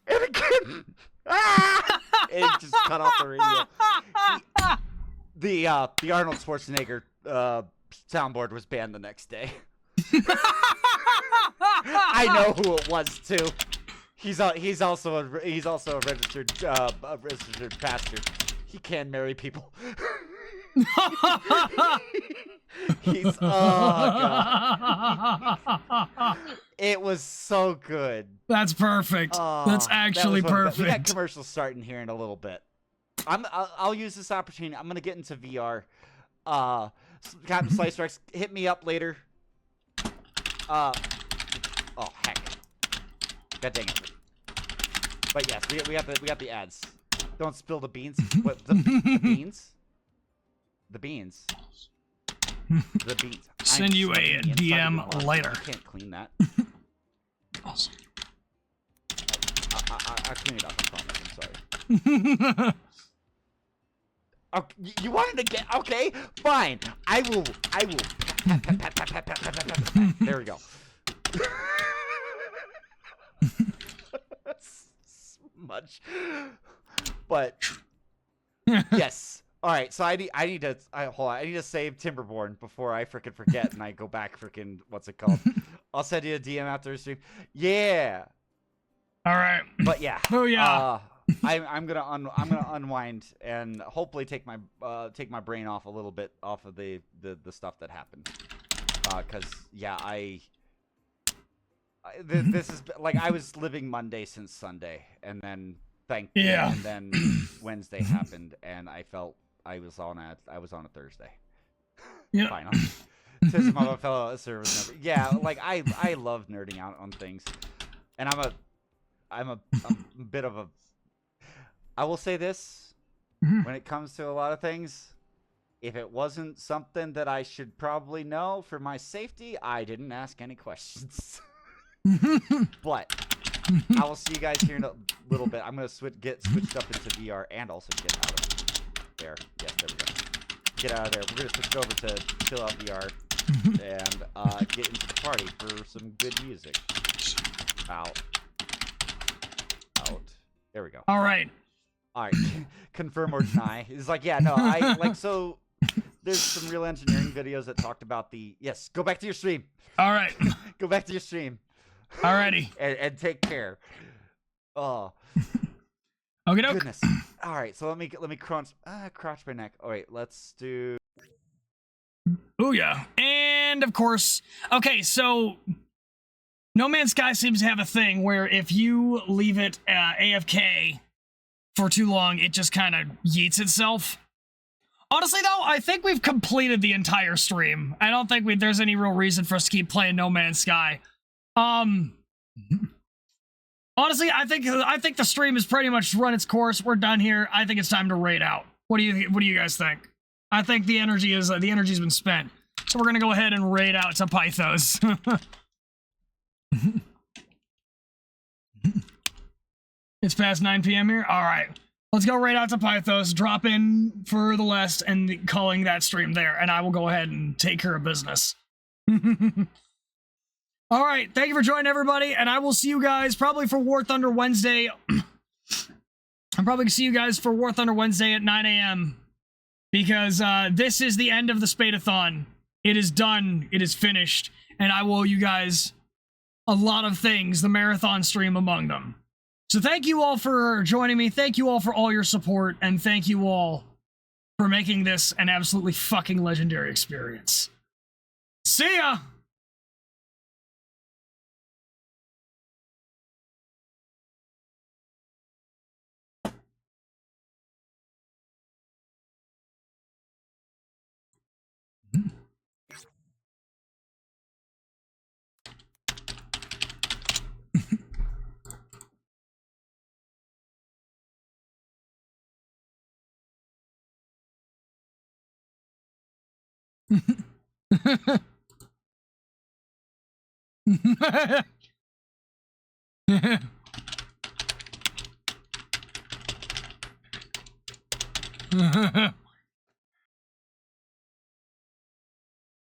And again. It just cut off the radio. The Arnold Schwarzenegger soundboard was banned the next day. I know who it was too. He's also a registered pastor. He can marry people. He's God. It was so good. That's perfect. That's actually perfect. We got commercials starting here in a little bit. I'll use this opportunity. I'm gonna get into VR. Captain Slice Rex, hit me up later. Oh heck. God dang it. But yes, we got the ads. Don't spill the beans. What the beans? The beans. The beans. Send you a DM later. I can't clean that. Awesome. I'll clean it up. I promise. I'm sorry. Oh, you wanted to get okay? Fine. I will. There we go. Much, but yes. All right. So I need to hold on. I need to save Timberborn before I freaking forget and I go back freaking what's it called? I'll send you a DM after the stream. Yeah. All right. But yeah. Oh yeah. I'm gonna unwind and hopefully take my brain off a little bit off of the stuff that happened. Cause yeah, this is like I was living Monday since Sunday, and then and then Wednesday happened, and I felt I was on a Thursday. Yeah. Final. Tis my fellow service member. Yeah, like I love nerding out on things, and I'm a bit of a. I will say this: when it comes to a lot of things, if it wasn't something that I should probably know for my safety, I didn't ask any questions. But I will see you guys here in a little bit. I'm gonna get switched up into VR and also get out of there. Yes, there we go. Get out of there. We're gonna switch over to chill out VR and get into the party for some good music. Out. There we go. All right. All right. Confirm or deny. It's like, yeah, no, I like so. There's some real engineering videos that talked about the yes. Go back to your stream. All right. Go back to your stream. Alrighty. And take care. Oh. Okay, doke. Goodness. All right. So let me crunch my neck. All right. Let's do. Oh yeah. And of course. Okay. So No Man's Sky seems to have a thing where if you leave it AFK for too long, it just kind of yeets itself. Honestly, though, I think we've completed the entire stream. I don't think there's any real reason for us to keep playing No Man's Sky. Honestly, I think the stream has pretty much run its course. We're done here. I think it's time to raid out. What do you guys think? I think the energy's been spent. So we're gonna go ahead and raid out to Pythos. It's past 9 p.m. here. All right. Let's go right out to Pythos, drop in for the West, and calling that stream there, and I will go ahead and take care of business. All right, thank you for joining, everybody, and I will see you guys probably for War Thunder Wednesday. I'm probably going to see you guys for War Thunder Wednesday at 9 a.m. because this is the end of the Spadathon. It is done. It is finished, and I will owe you guys a lot of things, the marathon stream among them. So thank you all for joining me. Thank you all for all your support. And thank you all for making this an absolutely fucking legendary experience. See ya!